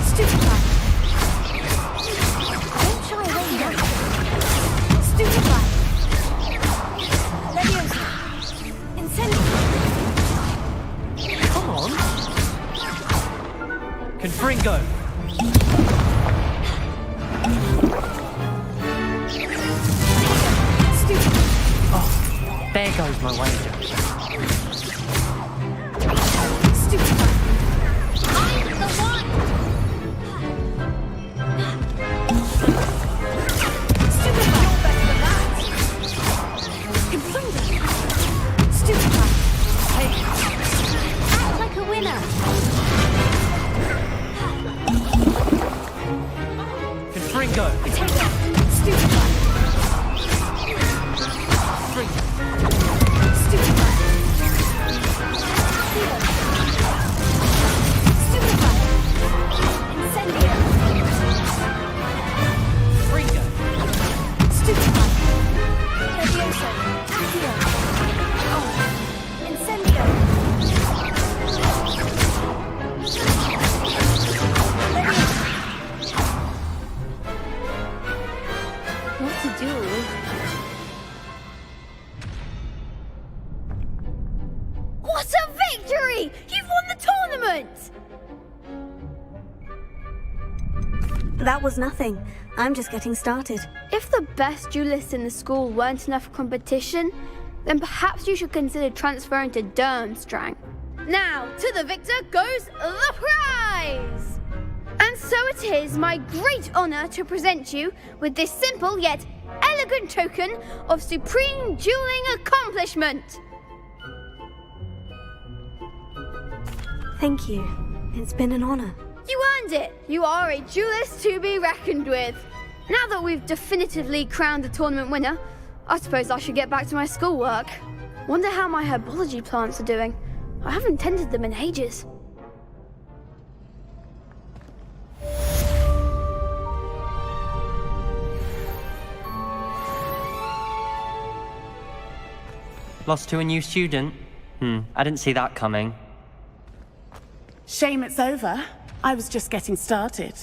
Stupefy. Don't shy away now. Stupefy. Leviosa. Incendio. Come on. Confringo. Oh, there goes my wager. Stupefy. That was nothing. I'm just getting started. If the best duelists in the school weren't enough competition, then perhaps you should consider transferring to Durmstrang. Now, to the victor goes the prize! And so it is my great honor to present you with this simple yet elegant token of supreme dueling accomplishment. Thank you. It's been an honor. You earned it! You are a duelist to be reckoned with. Now that we've definitively crowned the tournament winner, I suppose I should get back to my schoolwork. Wonder how my herbology plants are doing. I haven't tended them in ages. Lost to a new student? I didn't see that coming. Shame it's over. I was just getting started.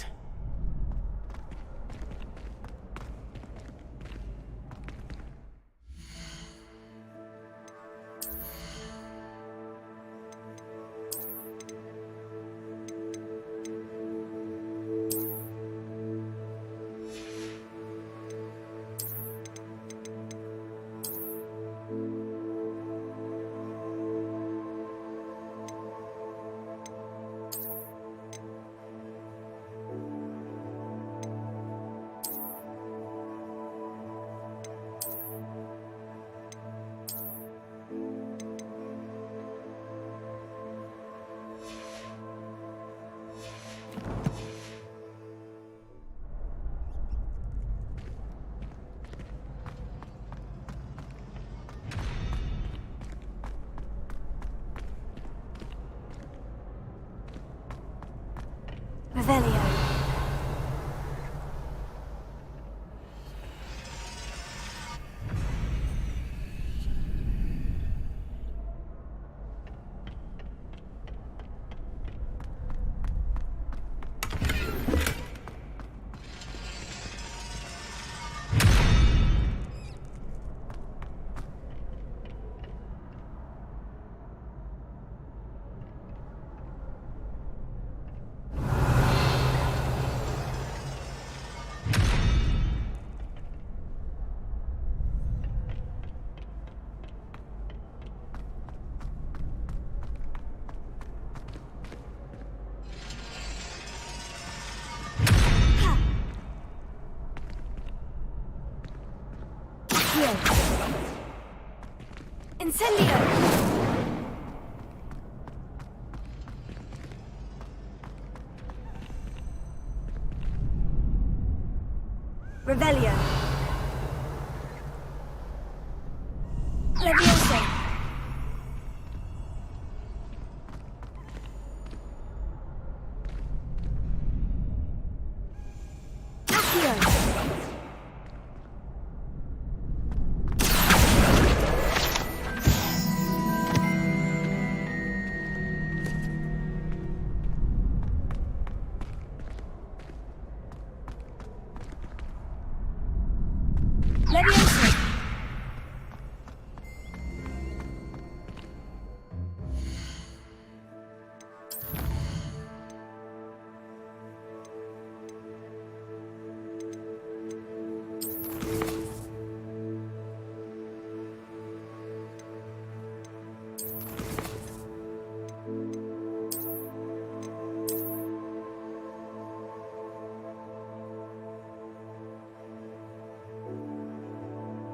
Revelio. Incendio! Revelio.